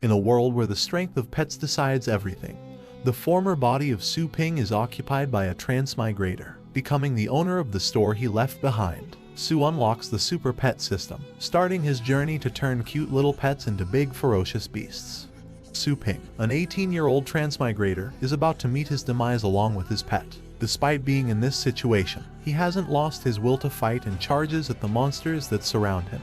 In a world where the strength of pets decides everything, the former body of Su Ping is occupied by a transmigrator. Becoming the owner of the store he left behind, Su unlocks the super pet system, starting his journey to turn cute little pets into big ferocious beasts. Su Ping, an 18-year-old transmigrator, is about to meet his demise along with his pet. Despite being in this situation, he hasn't lost his will to fight and charges at the monsters that surround him.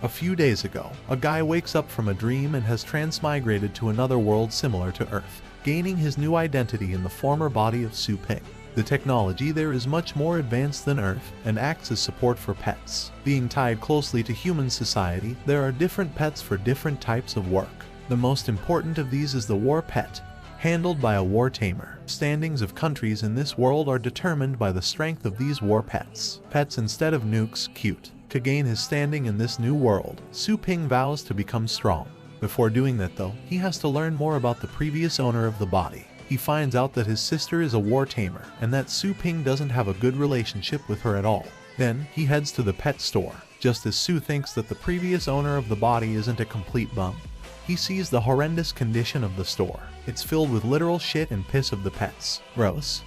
A few days ago, a guy wakes up from a dream and has transmigrated to another world similar to Earth, gaining his new identity in the former body of Su Ping. The technology there is much more advanced than Earth and acts as support for pets. Being tied closely to human society, there are different pets for different types of work. The most important of these is the war pet, handled by a war tamer. Standings of countries in this world are determined by the strength of these war pets. Pets instead of nukes, cute. To gain his standing in this new world, Su Ping vows to become strong. Before doing that though, he has to learn more about the previous owner of the body. He finds out that his sister is a war tamer, and that Su Ping doesn't have a good relationship with her at all. Then, he heads to the pet store, just as Su thinks that the previous owner of the body isn't a complete bum. He sees the horrendous condition of the store. It's filled with literal shit and piss of the pets. Gross.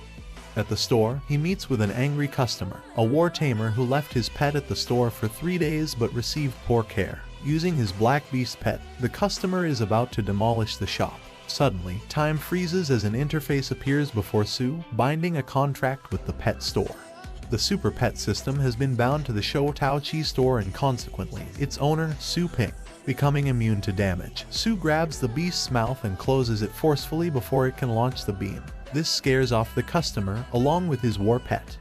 At the store, he meets with an angry customer, a war tamer who left his pet at the store for 3 days but received poor care. Using his black beast pet, the customer is about to demolish the shop. Suddenly, time freezes as an interface appears before Su, binding a contract with the pet store. The super pet system has been bound to the Shou Taoqi store and consequently, its owner, Su Ping, becoming immune to damage. Su grabs the beast's mouth and closes it forcefully before it can launch the beam. This scares off the customer, along with his war pet.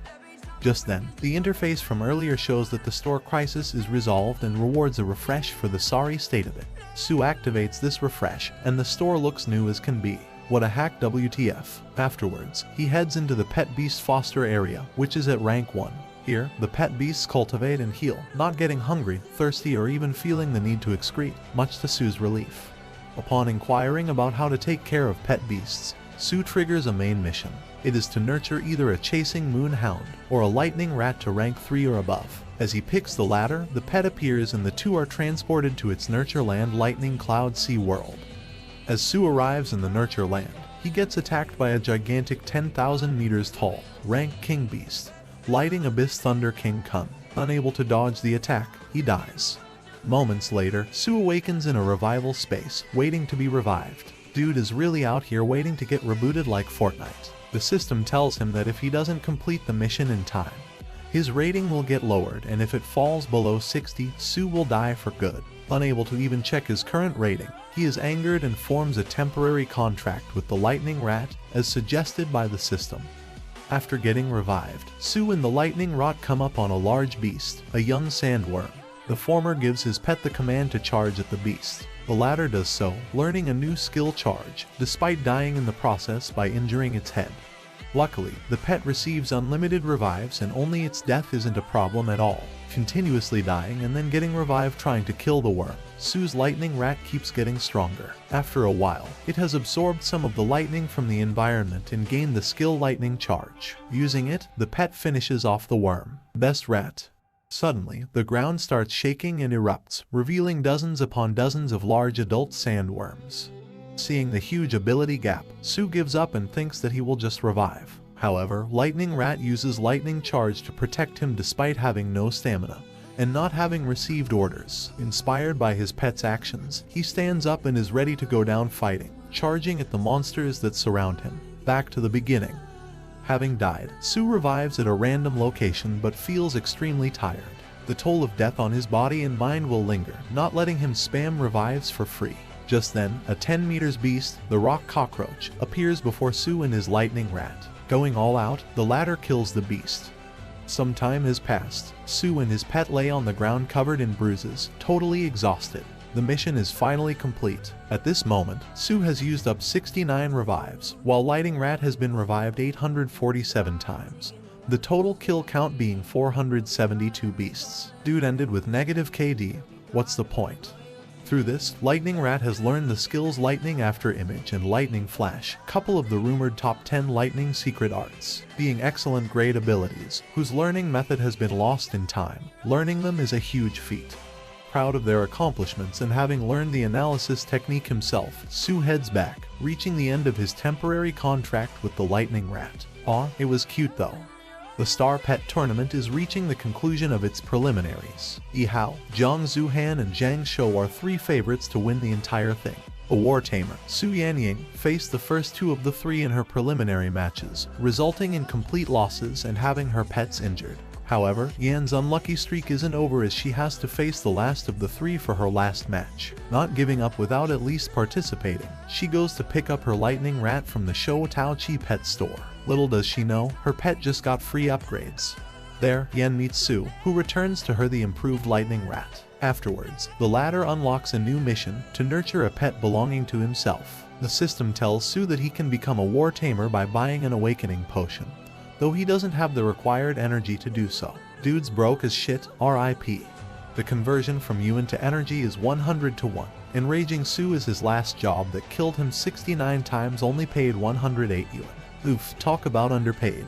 Just then, the interface from earlier shows that the store crisis is resolved and rewards a refresh for the sorry state of it. Su activates this refresh, and the store looks new as can be. What a hack, WTF. Afterwards, he heads into the pet beast foster area, which is at rank 1. Here, the pet beasts cultivate and heal, not getting hungry, thirsty, or even feeling the need to excrete, much to Su's relief. Upon inquiring about how to take care of pet beasts, Su triggers a main mission. It is to nurture either a chasing moon hound or a lightning rat to rank 3 or above. As he picks the latter, the pet appears and the two are transported to its nurture land Lightning Cloud Sea World. As Su arrives in the nurture land, he gets attacked by a gigantic 10,000 meters tall, rank king beast, Lighting Abyss Thunder King Kun. Unable to dodge the attack, he dies. Moments later, Su awakens in a revival space, waiting to be revived. Dude is really out here waiting to get rebooted like Fortnite. The system tells him that if he doesn't complete the mission in time, his rating will get lowered, and if it falls below 60, Su will die for good. Unable to even check his current rating, he is angered and forms a temporary contract with the Lightning Rat, as suggested by the system. After getting revived, Su and the Lightning Rat come up on a large beast, a young sandworm. The former gives his pet the command to charge at the beast. The latter does so, learning a new skill charge, despite dying in the process by injuring its head. Luckily, the pet receives unlimited revives and only its death isn't a problem at all. Continuously dying and then getting revived trying to kill the worm, Su's lightning rat keeps getting stronger. After a while, it has absorbed some of the lightning from the environment and gained the skill lightning charge. Using it, the pet finishes off the worm. Best rat. Suddenly, the ground starts shaking and erupts, revealing dozens upon dozens of large adult sandworms. Seeing the huge ability gap, Su gives up and thinks that he will just revive. However, Lightning Rat uses Lightning Charge to protect him despite having no stamina, and not having received orders. Inspired by his pet's actions, he stands up and is ready to go down fighting, charging at the monsters that surround him. Back to the beginning. Having died, Su revives at a random location but feels extremely tired. The toll of death on his body and mind will linger, not letting him spam revives for free. Just then, a 10 meters beast, the rock cockroach, appears before Su and his lightning rat. Going all out, the latter kills the beast. Some time has passed. Su and his pet lay on the ground covered in bruises, totally exhausted. The mission is finally complete. At this moment, Su has used up 69 revives, while Lightning Rat has been revived 847 times. The total kill count being 472 beasts. Dude ended with negative KD. What's the point? Through this, Lightning Rat has learned the skills Lightning After Image and Lightning Flash, couple of the rumored top 10 Lightning secret arts, being excellent grade abilities, whose learning method has been lost in time. Learning them is a huge feat. Proud of their accomplishments and having learned the analysis technique himself, Sue heads back, reaching the end of his temporary contract with the lightning rat. Aw, it was cute though. The Star Pet Tournament is reaching the conclusion of its preliminaries. Yi Hao, Zhang Zuhan and Zhang Shou are three favorites to win the entire thing. A war tamer, Su Yanying, faced the first two of the three in her preliminary matches, resulting in complete losses and having her pets injured. However, Yan's unlucky streak isn't over as she has to face the last of the three for her last match. Not giving up without at least participating, she goes to pick up her lightning rat from the Shou Taoqi pet store. Little does she know, her pet just got free upgrades. There, Yan meets Sue, who returns to her the improved lightning rat. Afterwards, the latter unlocks a new mission to nurture a pet belonging to himself. The system tells Sue that he can become a war tamer by buying an awakening potion, though he doesn't have the required energy to do so. Dude's broke as shit, RIP. The conversion from yuan to energy is 100 to 1. Enraging Sue is his last job that killed him 69 times, only paid 108 yuan. Oof, talk about underpaid.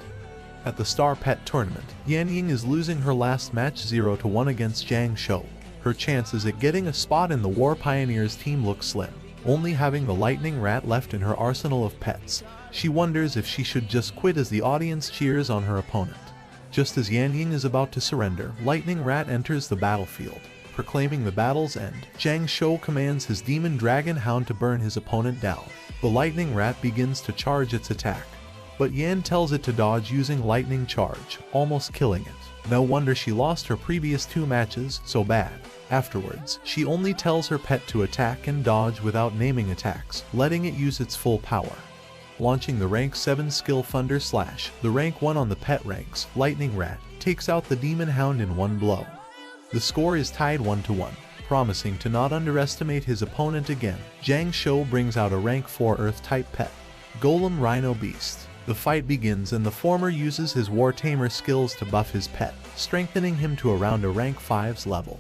At the Star Pet Tournament, Yan Ying is losing her last match 0 to 1 against Zhang Shou. Her chances at getting a spot in the War Pioneers team look slim. Only having the lightning rat left in her arsenal of pets, she wonders if she should just quit as the audience cheers on her opponent. Just as Yan Ying is about to surrender, Lightning Rat enters the battlefield. Proclaiming the battle's end, Zhang Shou commands his demon dragon hound to burn his opponent down. The lightning rat begins to charge its attack, but Yan tells it to dodge using lightning charge, almost killing it. No wonder she lost her previous two matches so bad. Afterwards, she only tells her pet to attack and dodge without naming attacks, letting it use its full power. Launching the rank 7 skill Thunder Slash, the rank 1 on the pet ranks, Lightning Rat takes out the demon hound in one blow. The score is tied 1 to 1. Promising to not underestimate his opponent again, Zhang Shou brings out a rank 4 Earth-type pet, Golem Rhino Beast. The fight begins and the former uses his War Tamer skills to buff his pet, strengthening him to around a rank 5's level.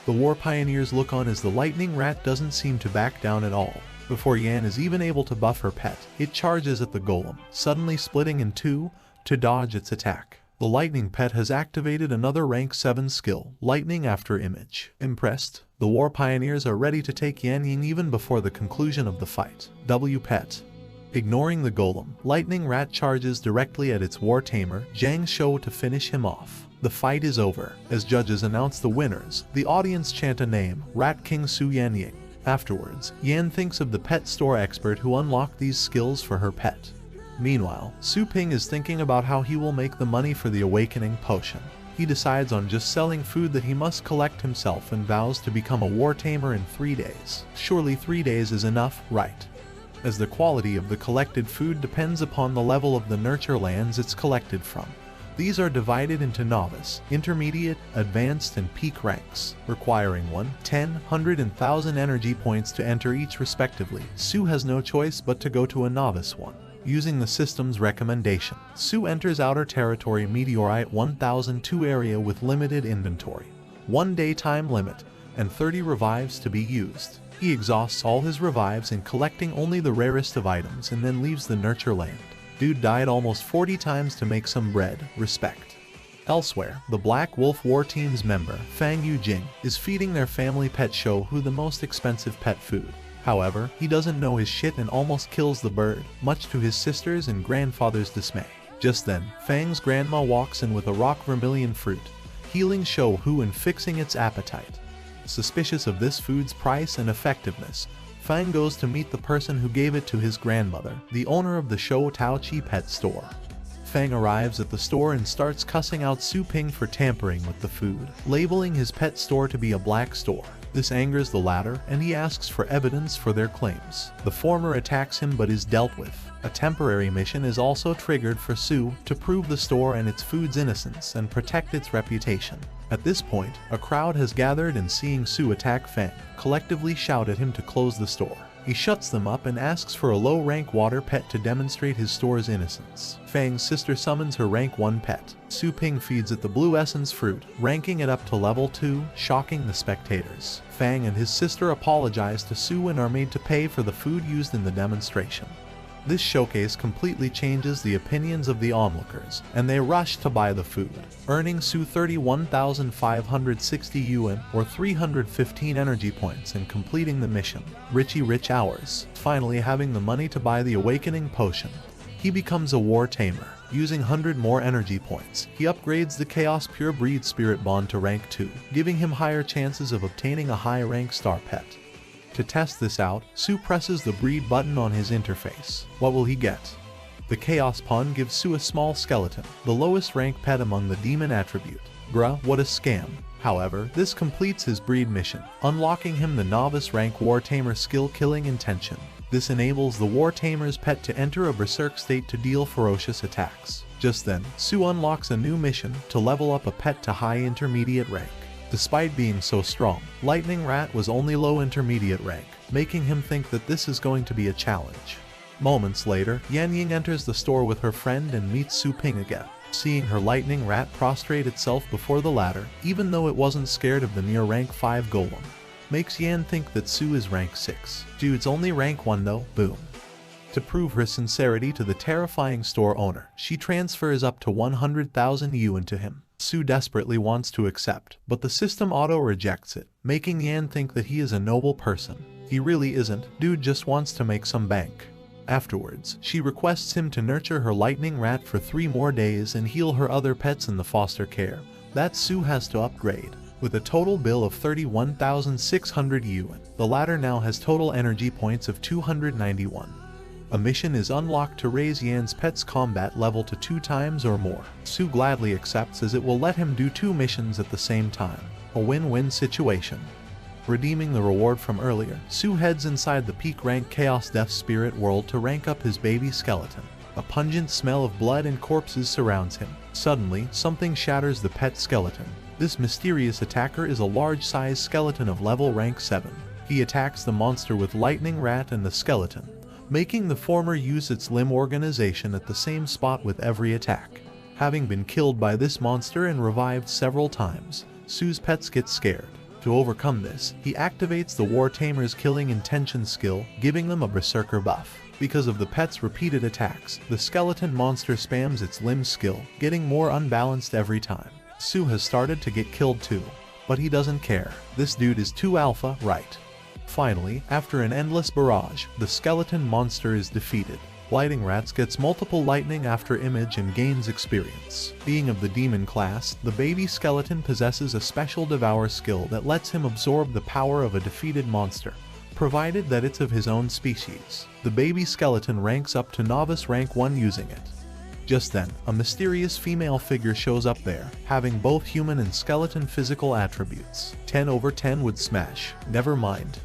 The War Pioneers look on as the Lightning Rat doesn't seem to back down at all. Before Yan is even able to buff her pet, it charges at the golem, suddenly splitting in two to dodge its attack. The Lightning Pet has activated another rank 7 skill, Lightning After Image. Impressed, the War Pioneers are ready to take Yan Ying even before the conclusion of the fight. W Pet. Ignoring the golem, Lightning Rat charges directly at its War Tamer, Zhang Shou, to finish him off. The fight is over. As judges announce the winners, the audience chant a name, Rat King Su Yanying. Afterwards, Yan thinks of the pet store expert who unlocked these skills for her pet. Meanwhile, Su Ping is thinking about how he will make the money for the awakening potion. He decides on just selling food that he must collect himself and vows to become a war tamer in 3 days. Surely 3 days is enough, right? As the quality of the collected food depends upon the level of the nurture lands it's collected from. These are divided into novice, intermediate, advanced, and peak ranks, requiring 1, 10, 100, and 1000 energy points to enter each respectively. Su has no choice but to go to a novice one. Using the system's recommendation, Su enters Outer Territory Meteorite 1002 area with limited inventory, 1 day time limit, and 30 revives to be used. He exhausts all his revives in collecting only the rarest of items and then leaves the nurture land. Dude died almost 40 times to make some bread, respect. Elsewhere, the Black Wolf War Team's member, Fang Yujing, is feeding their family pet Shou Hu the most expensive pet food. However, he doesn't know his shit and almost kills the bird, much to his sister's and grandfather's dismay. Just then, Fang's grandma walks in with a rock vermilion fruit, healing Shou Hu and fixing its appetite. Suspicious of this food's price and effectiveness, Fang goes to meet the person who gave it to his grandmother, the owner of the Shou Taoqi pet store. Fang arrives at the store and starts cussing out Su Ping for tampering with the food, labeling his pet store to be a black store. This angers the latter, and he asks for evidence for their claims. The former attacks him but is dealt with. A temporary mission is also triggered for Su to prove the store and its food's innocence and protect its reputation. At this point, a crowd has gathered and seeing Su attack Fang, collectively shout at him to close the store. He shuts them up and asks for a low-rank water pet to demonstrate his store's innocence. Fang's sister summons her rank 1 pet. Su Ping feeds it the blue essence fruit, ranking it up to level 2, shocking the spectators. Fang and his sister apologize to Su and are made to pay for the food used in the demonstration. This showcase completely changes the opinions of the onlookers, and they rush to buy the food, earning Su 31,560 yuan or 315 energy points and completing the mission. Rich hours. Finally having the money to buy the awakening potion, he becomes a war tamer. Using 100 more energy points, he upgrades the Chaos Pure Breed Spirit Bond to rank 2, giving him higher chances of obtaining a high rank star pet. To test this out, Su presses the breed button on his interface. What will he get? The Chaos Pawn gives Su a small skeleton, the lowest rank pet among the demon attribute. Bruh, what a scam. However, this completes his breed mission, unlocking him the novice rank War Tamer skill Killing Intention. This enables the War Tamer's pet to enter a berserk state to deal ferocious attacks. Just then, Su unlocks a new mission to level up a pet to high intermediate rank. Despite being so strong, Lightning Rat was only low intermediate rank, making him think that this is going to be a challenge. Moments later, Yan Ying enters the store with her friend and meets Su Ping again. Seeing her Lightning Rat prostrate itself before the latter, even though it wasn't scared of the near rank 5 golem, makes Yan think that Su is rank 6. Dude's only rank 1 though, boom. To prove her sincerity to the terrifying store owner, she transfers up to 100,000 yuan to him. Su desperately wants to accept, but the system auto-rejects it, making Yan think that he is a noble person. He really isn't, dude just wants to make some bank. Afterwards, she requests him to nurture her Lightning Rat for 3 more days and heal her other pets in the foster care that Su has to upgrade. With a total bill of 31,600 yuan, the latter now has total energy points of 291. A mission is unlocked to raise Yan's pet's combat level to 2 times or more. Su gladly accepts as it will let him do 2 missions at the same time. A win-win situation. Redeeming the reward from earlier, Su heads inside the peak rank Chaos Death Spirit world to rank up his baby skeleton. A pungent smell of blood and corpses surrounds him. Suddenly, something shatters the pet skeleton. This mysterious attacker is a large-sized skeleton of level rank 7. He attacks the monster with Lightning Rat and the skeleton, making the former use its limb organization at the same spot with every attack. Having been killed by this monster and revived several times, Su's pets get scared. To overcome this, he activates the War Tamer's Killing Intention skill, giving them a berserker buff. Because of the pet's repeated attacks, the skeleton monster spams its limb skill, getting more unbalanced every time. Su has started to get killed too, but he doesn't care. This dude is too alpha, right? Finally, after an endless barrage, the skeleton monster is defeated. Lightning Rats gets multiple lightning after image and gains experience. Being of the demon class, the baby skeleton possesses a special devour skill that lets him absorb the power of a defeated monster, provided that it's of his own species. The baby skeleton ranks up to novice rank 1 using it. Just then, a mysterious female figure shows up there, having both human and skeleton physical attributes. 10/10 would smash. Never mind.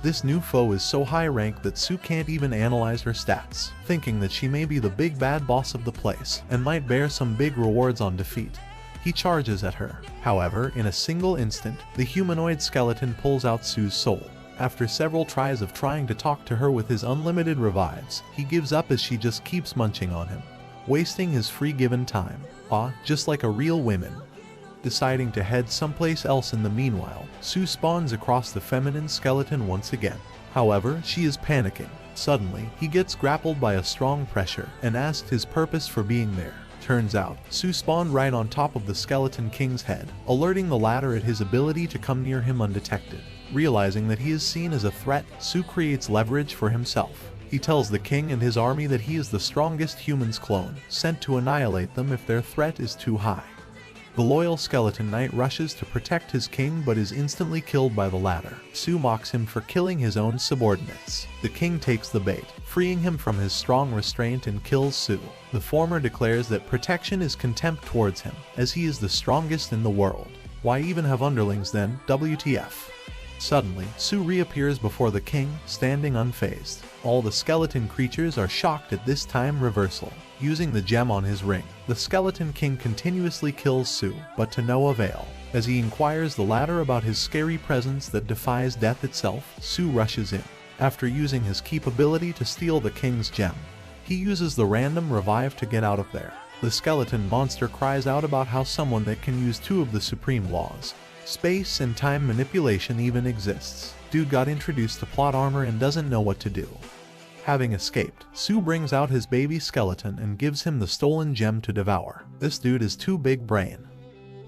This new foe is so high rank that Su can't even analyze her stats, thinking that she may be the big bad boss of the place and might bear some big rewards on defeat. He charges at her. However, in a single instant, the humanoid skeleton pulls out Su's soul. After several tries of trying to talk to her with his unlimited revives, he gives up as she just keeps munching on him, wasting his free given time. Just like a real woman. Deciding to head someplace else in the meanwhile, Su spawns across the feminine skeleton once again. However, she is panicking. Suddenly, he gets grappled by a strong pressure and asked his purpose for being there. Turns out, Su spawned right on top of the skeleton king's head, alerting the latter at his ability to come near him undetected. Realizing that he is seen as a threat, Su creates leverage for himself. He tells the king and his army that he is the strongest humans clone, sent to annihilate them if their threat is too high. The loyal skeleton knight rushes to protect his king but is instantly killed by the latter. Su mocks him for killing his own subordinates. The king takes the bait, freeing him from his strong restraint and kills Su. The former declares that protection is contempt towards him, as he is the strongest in the world. Why even have underlings then? WTF. Suddenly, Su reappears before the king, standing unfazed. All the skeleton creatures are shocked at this time reversal. Using the gem on his ring, the skeleton king continuously kills Su, but to no avail. As he inquires the latter about his scary presence that defies death itself, Su rushes in. After using his capability to steal the king's gem, he uses the random revive to get out of there. The skeleton monster cries out about how someone that can use 2 of the supreme laws, space and time manipulation, even exists. Dude got introduced to plot armor and doesn't know what to do. Having escaped, Sue brings out his baby skeleton and gives him the stolen gem to devour. This dude is too big brain.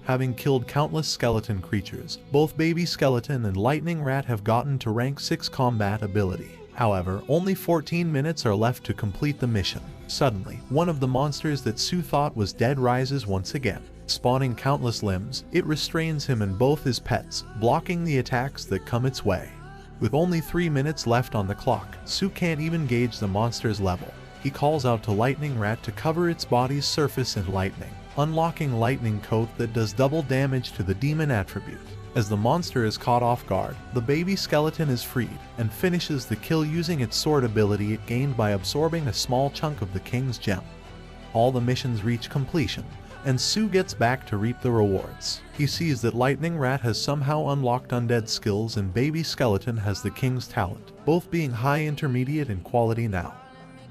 Having killed countless skeleton creatures, both Baby Skeleton and Lightning Rat have gotten to rank 6 combat ability. However, only 14 minutes are left to complete the mission. Suddenly, one of the monsters that Sue thought was dead rises once again. Spawning countless limbs, it restrains him and both his pets, blocking the attacks that come its way. With only 3 minutes left on the clock, Sue can't even gauge the monster's level. He calls out to Lightning Rat to cover its body's surface in lightning, unlocking Lightning Coat that does double damage to the demon attribute. As the monster is caught off guard, the baby skeleton is freed and finishes the kill using its sword ability it gained by absorbing a small chunk of the king's gem. All the missions reach completion, and Sue gets back to reap the rewards. He sees that Lightning Rat has somehow unlocked undead skills and Baby Skeleton has the king's talent, both being high intermediate in quality now.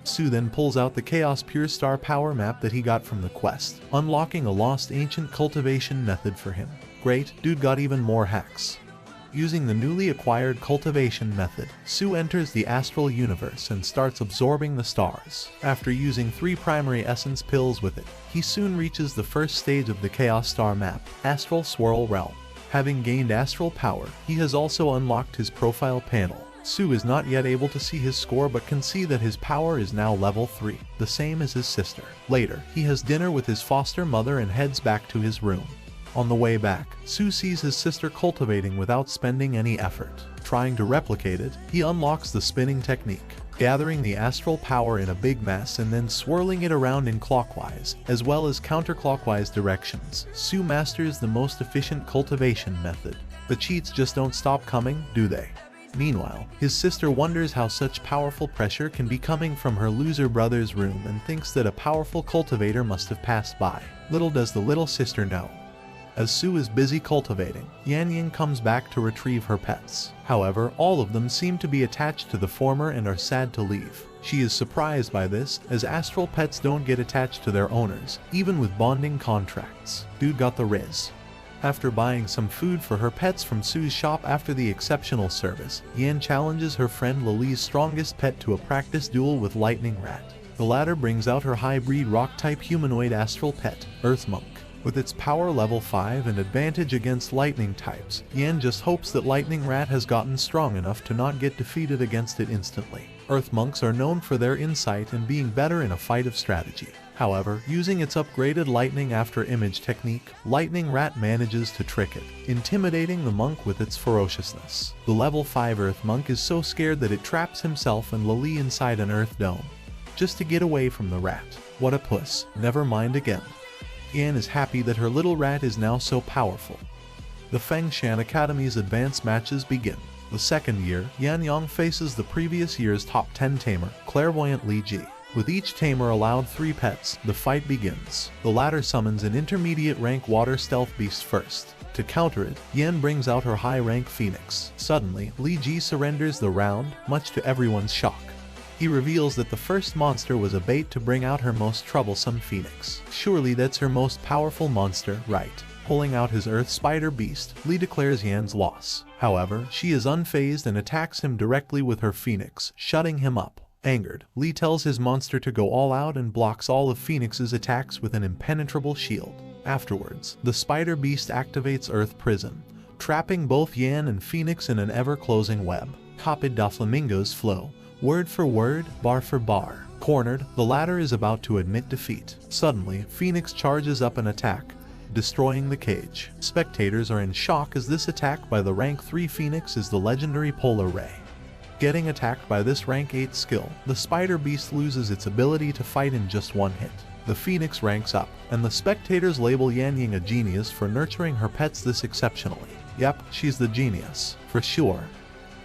Sue then pulls out the Chaos Pure Star power map that he got from the quest, unlocking a lost ancient cultivation method for him. Great, dude got even more hacks. Using the newly acquired cultivation method, Sue enters the Astral universe and starts absorbing the stars. After using 3 primary essence pills with it, he soon reaches the first stage of the Chaos Star map, Astral Swirl Realm. Having gained astral power, he has also unlocked his profile panel. Sue is not yet able to see his score but can see that his power is now level 3, the same as his sister. Later, he has dinner with his foster mother and heads back to his room. On the way back, Sue sees his sister cultivating without spending any effort. Trying to replicate it, he unlocks the spinning technique, gathering the astral power in a big mass and then swirling it around in clockwise, as well as counterclockwise directions. Sue masters the most efficient cultivation method. The cheats just don't stop coming, do they? Meanwhile, his sister wonders how such powerful pressure can be coming from her loser brother's room and thinks that a powerful cultivator must have passed by. Little does the little sister know. As Sue is busy cultivating, Yan Ying comes back to retrieve her pets. However, all of them seem to be attached to the former and are sad to leave. She is surprised by this, as astral pets don't get attached to their owners, even with bonding contracts. Dude got the riz. After buying some food for her pets from Sue's shop after the exceptional service, Yan challenges her friend Lily's strongest pet to a practice duel with Lightning Rat. The latter brings out her hybrid rock-type humanoid astral pet, Earth Monk. With its power level 5 and advantage against lightning types, Yan just hopes that Lightning Rat has gotten strong enough to not get defeated against it instantly. Earth Monks are known for their insight and being better in a fight of strategy. However, using its upgraded lightning after image technique, Lightning Rat manages to trick it, intimidating the monk with its ferociousness. The level 5 Earth Monk is so scared that it traps himself and Lily inside an Earth Dome, just to get away from the rat. What a puss, never mind again. Yan is happy that her little rat is now so powerful. The Fengshan Academy's advanced matches begin. The second year, Yan Yang faces the previous year's top 10 tamer, Clairvoyant Li Ji. With each tamer allowed 3 pets, the fight begins. The latter summons an intermediate rank water stealth beast first. To counter it, Yan brings out her high rank phoenix. Suddenly, Li Ji surrenders the round, much to everyone's shock. He reveals that the first monster was a bait to bring out her most troublesome phoenix. Surely that's her most powerful monster, right? Pulling out his earth spider beast, Li declares Yan's loss. However, she is unfazed and attacks him directly with her phoenix, shutting him up. Angered, Li tells his monster to go all out and blocks all of Phoenix's attacks with an impenetrable shield. Afterwards, the spider beast activates Earth Prison, trapping both Yan and Phoenix in an ever-closing web. Copied da Flamingo's flow, word for word, bar for bar. Cornered, the latter is about to admit defeat. Suddenly, Phoenix charges up an attack, destroying the cage. Spectators are in shock as this attack by the rank 3 Phoenix is the legendary Polar Ray. Getting attacked by this rank 8 skill, the spider beast loses its ability to fight in just one hit. The Phoenix ranks up, and the spectators label Yan Ying a genius for nurturing her pets this exceptionally. Yep, she's the genius, for sure.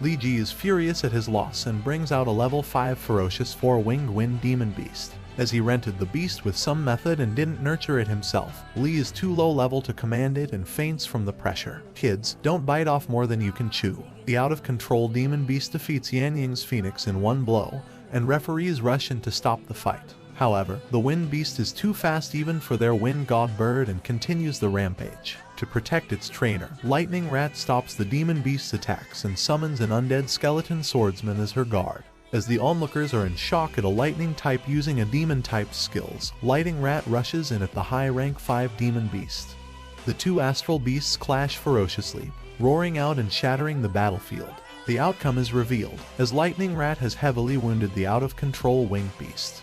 Li Ji is furious at his loss and brings out a level 5 ferocious 4-winged wind demon beast. As he rented the beast with some method and didn't nurture it himself, Li is too low level to command it and faints from the pressure. Kids, don't bite off more than you can chew. The out-of-control demon beast defeats Yan Ying's Phoenix in one blow, and referees rush in to stop the fight. However, the wind beast is too fast even for their wind god bird and continues the rampage. To protect its trainer, Lightning Rat stops the demon beast's attacks and summons an undead skeleton swordsman as her guard. As the onlookers are in shock at a lightning type using a demon type's skills, Lightning Rat rushes in at the high rank 5 demon beast. The two astral beasts clash ferociously, roaring out and shattering the battlefield. The outcome is revealed, as Lightning Rat has heavily wounded the out-of-control winged beast.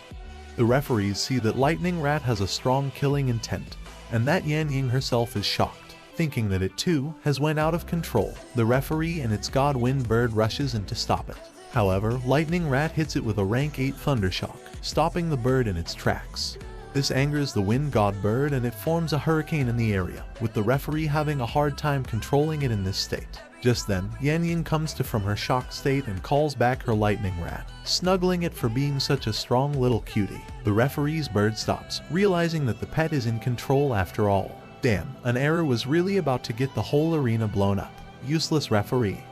The referees see that Lightning Rat has a strong killing intent, and that Yan Ying herself is shocked, thinking that it too has went out of control. The referee and its god Wind Bird rushes in to stop it. However, Lightning Rat hits it with a rank 8 Thundershock, stopping the bird in its tracks. This angers the Wind God Bird and it forms a hurricane in the area, with the referee having a hard time controlling it in this state. Just then, Yan Ying comes to from her shocked state and calls back her Lightning Rat, snuggling it for being such a strong little cutie. The referee's bird stops, realizing that the pet is in control after all. Damn, an error was really about to get the whole arena blown up. Useless referee.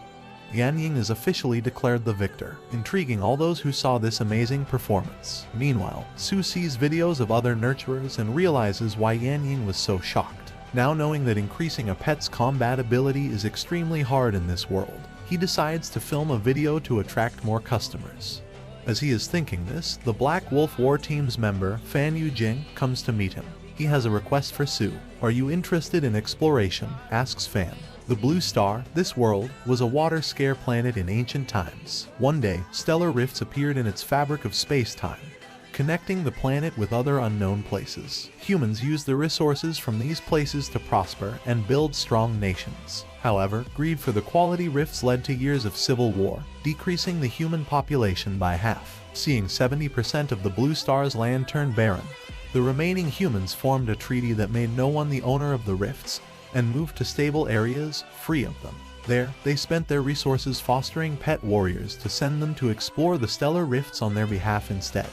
Yan Ying is officially declared the victor, intriguing all those who saw this amazing performance. Meanwhile, Su sees videos of other nurturers and realizes why Yan Ying was so shocked. Now knowing that increasing a pet's combat ability is extremely hard in this world, he decides to film a video to attract more customers. As he is thinking this, the Black Wolf War Team's member, Fan Yu Jing, comes to meet him. He has a request for Su. "Are you interested in exploration?" asks Fan. The Blue Star, this world, was a water scare planet in ancient times. One day, stellar rifts appeared in its fabric of space-time, connecting the planet with other unknown places. Humans used the resources from these places to prosper and build strong nations. However, greed for the quality rifts led to years of civil war, decreasing the human population by half. Seeing 70% of the Blue Star's land turn barren, the remaining humans formed a treaty that made no one the owner of the rifts and moved to stable areas, free of them. There, they spent their resources fostering pet warriors to send them to explore the stellar rifts on their behalf instead.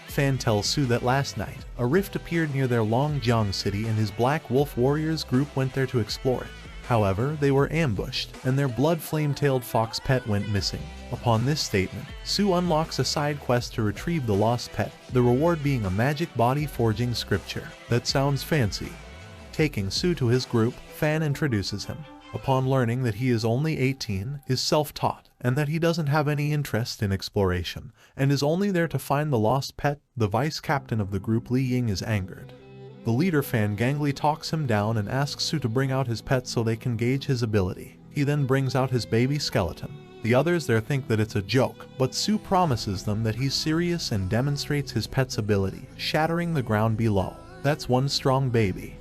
Fan tells Su that last night, a rift appeared near their Longjiang city and his Black Wolf Warriors group went there to explore it. However, they were ambushed, and their blood flame-tailed fox pet went missing. Upon this statement, Su unlocks a side quest to retrieve the lost pet, the reward being a magic body forging scripture. That sounds fancy. Taking Su to his group, Fan introduces him. Upon learning that he is only 18, is self-taught, and that he doesn't have any interest in exploration, and is only there to find the lost pet, the vice captain of the group Li Ying is angered. The leader Fan Gangli talks him down and asks Su to bring out his pet so they can gauge his ability. He then brings out his baby skeleton. The others there think that it's a joke, but Su promises them that he's serious and demonstrates his pet's ability, shattering the ground below. That's one strong baby.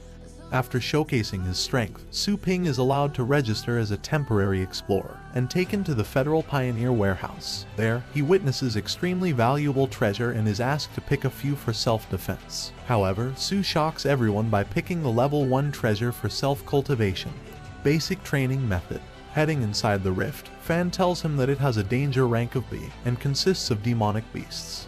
After showcasing his strength, Su Ping is allowed to register as a temporary explorer and taken to the Federal Pioneer Warehouse. There, he witnesses extremely valuable treasure and is asked to pick a few for self-defense. However, Su shocks everyone by picking the level 1 treasure for self-cultivation. Basic training method. Heading inside the rift, Fan tells him that it has a danger rank of B and consists of demonic beasts.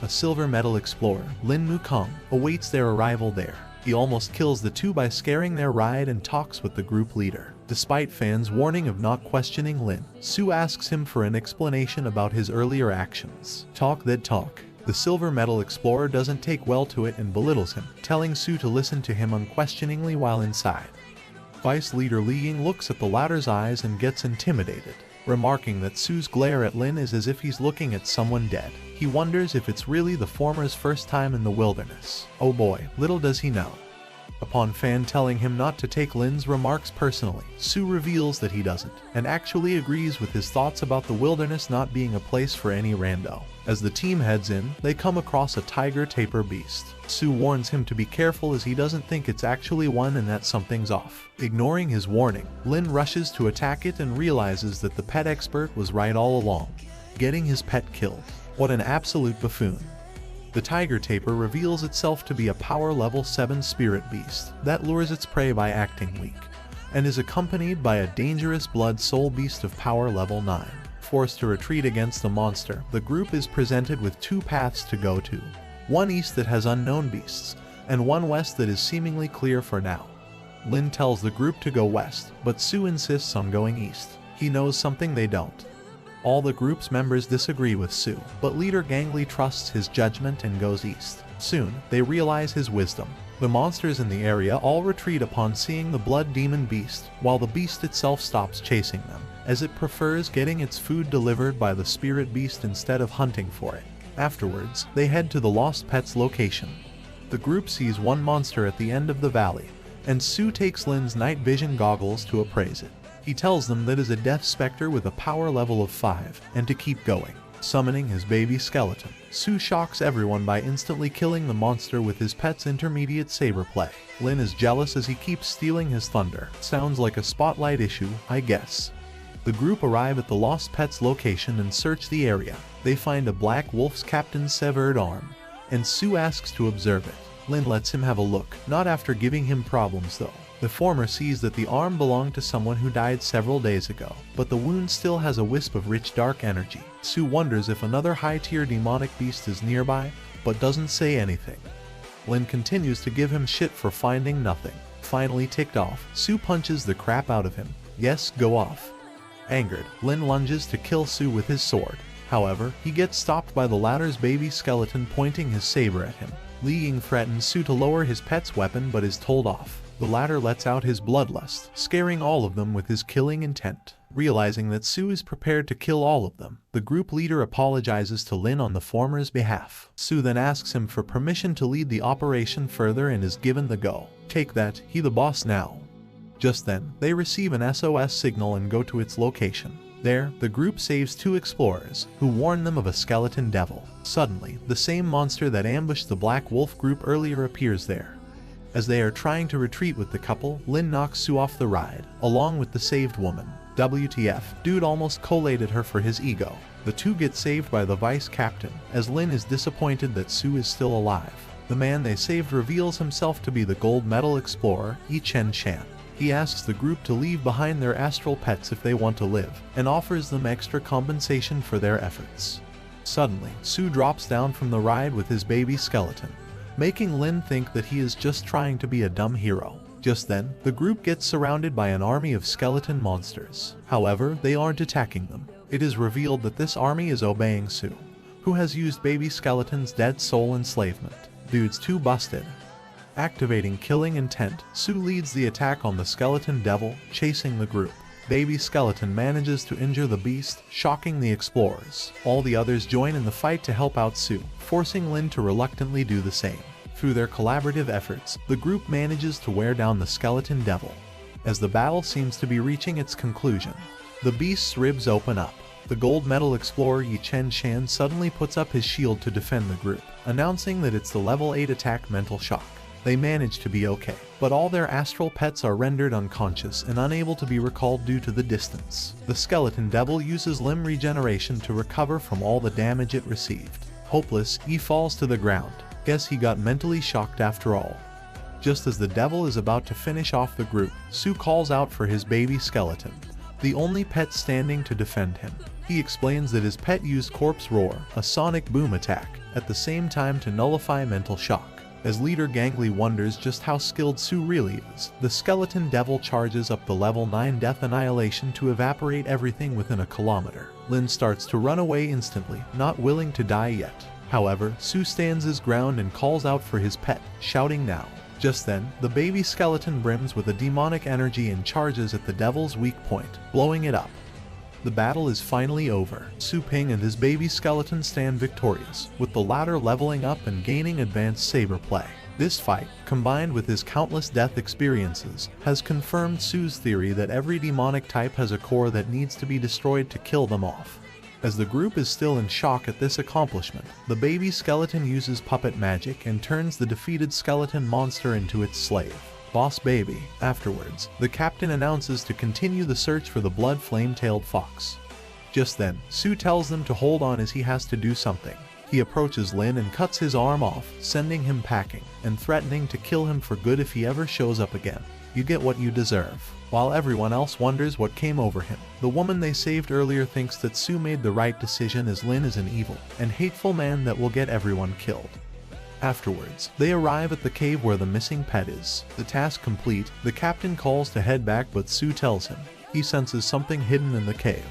A silver medal explorer, Lin Mukong, awaits their arrival there. He almost kills the two by scaring their ride and talks with the group leader. Despite Fan's warning of not questioning Lin, Su asks him for an explanation about his earlier actions. Talk that talk. The silver medal explorer doesn't take well to it and belittles him, telling Su to listen to him unquestioningly while inside. Vice leader Li Ying looks at the latter's eyes and gets intimidated, remarking that Su's glare at Lin is as if he's looking at someone dead. He wonders if it's really the former's first time in the wilderness. Oh boy, little does he know. Upon Fan telling him not to take Lin's remarks personally, Su reveals that he doesn't, and actually agrees with his thoughts about the wilderness not being a place for any rando. As the team heads in, they come across a tiger tapir beast. Su warns him to be careful as he doesn't think it's actually one and that something's off. Ignoring his warning, Lin rushes to attack it and realizes that the pet expert was right all along, getting his pet killed. What an absolute buffoon. The tiger tapir reveals itself to be a power level 7 spirit beast that lures its prey by acting weak, and is accompanied by a dangerous blood soul beast of power level 9. Forced to retreat against the monster, the group is presented with two paths to go to. One east that has unknown beasts, and one west that is seemingly clear for now. Lin tells the group to go west, but Su insists on going east. He knows something they don't. All the group's members disagree with Su, but leader Gangli trusts his judgment and goes east. Soon, they realize his wisdom. The monsters in the area all retreat upon seeing the blood demon beast, while the beast itself stops chasing them, as it prefers getting its food delivered by the spirit beast instead of hunting for it. Afterwards, they head to the lost pet's location. The group sees one monster at the end of the valley, and Sue takes Lin's night vision goggles to appraise it. He tells them that it is a death specter with a power level of 5, and to keep going, summoning his baby skeleton. Sue shocks everyone by instantly killing the monster with his pet's intermediate saber play. Lin is jealous as he keeps stealing his thunder. Sounds like a spotlight issue, I guess. The group arrive at the lost pet's location and search the area. They find a black wolf's captain's severed arm, and Sue asks to observe it. Lin lets him have a look, not after giving him problems though. The former sees that the arm belonged to someone who died several days ago, but the wound still has a wisp of rich dark energy. Sue wonders if another high-tier demonic beast is nearby, but doesn't say anything. Lin continues to give him shit for finding nothing. Finally ticked off, Sue punches the crap out of him. Yes, go off. Angered, Lin lunges to kill Sue with his sword. However, he gets stopped by the latter's baby skeleton pointing his saber at him. Li Ying threatens Sue to lower his pet's weapon but is told off. The latter lets out his bloodlust, scaring all of them with his killing intent. Realizing that Sue is prepared to kill all of them, the group leader apologizes to Lin on the former's behalf. Sue then asks him for permission to lead the operation further and is given the go. Take that, he the boss now. Just then, they receive an SOS signal and go to its location. There, the group saves 2 explorers, who warn them of a skeleton devil. Suddenly, the same monster that ambushed the Black Wolf group earlier appears there. As they are trying to retreat with the couple, Lin knocks Sue off the ride, along with the saved woman. WTF, dude almost collated her for his ego. The two get saved by the vice captain, as Lin is disappointed that Sue is still alive. The man they saved reveals himself to be the gold medal explorer, Yi Chen Shan. He asks the group to leave behind their astral pets if they want to live, and offers them extra compensation for their efforts. Suddenly, Sue drops down from the ride with his baby skeleton, making Lin think that he is just trying to be a dumb hero. Just then, the group gets surrounded by an army of skeleton monsters. However, they aren't attacking them. It is revealed that this army is obeying Sue, who has used baby skeleton's dead soul enslavement. Dude's too busted. Activating killing intent, Sue leads the attack on the skeleton devil, chasing the group. Baby skeleton manages to injure the beast, shocking the explorers. All the others join in the fight to help out Sue, forcing Lin to reluctantly do the same. Through their collaborative efforts, the group manages to wear down the skeleton devil. As the battle seems to be reaching its conclusion, the beast's ribs open up. The gold medal explorer Yi Chen Shan suddenly puts up his shield to defend the group, announcing that it's the level 8 attack mental shock. They manage to be okay, but all their astral pets are rendered unconscious and unable to be recalled due to the distance. The skeleton devil uses limb regeneration to recover from all the damage it received. Hopeless, he falls to the ground. Guess he got mentally shocked after all. Just as the devil is about to finish off the group, Sue calls out for his baby skeleton, the only pet standing to defend him. He explains that his pet used Corpse Roar, a sonic boom attack, at the same time to nullify mental shock. As leader Gangly wonders just how skilled Sue really is, the skeleton devil charges up the level 9 death annihilation to evaporate everything within a kilometer. Lin starts to run away instantly, not willing to die yet. However, Sue stands his ground and calls out for his pet, shouting now. Just then, the baby skeleton brims with a demonic energy and charges at the devil's weak point, blowing it up. The battle is finally over. Su Ping and his baby skeleton stand victorious, with the latter leveling up and gaining advanced saber play. This fight, combined with his countless death experiences, has confirmed Su's theory that every demonic type has a core that needs to be destroyed to kill them off. As the group is still in shock at this accomplishment, the baby skeleton uses puppet magic and turns the defeated skeleton monster into its slave, Boss Baby. Afterwards, the captain announces to continue the search for the blood flame-tailed fox. Just then, Su tells them to hold on as he has to do something. He approaches Lin and cuts his arm off, sending him packing, and threatening to kill him for good if he ever shows up again. You get what you deserve. While everyone else wonders what came over him, the woman they saved earlier thinks that Su made the right decision as Lin is an evil and hateful man that will get everyone killed. Afterwards, they arrive at the cave where the missing pet is. The task complete, the captain calls to head back, but Su tells him he senses something hidden in the cave.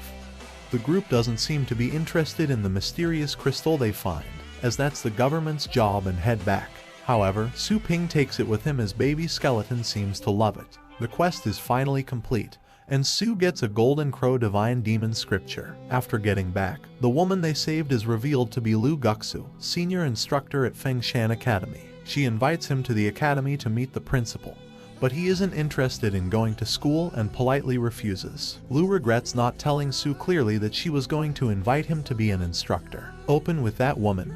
The group doesn't seem to be interested in the mysterious crystal they find, as that's the government's job, and head back. However, Su Ping takes it with him as baby skeleton seems to love it. The quest is finally complete, and Su gets a golden crow divine demon scripture. After getting back, the woman they saved is revealed to be Lu Guxu, senior instructor at Fengshan Academy. She invites him to the academy to meet the principal, but he isn't interested in going to school and politely refuses. Lu regrets not telling Su clearly that she was going to invite him to be an instructor. Open with that woman.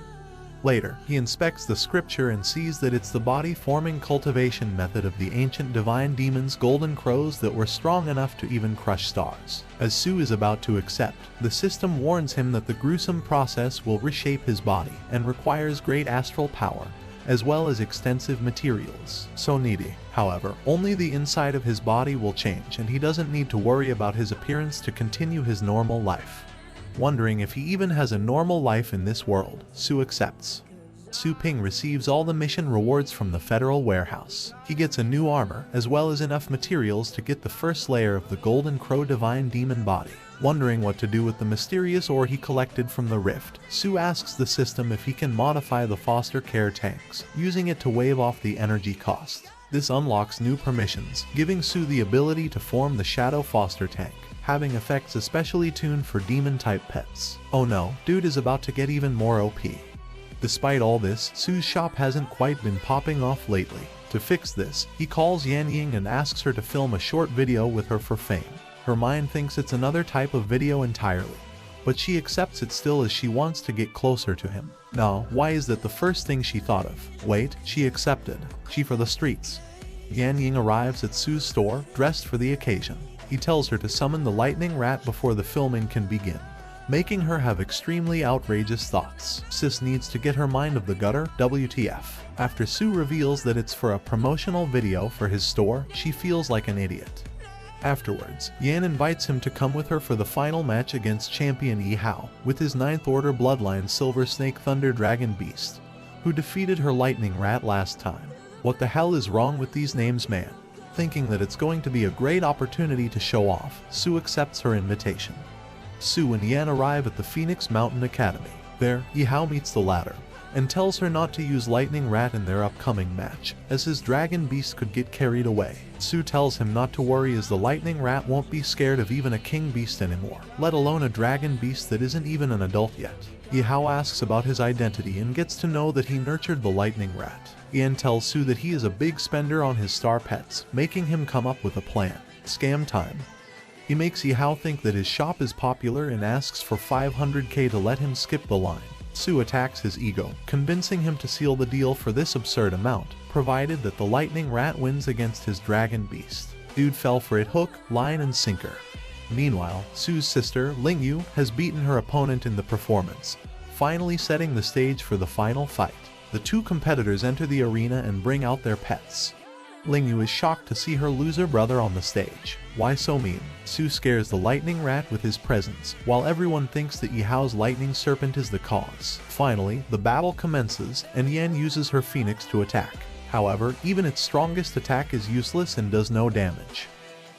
Later, he inspects the scripture and sees that it's the body-forming cultivation method of the ancient divine demons golden crows that were strong enough to even crush stars. As Su is about to accept, the system warns him that the gruesome process will reshape his body and requires great astral power, as well as extensive materials. So needy. However, only the inside of his body will change and he doesn't need to worry about his appearance to continue his normal life. Wondering if he even has a normal life in this world, Su accepts. Su Ping receives all the mission rewards from the federal warehouse. He gets a new armor, as well as enough materials to get the first layer of the Golden Crow Divine Demon body. Wondering what to do with the mysterious ore he collected from the rift, Su asks the system if he can modify the foster care tanks, using it to waive off the energy cost. This unlocks new permissions, giving Su the ability to form the Shadow Foster Tank, having effects especially tuned for demon-type pets. Oh no, dude is about to get even more OP. Despite all this, Su's shop hasn't quite been popping off lately. To fix this, he calls Yan Ying and asks her to film a short video with her for fame. Her mind thinks it's another type of video entirely, but she accepts it still as she wants to get closer to him. Now, why is that the first thing she thought of? Wait, she accepted. She for the streets. Yan Ying arrives at Su's store, dressed for the occasion. He tells her to summon the lightning rat before the filming can begin, making her have extremely outrageous thoughts. Sis needs to get her mind of the gutter, WTF. After Su reveals that it's for a promotional video for his store, she feels like an idiot. Afterwards, Yan invites him to come with her for the final match against champion Yi Hao, with his 9th order bloodline Silver Snake Thunder Dragon Beast, who defeated her lightning rat last time. What the hell is wrong with these names, man? Thinking that it's going to be a great opportunity to show off, Su accepts her invitation. Su and Yan arrive at the Phoenix Mountain Academy. There, Yi Hao meets the latter, and tells her not to use Lightning Rat in their upcoming match, as his dragon beast could get carried away. Su tells him not to worry as the Lightning Rat won't be scared of even a king beast anymore, let alone a dragon beast that isn't even an adult yet. Yi Hao asks about his identity and gets to know that he nurtured the Lightning Rat. Yan tells Su that he is a big spender on his star pets, making him come up with a plan. Scam time. He makes Yi Hao think that his shop is popular and asks for 500k to let him skip the line. Su attacks his ego, convincing him to seal the deal for this absurd amount, provided that the Lightning Rat wins against his dragon beast. Dude fell for it hook, line and sinker. Meanwhile, Su's sister, Lingyu, has beaten her opponent in the performance, finally setting the stage for the final fight. The two competitors enter the arena and bring out their pets. Lingyu is shocked to see her loser brother on the stage. Why so mean? Su scares the lightning rat with his presence, while everyone thinks that Yi Hao's lightning serpent is the cause. Finally, the battle commences, and Yan uses her phoenix to attack. However, even its strongest attack is useless and does no damage.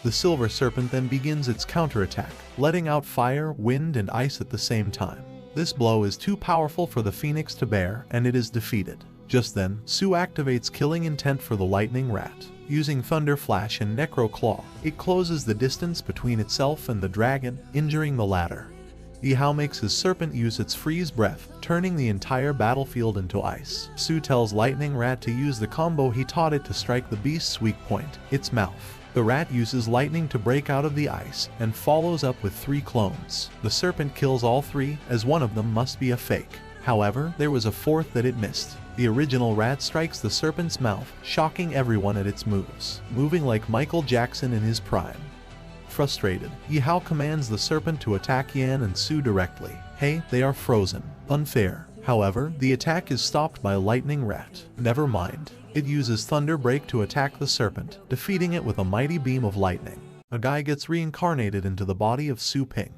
The silver serpent then begins its counterattack, letting out fire, wind, and ice at the same time. This blow is too powerful for the phoenix to bear, and it is defeated. Just then, Su activates Killing Intent for the Lightning Rat. Using Thunder Flash and Necro Claw, it closes the distance between itself and the dragon, injuring the latter. Yi Hao makes his serpent use its Freeze Breath, turning the entire battlefield into ice. Su tells Lightning Rat to use the combo he taught it to strike the beast's weak point, its mouth. The rat uses lightning to break out of the ice, and follows up with 3 clones. The serpent kills all 3, as one of them must be a fake. However, there was a 4th that it missed. The original rat strikes the serpent's mouth, shocking everyone at its moves, moving like Michael Jackson in his prime. Frustrated, Yi Hao commands the serpent to attack Yan and Su directly. Hey, they are frozen. Unfair. However, the attack is stopped by Lightning Rat. Never mind. It uses Thunder Break to attack the serpent, defeating it with a mighty beam of lightning. A guy gets reincarnated into the body of Su Ping.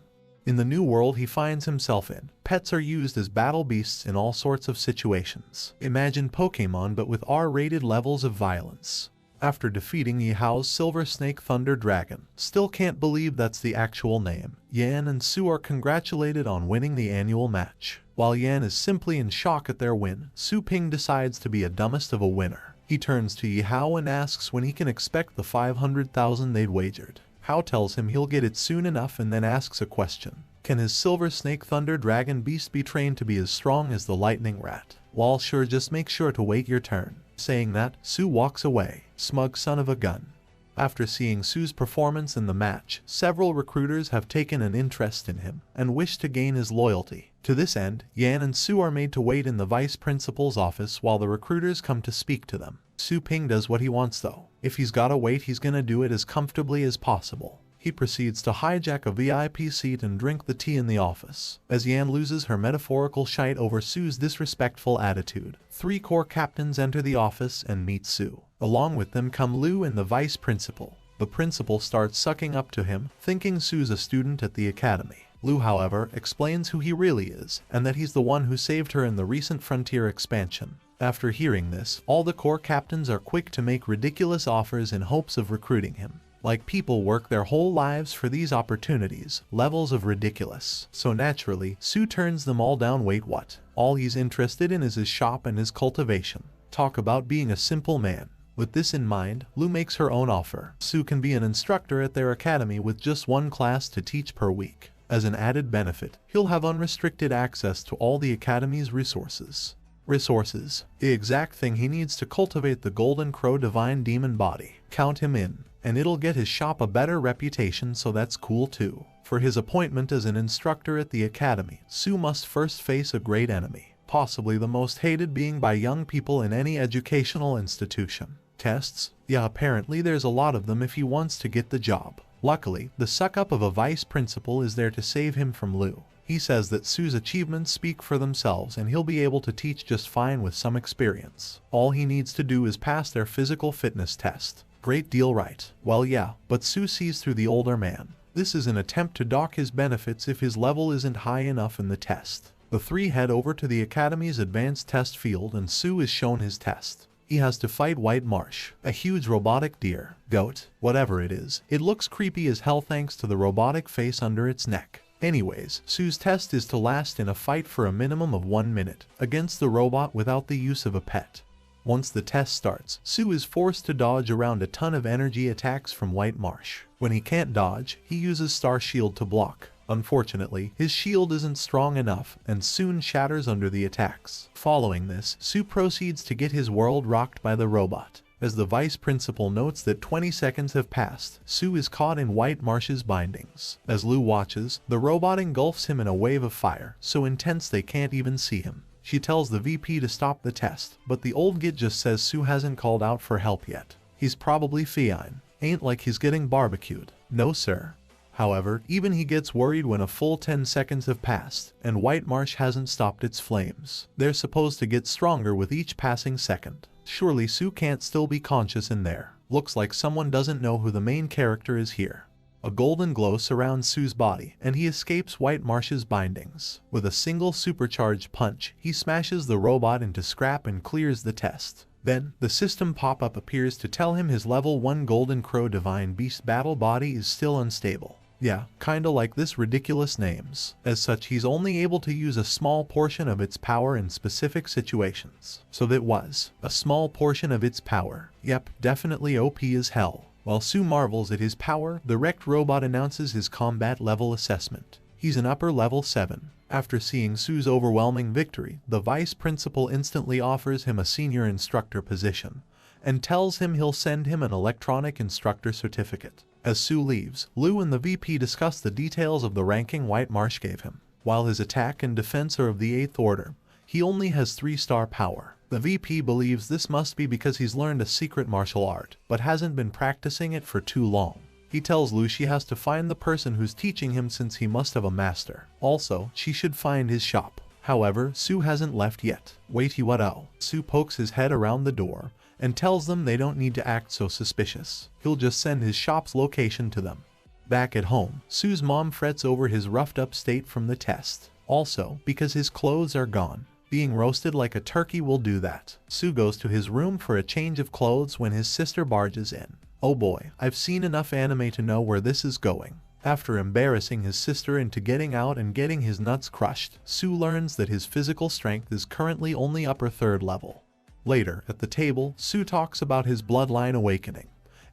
In the new world he finds himself in, pets are used as battle beasts in all sorts of situations. Imagine Pokemon but with R-rated levels of violence. After defeating Yihao's Silver Snake Thunder Dragon, still can't believe that's the actual name, Yan and Su are congratulated on winning the annual match. While Yan is simply in shock at their win, Su Ping decides to be a dumbest of a winner. He turns to Yihao and asks when he can expect the 500,000 they'd wagered. Hao tells him he'll get it soon enough and then asks a question. Can his Silver Snake Thunder Dragon beast be trained to be as strong as the Lightning Rat? Well, sure, just make sure to wait your turn. Saying that, Su walks away, smug son of a gun. After seeing Su's performance in the match, several recruiters have taken an interest in him and wish to gain his loyalty. To this end, Yan and Su are made to wait in the vice principal's office while the recruiters come to speak to them. Su Ping does what he wants though. If he's gotta wait, he's gonna do it as comfortably as possible. He proceeds to hijack a VIP seat and drink the tea in the office. As Yan loses her metaphorical shite over Su's disrespectful attitude, 3 core captains enter the office and meet Su. Along with them come Lu and the vice principal. The principal starts sucking up to him, thinking Su's a student at the academy. Lu, however, explains who he really is, and that he's the one who saved her in the recent frontier expansion. After hearing this, all the core captains are quick to make ridiculous offers in hopes of recruiting him. Like people work their whole lives for these opportunities, levels of ridiculous. So naturally, Su turns them all down. Wait, what? All he's interested in is his shop and his cultivation. Talk about being a simple man. With this in mind, Lu makes her own offer. Su can be an instructor at their academy with just 1 class to teach per week. As an added benefit, he'll have unrestricted access to all the academy's resources. Resources, the exact thing he needs to cultivate the Golden Crow Divine Demon Body. Count him in. And it'll get his shop a better reputation, so that's cool too. For his appointment as an instructor at the academy, Su must first face a great enemy, possibly the most hated being by young people in any educational institution. Tests? Yeah, apparently there's a lot of them if he wants to get the job. Luckily, the suck-up of a vice principal is there to save him from Lu. He says that Su's achievements speak for themselves and he'll be able to teach just fine with some experience. All he needs to do is pass their physical fitness test. Great deal, right? Well, yeah, but Su sees through the older man. This is an attempt to dock his benefits if his level isn't high enough in the test. The 3 head over to the academy's advanced test field and Su is shown his test. He has to fight White Marsh, a huge robotic deer, goat, whatever it is. It looks creepy as hell thanks to the robotic face under its neck. Anyways, Su's test is to last in a fight for a minimum of 1 minute against the robot without the use of a pet. Once the test starts, Su is forced to dodge around a ton of energy attacks from White Marsh. When he can't dodge, he uses Star Shield to block. Unfortunately, his shield isn't strong enough and soon shatters under the attacks. Following this, Su proceeds to get his world rocked by the robot. As the vice principal notes that 20 seconds have passed, Su is caught in White Marsh's bindings. As Lu watches, the robot engulfs him in a wave of fire, so intense they can't even see him. She tells the VP to stop the test, but the old git just says Su hasn't called out for help yet. He's probably fine. Ain't like he's getting barbecued. No sir. However, even he gets worried when a full 10 seconds have passed, and White Marsh hasn't stopped its flames. They're supposed to get stronger with each passing second. Surely Su can't still be conscious in there. Looks like someone doesn't know who the main character is here. A golden glow surrounds Su's body, and he escapes White Marsh's bindings. With a single supercharged punch, he smashes the robot into scrap and clears the test. Then, the system pop-up appears to tell him his level 1 Golden Crow Divine Beast battle body is still unstable. Yeah, kinda like this ridiculous names. As such, he's only able to use a small portion of its power in specific situations. So that was a small portion of its power. Yep, definitely OP as hell. While Su marvels at his power, the wrecked robot announces his combat level assessment. He's an upper level 7. After seeing Su's overwhelming victory, the vice principal instantly offers him a senior instructor position, and tells him he'll send him an electronic instructor certificate. As Su leaves, Lu and the VP discuss the details of the ranking White Marsh gave him. While his attack and defense are of the 8th order, he only has 3-star power. The VP believes this must be because he's learned a secret martial art, but hasn't been practicing it for too long. He tells Lu she has to find the person who's teaching him since he must have a master. Also, she should find his shop. However, Su hasn't left yet. Waity what oh. Su pokes his head around the door and tells them they don't need to act so suspicious. He'll just send his shop's location to them. Back at home, Su's mom frets over his roughed up state from the test. Also, because his clothes are gone. Being roasted like a turkey will do that. Sue goes to his room for a change of clothes when his sister barges in. Oh boy, I've seen enough anime to know where this is going. After embarrassing his sister into getting out and getting his nuts crushed, Sue learns that his physical strength is currently only upper 3rd level. Later, at the table, Sue talks about his bloodline awakening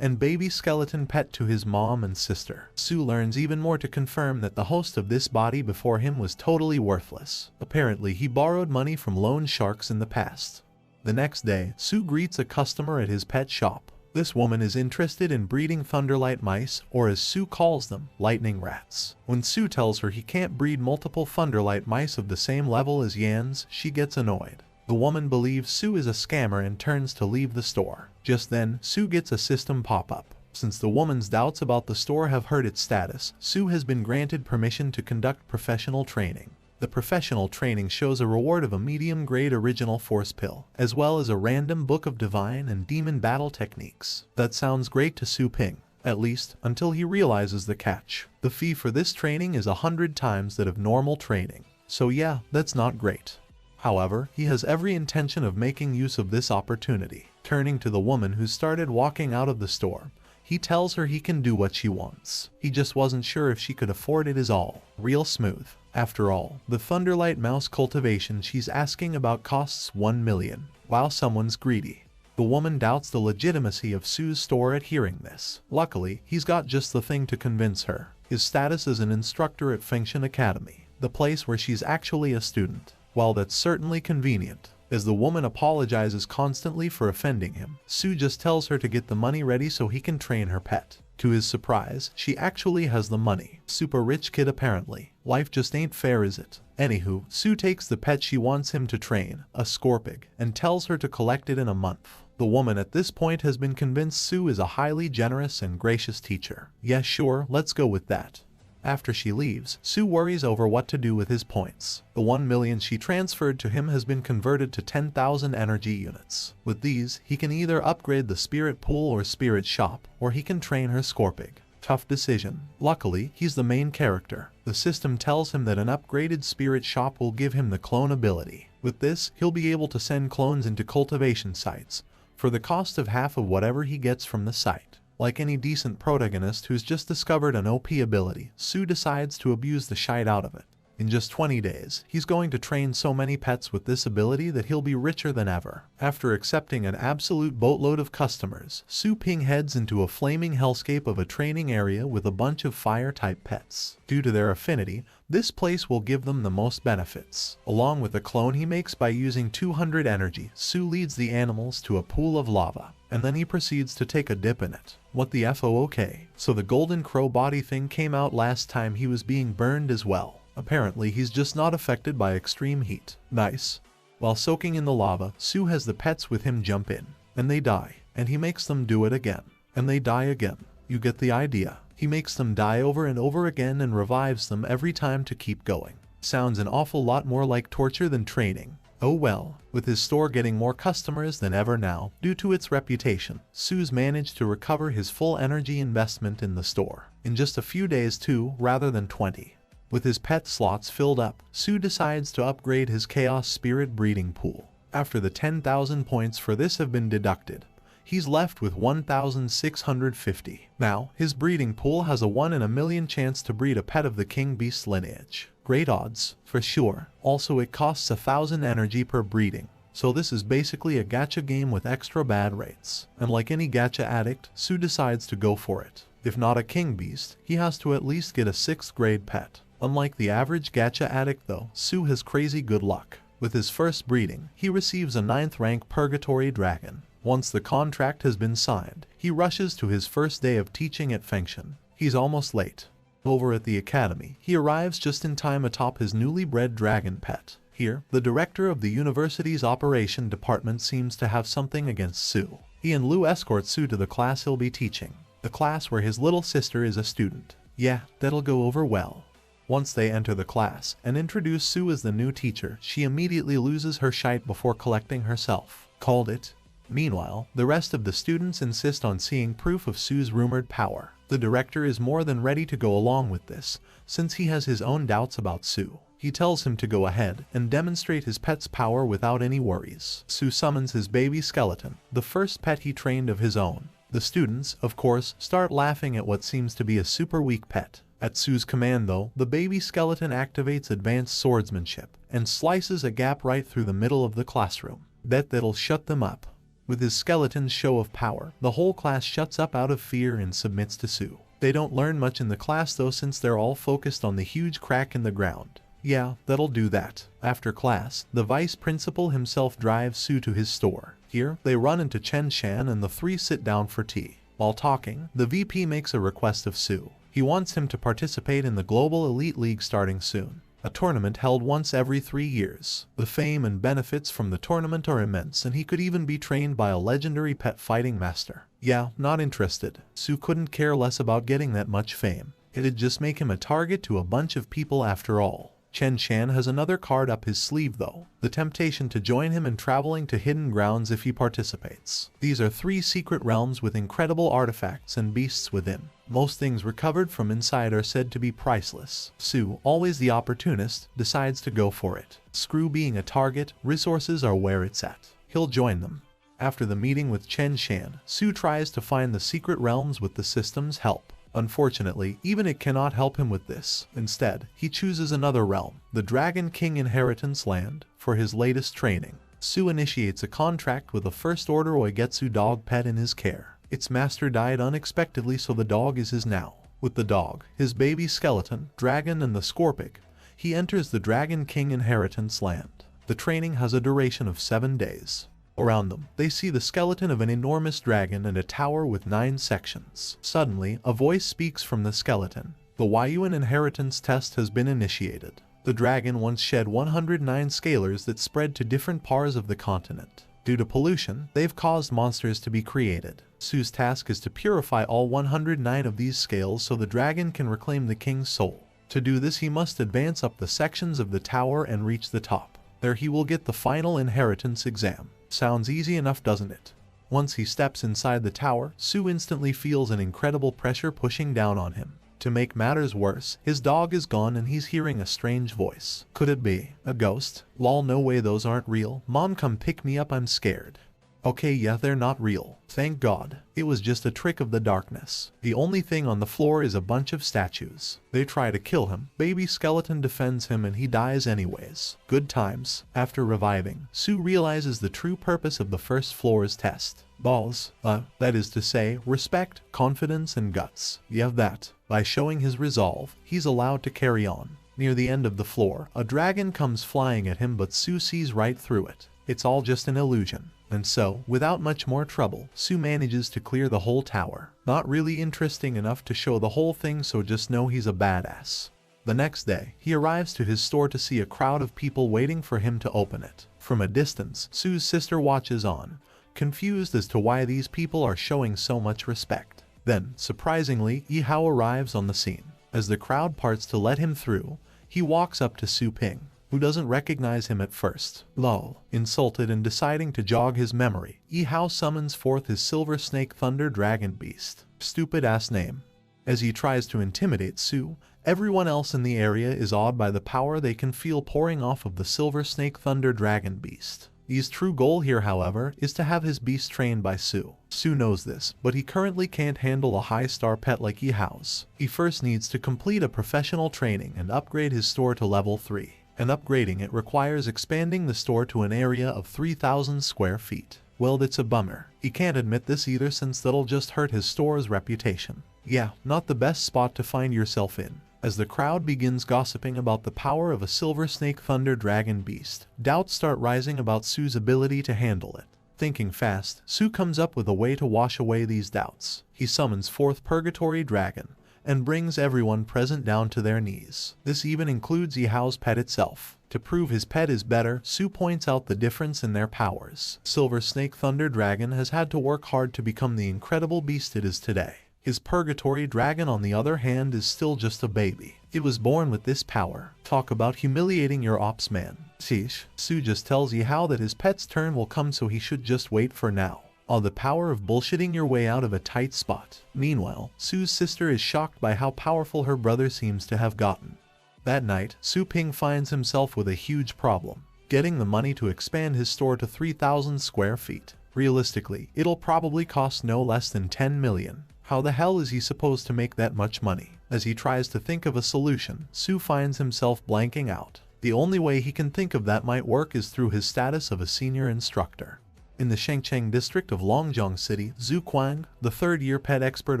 and baby skeleton pet to his mom and sister. Sue learns even more to confirm that the host of this body before him was totally worthless. Apparently, he borrowed money from loan sharks in the past. The next day, Sue greets a customer at his pet shop. This woman is interested in breeding thunderlight mice, or as Sue calls them, lightning rats. When Sue tells her he can't breed multiple thunderlight mice of the same level as Yan's, she gets annoyed. The woman believes Sue is a scammer and turns to leave the store. Just then, Sue gets a system pop-up. Since the woman's doubts about the store have hurt its status, Sue has been granted permission to conduct professional training. The professional training shows a reward of a medium-grade original force pill, as well as a random book of divine and demon battle techniques. That sounds great to Sue Ping, at least until he realizes the catch. The fee for this training is 100 times that of normal training. So yeah, that's not great. However, he has every intention of making use of this opportunity. Turning to the woman who started walking out of the store, he tells her he can do what she wants. He just wasn't sure if she could afford it is all. Real smooth. After all, the Thunderlight mouse cultivation she's asking about costs 1 million. While someone's greedy. The woman doubts the legitimacy of Sue's store at hearing this. Luckily, he's got just the thing to convince her. His status as an instructor at Fengshan Academy, the place where she's actually a student. While that's certainly convenient, as the woman apologizes constantly for offending him, Sue just tells her to get the money ready so he can train her pet. To his surprise, she actually has the money. Super rich kid apparently. Life just ain't fair, is it? Anywho, Sue takes the pet she wants him to train, a scorpig, and tells her to collect it in a month. The woman at this point has been convinced Sue is a highly generous and gracious teacher. Yeah, sure, let's go with that. After she leaves, Sue worries over what to do with his points. The 1 million she transferred to him has been converted to 10,000 energy units. With these, he can either upgrade the spirit pool or spirit shop, or he can train her Scorpig. Tough decision. Luckily, he's the main character. The system tells him that an upgraded spirit shop will give him the clone ability. With this, he'll be able to send clones into cultivation sites, for the cost of half of whatever he gets from the site. Like any decent protagonist who's just discovered an OP ability, Sue decides to abuse the shite out of it. In just 20 days, he's going to train so many pets with this ability that he'll be richer than ever. After accepting an absolute boatload of customers, Sue Ping heads into a flaming hellscape of a training area with a bunch of fire-type pets. Due to their affinity, this place will give them the most benefits. Along with a clone he makes by using 200 energy, Sue leads the animals to a pool of lava, and then he proceeds to take a dip in it. What the okay? So the golden crow body thing came out last time he was being burned as well. Apparently he's just not affected by extreme heat. Nice. While soaking in the lava, Sue has the pets with him jump in, and they die, and he makes them do it again, and they die again. You get the idea. He makes them die over and over again and revives them every time to keep going. Sounds an awful lot more like torture than training. Oh well, with his store getting more customers than ever now, due to its reputation, Sue's managed to recover his full energy investment in the store. In just a few days too, rather than 20. With his pet slots filled up, Sue decides to upgrade his Chaos Spirit breeding pool. After the 10,000 points for this have been deducted, he's left with 1,650. Now, his breeding pool has a 1 in a million chance to breed a pet of the King Beast lineage. Great odds, for sure. Also, it costs 1,000 energy per breeding. So this is basically a gacha game with extra bad rates. And like any gacha addict, Sue decides to go for it. If not a King Beast, he has to at least get a 6th grade pet. Unlike the average gacha addict though, Sue has crazy good luck. With his first breeding, he receives a 9th rank Purgatory Dragon. Once the contract has been signed, he rushes to his first day of teaching at Fengshan. He's almost late. Over at the academy, he arrives just in time atop his newly bred dragon pet. Here, the director of the university's operation department seems to have something against Sue. He and Lou escort Sue to the class he'll be teaching, the class where his little sister is a student. Yeah, that'll go over well. Once they enter the class and introduce Sue as the new teacher, she immediately loses her shite before collecting herself. Called it. Meanwhile, the rest of the students insist on seeing proof of Sue's rumored power. The director is more than ready to go along with this, since he has his own doubts about Sue. He tells him to go ahead and demonstrate his pet's power without any worries. Su summons his baby skeleton, the first pet he trained of his own. The students, of course, start laughing at what seems to be a super weak pet. At Su's command though, the baby skeleton activates advanced swordsmanship and slices a gap right through the middle of the classroom. Bet that'll shut them up. With his skeleton's show of power, the whole class shuts up out of fear and submits to Su. They don't learn much in the class though, since they're all focused on the huge crack in the ground. Yeah, that'll do that. After class, the vice principal himself drives Su to his store. Here, they run into Chen Shan and the three sit down for tea. While talking, the VP makes a request of Su. He wants him to participate in the Global Elite League starting soon, a tournament held once every 3 years. The fame and benefits from the tournament are immense, and he could even be trained by a legendary pet fighting master. Yeah, not interested. Su couldn't care less about getting that much fame. It'd just make him a target to a bunch of people after all. Chen Shan has another card up his sleeve though, the temptation to join him in traveling to hidden grounds if he participates. These are 3 secret realms with incredible artifacts and beasts within. Most things recovered from inside are said to be priceless. Su, always the opportunist, decides to go for it. Screw being a target, resources are where it's at. He'll join them. After the meeting with Chen Shan, Su tries to find the secret realms with the system's help. Unfortunately, even it cannot help him with this. Instead, he chooses another realm, the Dragon King Inheritance Land, for his latest training. Su initiates a contract with a First Order Oigetsu dog pet in his care. Its master died unexpectedly, so the dog is his now. With the dog, his baby skeleton, dragon and the Scorpic, he enters the Dragon King Inheritance Land. The training has a duration of 7 days. Around them, they see the skeleton of an enormous dragon and a tower with 9 sections. Suddenly, a voice speaks from the skeleton. The Yuan inheritance test has been initiated. The dragon once shed 109 scalars that spread to different parts of the continent. Due to pollution, they've caused monsters to be created. Su's task is to purify all 109 of these scales so the dragon can reclaim the king's soul. To do this, he must advance up the sections of the tower and reach the top. There he will get the final inheritance exam. Sounds easy enough, doesn't it? Once he steps inside the tower, Su instantly feels an incredible pressure pushing down on him. To make matters worse, his dog is gone and he's hearing a strange voice. Could it be a ghost? Lol, no way, those aren't real. Mom, come pick me up, I'm scared. Okay, yeah, they're not real. Thank God. It was just a trick of the darkness. The only thing on the floor is a bunch of statues. They try to kill him. Baby skeleton defends him and he dies anyways. Good times. After reviving, Su realizes the true purpose of the first floor's test. Balls. That is to say, respect, confidence, and guts. Yeah, that. By showing his resolve, he's allowed to carry on. Near the end of the floor, a dragon comes flying at him, but Su sees right through it. It's all just an illusion. And so, without much more trouble, Su manages to clear the whole tower. Not really interesting enough to show the whole thing, so just know he's a badass. The next day, he arrives to his store to see a crowd of people waiting for him to open it. From a distance, Su's sister watches on, confused as to why these people are showing so much respect. Then, surprisingly, Yihao arrives on the scene. As the crowd parts to let him through, he walks up to Su Ping, who doesn't recognize him at first. Lol. Insulted and deciding to jog his memory, Yihao summons forth his Silver Snake Thunder Dragon Beast. Stupid ass name. As he tries to intimidate Su, everyone else in the area is awed by the power they can feel pouring off of the Silver Snake Thunder Dragon Beast. His true goal here, however, is to have his beast trained by Su. Su knows this, but he currently can't handle a high-star pet like Yihao's. He first needs to complete a professional training and upgrade his store to level 3. And upgrading it requires expanding the store to an area of 3,000 square feet. Well, that's a bummer. He can't admit this either, since that'll just hurt his store's reputation. Yeah, not the best spot to find yourself in. As the crowd begins gossiping about the power of a Silver Snake Thunder Dragon Beast, doubts start rising about Su's ability to handle it. Thinking fast, Su comes up with a way to wash away these doubts. He summons forth Purgatory Dragon, and brings everyone present down to their knees. This even includes Yihao's pet itself. To prove his pet is better, Su points out the difference in their powers. Silver Snake Thunder Dragon has had to work hard to become the incredible beast it is today. His Purgatory Dragon, on the other hand, is still just a baby. It was born with this power. Talk about humiliating your ops, man. Sheesh. Su just tells Yihao that his pet's turn will come, so he should just wait for now. Oh, the power of bullshitting your way out of a tight spot. Meanwhile, Su's sister is shocked by how powerful her brother seems to have gotten. That night, Su Ping finds himself with a huge problem, getting the money to expand his store to 3,000 square feet. Realistically, it'll probably cost no less than 10 million. How the hell is he supposed to make that much money? As he tries to think of a solution, Su finds himself blanking out. The only way he can think of that might work is through his status of a senior instructor. In the Shengcheng district of Longjiang City, Zhu Kuang, the third-year pet expert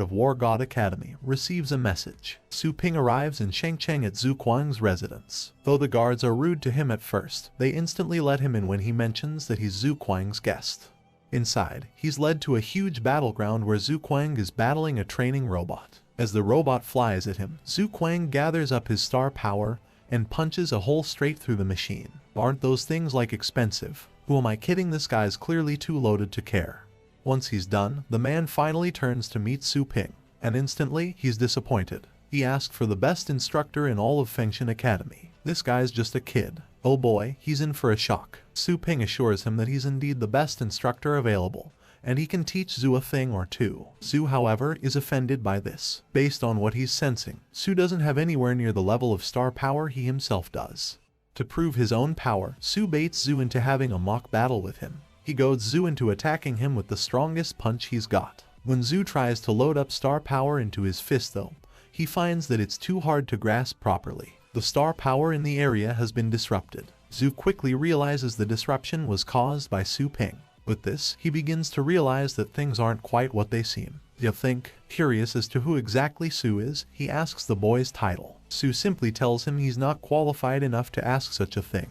of War God Academy, receives a message. Su Ping arrives in Shengcheng at Zhu Kuang's residence. Though the guards are rude to him at first, they instantly let him in when he mentions that he's Zhu Kuang's guest. Inside, he's led to a huge battleground where Zhu Kuang is battling a training robot. As the robot flies at him, Zhu Kuang gathers up his star power and punches a hole straight through the machine. Aren't those things like expensive? Who am I kidding? This guy's clearly too loaded to care. Once he's done, the man finally turns to meet Su Ping, and instantly, he's disappointed. He asked for the best instructor in all of Fengshan Academy. This guy's just a kid. Oh boy, he's in for a shock. Su Ping assures him that he's indeed the best instructor available, and he can teach Zhu a thing or two. Su, however, is offended by this. Based on what he's sensing, Su doesn't have anywhere near the level of star power he himself does. To prove his own power, Su baits Zhu into having a mock battle with him. He goads Zhu into attacking him with the strongest punch he's got. When Zhu tries to load up star power into his fist though, he finds that it's too hard to grasp properly. The star power in the area has been disrupted. Zhu quickly realizes the disruption was caused by Su Ping. With this, he begins to realize that things aren't quite what they seem. You think? Curious as to who exactly Su is, he asks the boy's title. Su simply tells him he's not qualified enough to ask such a thing.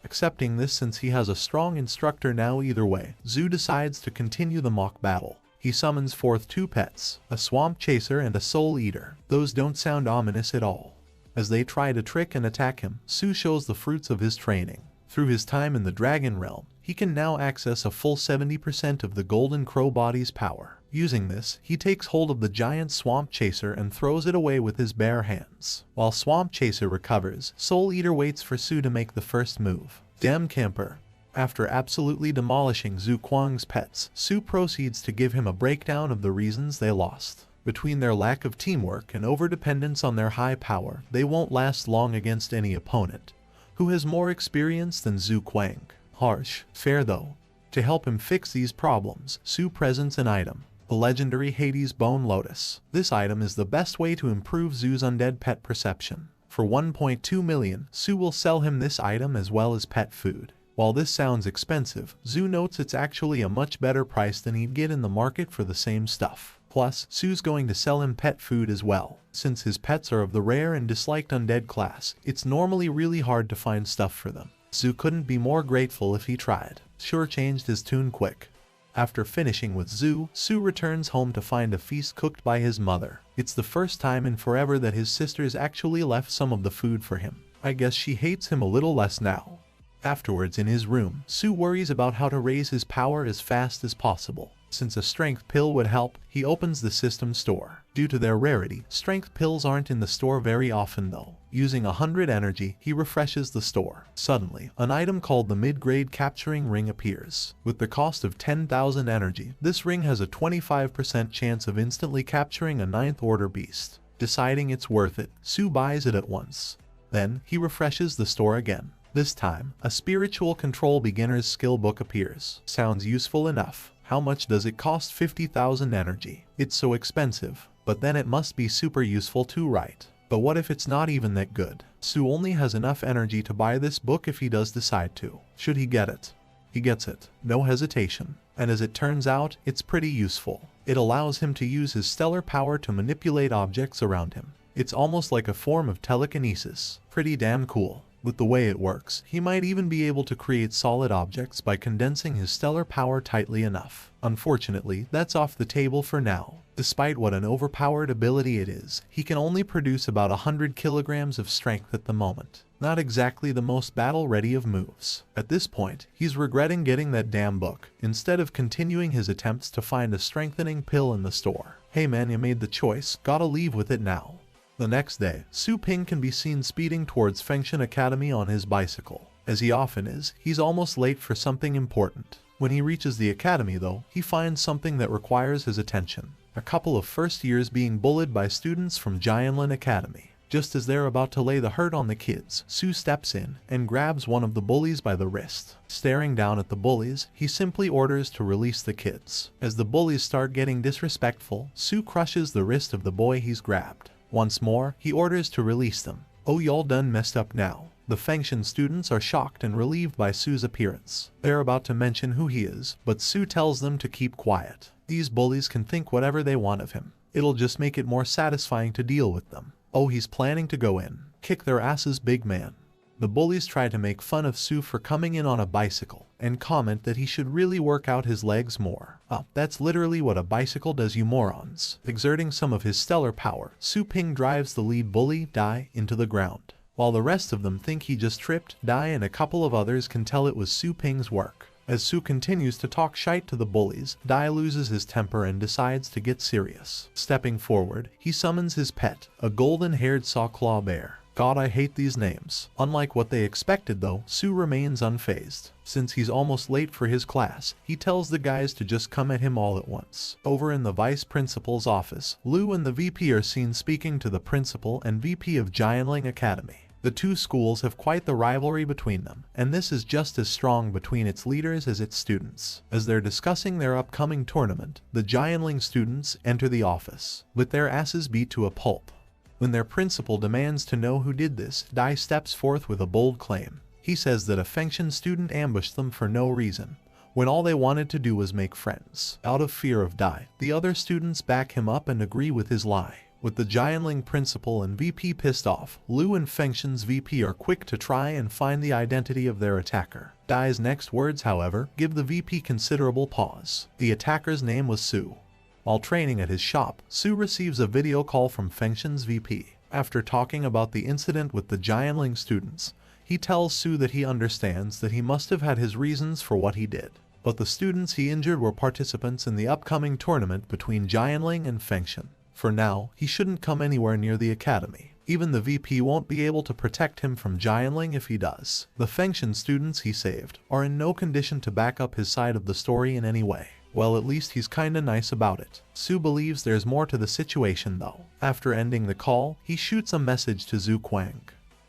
Accepting this since he has a strong instructor now either way, Zhu decides to continue the mock battle. He summons forth two pets, a swamp chaser and a soul eater. Those don't sound ominous at all. As they try to trick and attack him, Su shows the fruits of his training. Through his time in the Dragon Realm, he can now access a full 70% of the Golden Crow body's power. Using this, he takes hold of the giant Swamp Chaser and throws it away with his bare hands. While Swamp Chaser recovers, Soul Eater waits for Su to make the first move. Damn camper. After absolutely demolishing Zhu Kuang's pets, Su proceeds to give him a breakdown of the reasons they lost. Between their lack of teamwork and overdependence on their high power, they won't last long against any opponent who has more experience than Zhu Kuang. Harsh, fair though. To help him fix these problems, Su presents an item, the legendary Hades Bone Lotus. This item is the best way to improve Zhu's undead pet perception. For 1.2 million, Su will sell him this item as well as pet food. While this sounds expensive, Zhu notes it's actually a much better price than he'd get in the market for the same stuff. Plus, Su's going to sell him pet food as well. Since his pets are of the rare and disliked undead class, it's normally really hard to find stuff for them. Zhu couldn't be more grateful if he tried. Sure changed his tune quick. After finishing with Zhu, Su returns home to find a feast cooked by his mother. It's the first time in forever that his sisters actually left some of the food for him. I guess she hates him a little less now. Afterwards in his room, Su worries about how to raise his power as fast as possible. Since a strength pill would help, he opens the system store. Due to their rarity, strength pills aren't in the store very often though. Using 100 energy, he refreshes the store. Suddenly, an item called the mid-grade capturing ring appears. With the cost of 10,000 energy, this ring has a 25% chance of instantly capturing a 9th order beast. Deciding it's worth it, Su buys it at once. Then, he refreshes the store again. This time, a spiritual control beginner's skill book appears. Sounds useful enough. How much does it cost? 50,000 energy. It's so expensive. But then it must be super useful too, right? But what if it's not even that good? Su only has enough energy to buy this book if he does decide to. Should he get it? He gets it. No hesitation. And as it turns out, it's pretty useful. It allows him to use his stellar power to manipulate objects around him. It's almost like a form of telekinesis. Pretty damn cool. With the way it works, he might even be able to create solid objects by condensing his stellar power tightly enough. Unfortunately, that's off the table for now. Despite what an overpowered ability it is, he can only produce about 100 kilograms of strength at the moment. Not exactly the most battle-ready of moves. At this point, he's regretting getting that damn book, instead of continuing his attempts to find a strengthening pill in the store. Hey man, you made the choice, gotta leave with it now. The next day, Su Ping can be seen speeding towards Fengshan Academy on his bicycle. As he often is, he's almost late for something important. When he reaches the academy though, he finds something that requires his attention. A couple of first years being bullied by students from Jianlin Academy. Just as they're about to lay the hurt on the kids, Sue steps in and grabs one of the bullies by the wrist. Staring down at the bullies, he simply orders to release the kids. As the bullies start getting disrespectful, Sue crushes the wrist of the boy he's grabbed. Once more, he orders to release them. "Oh, y'all done messed up now." The Fengshan students are shocked and relieved by Sue's appearance. They're about to mention who he is, but Sue tells them to keep quiet. These bullies can think whatever they want of him. It'll just make it more satisfying to deal with them. Oh, he's planning to go in. Kick their asses, big man. The bullies try to make fun of Sue for coming in on a bicycle and comment that he should really work out his legs more. That's literally what a bicycle does, you morons. Exerting some of his stellar power, Su Ping drives the lead bully, Dai, into the ground. While the rest of them think he just tripped, Dai and a couple of others can tell it was Su Ping's work. As Su continues to talk shite to the bullies, Dai loses his temper and decides to get serious. Stepping forward, he summons his pet, a golden-haired saw-claw bear. God, I hate these names. Unlike what they expected though, Su remains unfazed. Since he's almost late for his class, he tells the guys to just come at him all at once. Over in the vice principal's office, Lu and the VP are seen speaking to the principal and VP of Jianling Academy. The two schools have quite the rivalry between them, and this is just as strong between its leaders as its students. As they're discussing their upcoming tournament, the Jianling students enter the office, with their asses beat to a pulp. When their principal demands to know who did this, Dai steps forth with a bold claim. He says that a Fengshan student ambushed them for no reason, when all they wanted to do was make friends. Out of fear of Dai, the other students back him up and agree with his lie. With the Jianling principal and VP pissed off, Lu and Fengshan's VP are quick to try and find the identity of their attacker. Dai's next words, however, give the VP considerable pause. The attacker's name was Su. While training at his shop, Su receives a video call from Fengshan's VP. After talking about the incident with the Jianling students, he tells Su that he understands that he must have had his reasons for what he did. But the students he injured were participants in the upcoming tournament between Jianling and Fengshan. For now, he shouldn't come anywhere near the academy. Even the VP won't be able to protect him from Jianling if he does. The Fengshan students he saved are in no condition to back up his side of the story in any way. Well, at least he's kinda nice about it. Su believes there's more to the situation though. After ending the call, he shoots a message to Zhu Quang.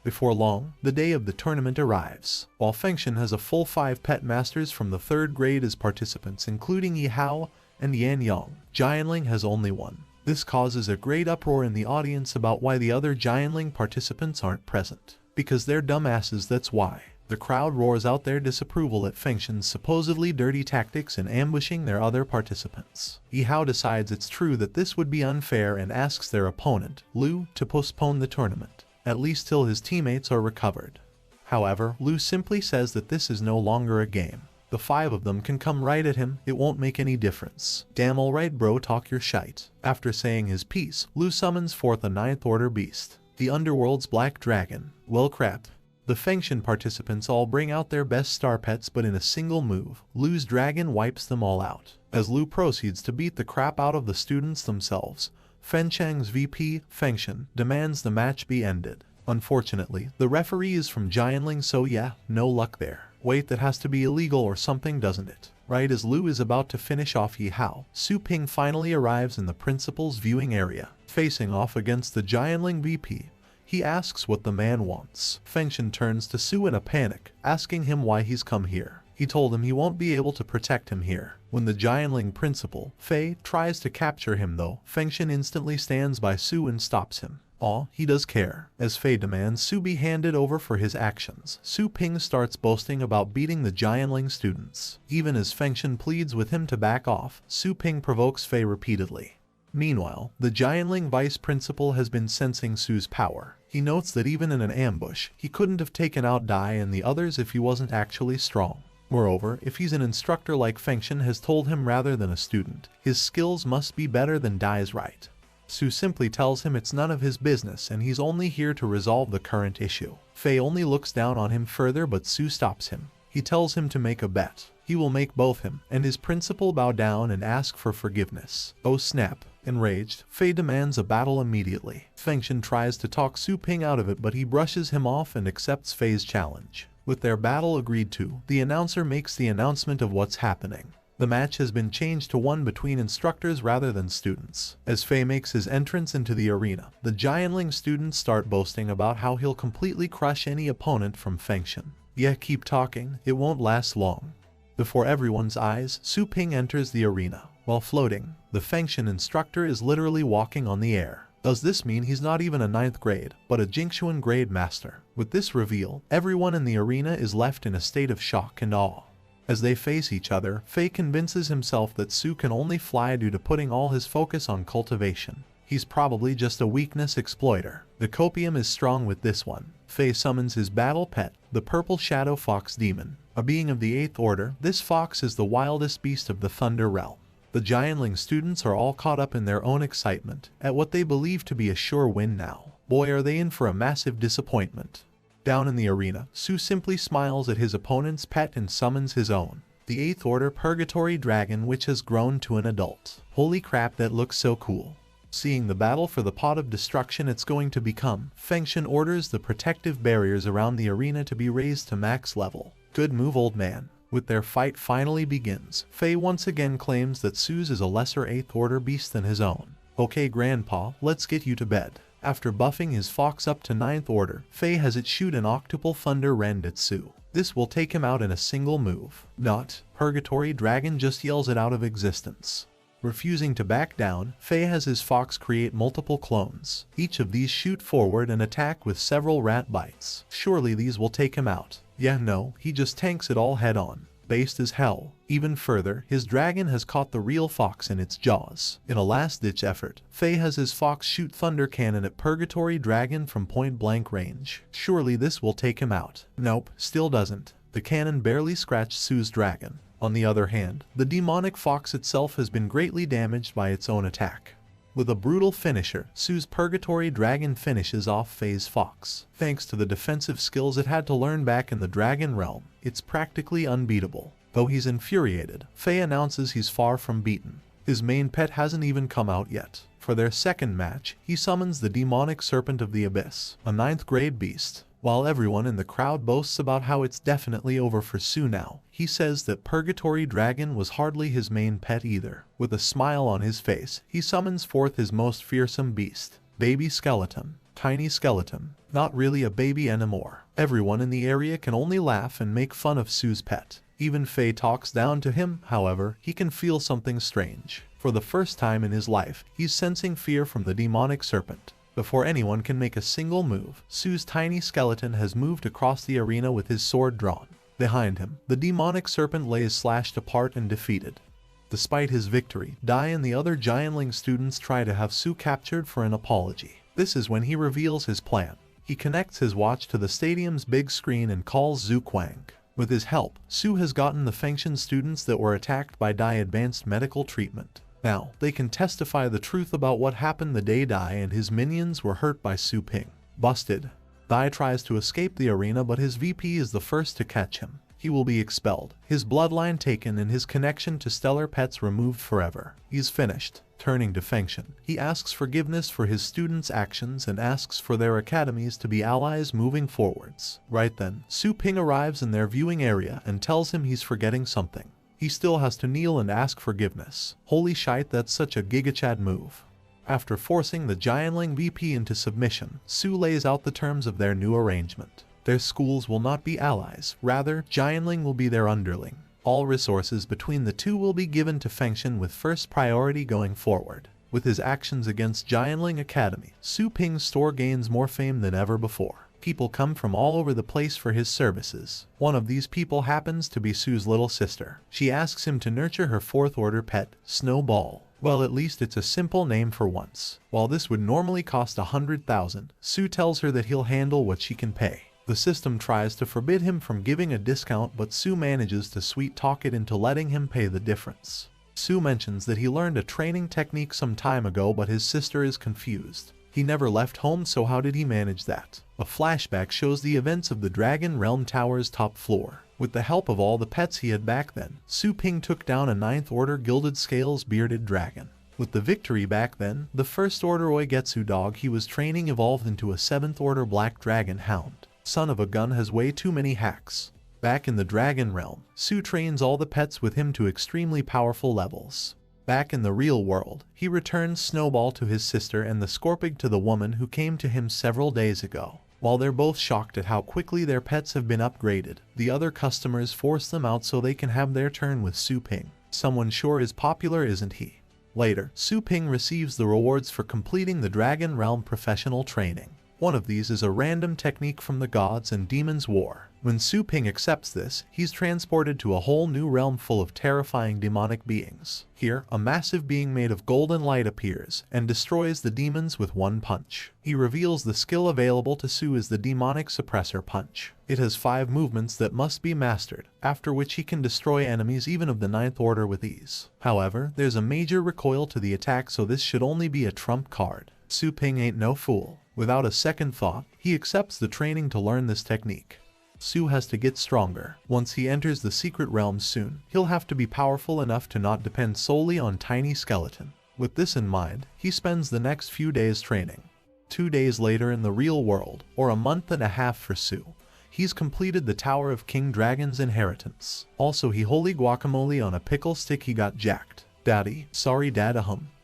Before long, the day of the tournament arrives. While Fengshan has a full 5 pet masters from the 3rd grade as participants, including Yi Hao and Yan Yong, Jianling has only one. This causes a great uproar in the audience about why the other Jianling participants aren't present. Because they're dumbasses, that's why. The crowd roars out their disapproval at Fengshan's supposedly dirty tactics in ambushing their other participants. Yi Hao decides it's true that this would be unfair and asks their opponent, Lu, to postpone the tournament, at least till his teammates are recovered. However, Lu simply says that this is no longer a game. The 5 of them can come right at him, it won't make any difference. Damn alright bro, talk your shite. After saying his piece, Lu summons forth a 9th order beast, the underworld's black dragon. Well crap. The Fengshan participants all bring out their best star pets, but in a single move, Lu's dragon wipes them all out. As Lu proceeds to beat the crap out of the students themselves, Fenchang's VP, Fengshan, demands the match be ended. Unfortunately, the referee is from Jianling, so yeah, no luck there. Wait, that has to be illegal or something, doesn't it? Right as Lu is about to finish off Yi Hao, Su Ping finally arrives in the principal's viewing area. Facing off against the Jianling VP, he asks what the man wants. Fengshan turns to Su in a panic, asking him why he's come here. He told him he won't be able to protect him here. When the Jianling principal, Fei, tries to capture him though, Fengshan instantly stands by Su and stops him. Aw, he does care. As Fei demands Su be handed over for his actions, Su Ping starts boasting about beating the Jianling students. Even as Fengshan pleads with him to back off, Su Ping provokes Fei repeatedly. Meanwhile, the Jianling vice principal has been sensing Su's power. He notes that even in an ambush, he couldn't have taken out Dai and the others if he wasn't actually strong. Moreover, if he's an instructor like Fengshan has told him rather than a student, his skills must be better than Dai's, right? Su simply tells him it's none of his business and he's only here to resolve the current issue. Fei only looks down on him further, but Su stops him. He tells him to make a bet. He will make both him and his principal bow down and ask for forgiveness. Oh snap. Enraged, Fei demands a battle immediately. Fengshan tries to talk Su Ping out of it, but he brushes him off and accepts Fei's challenge. With their battle agreed to, the announcer makes the announcement of what's happening. The match has been changed to one between instructors rather than students. As Fei makes his entrance into the arena, the Jianling students start boasting about how he'll completely crush any opponent from Fengshen. Yeah, keep talking, it won't last long. Before everyone's eyes, Su Ping enters the arena. While floating, the Fengshen instructor is literally walking on the air. Does this mean he's not even a 9th grade, but a Jingxuan grade master? With this reveal, everyone in the arena is left in a state of shock and awe. As they face each other, Fei convinces himself that Su can only fly due to putting all his focus on cultivation. He's probably just a weakness exploiter. The copium is strong with this one. Fei summons his battle pet, the purple shadow fox demon. A being of the 8th order, this fox is the wildest beast of the Thunder Realm. The Jianling students are all caught up in their own excitement at what they believe to be a sure win now. Boy, are they in for a massive disappointment. Down in the arena, Su simply smiles at his opponent's pet and summons his own, the 8th order Purgatory Dragon, which has grown to an adult. Holy crap, that looks so cool. Seeing the battle for the pot of destruction it's going to become, Fengshen orders the protective barriers around the arena to be raised to max level. Good move, old man. With their fight finally begins, Fei once again claims that Su's is a lesser 8th order beast than his own. Okay grandpa, let's get you to bed. After buffing his fox up to 9th order, Fei has it shoot an octuple thunder rend at Su. This will take him out in a single move. Not, Purgatory Dragon just yells it out of existence. Refusing to back down, Fei has his fox create multiple clones. Each of these shoot forward and attack with several rat bites. Surely these will take him out. Yeah, no, he just tanks it all head on. Based as hell. Even further, his dragon has caught the real fox in its jaws. In a last-ditch effort, Fei has his fox shoot thunder cannon at Purgatory Dragon from point-blank range. Surely this will take him out. Nope, still doesn't. The cannon barely scratched Su's dragon. On the other hand, the demonic fox itself has been greatly damaged by its own attack. With a brutal finisher, Su's Purgatory Dragon finishes off Fei's fox. Thanks to the defensive skills it had to learn back in the Dragon Realm, it's practically unbeatable. Though he's infuriated, Fei announces he's far from beaten. His main pet hasn't even come out yet. For their second match, he summons the demonic serpent of the abyss, a 9th grade beast. While everyone in the crowd boasts about how it's definitely over for Su now, he says that Purgatory Dragon was hardly his main pet either. With a smile on his face, he summons forth his most fearsome beast, Baby Skeleton. Tiny skeleton, not really a baby anymore. Everyone in the area can only laugh and make fun of Su's pet. Even Fei talks down to him, however, he can feel something strange. For the first time in his life, he's sensing fear from the demonic serpent. Before anyone can make a single move, Su's tiny skeleton has moved across the arena with his sword drawn. Behind him, the demonic serpent lays slashed apart and defeated. Despite his victory, Dai and the other Jianling students try to have Su captured for an apology. This is when he reveals his plan. He connects his watch to the stadium's big screen and calls Zhu Quang. With his help, Su has gotten the Fengshen students that were attacked by Dai advanced medical treatment. Now, they can testify the truth about what happened the day Dai and his minions were hurt by Su Ping. Busted. Dai tries to escape the arena, but his VP is the first to catch him. He will be expelled, his bloodline taken and his connection to stellar pets removed forever. He's finished. Turning to Fengshen, he asks forgiveness for his students' actions and asks for their academies to be allies moving forwards. Right then, Su Ping arrives in their viewing area and tells him he's forgetting something. He still has to kneel and ask forgiveness. Holy shite, that's such a gigachad move. After forcing the Jianling VP into submission, Su lays out the terms of their new arrangement. Their schools will not be allies, rather, Jianling will be their underling. All resources between the two will be given to Fengshen with first priority going forward. With his actions against Jianling Academy, Su Ping's store gains more fame than ever before. People come from all over the place for his services. One of these people happens to be Su's little sister. She asks him to nurture her 4th order pet, Snowball. Well, at least it's a simple name for once. While this would normally cost 100,000, Su tells her that he'll handle what she can pay. The system tries to forbid him from giving a discount, but Su manages to sweet-talk it into letting him pay the difference. Su mentions that he learned a training technique some time ago, but his sister is confused. He never left home, so how did he manage that? A flashback shows the events of the Dragon Realm Tower's top floor. With the help of all the pets he had back then, Su Ping took down a 9th order Gilded Scales bearded dragon. With the victory back then, the 1st order Oigetsu dog he was training evolved into a 7th order Black Dragon Hound. Son of a gun has way too many hacks. Back in the Dragon Realm, Su trains all the pets with him to extremely powerful levels. Back in the real world, he returns Snowball to his sister and the Scorpig to the woman who came to him several days ago. While they're both shocked at how quickly their pets have been upgraded, the other customers force them out so they can have their turn with Su Ping. Someone sure is popular, isn't he? Later, Su Ping receives the rewards for completing the Dragon Realm professional training. One of these is a random technique from the Gods and Demons War. When Su Ping accepts this, he's transported to a whole new realm full of terrifying demonic beings. Here, a massive being made of golden light appears and destroys the demons with one punch. He reveals the skill available to Su as the Demonic Suppressor Punch. It has 5 movements that must be mastered, after which he can destroy enemies even of the 9th order with ease. However, there's a major recoil to the attack, so this should only be a trump card. Su Ping ain't no fool. Without a second thought, he accepts the training to learn this technique. Su has to get stronger. Once he enters the secret realm soon, he'll have to be powerful enough to not depend solely on Tiny Skeleton. With this in mind, he spends the next few days training. 2 days later in the real world, or a month and a half for Su, he's completed the Tower of King Dragon's inheritance. Also, he holy guacamole on a pickle stick, he got jacked. Daddy, sorry dad,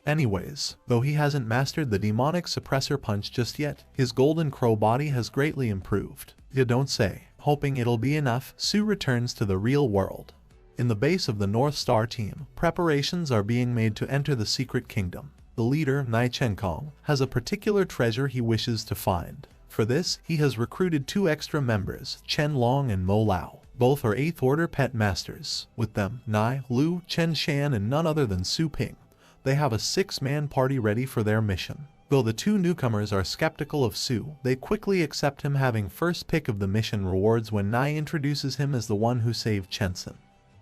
Anyways, though he hasn't mastered the Demonic Suppressor Punch just yet, his Golden Crow body has greatly improved. You don't say. Hoping it'll be enough, Su returns to the real world. In the base of the North Star team, preparations are being made to enter the Secret Kingdom. The leader, Nai Chenkong, has a particular treasure he wishes to find. For this, he has recruited 2 extra members, Chen Long and Mo Lao. Both are 8th Order Pet Masters. With them, Nai, Lu, Chen Shan, and none other than Su Ping. They have a 6-man party ready for their mission. Though the 2 newcomers are skeptical of Su, they quickly accept him having first pick of the mission rewards when Nai introduces him as the one who saved Chensen.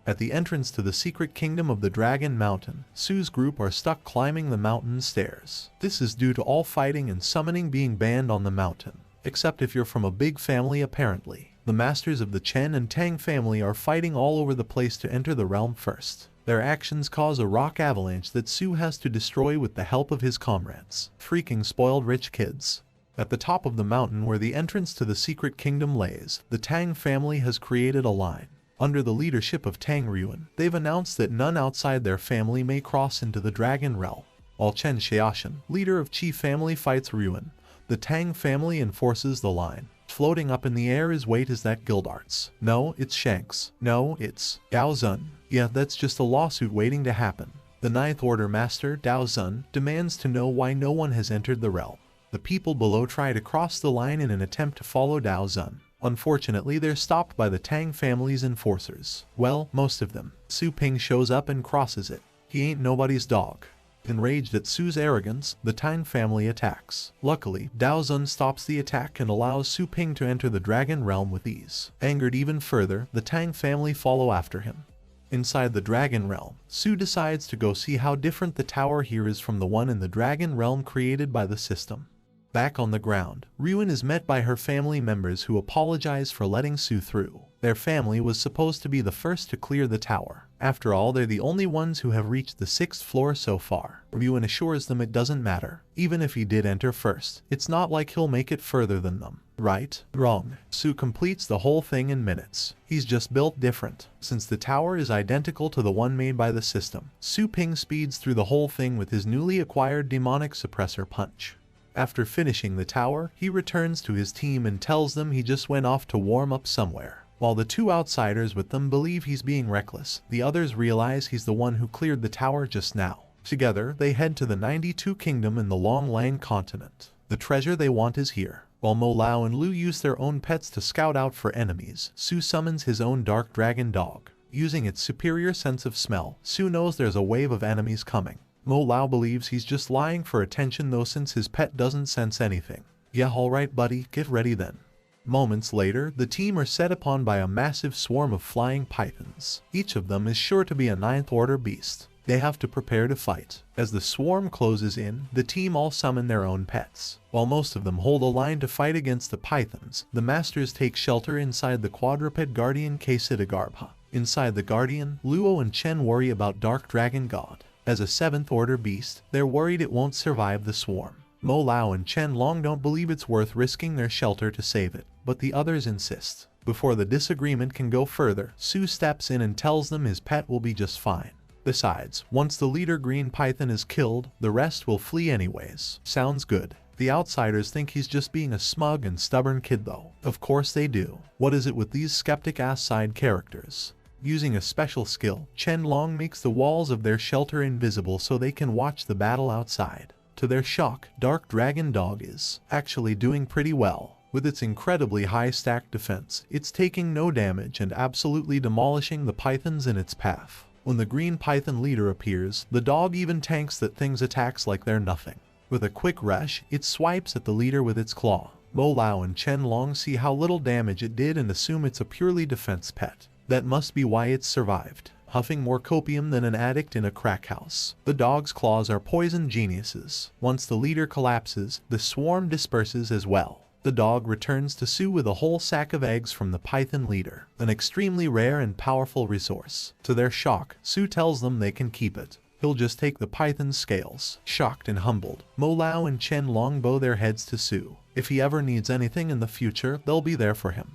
At the entrance to the secret kingdom of the Dragon Mountain, Su's group are stuck climbing the mountain stairs. This is due to all fighting and summoning being banned on the mountain. Except if you're from a big family apparently. The masters of the Chen and Tang family are fighting all over the place to enter the realm first. Their actions cause a rock avalanche that Su has to destroy with the help of his comrades. Freaking spoiled rich kids. At the top of the mountain where the entrance to the secret kingdom lays, the Tang family has created a line. Under the leadership of Tang Ryuan, they've announced that none outside their family may cross into the Dragon Realm. While Chen Xiaoshan, leader of Qi family, fights Ryuan, the Tang family enforces the line. Floating up in the air is wait, is that Gildarts? No, it's Shanks. No, it's Dao Zun. Yeah, that's just a lawsuit waiting to happen. The 9th Order Master, Dao Zun, demands to know why no one has entered the realm. The people below try to cross the line in an attempt to follow Dao Zun. Unfortunately, they're stopped by the Tang family's enforcers. Well, most of them. Su Ping shows up and crosses it. He ain't nobody's dog. Enraged at Su's arrogance, the Tang family attacks. Luckily, Dao Zun stops the attack and allows Su Ping to enter the Dragon Realm with ease. Angered even further, the Tang family follow after him. Inside the Dragon Realm, Su decides to go see how different the tower here is from the one in the Dragon Realm created by the system. Back on the ground, Ryuan is met by her family members who apologize for letting Su through. Their family was supposed to be the first to clear the tower. After all, they're the only ones who have reached the 6th floor so far. Ryuan assures them it doesn't matter. Even if he did enter first, it's not like he'll make it further than them. Right? Wrong. Su completes the whole thing in minutes. He's just built different. Since the tower is identical to the one made by the system, Su Ping speeds through the whole thing with his newly acquired Demonic Suppressor Punch. After finishing the tower, he returns to his team and tells them he just went off to warm up somewhere. While the 2 outsiders with them believe he's being reckless, the others realize he's the one who cleared the tower just now. Together, they head to the 92 Kingdom in the Long Lang continent. The treasure they want is here. While Mo Lao and Lu use their own pets to scout out for enemies, Su summons his own dark dragon dog. Using its superior sense of smell, Su knows there's a wave of enemies coming. Mo Lao believes he's just lying for attention though, since his pet doesn't sense anything. Yeah, alright buddy, get ready then. Moments later, the team are set upon by a massive swarm of flying pythons. Each of them is sure to be a 9th Order beast. They have to prepare to fight. As the swarm closes in, the team all summon their own pets. While most of them hold a line to fight against the pythons, the masters take shelter inside the quadruped guardian Kesidigarbha. Inside the guardian, Luo and Chen worry about Dark Dragon God. As a 7th Order beast, they're worried it won't survive the swarm. Mo Lao and Chen Long don't believe it's worth risking their shelter to save it, but the others insist. Before the disagreement can go further, Su steps in and tells them his pet will be just fine. Besides, once the leader green python is killed, the rest will flee anyways. Sounds good. The outsiders think he's just being a smug and stubborn kid though. Of course they do. What is it with these skeptic-ass side characters? Using a special skill, Chen-Long makes the walls of their shelter invisible so they can watch the battle outside. To their shock, Dark Dragon Dog is actually doing pretty well. With its incredibly high stacked defense, it's taking no damage and absolutely demolishing the pythons in its path. When the green python leader appears, the dog even tanks that thing's attacks like they're nothing. With a quick rush, it swipes at the leader with its claw. Mo Lao and Chen-Long see how little damage it did and assume it's a purely defense pet. That must be why it's survived. Huffing more copium than an addict in a crack house. The dog's claws are poison geniuses. Once the leader collapses, the swarm disperses as well. The dog returns to Su with a whole sack of eggs from the python leader, an extremely rare and powerful resource. To their shock, Su tells them they can keep it. He'll just take the python's scales. Shocked and humbled, Mo Lao and Chen-Long bow their heads to Su. If he ever needs anything in the future, they'll be there for him.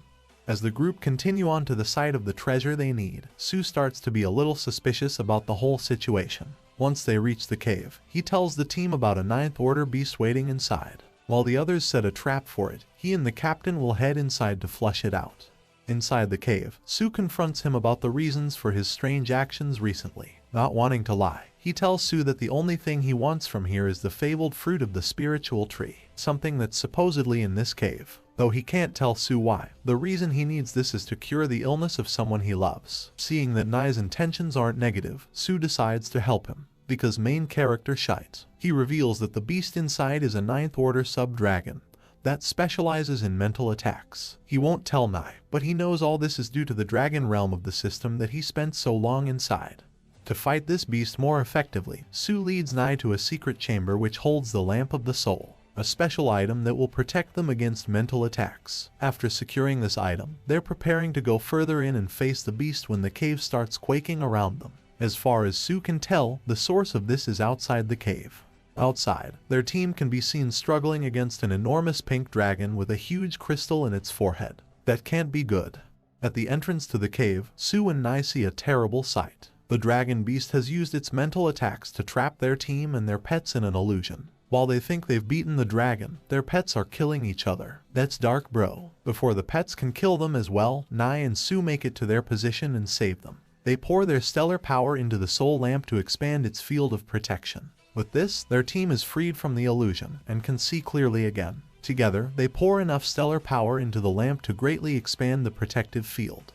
As the group continue on to the site of the treasure they need, Su starts to be a little suspicious about the whole situation. Once they reach the cave, he tells the team about a 9th order beast waiting inside. While the others set a trap for it, he and the captain will head inside to flush it out. Inside the cave, Su confronts him about the reasons for his strange actions recently. Not wanting to lie, he tells Su that the only thing he wants from here is the fabled fruit of the spiritual tree, something that's supposedly in this cave. Though he can't tell Su why, the reason he needs this is to cure the illness of someone he loves. Seeing that Nai's intentions aren't negative, Su decides to help him. Because main character shite. He reveals that the beast inside is a 9th order sub-dragon that specializes in mental attacks. He won't tell Nai, but he knows all this is due to the dragon realm of the system that he spent so long inside. To fight this beast more effectively, Su leads Nai to a secret chamber which holds the Lamp of the Soul, a special item that will protect them against mental attacks. After securing this item, they're preparing to go further in and face the beast when the cave starts quaking around them. As far as Su can tell, the source of this is outside the cave. Outside, their team can be seen struggling against an enormous pink dragon with a huge crystal in its forehead. That can't be good. At the entrance to the cave, Su and Nai see a terrible sight. The dragon beast has used its mental attacks to trap their team and their pets in an illusion. While they think they've beaten the dragon, their pets are killing each other. That's dark, bro. Before the pets can kill them as well, Nai and Su make it to their position and save them. They pour their stellar power into the soul lamp to expand its field of protection. With this, their team is freed from the illusion and can see clearly again. Together, they pour enough stellar power into the lamp to greatly expand the protective field.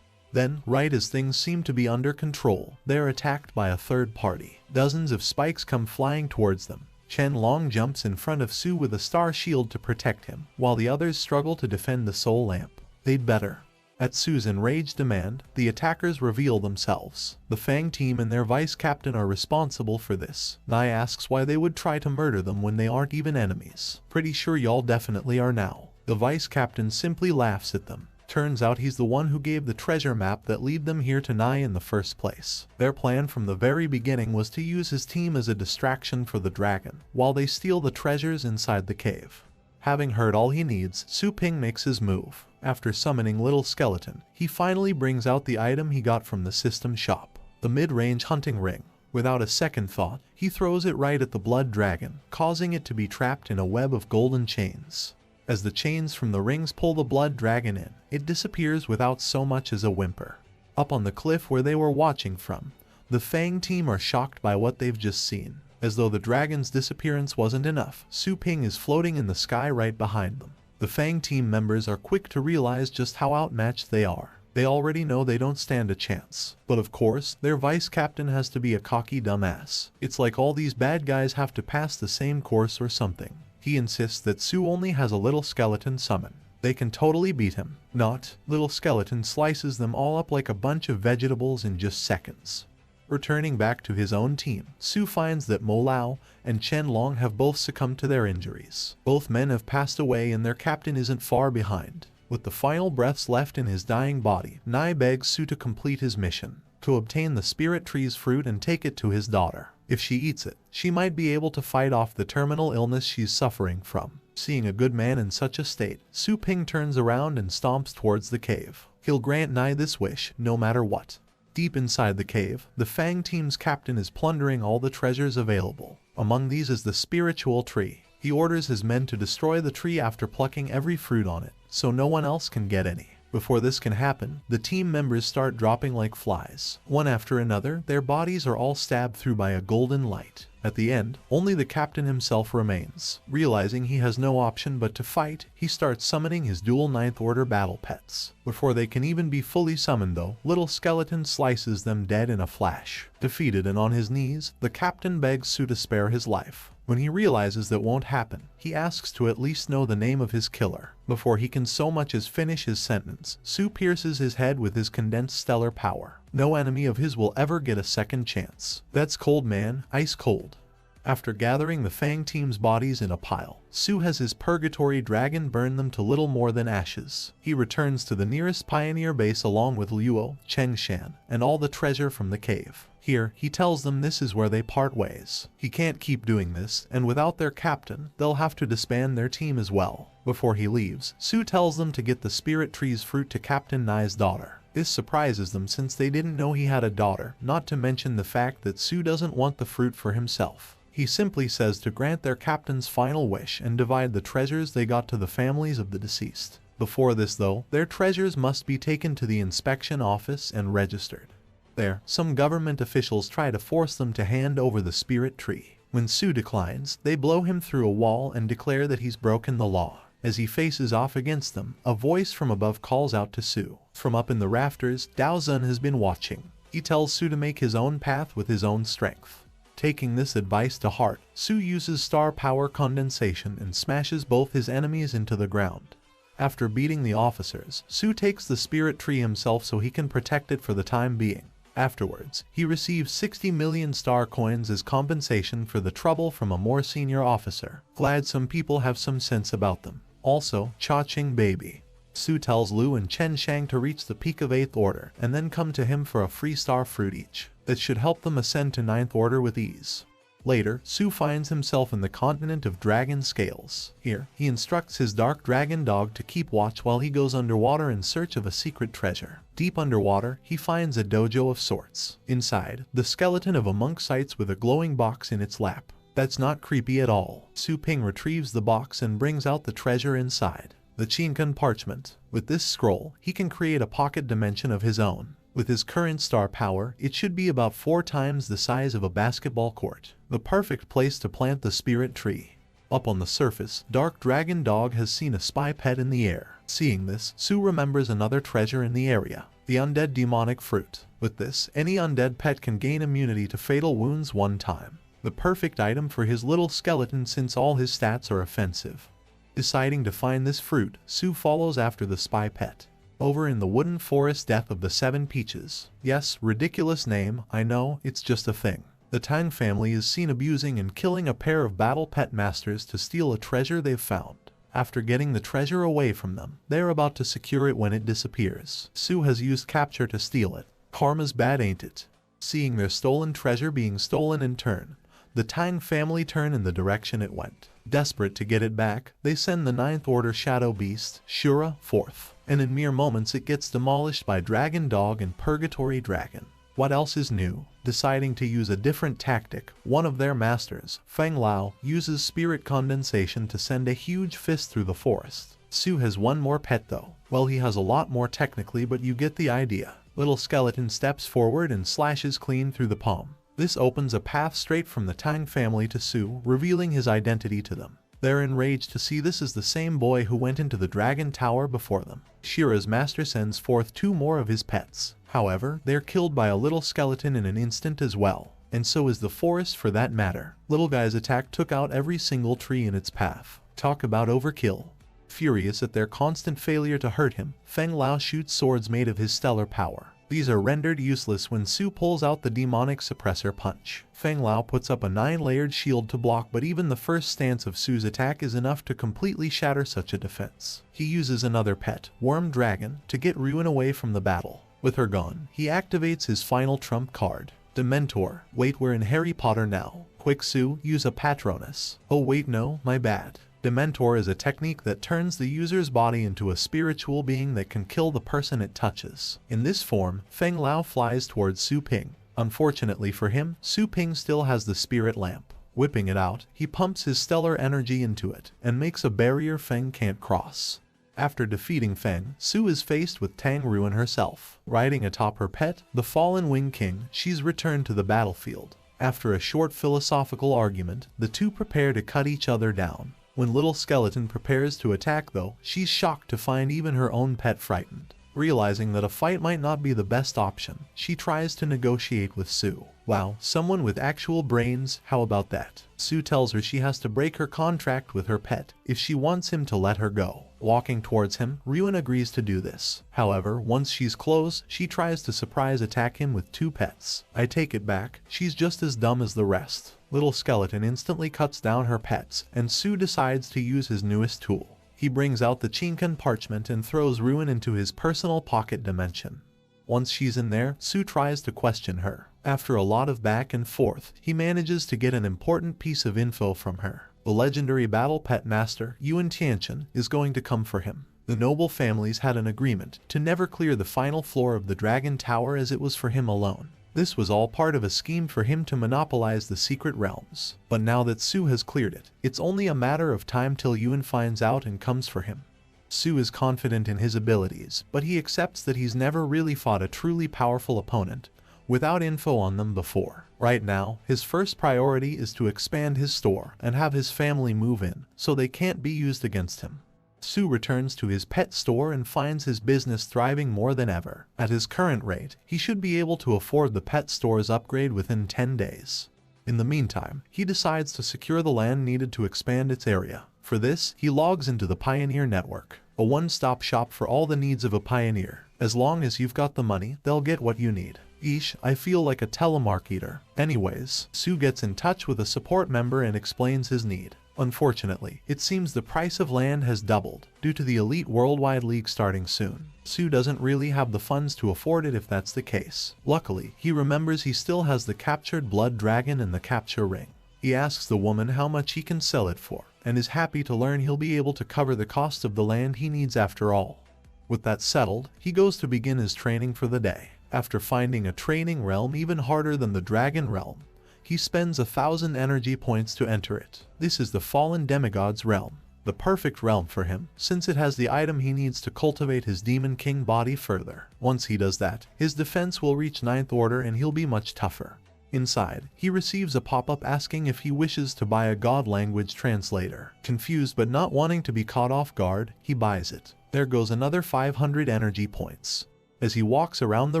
Then, right as things seem to be under control, they're attacked by a third party. Dozens of spikes come flying towards them. Chen-Long jumps in front of Su with a star shield to protect him, while the others struggle to defend the soul lamp. They'd better. At Su's enraged demand, the attackers reveal themselves. The Fang team and their vice captain are responsible for this. Nai asks why they would try to murder them when they aren't even enemies. Pretty sure y'all definitely are now. The vice captain simply laughs at them. Turns out he's the one who gave the treasure map that lead them here to Nai in the first place. Their plan from the very beginning was to use his team as a distraction for the dragon, while they steal the treasures inside the cave. Having heard all he needs, Su Ping makes his move. After summoning Little Skeleton, he finally brings out the item he got from the system shop, the mid-range hunting ring. Without a second thought, he throws it right at the blood dragon, causing it to be trapped in a web of golden chains. As the chains from the rings pull the blood dragon in, it disappears without so much as a whimper. Up on the cliff where they were watching from, the Fang team are shocked by what they've just seen. As though the dragon's disappearance wasn't enough, Su Ping is floating in the sky right behind them. The Fang team members are quick to realize just how outmatched they are. They already know they don't stand a chance. But of course, their vice captain has to be a cocky dumbass. It's like all these bad guys have to pass the same course or something. He insists that Su only has a Little Skeleton summon. They can totally beat him. Not. Little Skeleton slices them all up like a bunch of vegetables in just seconds. Returning back to his own team, Su finds that Mo Lao and Chen-Long have both succumbed to their injuries. Both men have passed away and their captain isn't far behind. With the final breaths left in his dying body, Nai begs Su to complete his mission. to obtain the spirit tree's fruit and take it to his daughter. If she eats it, she might be able to fight off the terminal illness she's suffering from. Seeing a good man in such a state, Su Ping turns around and stomps towards the cave. He'll grant Nai this wish, no matter what. Deep inside the cave, the Fang team's captain is plundering all the treasures available. Among these is the spiritual tree. He orders his men to destroy the tree after plucking every fruit on it, so no one else can get any. Before this can happen, the team members start dropping like flies. One after another, their bodies are all stabbed through by a golden light. At the end, only the captain himself remains. Realizing he has no option but to fight, he starts summoning his dual 9th order battle pets. Before they can even be fully summoned though, Little Skeleton slices them dead in a flash. Defeated and on his knees, the captain begs Su to spare his life. When he realizes that won't happen, he asks to at least know the name of his killer. Before he can so much as finish his sentence, Su pierces his head with his condensed stellar power. No enemy of his will ever get a second chance. That's cold, man, ice cold. After gathering the Fang team's bodies in a pile, Su has his purgatory dragon burn them to little more than ashes. He returns to the nearest pioneer base along with Luo, Chengshan, and all the treasure from the cave. Here, he tells them this is where they part ways. He can't keep doing this, and without their captain, they'll have to disband their team as well. Before he leaves, Su tells them to get the spirit tree's fruit to Captain Nai's daughter. This surprises them since they didn't know he had a daughter, not to mention the fact that Su doesn't want the fruit for himself. He simply says to grant their captain's final wish and divide the treasures they got to the families of the deceased. Before this though, their treasures must be taken to the inspection office and registered. There, some government officials try to force them to hand over the spirit tree. When Su declines, they blow him through a wall and declare that he's broken the law. As he faces off against them, a voice from above calls out to Su. From up in the rafters, Dao Zun has been watching. He tells Su to make his own path with his own strength. Taking this advice to heart, Su uses star power condensation and smashes both his enemies into the ground. After beating the officers, Su takes the spirit tree himself so he can protect it for the time being. Afterwards, he receives 60 million star coins as compensation for the trouble from a more senior officer. Glad some people have some sense about them. Also, Cha-Ching baby. Su tells Lu and Chen Shang to reach the peak of 8th order and then come to him for a free star fruit each. That should help them ascend to 9th order with ease. Later, Su finds himself in the continent of dragon scales. Here, he instructs his dark dragon dog to keep watch while he goes underwater in search of a secret treasure. Deep underwater, he finds a dojo of sorts. Inside, the skeleton of a monk sights with a glowing box in its lap. That's not creepy at all. Su Ping retrieves the box and brings out the treasure inside. The Chinkan parchment. With this scroll, he can create a pocket dimension of his own. With his current star power, it should be about 4 times the size of a basketball court. The perfect place to plant the spirit tree. Up on the surface, Dark Dragon Dog has seen a spy pet in the air. Seeing this, Su remembers another treasure in the area. The undead demonic fruit. With this, any undead pet can gain immunity to fatal wounds one time. The perfect item for his little skeleton since all his stats are offensive. Deciding to find this fruit, Su follows after the spy pet. Over in the wooden forest death of the 7 peaches. Yes, ridiculous name, I know, it's just a thing. The Tang family is seen abusing and killing a pair of battle pet masters to steal a treasure they've found. After getting the treasure away from them, they're about to secure it when it disappears. Su has used capture to steal it. Karma's bad, ain't it? Seeing their stolen treasure being stolen in turn, the Tang family turn in the direction it went. Desperate to get it back, they send the 9th order shadow beast, Shura, forth. And in mere moments it gets demolished by Dragon Dog and Purgatory Dragon. What else is new? Deciding to use a different tactic, one of their masters, Feng Lao, uses spirit condensation to send a huge fist through the forest. Su has one more pet though. Well, he has a lot more technically, but you get the idea. Little skeleton steps forward and slashes clean through the palm. This opens a path straight from the Tang family to Su, revealing his identity to them. They're enraged to see this is the same boy who went into the Dragon Tower before them. Shira's master sends forth 2 more of his pets. However, they're killed by a little skeleton in an instant as well. And so is the forest for that matter. Little guy's attack took out every single tree in its path. Talk about overkill. Furious at their constant failure to hurt him, Feng Lao shoots swords made of his stellar power. These are rendered useless when Su pulls out the demonic suppressor punch. Feng Lao puts up a 9-layered shield to block, but even the first stance of Su's attack is enough to completely shatter such a defense. He uses another pet, Worm Dragon, to get Ruin away from the battle. With her gone, he activates his final trump card. Dementor. Wait, we're in Harry Potter now. Quick Sue, use a Patronus. Oh wait, no, my bad. Dementor is a technique that turns the user's body into a spiritual being that can kill the person it touches. In this form, Feng Lao flies towards Su Ping. Unfortunately for him, Su Ping still has the spirit lamp. Whipping it out, he pumps his stellar energy into it and makes a barrier Feng can't cross. After defeating Feng, Su is faced with Tang Ruin herself. Riding atop her pet, the fallen Wing King, she's returned to the battlefield. After a short philosophical argument, the two prepare to cut each other down. When Little Skeleton prepares to attack though, she's shocked to find even her own pet frightened. Realizing that a fight might not be the best option, she tries to negotiate with Su. Wow, someone with actual brains, how about that? Su tells her she has to break her contract with her pet if she wants him to let her go. Walking towards him, Ryuan agrees to do this. However, once she's close, she tries to surprise attack him with two pets. I take it back, she's just as dumb as the rest. Little Skeleton instantly cuts down her pets, and Su decides to use his newest tool. He brings out the Chinkan parchment and throws Ruin into his personal pocket dimension. Once she's in there, Su tries to question her. After a lot of back and forth, he manages to get an important piece of info from her. The legendary battle pet master, Yuan Tianchen, is going to come for him. The noble families had an agreement to never clear the final floor of the Dragon Tower as it was for him alone. This was all part of a scheme for him to monopolize the secret realms. But now that Su has cleared it, it's only a matter of time till Yuan finds out and comes for him. Su is confident in his abilities, but he accepts that he's never really fought a truly powerful opponent without info on them before. Right now, his first priority is to expand his store and have his family move in, so they can't be used against him. Su returns to his pet store and finds his business thriving more than ever. At his current rate, he should be able to afford the pet store's upgrade within 10 days. In the meantime, he decides to secure the land needed to expand its area. For this, he logs into the Pioneer Network, a one-stop shop for all the needs of a pioneer. As long as you've got the money, they'll get what you need. Eesh, I feel like a telemarketer. Anyways, Su gets in touch with a support member and explains his need. Unfortunately, it seems the price of land has doubled due to the Elite Worldwide League starting soon. Su doesn't really have the funds to afford it if that's the case. Luckily, he remembers he still has the captured blood dragon and the capture ring. He asks the woman how much he can sell it for, and is happy to learn he'll be able to cover the cost of the land he needs after all. With that settled, he goes to begin his training for the day. After finding a training realm even harder than the Dragon Realm, he spends 1,000 energy points to enter it. This is the Fallen Demigod's realm, the perfect realm for him, since it has the item he needs to cultivate his Demon King body further. Once he does that, his defense will reach 9th order and he'll be much tougher. Inside, he receives a pop-up asking if he wishes to buy a God language translator. Confused but not wanting to be caught off guard, he buys it. There goes another 500 energy points. As he walks around the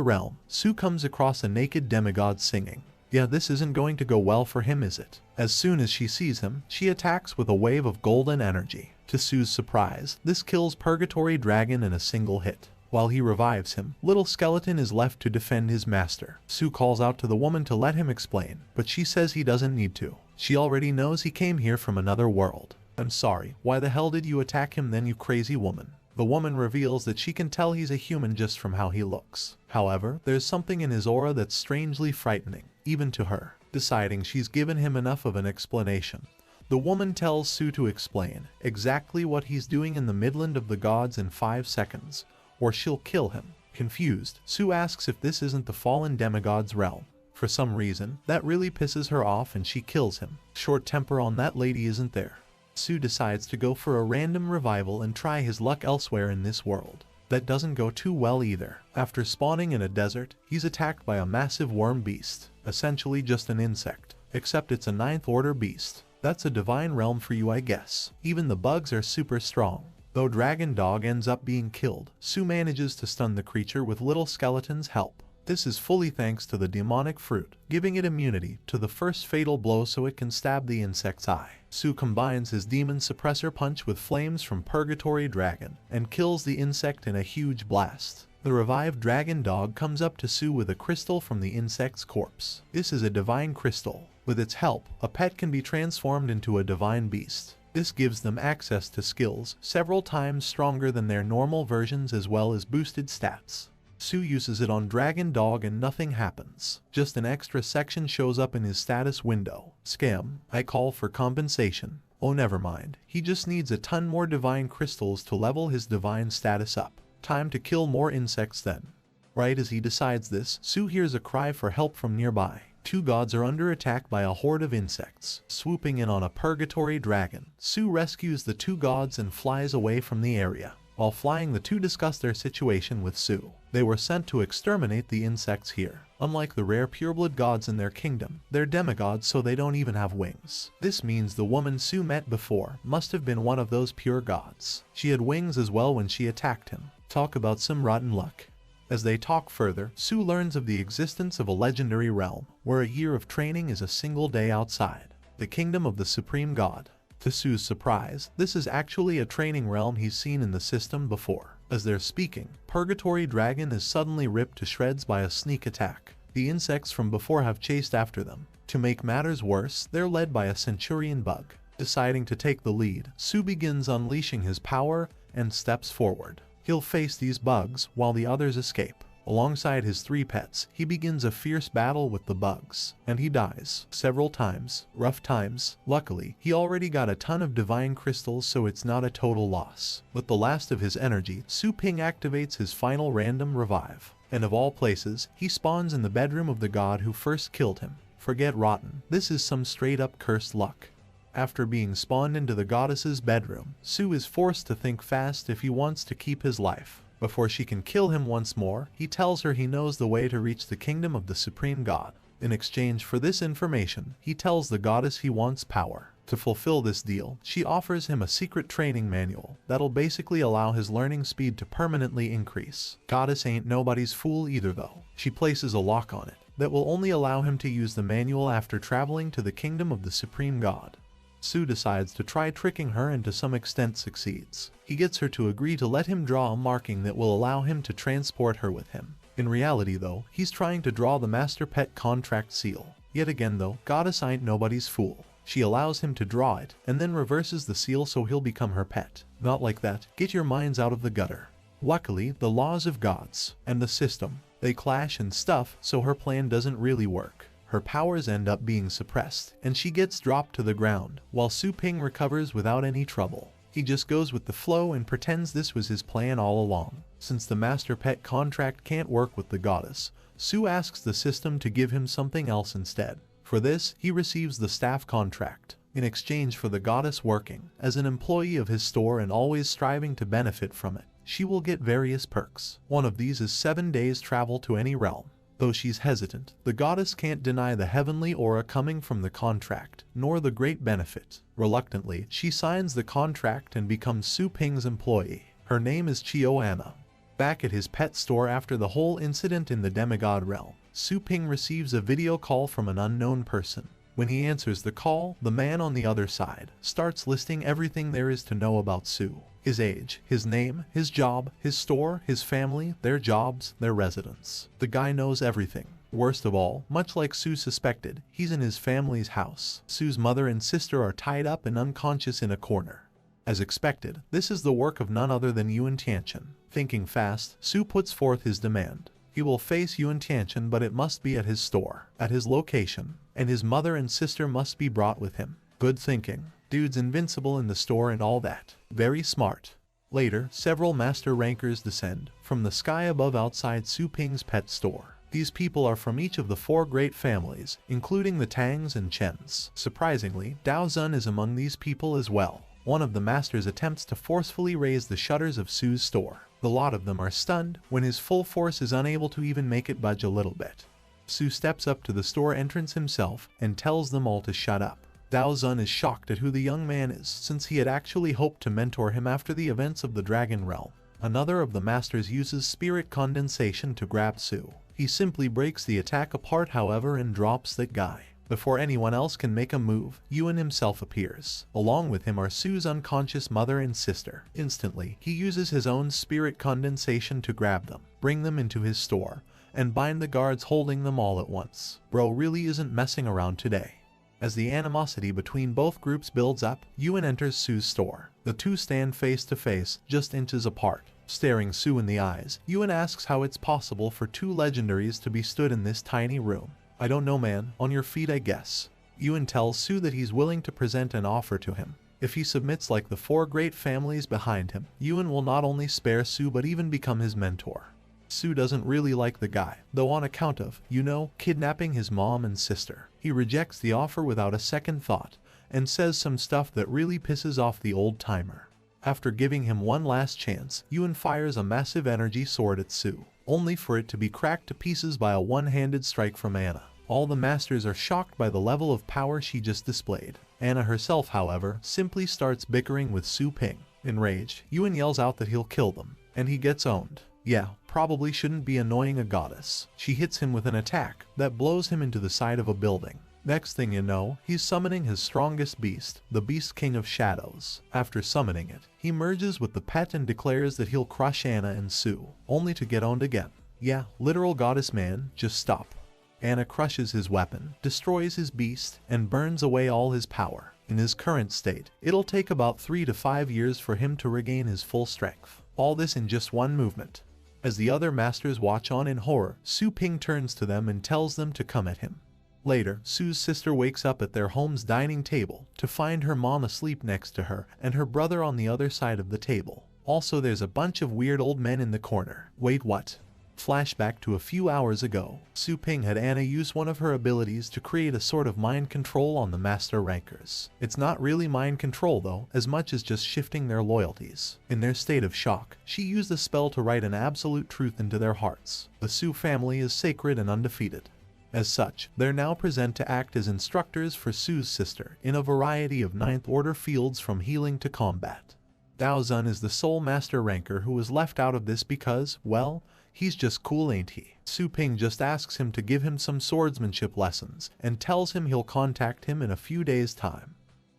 realm, Su comes across a naked demigod singing. Yeah, this isn't going to go well for him, is it? As soon as she sees him, she attacks with a wave of golden energy. To Su's surprise, this kills Purgatory Dragon in a single hit. While he revives him, Little Skeleton is left to defend his master. Su calls out to the woman to let him explain, but she says he doesn't need to. She already knows he came here from another world. I'm sorry, why the hell did you attack him then, you crazy woman? The woman reveals that she can tell he's a human just from how he looks. However, there's something in his aura that's strangely frightening, even to her. Deciding she's given him enough of an explanation, the woman tells Su to explain exactly what he's doing in the Midland of the Gods in 5 seconds, or she'll kill him. Confused, Su asks if this isn't the fallen demigod's realm. For some reason, that really pisses her off and she kills him. Short temper on that lady isn't there. Su decides to go for a random revival and try his luck elsewhere in this world. That doesn't go too well either. After spawning in a desert, he's attacked by a massive worm beast, essentially just an insect, except it's a 9th order beast. That's a divine realm for you, I guess. Even the bugs are super strong. Though Dragon Dog ends up being killed, Su manages to stun the creature with Little Skeleton's help. This is fully thanks to the demonic fruit, giving it immunity to the first fatal blow so it can stab the insect's eye. Su combines his demon suppressor punch with flames from Purgatory Dragon and kills the insect in a huge blast. The revived Dragon Dog comes up to Su with a crystal from the insect's corpse. This is a divine crystal. With its help, a pet can be transformed into a divine beast. This gives them access to skills several times stronger than their normal versions as well as boosted stats. Sue uses it on Dragon Dog and nothing happens. Just an extra section shows up in his status window. Scam. I call for compensation. Oh, never mind. He just needs a ton more divine crystals to level his divine status up. Time to kill more insects then. Right as he decides this, Sue hears a cry for help from nearby. Two gods are under attack by a horde of insects, swooping in on a purgatory dragon. Sue rescues the two gods and flies away from the area. While flying, the two discuss their situation with Sue. They were sent to exterminate the insects here. Unlike the rare pureblood gods in their kingdom, they're demigods, so they don't even have wings. This means the woman Sue met before must have been one of those pure gods. She had wings as well when she attacked him. Talk about some rotten luck. As they talk further, Sue learns of the existence of a legendary realm, where a year of training is a single day outside. The kingdom of the supreme god. To Sue's surprise, this is actually a training realm he's seen in the system before. As they're speaking, Purgatory Dragon is suddenly ripped to shreds by a sneak attack. The insects from before have chased after them. To make matters worse, they're led by a Centurion bug. Deciding to take the lead, Sue begins unleashing his power and steps forward. He'll face these bugs while the others escape. Alongside his three pets, he begins a fierce battle with the bugs, and he dies several times. Rough times. Luckily, he already got a ton of divine crystals, so it's not a total loss. With the last of his energy, Su Ping activates his final random revive. And of all places, he spawns in the bedroom of the god who first killed him. Forget rotten, this is some straight up cursed luck. After being spawned into the goddess's bedroom, Su is forced to think fast if he wants to keep his life. Before she can kill him once more, he tells her he knows the way to reach the kingdom of the supreme god. In exchange for this information, he tells the goddess he wants power. To fulfill this deal, she offers him a secret training manual that'll basically allow his learning speed to permanently increase. Goddess ain't nobody's fool either though. She places a lock on it that will only allow him to use the manual after traveling to the kingdom of the supreme god. Su decides to try tricking her and to some extent succeeds. He gets her to agree to let him draw a marking that will allow him to transport her with him. In reality though, he's trying to draw the master pet contract seal. Yet again though, goddess ain't nobody's fool. She allows him to draw it, and then reverses the seal so he'll become her pet. Not like that, get your minds out of the gutter. Luckily, the laws of gods and the system, they clash and stuff, so her plan doesn't really work. Her powers end up being suppressed, and she gets dropped to the ground, while Su Ping recovers without any trouble. He just goes with the flow and pretends this was his plan all along. Since the master pet contract can't work with the goddess, Su asks the system to give him something else instead. For this, he receives the staff contract, in exchange for the goddess working as an employee of his store and always striving to benefit from it. She will get various perks. One of these is 7 days travel to any realm. Though she's hesitant, the goddess can't deny the heavenly aura coming from the contract, nor the great benefit. Reluctantly, she signs the contract and becomes Su Ping's employee. Her name is Chio Anna. Back at his pet store after the whole incident in the demigod realm, Su Ping receives a video call from an unknown person. When he answers the call, the man on the other side starts listing everything there is to know about Su. His age, his name, his job, his store, his family, their jobs, their residence. The guy knows everything. Worst of all, much like Su suspected, he's in his family's house. Su's mother and sister are tied up and unconscious in a corner. As expected, this is the work of none other than Yuan Tianchen. Thinking fast, Su puts forth his demand. He will face Yuan Tianchen, but it must be at his store, at his location, and his mother and sister must be brought with him. Good thinking. Dude's invincible in the store and all that. Very smart. Later, several master rankers descend from the sky above outside Su Ping's pet store. These people are from each of the 4 great families, including the Tangs and Chens. Surprisingly, Dao Zun is among these people as well. One of the masters attempts to forcefully raise the shutters of Su's store. The lot of them are stunned when his full force is unable to even make it budge a little bit. Su steps up to the store entrance himself and tells them all to shut up. Dao Zun is shocked at who the young man is, since he had actually hoped to mentor him after the events of the Dragon Realm. Another of the masters uses spirit condensation to grab Su. He simply breaks the attack apart however and drops that guy. Before anyone else can make a move, Yuan himself appears. Along with him are Su's unconscious mother and sister. Instantly, he uses his own spirit condensation to grab them, bring them into his store, and bind the guards holding them all at once. Bro really isn't messing around today. As the animosity between both groups builds up, Yuan enters Su's store. The two stand face to face, just inches apart. Staring Sue in the eyes, Yuen asks how it's possible for two legendaries to be stood in this tiny room. I don't know man, on your feet I guess. Yuen tells Sue that he's willing to present an offer to him. If he submits like the four great families behind him, Yuen will not only spare Sue but even become his mentor. Sue doesn't really like the guy, though on account of, kidnapping his mom and sister. He rejects the offer without a second thought, and says some stuff that really pisses off the old-timer. After giving him one last chance, Yuen fires a massive energy sword at Sue, only for it to be cracked to pieces by a one-handed strike from Anna. All the masters are shocked by the level of power she just displayed. Anna herself, however, simply starts bickering with Su Ping. Enraged, Yuen yells out that he'll kill them, and he gets owned. Yeah, probably shouldn't be annoying a goddess. She hits him with an attack that blows him into the side of a building. Next thing you know, he's summoning his strongest beast, the Beast King of Shadows. After summoning it, he merges with the pet and declares that he'll crush Anna and Sue, only to get owned again. Yeah, literal goddess man, just stop. Anna crushes his weapon, destroys his beast, and burns away all his power. In his current state, it'll take about 3 to 5 years for him to regain his full strength. All this in just one movement. As the other masters watch on in horror, Su Ping turns to them and tells them to come at him. Later, Sue's sister wakes up at their home's dining table to find her mom asleep next to her and her brother on the other side of the table. Also, there's a bunch of weird old men in the corner. Wait, what? Flashback to a few hours ago, Su Ping had Anna use one of her abilities to create a sort of mind control on the master rankers. It's not really mind control though, as much as just shifting their loyalties. In their state of shock, she used the spell to write an absolute truth into their hearts. The Su family is sacred and undefeated. As such, they're now present to act as instructors for Sue's sister in a variety of 9th order fields from healing to combat. Dao Zun is the sole master ranker who was left out of this because, well, he's just cool, ain't he? Su Ping just asks him to give him some swordsmanship lessons and tells him he'll contact him in a few days' time.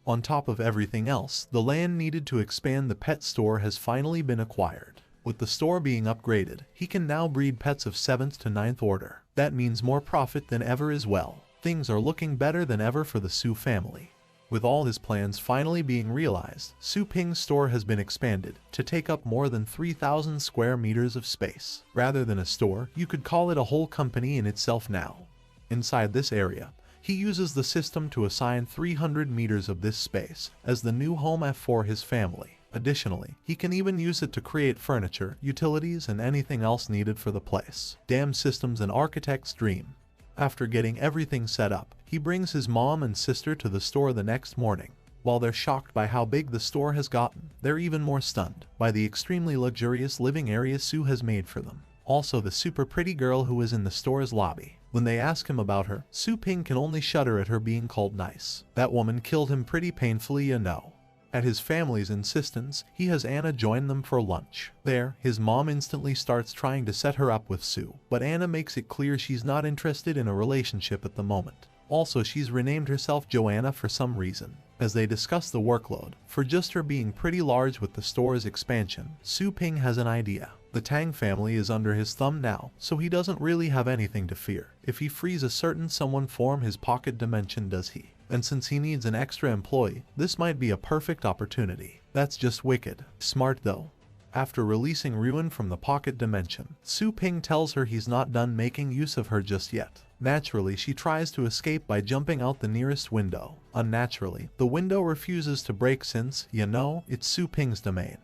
On top of everything else, the land needed to expand the pet store has finally been acquired. With the store being upgraded, he can now breed pets of 7th to 9th order. That means more profit than ever as well. Things are looking better than ever for the Su family. With all his plans finally being realized, Su Ping's store has been expanded to take up more than 3,000 square meters of space. Rather than a store, you could call it a whole company in itself now. Inside this area, he uses the system to assign 300 meters of this space as the new home for his family. Additionally, he can even use it to create furniture, utilities, and anything else needed for the place. Damn systems an architect's dream. After getting everything set up, he brings his mom and sister to the store the next morning. While they're shocked by how big the store has gotten, they're even more stunned by the extremely luxurious living area Su has made for them. Also the super pretty girl who is in the store's lobby. When they ask him about her, Su Ping can only shudder at her being called nice. That woman killed him pretty painfully, you know. At his family's insistence, he has Anna join them for lunch. There, his mom instantly starts trying to set her up with Sue, but Anna makes it clear she's not interested in a relationship at the moment. Also, she's renamed herself Joanna for some reason. As they discuss the workload, for just her being pretty large with the store's expansion, Su Ping has an idea. The Tang family is under his thumb now, so he doesn't really have anything to fear. If he frees a certain someone from his pocket dimension, does he? And since he needs an extra employee, this might be a perfect opportunity. That's just wicked. Smart though. After releasing Ruin from the pocket dimension, Su Ping tells her he's not done making use of her just yet. Naturally, she tries to escape by jumping out the nearest window. Unnaturally, the window refuses to break since, it's Su Ping's domain.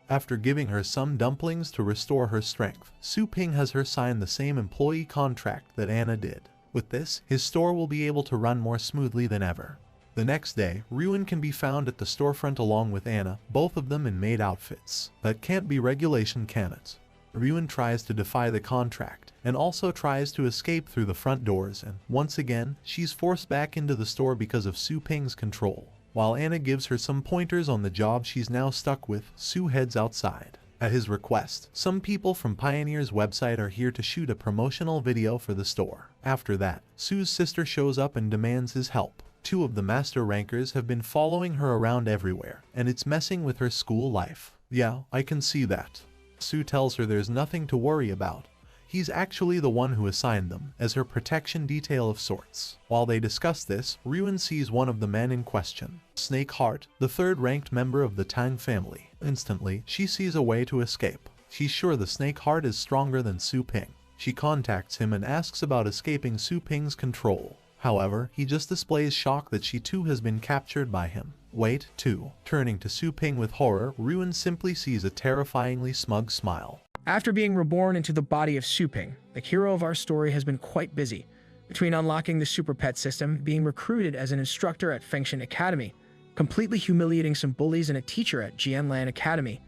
After giving her some dumplings to restore her strength, Su Ping has her sign the same employee contract that Anna did. With this, his store will be able to run more smoothly than ever. The next day, Ruin can be found at the storefront along with Anna, both of them in maid outfits. That can't be regulation, can it? Ruin tries to defy the contract, and also tries to escape through the front doors, and once again, she's forced back into the store because of Su Ping's control. While Anna gives her some pointers on the job she's now stuck with, Su heads outside. At his request, some people from Pioneer's website are here to shoot a promotional video for the store. After that, Sue's sister shows up and demands his help. 2 of the master rankers have been following her around everywhere, and it's messing with her school life. Yeah, I can see that. Su tells her there's nothing to worry about. He's actually the one who assigned them, as her protection detail of sorts. While they discuss this, Ruin sees one of the men in question, Snake Heart, the 3rd ranked member of the Tang family. Instantly, she sees a way to escape. She's sure the snake heart is stronger than Su Ping. She contacts him and asks about escaping Su Ping's control. However, he just displays shock that she too has been captured by him. Wait, too. Turning to Su Ping with horror, Ruin simply sees a terrifyingly smug smile. After being reborn into the body of Su Ping, the hero of our story has been quite busy. Between unlocking the Super Pet system, being recruited as an instructor at Fengshan Academy, completely humiliating some bullies and a teacher at Jianlan Academy,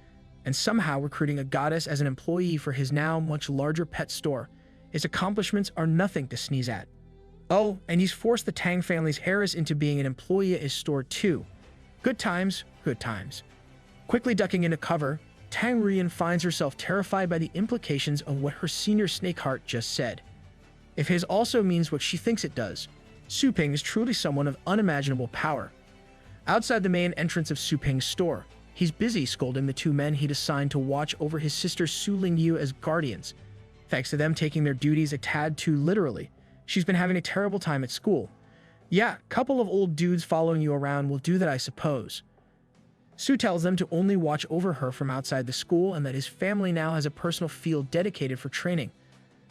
and somehow recruiting a goddess as an employee for his now much larger pet store, his accomplishments are nothing to sneeze at. Oh, and he's forced the Tang family's heiress into being an employee at his store too. Good times, good times. Quickly ducking into cover, Tang Ruyan finds herself terrified by the implications of what her senior Snakeheart just said. If his also means what she thinks it does, Su Ping is truly someone of unimaginable power. Outside the main entrance of Su Ping's store, he's busy scolding the two men he'd assigned to watch over his sister Su Lingyu as guardians. Thanks to them taking their duties a tad too literally, she's been having a terrible time at school. Yeah, couple of old dudes following you around will do that, I suppose. Su tells them to only watch over her from outside the school and that his family now has a personal field dedicated for training.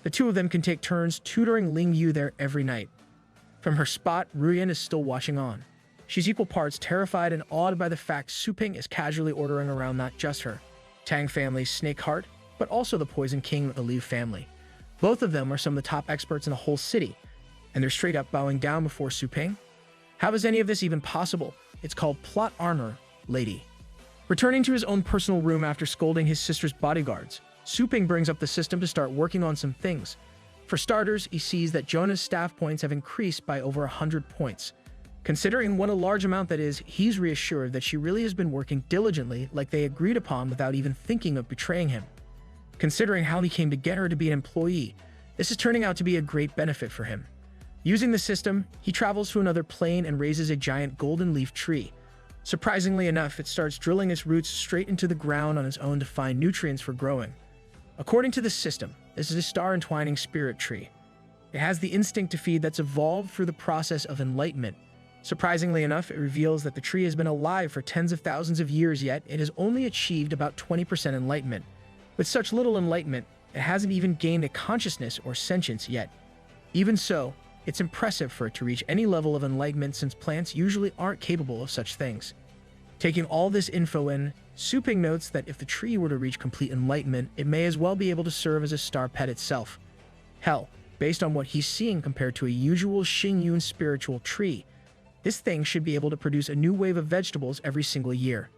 The two of them can take turns tutoring Ling Yu there every night. From her spot, Ruyan is still watching on. She's equal parts terrified and awed by the fact Su Ping is casually ordering around not just her, Tang family's Snakeheart, but also the Poison King of the Liu family. Both of them are some of the top experts in the whole city, and they're straight up bowing down before Su Ping? How is any of this even possible? It's called plot armor, lady. Returning to his own personal room after scolding his sister's bodyguards, Su Ping brings up the system to start working on some things. For starters, he sees that Jonah's staff points have increased by over 100 points. Considering what a large amount that is, he's reassured that she really has been working diligently like they agreed upon without even thinking of betraying him. Considering how he came to get her to be an employee, this is turning out to be a great benefit for him. Using the system, he travels to another plane and raises a giant golden leaf tree. Surprisingly enough, it starts drilling its roots straight into the ground on its own to find nutrients for growing. According to the system, this is a star-entwining spirit tree. It has the instinct to feed that's evolved through the process of enlightenment. Surprisingly enough, it reveals that the tree has been alive for tens of thousands of years, yet it has only achieved about 20% enlightenment. With such little enlightenment, it hasn't even gained a consciousness or sentience yet. Even so, it's impressive for it to reach any level of enlightenment since plants usually aren't capable of such things. Taking all this info in, Su Ping notes that if the tree were to reach complete enlightenment, it may as well be able to serve as a star pet itself. Hell, based on what he's seeing compared to a usual Xingyun spiritual tree, this thing should be able to produce a new wave of vegetables every single year.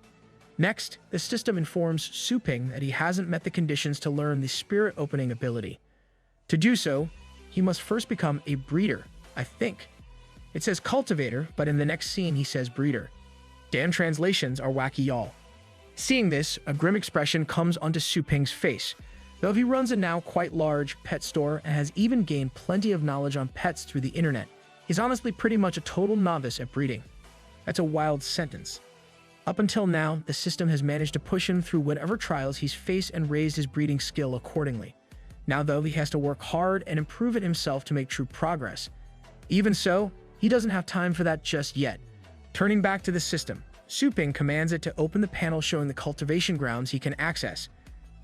Next, the system informs Su Ping that he hasn't met the conditions to learn the spirit opening ability. To do so, he must first become a breeder, I think. It says cultivator, but in the next scene he says breeder. Damn translations are wacky, y'all. Seeing this, a grim expression comes onto Su Ping's face. Though if he runs a now quite large pet store and has even gained plenty of knowledge on pets through the internet, he's honestly pretty much a total novice at breeding. That's a wild sentence. Up until now, the system has managed to push him through whatever trials he's faced and raised his breeding skill accordingly. Now though, he has to work hard and improve it himself to make true progress. Even so, he doesn't have time for that just yet. Turning back to the system, Su Ping commands it to open the panel showing the cultivation grounds he can access.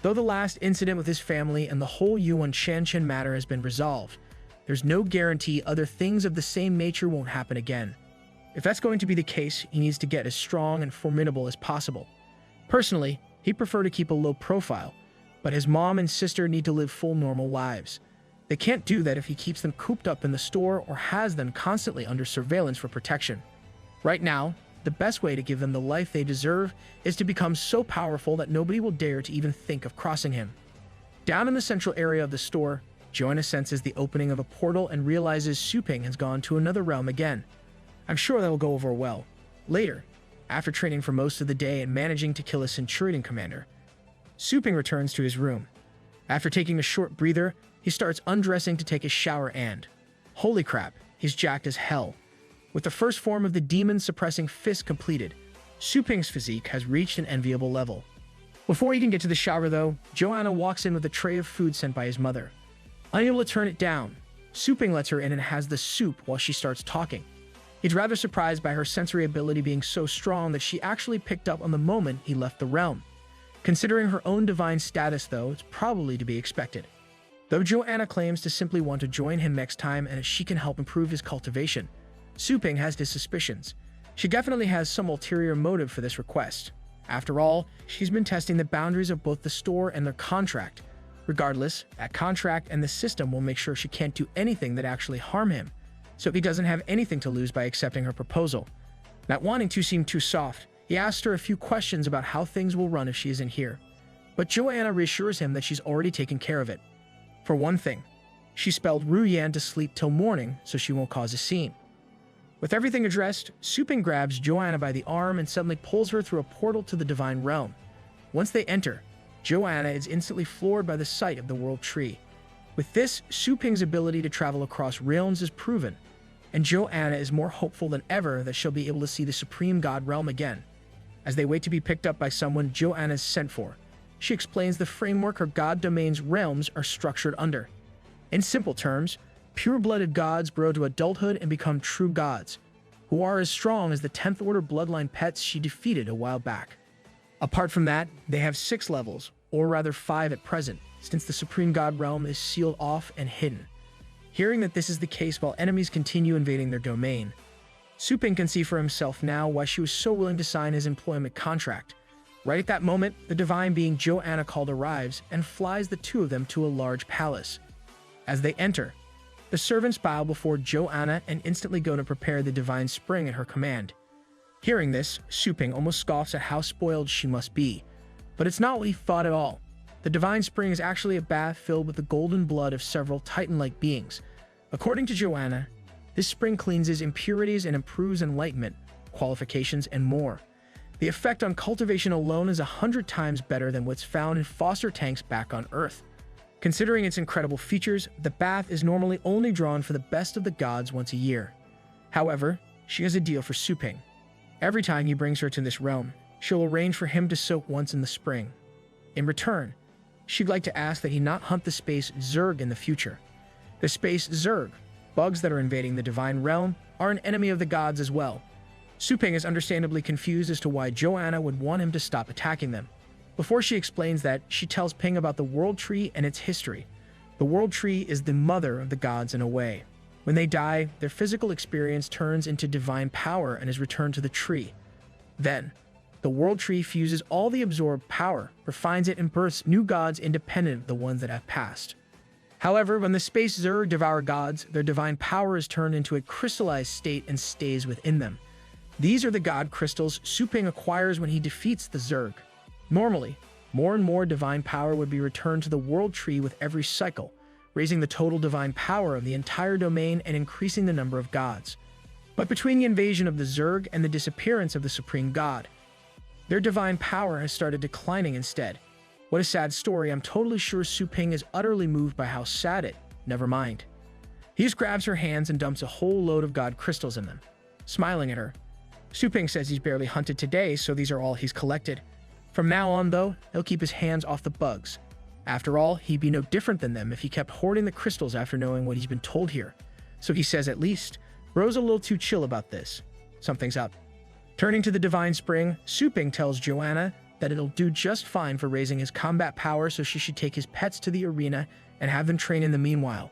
Though the last incident with his family and the whole Yuan Shanchen matter has been resolved, there's no guarantee other things of the same nature won't happen again. If that's going to be the case, he needs to get as strong and formidable as possible. Personally, he'd prefer to keep a low profile, but his mom and sister need to live full normal lives. They can't do that if he keeps them cooped up in the store or has them constantly under surveillance for protection. Right now, the best way to give them the life they deserve is to become so powerful that nobody will dare to even think of crossing him. Down in the central area of the store, Joanna senses the opening of a portal and realizes Su Ping has gone to another realm again. I'm sure that will go over well. Later, after training for most of the day and managing to kill a Centurion commander, Su Ping returns to his room. After taking a short breather, he starts undressing to take a shower and, holy crap, he's jacked as hell. With the first form of the demon-suppressing fist completed, Su Ping's physique has reached an enviable level. Before he can get to the shower though, Joanna walks in with a tray of food sent by his mother. Unable to turn it down, Su Ping lets her in and has the soup while she starts talking. He's rather surprised by her sensory ability being so strong that she actually picked up on the moment he left the realm. Considering her own divine status, though, it's probably to be expected. Though Joanna claims to simply want to join him next time and she can help improve his cultivation, Suping has his suspicions. She definitely has some ulterior motive for this request. After all, she's been testing the boundaries of both the store and their contract. Regardless, that contract and the system will make sure she can't do anything that actually harm him, so he doesn't have anything to lose by accepting her proposal. Not wanting to seem too soft, he asks her a few questions about how things will run if she isn't here. But Joanna reassures him that she's already taken care of it. For one thing, she spelled Ruyan to sleep till morning so she won't cause a scene. With everything addressed, Suping grabs Joanna by the arm and suddenly pulls her through a portal to the divine realm. Once they enter, Joanna is instantly floored by the sight of the world tree. With this, Suping's ability to travel across realms is proven, and Joanna is more hopeful than ever that she'll be able to see the Supreme God realm again. As they wait to be picked up by someone Joanna is sent for, she explains the framework her god domain's realms are structured under. In simple terms, pure-blooded gods grow to adulthood and become true gods, who are as strong as the 10th Order bloodline pets she defeated a while back. Apart from that, they have 6 levels, or rather 5 at present, since the Supreme God realm is sealed off and hidden. Hearing that this is the case while enemies continue invading their domain, Suping can see for himself now why she was so willing to sign his employment contract. Right at that moment, the divine being Joanna called arrives and flies the two of them to a large palace. As they enter, the servants bow before Joanna and instantly go to prepare the divine spring at her command. Hearing this, Suping almost scoffs at how spoiled she must be. But it's not what he thought at all. The divine spring is actually a bath filled with the golden blood of several Titan-like beings. According to Joanna, this spring cleanses impurities and improves enlightenment, qualifications, and more. The effect on cultivation alone is 100 times better than what's found in foster tanks back on Earth. Considering its incredible features, the bath is normally only drawn for the best of the gods once a year. However, she has a deal for Suping. Every time he brings her to this realm, she'll arrange for him to soak once in the spring. In return, she'd like to ask that he not hunt the space Zerg in the future. The space Zerg, bugs that are invading the divine realm, are an enemy of the gods as well. Suping is understandably confused as to why Joanna would want him to stop attacking them. Before she explains that, she tells Ping about the World Tree and its history. The World Tree is the mother of the gods in a way. When they die, their physical experience turns into divine power and is returned to the tree. Then, the World Tree fuses all the absorbed power, refines it, and births new gods independent of the ones that have passed. However, when the space Zerg devour gods, their divine power is turned into a crystallized state and stays within them. These are the god crystals Suping acquires when he defeats the Zerg. Normally, more and more divine power would be returned to the World Tree with every cycle, raising the total divine power of the entire domain and increasing the number of gods. But between the invasion of the Zerg and the disappearance of the Supreme God, their divine power has started declining instead. What a sad story. I'm totally sure Suping is utterly moved by how sad it. Never mind. He just grabs her hands and dumps a whole load of god crystals in them. Smiling at her, Suping says he's barely hunted today, so these are all he's collected. From now on, though, he'll keep his hands off the bugs. After all, he'd be no different than them if he kept hoarding the crystals after knowing what he's been told here. So he says at least, Bro's a little too chill about this. Something's up. Turning to the divine spring, Suping tells Joanna that it'll do just fine for raising his combat power, so she should take his pets to the arena and have them train in the meanwhile.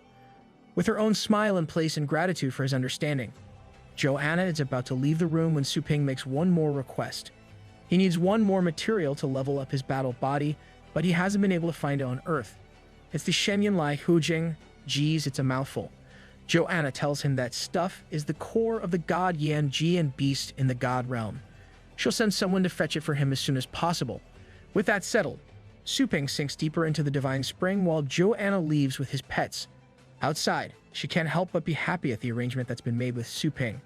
With her own smile in place and gratitude for his understanding, Joanna is about to leave the room when Suping makes one more request. He needs one more material to level up his battle body, but he hasn't been able to find it on Earth. It's the Shenyan Lai Hujing. Geez, it's a mouthful. Joanna tells him that stuff is the core of the god Yan Ji and beast in the god realm. She'll send someone to fetch it for him as soon as possible. With that settled, Suping sinks deeper into the divine spring while Joanna leaves with his pets. Outside, she can't help but be happy at the arrangement that's been made with Suping.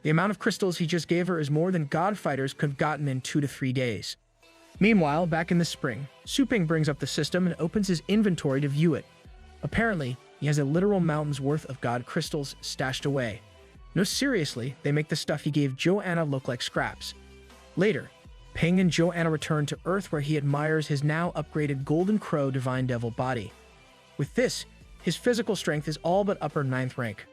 The amount of crystals he just gave her is more than god fighters could have gotten in 2 to 3 days. Meanwhile, back in the spring, Suping brings up the system and opens his inventory to view it. Apparently, he has a literal mountain's worth of god crystals stashed away. No, seriously, they make the stuff he gave Joanna look like scraps. Later, Ping and Joanna return to Earth where he admires his now upgraded Golden Crow Divine Devil body. With this, his physical strength is all but upper 9th rank.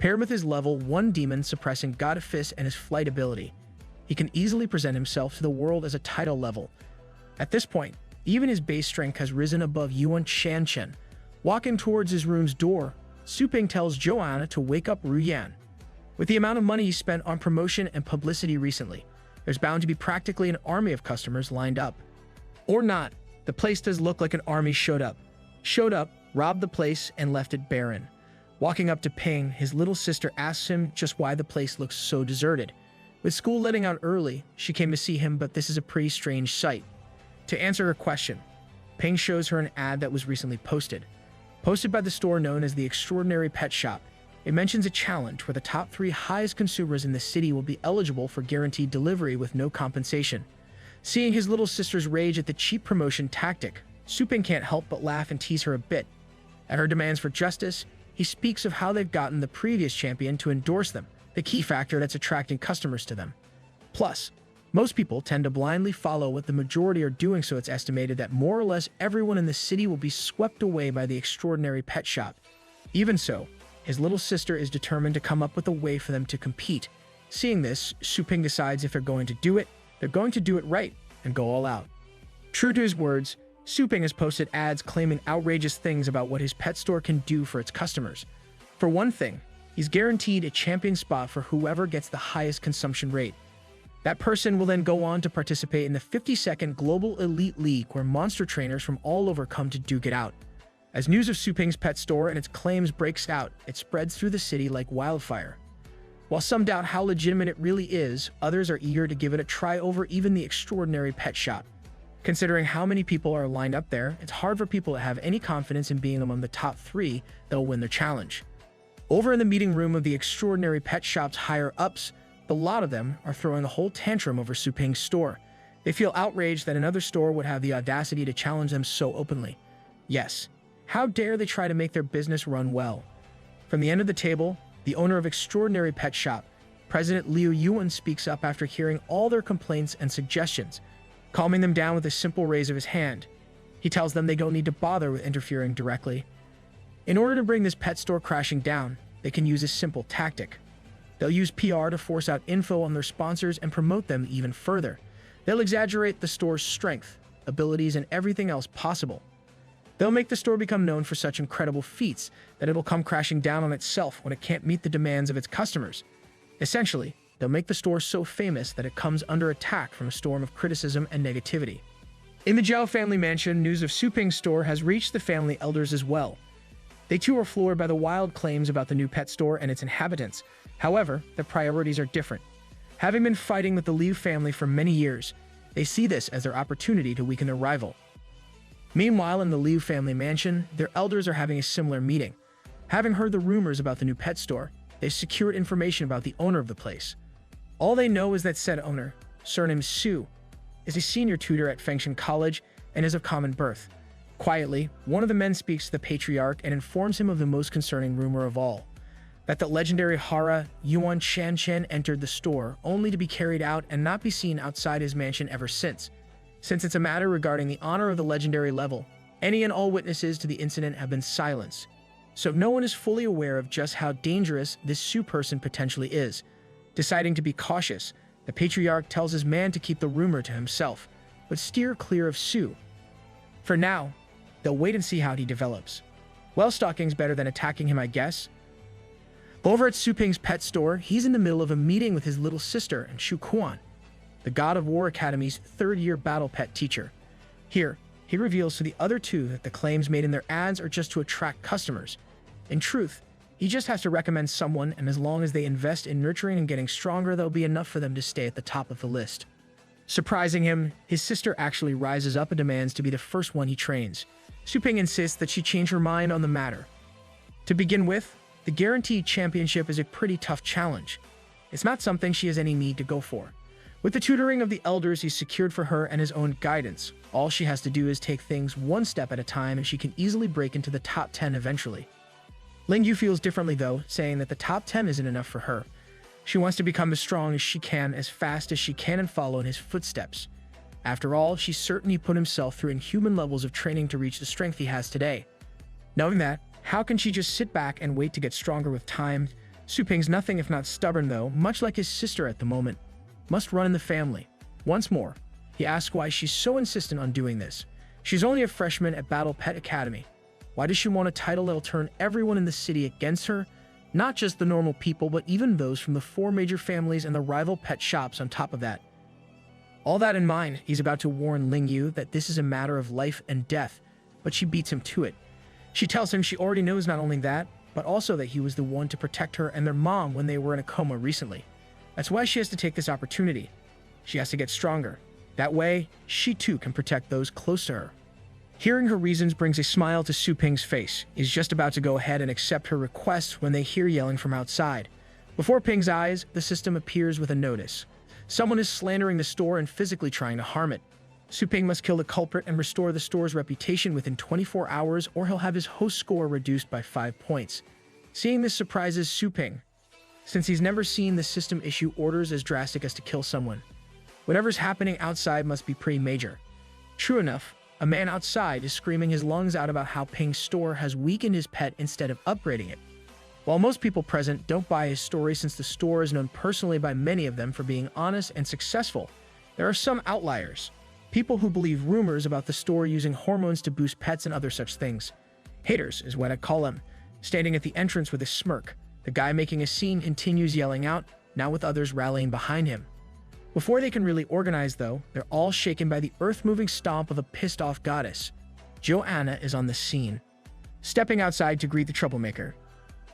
Paired with his level 1 demon suppressing God of Fist and his flight ability, he can easily present himself to the world as a title level. At this point, even his base strength has risen above Yuan Shanchen. Walking towards his room's door, Su Ping tells Joanna to wake up Ru Yan. With the amount of money he spent on promotion and publicity recently, there's bound to be practically an army of customers lined up. Or not, the place does look like an army showed up, robbed the place, and left it barren. Walking up to Ping, his little sister asks him just why the place looks so deserted. With school letting out early, she came to see him, but this is a pretty strange sight. To answer her question, Ping shows her an ad that was recently posted by the store known as the Extraordinary Pet Shop. It mentions a challenge where the top 3 highest consumers in the city will be eligible for guaranteed delivery with no compensation. Seeing his little sister's rage at the cheap promotion tactic, Su Ping can't help but laugh and tease her a bit. At her demands for justice, he speaks of how they've gotten the previous champion to endorse them, the key factor that's attracting customers to them. Plus, most people tend to blindly follow what the majority are doing, so it's estimated that more or less everyone in the city will be swept away by the Extraordinary Pet Shop. Even so, his little sister is determined to come up with a way for them to compete. Seeing this, Su Ping decides if they're going to do it, they're going to do it right and go all out. True to his words, Su Ping has posted ads claiming outrageous things about what his pet store can do for its customers. For one thing, he's guaranteed a champion spot for whoever gets the highest consumption rate. That person will then go on to participate in the 50-second Global Elite League, where monster trainers from all over come to duke it out. As news of Su Ping's pet store and its claims breaks out, it spreads through the city like wildfire. While some doubt how legitimate it really is, others are eager to give it a try over even the Extraordinary Pet Shop. Considering how many people are lined up there, it's hard for people to have any confidence in being among the top 3 that will win their challenge. Over in the meeting room of the Extraordinary Pet Shop's higher-ups, the lot of them are throwing a whole tantrum over Su Ping's store. They feel outraged that another store would have the audacity to challenge them so openly. Yes, how dare they try to make their business run well? From the end of the table, the owner of Extraordinary Pet Shop, President Liu Yuan, speaks up after hearing all their complaints and suggestions, calming them down with a simple raise of his hand. He tells them they don't need to bother with interfering directly. In order to bring this pet store crashing down, they can use a simple tactic. They'll use PR to force out info on their sponsors and promote them even further. They'll exaggerate the store's strength, abilities, and everything else possible. They'll make the store become known for such incredible feats that it'll come crashing down on itself when it can't meet the demands of its customers. Essentially, they'll make the store so famous that it comes under attack from a storm of criticism and negativity. In the Zhao family mansion, news of Su Ping's store has reached the family elders as well. They too are floored by the wild claims about the new pet store and its inhabitants. However, their priorities are different. Having been fighting with the Liu family for many years, they see this as their opportunity to weaken their rival. Meanwhile, in the Liu family mansion, their elders are having a similar meeting. Having heard the rumors about the new pet store, they've secured information about the owner of the place. All they know is that said owner, surnamed Su, is a senior tutor at Fengshan College and is of common birth. Quietly, one of the men speaks to the patriarch and informs him of the most concerning rumor of all, that the legendary Hara Yuan Shanchen entered the store only to be carried out and not be seen outside his mansion ever since. Since it's a matter regarding the honor of the legendary level, any and all witnesses to the incident have been silenced, so no one is fully aware of just how dangerous this Su person potentially is. Deciding to be cautious, the patriarch tells his man to keep the rumor to himself, but steer clear of Su. For now, they'll wait and see how he develops. Well, stalking's better than attacking him, I guess. Over at Su Ping's pet store, he's in the middle of a meeting with his little sister and Shu Quan, the God of War Academy's third-year battle pet teacher. Here, he reveals to the other two that the claims made in their ads are just to attract customers. In truth, he just has to recommend someone, and as long as they invest in nurturing and getting stronger, there'll be enough for them to stay at the top of the list. Surprising him, his sister actually rises up and demands to be the first one he trains. Su Ping insists that she change her mind on the matter. To begin with, the guaranteed championship is a pretty tough challenge. It's not something she has any need to go for. With the tutoring of the elders he's secured for her and his own guidance, all she has to do is take things one step at a time and she can easily break into the top 10 eventually. Ling Yu feels differently though, saying that the top 10 isn't enough for her. She wants to become as strong as she can, as fast as she can, and follow in his footsteps. After all, she's certain he put himself through inhuman levels of training to reach the strength he has today. Knowing that, how can she just sit back and wait to get stronger with time? Su Ping's nothing if not stubborn though, much like his sister at the moment. Must run in the family. Once more, He asks why she's so insistent on doing this. She's only a freshman at Battle Pet Academy. Why does she want a title that'll turn everyone in the city against her? Not just the normal people, but even those from the 4 major families and the rival pet shops on top of that. All that in mind, he's about to warn Ling Yu that this is a matter of life and death, but she beats him to it. She tells him she already knows not only that, but also that he was the one to protect her and their mom when they were in a coma recently. That's why she has to take this opportunity. She has to get stronger. That way, she too can protect those close to her. Hearing her reasons brings a smile to Su Ping's face. He's just about to go ahead and accept her request when they hear yelling from outside. Before Ping's eyes, the system appears with a notice. Someone is slandering the store and physically trying to harm it. Su Ping must kill the culprit and restore the store's reputation within 24 hours, or he'll have his host score reduced by 5 points. Seeing this surprises Su Ping, since he's never seen the system issue orders as drastic as to kill someone. Whatever's happening outside must be pretty major. True enough, a man outside is screaming his lungs out about how Ping's store has weakened his pet instead of upgrading it. While most people present don't buy his story since the store is known personally by many of them for being honest and successful, there are some outliers. People who believe rumors about the store using hormones to boost pets and other such things. Haters is what I call them. Standing at the entrance with a smirk, the guy making a scene continues yelling out, now with others rallying behind him. Before they can really organize though, they're all shaken by the earth-moving stomp of a pissed-off goddess. Joanna is on the scene. Stepping outside to greet the troublemaker,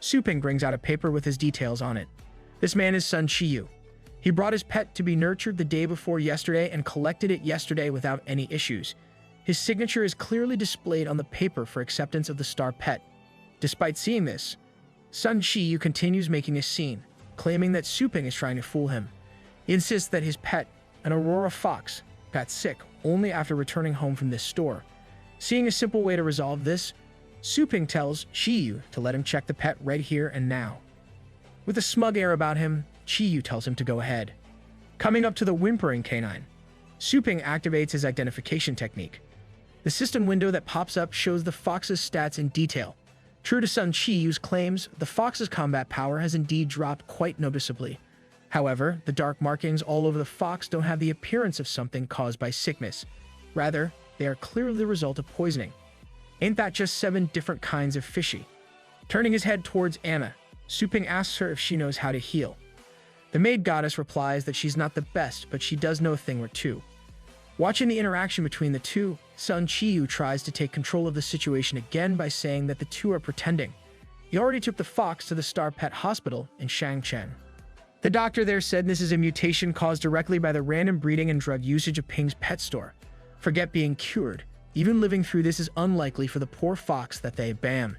Su Ping brings out a paper with his details on it. This man is Sun Chiyu. He brought his pet to be nurtured the day before yesterday and collected it yesterday without any issues. His signature is clearly displayed on the paper for acceptance of the star pet. Despite seeing this, Sun Chiyu continues making a scene, claiming that Su Ping is trying to fool him. He insists that his pet, an Aurora fox, got sick only after returning home from this store. Seeing a simple way to resolve this, Su Ping tells Chiyu to let him check the pet right here and now. With a smug air about him, Chiyu tells him to go ahead. Coming up to the whimpering canine, Su Ping activates his identification technique. The system window that pops up shows the fox's stats in detail. True to Sun Chiyu's claims, the fox's combat power has indeed dropped quite noticeably. However, the dark markings all over the fox don't have the appearance of something caused by sickness. Rather, they are clearly the result of poisoning. Ain't that just 7 different kinds of fishy? Turning his head towards Anna, Su Ping asks her if she knows how to heal. The maid goddess replies that she's not the best, but she does know a thing or two. Watching the interaction between the two, Sun Chiyu tries to take control of the situation again by saying that the two are pretending. He already took the fox to the Star Pet Hospital in Shangcheng. The doctor there said this is a mutation caused directly by the random breeding and drug usage of Ping's pet store. Forget being cured. Even living through this is unlikely for the poor fox that they bam.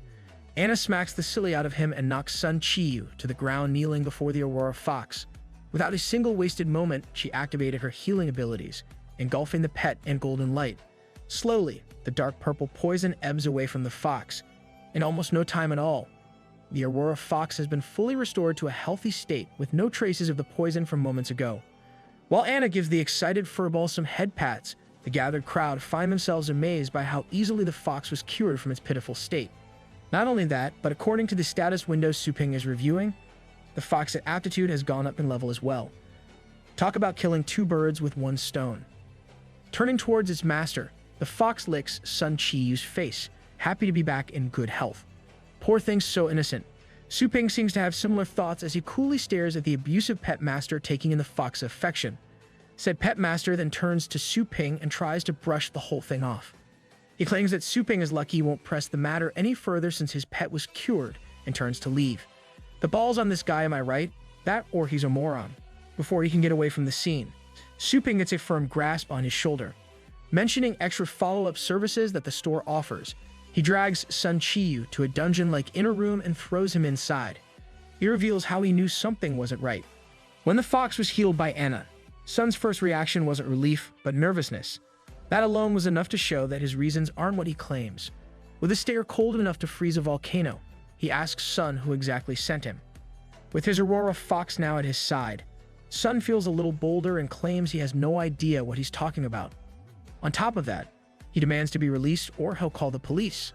Anna smacks the silly out of him and knocks Sun Chiyu to the ground kneeling before the Aurora fox. Without a single wasted moment, she activated her healing abilities, engulfing the pet in golden light. Slowly, the dark purple poison ebbs away from the fox. In almost no time at all, the Aurora fox has been fully restored to a healthy state with no traces of the poison from moments ago. While Anna gives the excited furball some head pats, the gathered crowd find themselves amazed by how easily the fox was cured from its pitiful state. Not only that, but according to the status window Su Ping is reviewing, the fox's aptitude has gone up in level as well. Talk about killing 2 birds with 1 stone. Turning towards its master, the fox licks Sun Chiyu's face, happy to be back in good health. Poor thing's so innocent. Su Ping seems to have similar thoughts as he coolly stares at the abusive pet master taking in the fox's affection. Said pet master then turns to Su Ping and tries to brush the whole thing off. He claims that Su Ping is lucky he won't press the matter any further since his pet was cured, and turns to leave. The ball's on this guy, am I right? That or he's a moron. Before he can get away from the scene, Su Ping gets a firm grasp on his shoulder. Mentioning extra follow-up services that the store offers, he drags Sun Chiyu to a dungeon-like inner room and throws him inside. He reveals how he knew something wasn't right. When the fox was healed by Anna, Sun's first reaction wasn't relief, but nervousness. That alone was enough to show that his reasons aren't what he claims. With a stare cold enough to freeze a volcano, he asks Sun who exactly sent him. With his Aurora fox now at his side, Sun feels a little bolder and claims he has no idea what he's talking about. On top of that, he demands to be released or he'll call the police.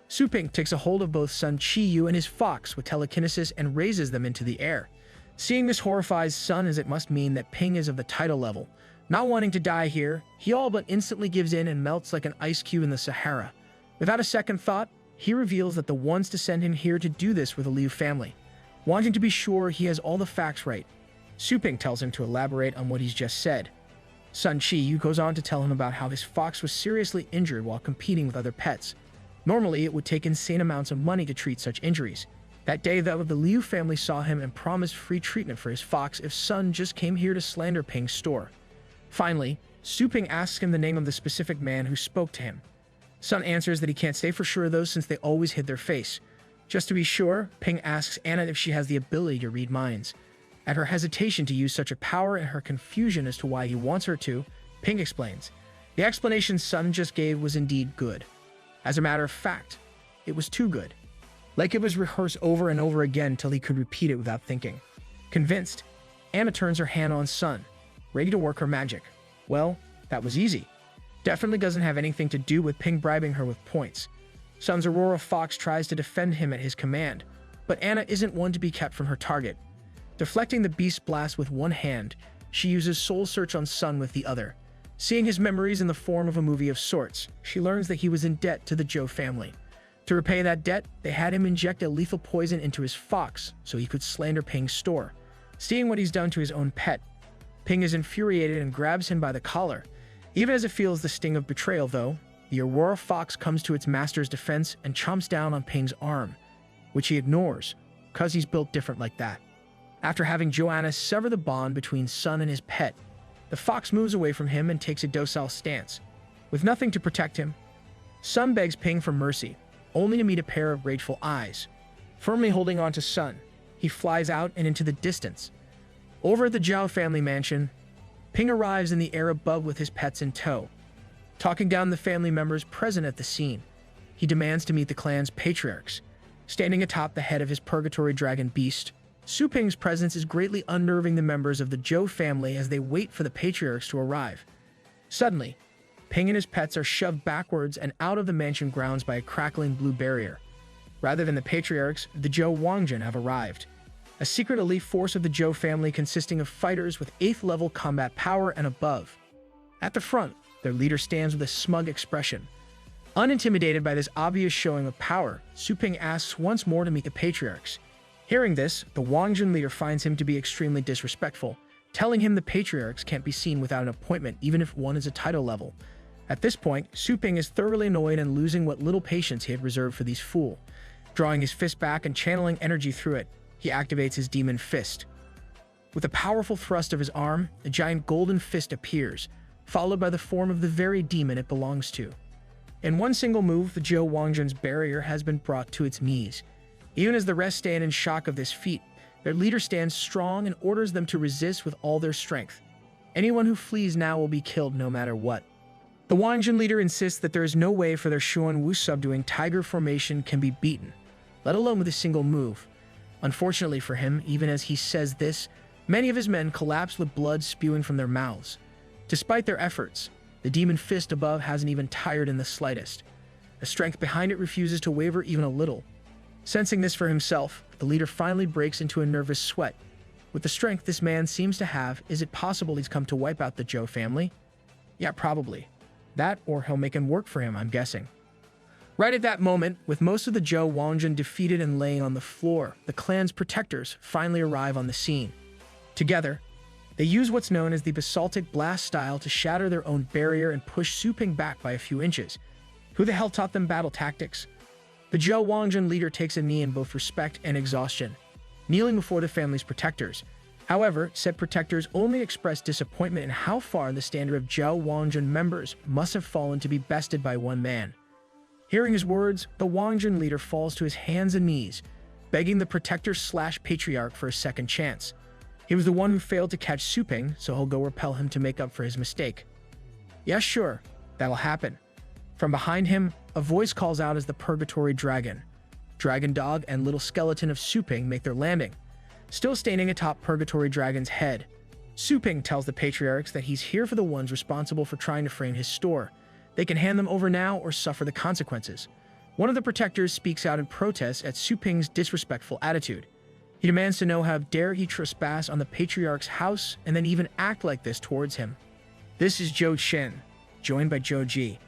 Su Ping takes a hold of both Sun Chiyu and his fox with telekinesis and raises them into the air. Seeing this horrifies Sun as it must mean that Ping is of the title level. Not wanting to die here, he all but instantly gives in and melts like an ice cube in the Sahara. Without a second thought, he reveals that the ones to send him here to do this were the Liu family. Wanting to be sure he has all the facts right, Su Ping tells him to elaborate on what he's just said. Sun Chi goes on to tell him about how his fox was seriously injured while competing with other pets. Normally, it would take insane amounts of money to treat such injuries. That day, though, the Liu family saw him and promised free treatment for his fox if Sun just came here to slander Ping's store. Finally, Su Ping asks him the name of the specific man who spoke to him. Sun answers that he can't say for sure though, since they always hid their face. Just to be sure, Ping asks Anna if she has the ability to read minds. At her hesitation to use such a power and her confusion as to why he wants her to, Ping explains. The explanation Sun just gave was indeed good. As a matter of fact, it was too good. Like it was rehearsed over and over again till he could repeat it without thinking. Convinced, Anna turns her hand on Sun, ready to work her magic. Well, that was easy. Definitely doesn't have anything to do with Ping bribing her with points. Sun's Aurora Fox tries to defend him at his command, but Anna isn't one to be kept from her target. Deflecting the beast blast with one hand, she uses Soul Search on Sun with the other. Seeing his memories in the form of a movie of sorts, she learns that he was in debt to the Zhou family. To repay that debt, they had him inject a lethal poison into his fox so he could slander Ping's store. Seeing what he's done to his own pet, Ping is infuriated and grabs him by the collar. Even as it feels the sting of betrayal, though, the Aurora Fox comes to its master's defense and chomps down on Ping's arm, which he ignores, cause he's built different like that. After having Joanna sever the bond between Sun and his pet, the fox moves away from him and takes a docile stance. With nothing to protect him, Sun begs Ping for mercy, only to meet a pair of rageful eyes. Firmly holding on to Sun, he flies out and into the distance. Over at the Zhao family mansion, Ping arrives in the air above with his pets in tow. Talking down the family members present at the scene, he demands to meet the clan's patriarchs. Standing atop the head of his purgatory dragon beast, Su Ping's presence is greatly unnerving the members of the Zhou family as they wait for the patriarchs to arrive. Suddenly, Ping and his pets are shoved backwards and out of the mansion grounds by a crackling blue barrier. Rather than the patriarchs, the Zhou Wangjin have arrived. A secret elite force of the Zhou family consisting of fighters with 8th level combat power and above. At the front, their leader stands with a smug expression. Unintimidated by this obvious showing of power, Su Ping asks once more to meet the patriarchs. Hearing this, the Wangjin leader finds him to be extremely disrespectful, telling him the patriarchs can't be seen without an appointment even if one is a title level. At this point, Su Ping is thoroughly annoyed and losing what little patience he had reserved for these fools. Drawing his fist back and channeling energy through it, he activates his demon fist. With a powerful thrust of his arm, a giant golden fist appears, followed by the form of the very demon it belongs to. In one single move, the Zhou Wangjin's barrier has been brought to its knees. Even as the rest stand in shock of this feat, their leader stands strong and orders them to resist with all their strength. Anyone who flees now will be killed no matter what. The Wangjin leader insists that there is no way for their Xuan Wu subduing tiger formation can be beaten, let alone with a single move. Unfortunately for him, even as he says this, many of his men collapse with blood spewing from their mouths. Despite their efforts, the demon fist above hasn't even tired in the slightest. The strength behind it refuses to waver even a little. Sensing this for himself, the leader finally breaks into a nervous sweat. With the strength this man seems to have, is it possible he's come to wipe out the Zhou family? Yeah, probably. That, or he'll make him work for him, I'm guessing. Right at that moment, with most of the Zhou Wangjin defeated and laying on the floor, the clan's protectors finally arrive on the scene. Together, they use what's known as the basaltic blast style to shatter their own barrier and push Su Ping back by a few inches. Who the hell taught them battle tactics? The Zhou Wangjin leader takes a knee in both respect and exhaustion, kneeling before the family's protectors. However, said protectors only express disappointment in how far the standard of Zhou Wangjin members must have fallen to be bested by one man. Hearing his words, the Wangjin leader falls to his hands and knees, begging the protector/patriarch for a second chance. He was the one who failed to catch Su Ping, so he'll go repel him to make up for his mistake. Yes, sure, that'll happen. From behind him, a voice calls out as the Purgatory Dragon. Dragon Dog and little skeleton of Su Ping make their landing. Still standing atop Purgatory Dragon's head, Su Ping tells the patriarchs that he's here for the ones responsible for trying to frame his store. They can hand them over now or suffer the consequences. One of the protectors speaks out in protest at Su Ping's disrespectful attitude. He demands to know how dare he trespass on the patriarch's house and then even act like this towards him. This is Zhou Qin, joined by Zhou Ji.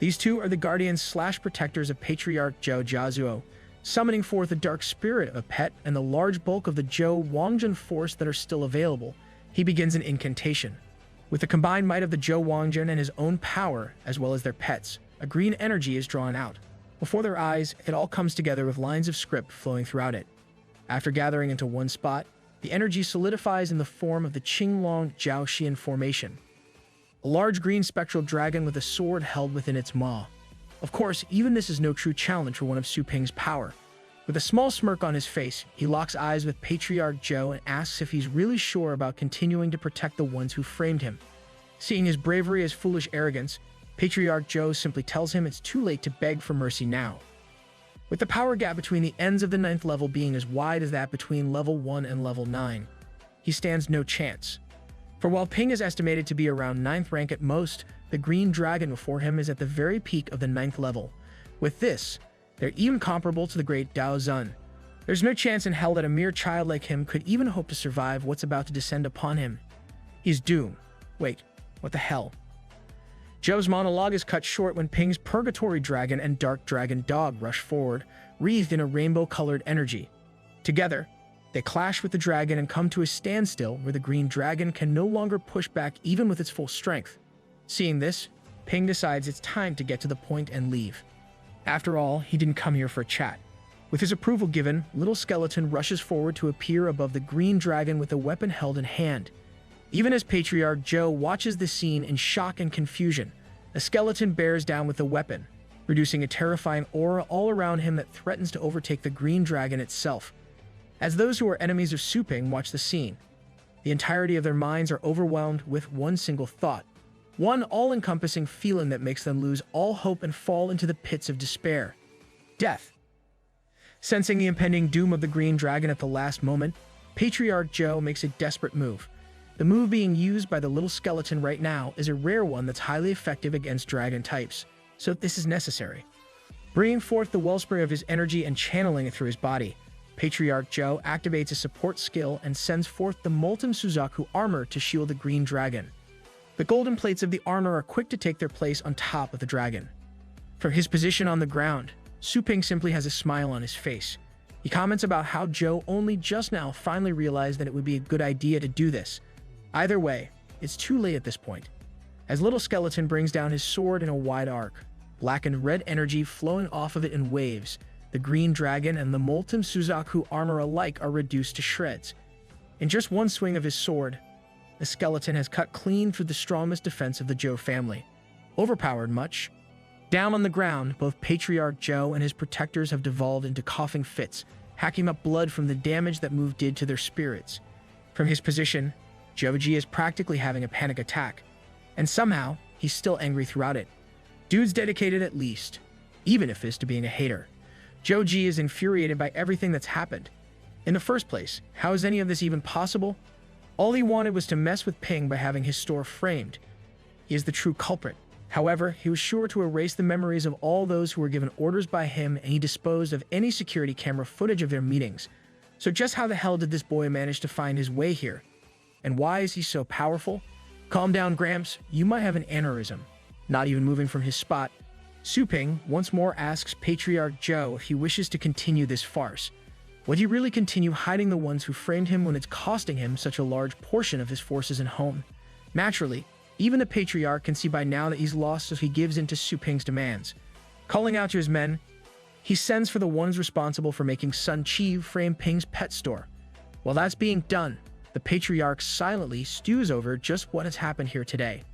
These two are the guardians/protectors of Patriarch Zhou Jiazuo, summoning forth the dark spirit of a pet and the large bulk of the Zhou Wangjun force that are still available. He begins an incantation. With the combined might of the Zhou Wangjun and his own power, as well as their pets, a green energy is drawn out. Before their eyes, it all comes together with lines of script flowing throughout it. After gathering into one spot, the energy solidifies in the form of the Qinglong Jiaoxian formation, a large green spectral dragon with a sword held within its maw. Of course, even this is no true challenge for one of Su Ping's power. With a small smirk on his face, he locks eyes with Patriarch Zhou and asks if he's really sure about continuing to protect the ones who framed him. Seeing his bravery as foolish arrogance, Patriarch Zhou simply tells him it's too late to beg for mercy now. With the power gap between the ends of the 9th level being as wide as that between level 1 and level 9, he stands no chance. For while Ping is estimated to be around 9th rank at most, the green dragon before him is at the very peak of the 9th level. With this, they're even comparable to the great Dao Zun. There's no chance in hell that a mere child like him could even hope to survive what's about to descend upon him. He's doomed. Wait, what the hell? Zhou's monologue is cut short when Ping's purgatory dragon and dark dragon dog rush forward, wreathed in a rainbow-colored energy. Together, they clash with the dragon and come to a standstill where the green dragon can no longer push back even with its full strength. Seeing this, Ping decides it's time to get to the point and leave. After all, he didn't come here for a chat. With his approval given, Little Skeleton rushes forward to appear above the green dragon with a weapon held in hand. Even as Patriarch Zhou watches the scene in shock and confusion, the skeleton bears down with the weapon, producing a terrifying aura all around him that threatens to overtake the green dragon itself. As those who are enemies of Su Ping watch the scene, the entirety of their minds are overwhelmed with one single thought, one all-encompassing feeling that makes them lose all hope and fall into the pits of despair. Death. Sensing the impending doom of the green dragon at the last moment, Patriarch Zhou makes a desperate move. The move being used by the little skeleton right now is a rare one that's highly effective against dragon types, so this is necessary. Bringing forth the wellspring of his energy and channeling it through his body, Patriarch Zhou activates a support skill and sends forth the molten Suzaku armor to shield the green dragon. The golden plates of the armor are quick to take their place on top of the dragon. From his position on the ground, Su Ping simply has a smile on his face. He comments about how Zhou only just now finally realized that it would be a good idea to do this. Either way, it's too late at this point. As Little Skeleton brings down his sword in a wide arc, black and red energy flowing off of it in waves, the green dragon and the molten Suzaku armor alike are reduced to shreds. In just one swing of his sword, the skeleton has cut clean through the strongest defense of the Zhou family. Overpowered much? Down on the ground, both Patriarch Zhou and his protectors have devolved into coughing fits, hacking up blood from the damage that move did to their spirits. From his position, Zhou Ji is practically having a panic attack, and somehow, he's still angry throughout it. Dude's dedicated at least, even if it's to being a hater. Zhou Ji is infuriated by everything that's happened. In the first place, how is any of this even possible? All he wanted was to mess with Ping by having his store framed. He is the true culprit. However, he was sure to erase the memories of all those who were given orders by him, and he disposed of any security camera footage of their meetings. So just how the hell did this boy manage to find his way here? And why is he so powerful? Calm down, Gramps. You might have an aneurysm. Not even moving from his spot, Su Ping once more asks Patriarch Zhou if he wishes to continue this farce. Would he really continue hiding the ones who framed him when it's costing him such a large portion of his forces and home? Naturally, even the Patriarch can see by now that he's lost, so he gives in to Su Ping's demands. Calling out to his men, he sends for the ones responsible for making Sun Chi frame Ping's pet store. While that's being done, the Patriarch silently stews over just what has happened here today.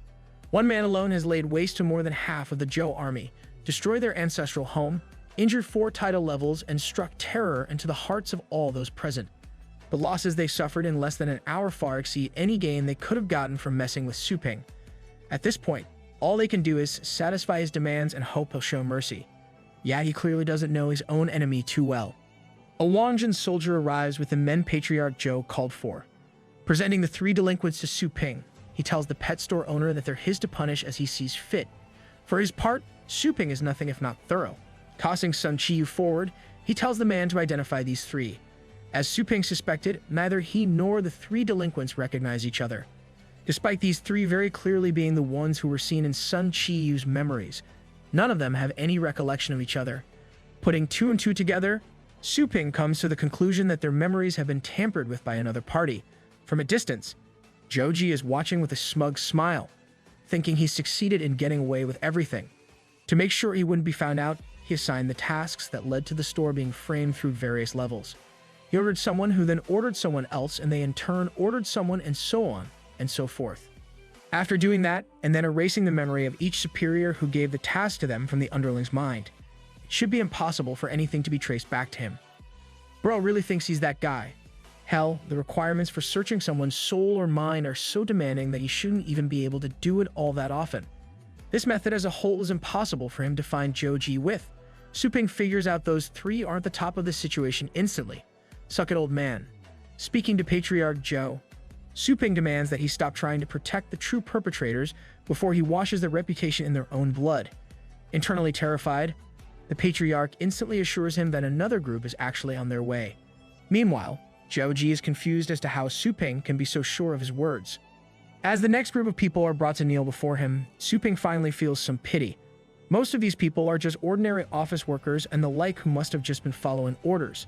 One man alone has laid waste to more than half of the Zhou army, destroyed their ancestral home, injured 4 title levels, and struck terror into the hearts of all those present. The losses they suffered in less than an hour far exceed any gain they could have gotten from messing with Su Ping. At this point, all they can do is satisfy his demands and hope he'll show mercy. Yeah, he clearly doesn't know his own enemy too well. A Wangjin soldier arrives with the men Patriarch Zhou called for. Presenting the 3 delinquents to Su Ping, he tells the pet store owner that they're his to punish as he sees fit. For his part, Su Ping is nothing if not thorough. Tossing Sun Qiyu forward, he tells the man to identify these 3. As Su Ping suspected, neither he nor the 3 delinquents recognize each other. Despite these three very clearly being the ones who were seen in Sun Chi-yu's memories, none of them have any recollection of each other. Putting two and two together, Su Ping comes to the conclusion that their memories have been tampered with by another party. From a distance, Joji is watching with a smug smile, thinking he succeeded in getting away with everything. To make sure he wouldn't be found out, he assigned the tasks that led to the store being framed through various levels. He ordered someone who then ordered someone else, and they in turn ordered someone, and so on and so forth. After doing that, and then erasing the memory of each superior who gave the task to them from the underling's mind, it should be impossible for anything to be traced back to him. Bro really thinks he's that guy. Hell, the requirements for searching someone's soul or mind are so demanding that he shouldn't even be able to do it all that often. This method as a whole is impossible for him to find Joji with. Su Ping figures out those three aren't the top of the situation instantly. Suck it, old man. Speaking to Patriarch Joe, Su Ping demands that he stop trying to protect the true perpetrators before he washes their reputation in their own blood. Internally terrified, the Patriarch instantly assures him that another group is actually on their way. Meanwhile, Joji is confused as to how Su Ping can be so sure of his words. As the next group of people are brought to kneel before him, Su Ping finally feels some pity. Most of these people are just ordinary office workers and the like who must have just been following orders.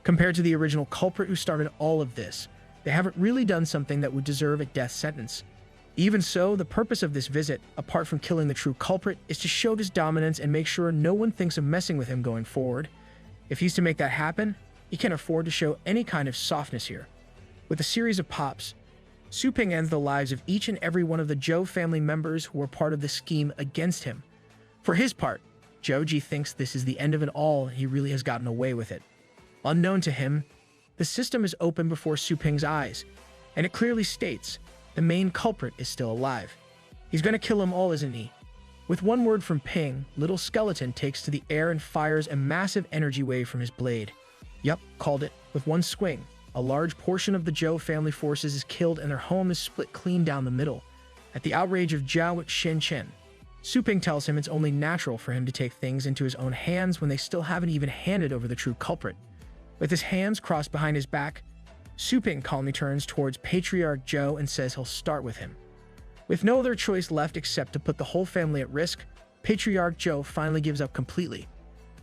Compared to the original culprit who started all of this, they haven't really done something that would deserve a death sentence. Even so, the purpose of this visit, apart from killing the true culprit, is to show his dominance and make sure no one thinks of messing with him going forward. If he's to make that happen, he can't afford to show any kind of softness here. With a series of pops, Su Ping ends the lives of each and every one of the Zhou family members who were part of the scheme against him. For his part, Joji thinks this is the end of it all and he really has gotten away with it. Unknown to him, the system is open before Su Ping's eyes, and it clearly states the main culprit is still alive. He's gonna kill them all, isn't he? With one word from Ping, Little Skeleton takes to the air and fires a massive energy wave from his blade. Yup, called it. With one swing, a large portion of the Zhou family forces is killed and their home is split clean down the middle. At the outrage of Zhao Shen Chen, Su Ping tells him it's only natural for him to take things into his own hands when they still haven't even handed over the true culprit. With his hands crossed behind his back, Su Ping calmly turns towards Patriarch Zhou and says he'll start with him. With no other choice left except to put the whole family at risk, Patriarch Zhou finally gives up completely.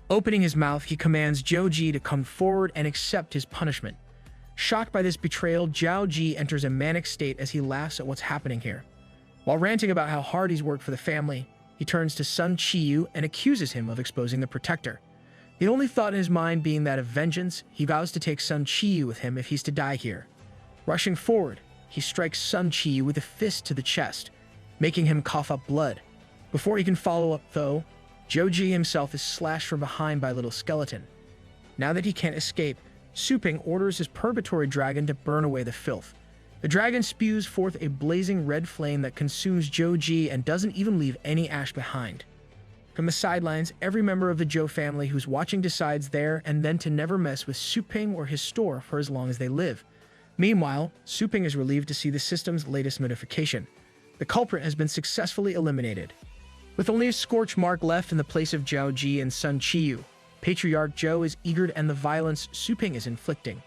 Opening his mouth, he commands Zhou Ji to come forward and accept his punishment. Shocked by this betrayal, Zhao Ji enters a manic state as he laughs at what's happening here. While ranting about how hard he's worked for the family, he turns to Sun Chi-yu and accuses him of exposing the protector. The only thought in his mind being that of vengeance, he vows to take Sun Chi-yu with him if he's to die here. Rushing forward, he strikes Sun Chi-yu with a fist to the chest, making him cough up blood. Before he can follow up, though, Joji himself is slashed from behind by Little Skeleton. Now that he can't escape, Su Ping orders his purgatory dragon to burn away the filth. The dragon spews forth a blazing red flame that consumes Joji and doesn't even leave any ash behind. From the sidelines, every member of the Zhou family who's watching decides there and then to never mess with Su Ping or his store for as long as they live. Meanwhile, Su Ping is relieved to see the system's latest notification. The culprit has been successfully eliminated. With only a scorch mark left in the place of Zhao Ji and Sun Chi-yu, Patriarch Zhou is eager to end the violence Su Ping is inflicting.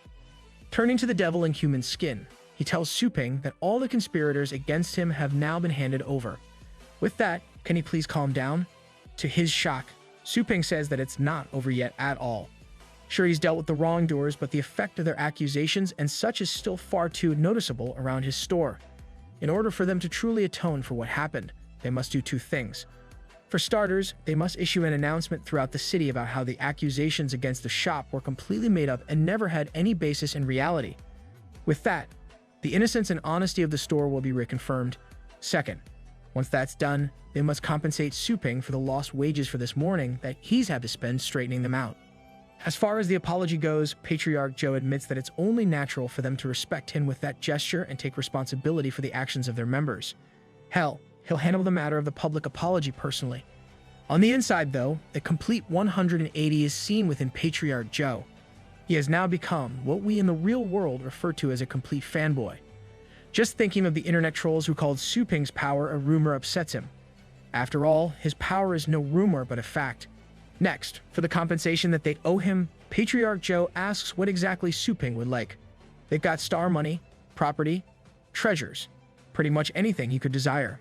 Turning to the devil in human skin, he tells Su Ping that all the conspirators against him have now been handed over. With that, can he please calm down? To his shock, Su Ping says that it's not over yet at all. Sure, he's dealt with the wrongdoers, but the effect of their accusations and such is still far too noticeable around his store. In order for them to truly atone for what happened, they must do two things. For starters, they must issue an announcement throughout the city about how the accusations against the shop were completely made up and never had any basis in reality. With that, the innocence and honesty of the store will be reconfirmed. Second, once that's done, they must compensate Su Ping for the lost wages for this morning that he's had to spend straightening them out. As far as the apology goes, Patriarch Zhou admits that it's only natural for them to respect him with that gesture and take responsibility for the actions of their members. Hell, he'll handle the matter of the public apology personally. On the inside, though, the complete 180 is seen within Patriarch Zhou. He has now become what we in the real world refer to as a complete fanboy. Just thinking of the internet trolls who called Su Ping's power a rumor upsets him. After all, his power is no rumor but a fact. Next, for the compensation that they owe him, Patriarch Zhou asks what exactly Su Ping would like. They've got star money, property, treasures. pretty much anything he could desire.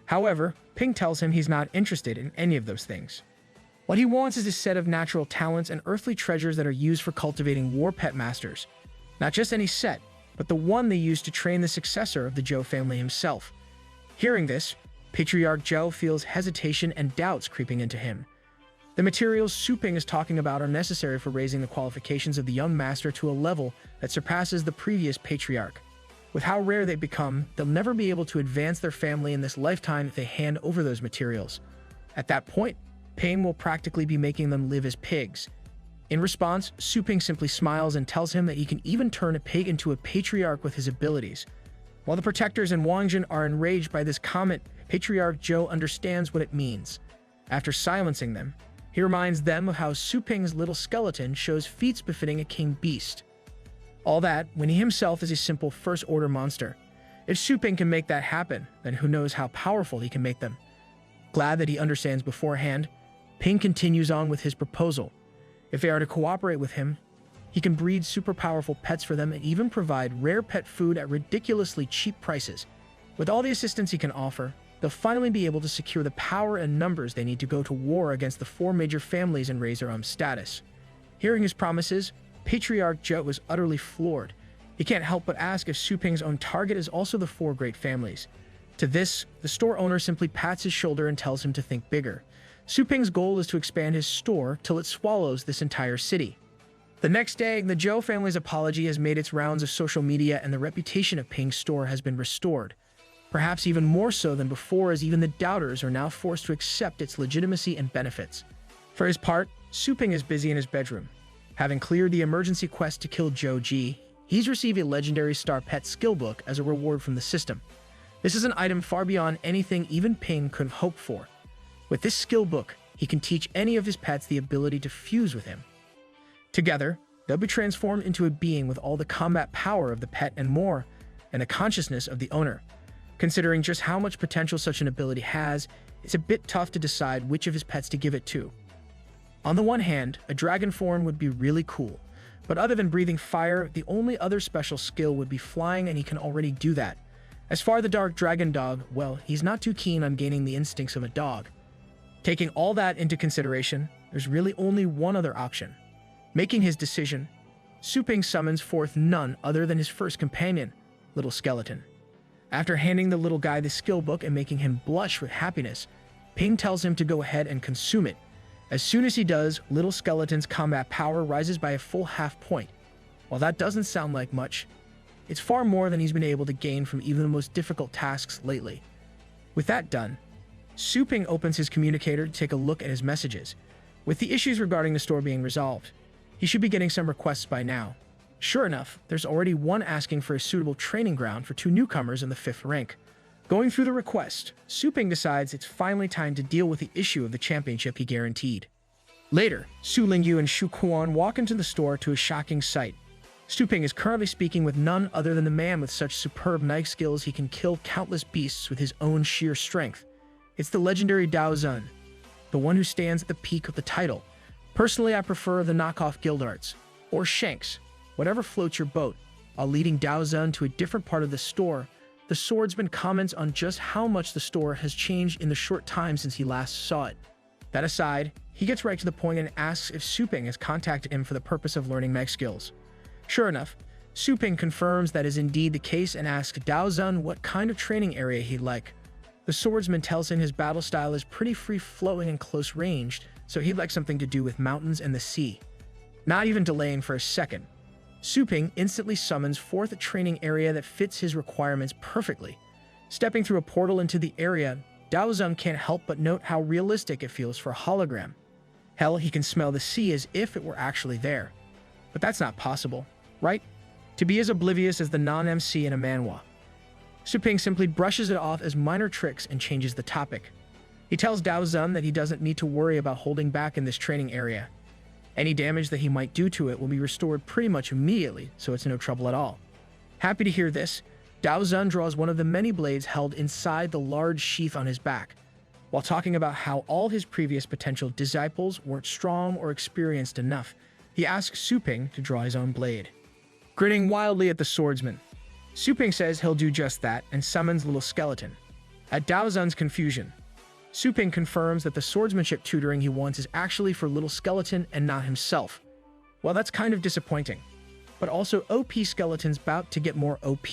However, Ping tells him he's not interested in any of those things. What he wants is a set of natural talents and earthly treasures that are used for cultivating war pet masters. Not just any set, but the one they used to train the successor of the Zhou family himself. Hearing this, Patriarch Zhou feels hesitation and doubts creeping into him. The materials Su Ping is talking about are necessary for raising the qualifications of the young master to a level that surpasses the previous patriarch. With how rare they become, they'll never be able to advance their family in this lifetime if they hand over those materials. At that point, Ping will practically be making them live as pigs. In response, Su Ping simply smiles and tells him that he can even turn a pig into a patriarch with his abilities. While the protectors in Wangjin are enraged by this comment, Patriarch Zhou understands what it means. After silencing them, he reminds them of how Su Ping's little skeleton shows feats befitting a king beast. All that when he himself is a simple first-order monster. If Su Ping can make that happen, then who knows how powerful he can make them. Glad that he understands beforehand, Ping continues on with his proposal. If they are to cooperate with him, he can breed super powerful pets for them and even provide rare pet food at ridiculously cheap prices. With all the assistance he can offer, they'll finally be able to secure the power and numbers they need to go to war against the 4 major families and raise their own status. Hearing his promises, Patriarch Zhou is utterly floored. He can't help but ask if Su Ping's own target is also the 4 great families. To this, the store owner simply pats his shoulder and tells him to think bigger. Su Ping's goal is to expand his store till it swallows this entire city. The next day, the Zhou family's apology has made its rounds of social media and the reputation of Ping's store has been restored. Perhaps even more so than before, as even the doubters are now forced to accept its legitimacy and benefits. For his part, Su Ping is busy in his bedroom. Having cleared the emergency quest to kill Zhou Ji, he's received a legendary star pet skill book as a reward from the system. This is an item far beyond anything even Ping could have hoped for. With this skill book, he can teach any of his pets the ability to fuse with him. Together, they'll be transformed into a being with all the combat power of the pet and more, and the consciousness of the owner. Considering just how much potential such an ability has, it's a bit tough to decide which of his pets to give it to. On the one hand, a dragon form would be really cool, but other than breathing fire, the only other special skill would be flying, and he can already do that. As for the dark dragon dog, well, he's not too keen on gaining the instincts of a dog. Taking all that into consideration, there's really only one other option. Making his decision, Su Ping summons forth none other than his first companion, Little Skeleton. After handing the little guy the skill book and making him blush with happiness, Ping tells him to go ahead and consume it. As soon as he does, Little Skeleton's combat power rises by a full half point. While that doesn't sound like much, it's far more than he's been able to gain from even the most difficult tasks lately. With that done, Su Ping opens his communicator to take a look at his messages. With the issues regarding the store being resolved, he should be getting some requests by now. Sure enough, there's already one asking for a suitable training ground for 2 newcomers in the 5th rank. Going through the request, Su Ping decides it's finally time to deal with the issue of the championship he guaranteed. Later, Su Lingyu and Shu Quan walk into the store to a shocking sight. Su Ping is currently speaking with none other than the man with such superb knife skills he can kill countless beasts with his own sheer strength. It's the legendary Dao Zun, the one who stands at the peak of the title. Personally, I prefer the knockoff guild arts, or Shanks, whatever floats your boat. While leading Dao Zun to a different part of the store, the swordsman comments on just how much the store has changed in the short time since he last saw it. That aside, he gets right to the point and asks if Su Ping has contacted him for the purpose of learning mag skills. Sure enough, Su Ping confirms that is indeed the case and asks Dao Zun what kind of training area he'd like. The swordsman tells him his battle style is pretty free-flowing and close-ranged, so he'd like something to do with mountains and the sea. Not even delaying for a second, Su Ping instantly summons forth a training area that fits his requirements perfectly. Stepping through a portal into the area, Dao Zun can't help but note how realistic it feels for a hologram. Hell, he can smell the sea as if it were actually there. But that's not possible, right? To be as oblivious as the non-MC in a manhwa. Su Ping simply brushes it off as minor tricks and changes the topic. He tells Dao Zun that he doesn't need to worry about holding back in this training area. Any damage that he might do to it will be restored pretty much immediately, so it's no trouble at all. Happy to hear this, Dao Zun draws one of the many blades held inside the large sheath on his back, while talking about how all his previous potential disciples weren't strong or experienced enough. He asks Su Ping to draw his own blade. Grinning wildly at the swordsman, Su-ping says he'll do just that and summons Little Skeleton. At Dao Zun's confusion, Su-ping confirms that the swordsmanship tutoring he wants is actually for Little Skeleton and not himself. Well, that's kind of disappointing. But also OP Skeleton's about to get more OP.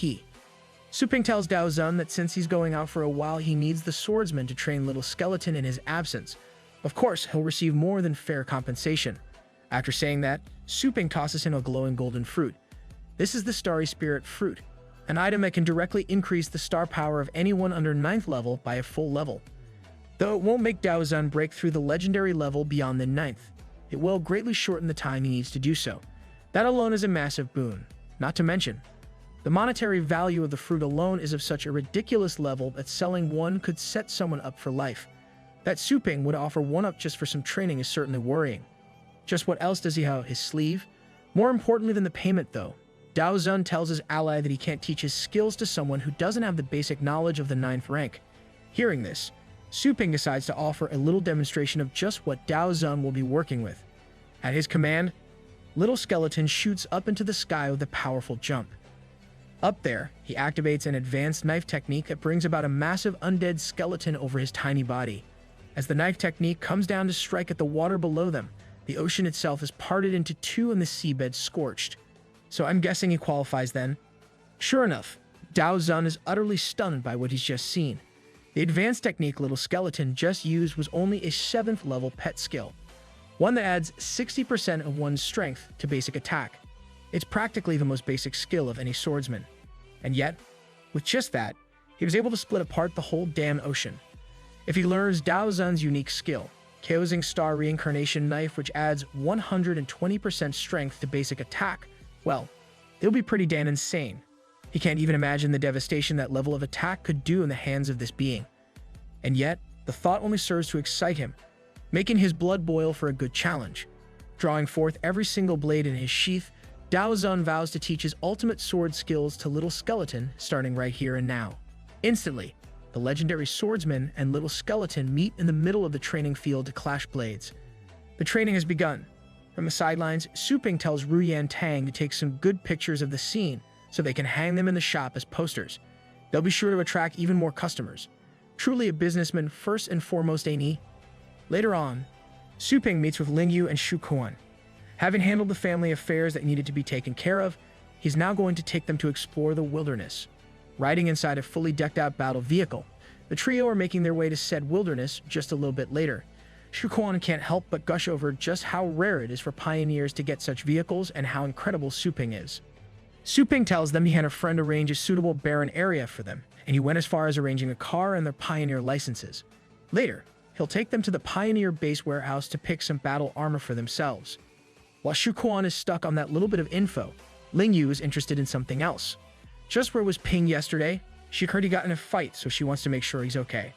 Su-ping tells Dao Zun that since he's going out for a while, he needs the swordsman to train Little Skeleton in his absence. Of course, he'll receive more than fair compensation. After saying that, Su-ping tosses him a glowing golden fruit. This is the Starry Spirit Fruit, an item that can directly increase the star power of anyone under 9th level by a full level. Though it won't make Dao Zun break through the legendary level beyond the 9th, it will greatly shorten the time he needs to do so. That alone is a massive boon. Not to mention, the monetary value of the fruit alone is of such a ridiculous level that selling one could set someone up for life. That Su-ping would offer one up just for some training is certainly worrying. Just what else does he have up his sleeve? More importantly than the payment though, Dao Zun tells his ally that he can't teach his skills to someone who doesn't have the basic knowledge of the 9th rank. Hearing this, Su-ping decides to offer a little demonstration of just what Dao Zun will be working with. At his command, Little Skeleton shoots up into the sky with a powerful jump. Up there, he activates an advanced knife technique that brings about a massive undead skeleton over his tiny body. As the knife technique comes down to strike at the water below them, the ocean itself is parted into two and the seabed scorched. So I'm guessing he qualifies then. Sure enough, Dao Zun is utterly stunned by what he's just seen. The advanced technique Little Skeleton just used was only a 7th level pet skill, one that adds 60% of one's strength to basic attack. It's practically the most basic skill of any swordsman. And yet, with just that, he was able to split apart the whole damn ocean. If he learns Dao Zun's unique skill, Chaosing Star Reincarnation Knife, which adds 120% strength to basic attack, well, it'll be pretty damn insane. He can't even imagine the devastation that level of attack could do in the hands of this being. And yet, the thought only serves to excite him, making his blood boil for a good challenge. Drawing forth every single blade in his sheath, Dao Zun vows to teach his ultimate sword skills to Little Skeleton starting right here and now. Instantly, the legendary swordsman and Little Skeleton meet in the middle of the training field to clash blades. The training has begun. From the sidelines, Su-ping tells Ruyan Tang to take some good pictures of the scene so they can hang them in the shop as posters. They'll be sure to attract even more customers. Truly a businessman first and foremost, ain't he? Later on, Su-ping meets with Lingyu and Shu Quan. Having handled the family affairs that needed to be taken care of, he's now going to take them to explore the wilderness. Riding inside a fully decked-out battle vehicle, the trio are making their way to said wilderness just a little bit later. Shu Quan can't help but gush over just how rare it is for pioneers to get such vehicles and how incredible Su-ping is. Su-ping tells them he had a friend arrange a suitable barren area for them, and he went as far as arranging a car and their pioneer licenses. Later, he'll take them to the pioneer base warehouse to pick some battle armor for themselves. While Shu Quan is stuck on that little bit of info, Lingyu is interested in something else. Just where was Ping yesterday? She heard he got in a fight, so she wants to make sure he's okay.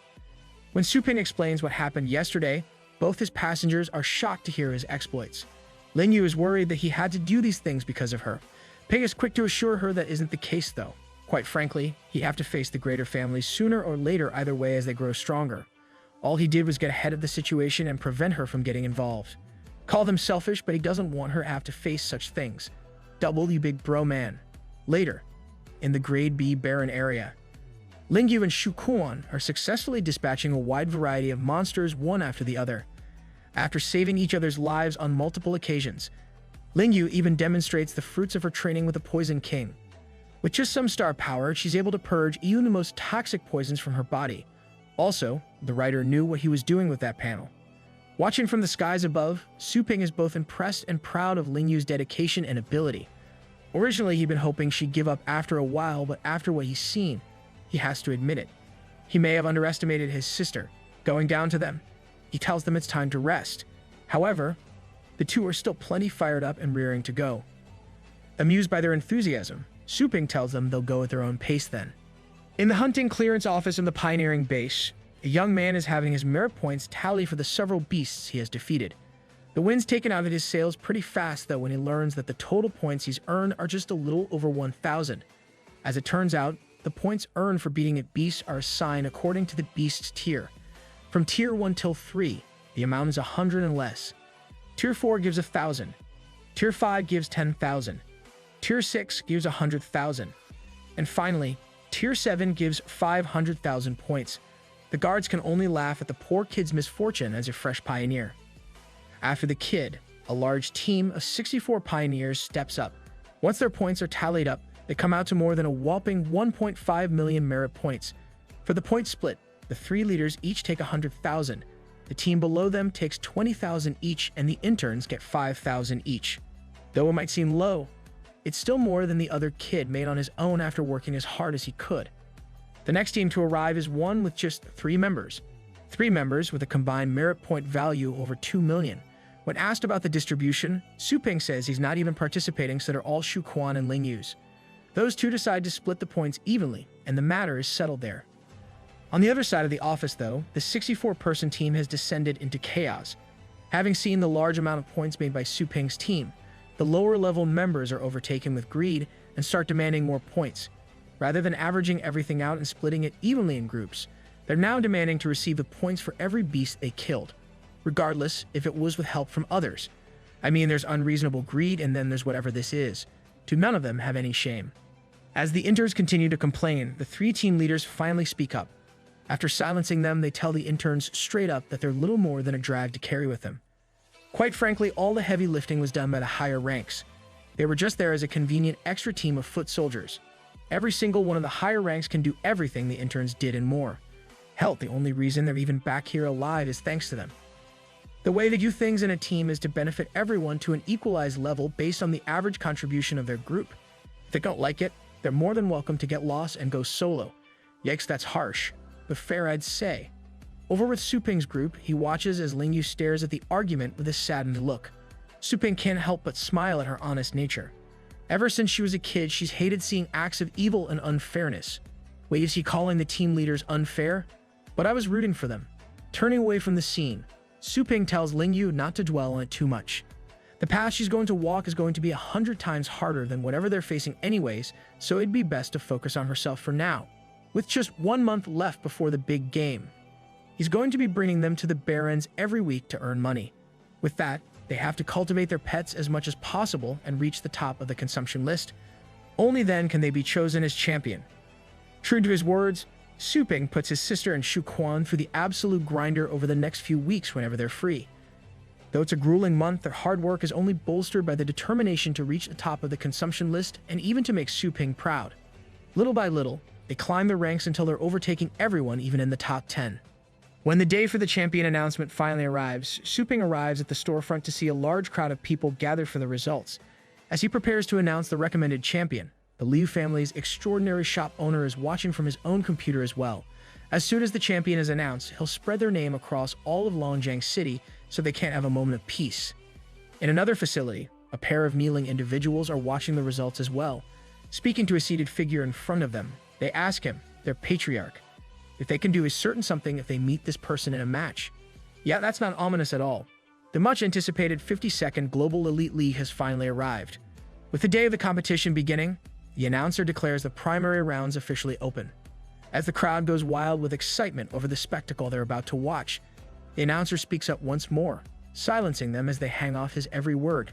When Su-ping explains what happened yesterday, both his passengers are shocked to hear his exploits. Lingyu is worried that he had to do these things because of her. Ping is quick to assure her that isn't the case though. Quite frankly, he have to face the greater family sooner or later either way as they grow stronger. All he did was get ahead of the situation and prevent her from getting involved. Call them selfish, but he doesn't want her to have to face such things. Double you big bro man. Later, in the Grade B barren area, Lingyu and Shu Quan are successfully dispatching a wide variety of monsters one after the other. After saving each other's lives on multiple occasions, Lingyu even demonstrates the fruits of her training with the Poison King. With just some star power, she's able to purge even the most toxic poisons from her body. Also, the writer knew what he was doing with that panel. Watching from the skies above, Su-ping is both impressed and proud of Lingyu's dedication and ability. Originally, he'd been hoping she'd give up after a while, but after what he's seen, he has to admit it. He may have underestimated his sister. Going down to them, he tells them it's time to rest. However, the two are still plenty fired up and rearing to go. Amused by their enthusiasm, Su-ping tells them they'll go at their own pace then. In the hunting clearance office in the pioneering base, a young man is having his merit points tally for the several beasts he has defeated. The wind's taken out of his sails pretty fast though when he learns that the total points he's earned are just a little over 1,000. As it turns out, the points earned for beating a beast are assigned according to the beast's tier. From tier 1 till 3, the amount is 100 and less. Tier 4 gives 1,000. Tier 5 gives 10,000. Tier 6 gives 100,000. And finally, Tier 7 gives 500,000 points. The guards can only laugh at the poor kid's misfortune as a fresh pioneer. After the kid, a large team of 64 pioneers steps up. Once their points are tallied up, they come out to more than a whopping 1.5 million merit points. For the point split, the 3 leaders each take 100,000. The team below them takes 20,000 each, and the interns get 5,000 each. Though it might seem low, it's still more than the other kid made on his own after working as hard as he could. The next team to arrive is one with just 3 members. 3 members with a combined merit point value over 2 million. When asked about the distribution, Su Ping says he's not even participating, so they're all Shu Quan and Ling Yu's. Those two decide to split the points evenly, and the matter is settled there. On the other side of the office, though, the 64-person team has descended into chaos. Having seen the large amount of points made by Su Ping's team, the lower-level members are overtaken with greed and start demanding more points. Rather than averaging everything out and splitting it evenly in groups, they're now demanding to receive the points for every beast they killed, regardless if it was with help from others. I mean, there's unreasonable greed, and then there's whatever this is. Do none of them have any shame? As the interns continue to complain, the 3 team leaders finally speak up. After silencing them, they tell the interns straight up that they're little more than a drag to carry with them. Quite frankly, all the heavy lifting was done by the higher ranks. They were just there as a convenient extra team of foot soldiers. Every single one of the higher ranks can do everything the interns did and more. Hell, the only reason they're even back here alive is thanks to them. The way they do things in a team is to benefit everyone to an equalized level based on the average contribution of their group. If they don't like it, they're more than welcome to get lost and go solo. Yikes, that's harsh, but fair, I'd say. Over with Su Ping's group, he watches as Ling Yu stares at the argument with a saddened look. Su Ping can't help but smile at her honest nature. Ever since she was a kid, she's hated seeing acts of evil and unfairness. Wait, is he calling the team leaders unfair? But I was rooting for them. Turning away from the scene, Su Ping tells Ling Yu not to dwell on it too much. The path she's going to walk is going to be 100 times harder than whatever they're facing anyways, so it'd be best to focus on herself for now. With just 1 month left before the big game, he's going to be bringing them to the Barrens every week to earn money. With that, they have to cultivate their pets as much as possible and reach the top of the consumption list. Only then can they be chosen as champion. True to his words, Su Ping puts his sister and Shu Quan through the absolute grinder over the next few weeks whenever they're free. Though it's a grueling month, their hard work is only bolstered by the determination to reach the top of the consumption list and even to make Su Ping proud. Little by little, they climb the ranks until they're overtaking everyone, even in the top 10. When the day for the champion announcement finally arrives, Su Ping arrives at the storefront to see a large crowd of people gathered for the results. As he prepares to announce the recommended champion, the Liu family's extraordinary shop owner is watching from his own computer as well. As soon as the champion is announced, he'll spread their name across all of Longjiang City so they can't have a moment of peace. In another facility, a pair of kneeling individuals are watching the results as well. Speaking to a seated figure in front of them, they ask him, their patriarch, if they can do a certain something if they meet this person in a match. Yeah, that's not ominous at all. The much-anticipated 52nd Global Elite League has finally arrived. With the day of the competition beginning, the announcer declares the primary rounds officially open. As the crowd goes wild with excitement over the spectacle they're about to watch, the announcer speaks up once more, silencing them as they hang off his every word.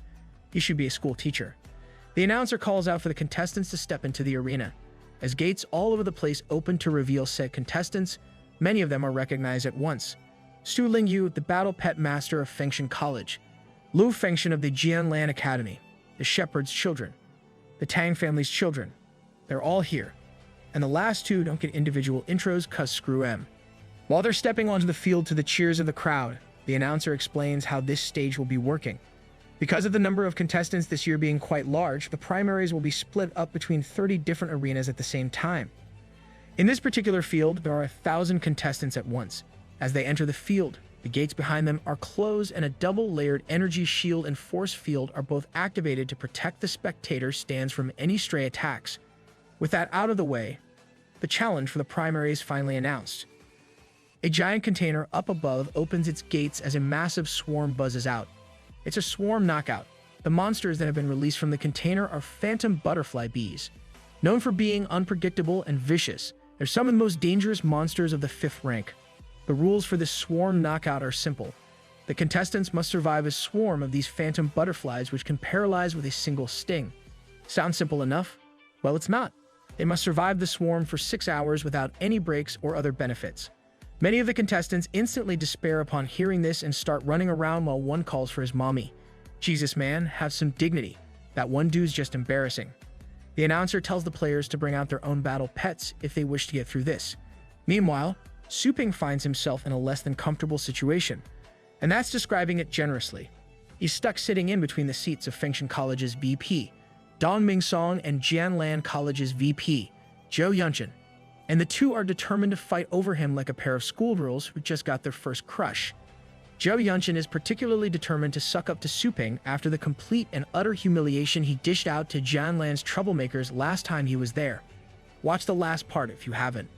He should be a school teacher. The announcer calls out for the contestants to step into the arena. As gates all over the place open to reveal said contestants, many of them are recognized at once. Stu Lingyu, the battle pet master of Fengshan College. Lu Fengshan of the Jianlan Academy. The Shepherd's children. The Tang family's children. They're all here. And the last two don't get individual intros cuz screw 'em. While they're stepping onto the field to the cheers of the crowd, the announcer explains how this stage will be working. Because of the number of contestants this year being quite large, the primaries will be split up between 30 different arenas at the same time. In this particular field, there are 1,000 contestants at once. As they enter the field, the gates behind them are closed and a double-layered energy shield and force field are both activated to protect the spectator stands from any stray attacks. With that out of the way, the challenge for the primary is finally announced. A giant container up above opens its gates as a massive swarm buzzes out. It's a swarm knockout. The monsters that have been released from the container are phantom butterfly bees. Known for being unpredictable and vicious, they're some of the most dangerous monsters of the 5th rank. The rules for this swarm knockout are simple. The contestants must survive a swarm of these phantom butterflies which can paralyze with a single sting. Sounds simple enough? Well, it's not. They must survive the swarm for 6 hours without any breaks or other benefits. Many of the contestants instantly despair upon hearing this and start running around while one calls for his mommy. Jesus, man, have some dignity. That one dude's just embarrassing. The announcer tells the players to bring out their own battle pets if they wish to get through this. Meanwhile, Su-ping finds himself in a less than comfortable situation, and that's describing it generously. He's stuck sitting in between the seats of Fengshan College's VP, Dong Ming-song, and Jianlan College's VP, Zhou Yunshin, and the two are determined to fight over him like a pair of schoolgirls who just got their first crush. Zhou Yunshin is particularly determined to suck up to Su-ping after the complete and utter humiliation he dished out to Jianlan's troublemakers last time he was there. Watch the last part if you haven't.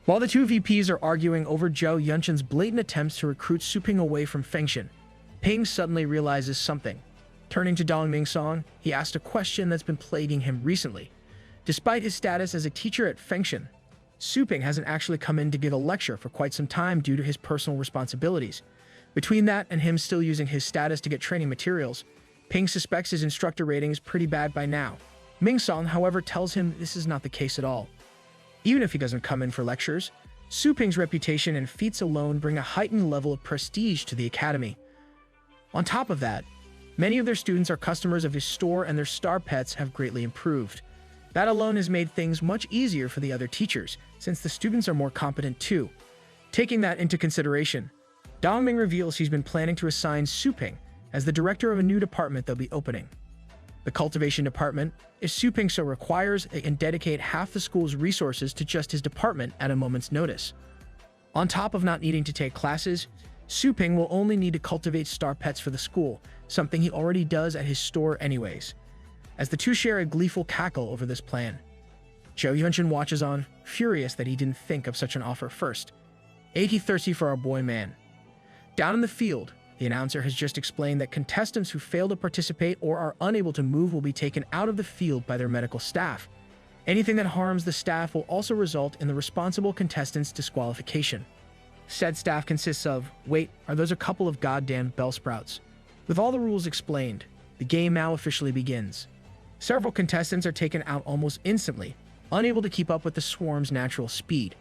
While the two VPs are arguing over Zhou Yunshin's blatant attempts to recruit Su-ping away from Fengshan, Ping suddenly realizes something. Turning to Dong Ming-song, he asked a question that's been plaguing him recently. Despite his status as a teacher at Fengshan, Su-ping hasn't actually come in to give a lecture for quite some time due to his personal responsibilities. Between that and him still using his status to get training materials, Ping suspects his instructor rating is pretty bad by now. Ming-song, however, tells him this is not the case at all. Even if he doesn't come in for lectures, Su-ping's reputation and feats alone bring a heightened level of prestige to the academy. On top of that, many of their students are customers of his store and their star pets have greatly improved. That alone has made things much easier for the other teachers, since the students are more competent too. Taking that into consideration, Dong Ming reveals he's been planning to assign Su-ping as the director of a new department they'll be opening. The cultivation department, if Su-ping so requires, they can dedicate half the school's resources to just his department at a moment's notice. On top of not needing to take classes, Su-ping will only need to cultivate star pets for the school, something he already does at his store anyways. As the two share a gleeful cackle over this plan, Zhou Yunshin watches on, furious that he didn't think of such an offer first. Ain't he thirsty for our boy man? Down in the field, the announcer has just explained that contestants who fail to participate or are unable to move will be taken out of the field by their medical staff. Anything that harms the staff will also result in the responsible contestant's disqualification. Said staff consists of, wait, are those a couple of goddamn bellsprouts? With all the rules explained, the game now officially begins. Several contestants are taken out almost instantly, unable to keep up with the swarm's natural speed.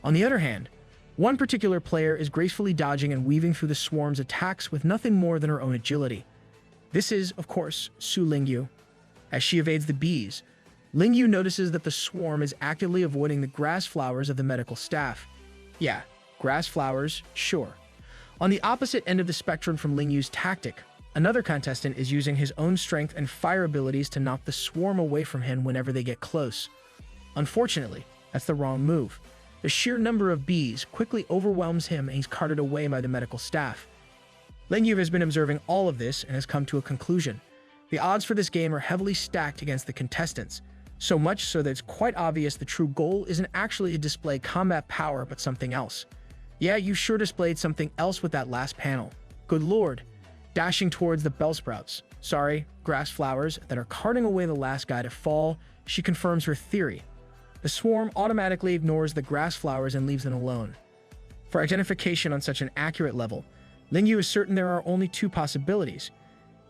On the other hand, one particular player is gracefully dodging and weaving through the swarm's attacks with nothing more than her own agility. This is, of course, Su Lingyu. As she evades the bees, Lingyu notices that the swarm is actively avoiding the grass flowers of the medical staff. Yeah, grass flowers, sure. On the opposite end of the spectrum from Lingyu's tactic, another contestant is using his own strength and fire abilities to knock the swarm away from him whenever they get close. Unfortunately, that's the wrong move. The sheer number of bees quickly overwhelms him and he's carted away by the medical staff. Lingyu has been observing all of this and has come to a conclusion. The odds for this game are heavily stacked against the contestants, so much so that it's quite obvious the true goal isn't actually to display combat power but something else. Yeah, you sure displayed something else with that last panel. Good lord. Dashing towards the grass flowers that are carting away the last guy to fall, she confirms her theory. The swarm automatically ignores the grass flowers and leaves them alone. For identification on such an accurate level, Lingyu is certain there are only two possibilities,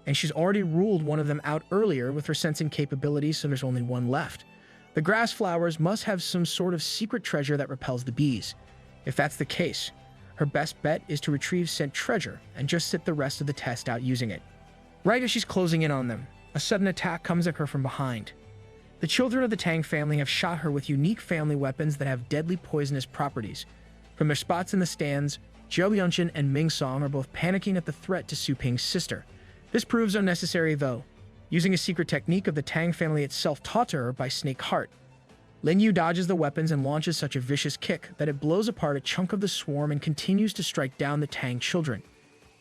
and she's already ruled one of them out earlier with her sensing capabilities, so there's only one left. The grass flowers must have some sort of secret treasure that repels the bees. If that's the case, her best bet is to retrieve said treasure and just sit the rest of the test out using it. Right as she's closing in on them, a sudden attack comes at her from behind. The children of the Tang family have shot her with unique family weapons that have deadly poisonous properties. From their spots in the stands, Zhou Yunshin and Ming-song are both panicking at the threat to Su-ping's sister. This proves unnecessary though, using a secret technique of the Tang family itself taught to her by Snake Heart. Lingyu dodges the weapons and launches such a vicious kick that it blows apart a chunk of the swarm and continues to strike down the Tang children.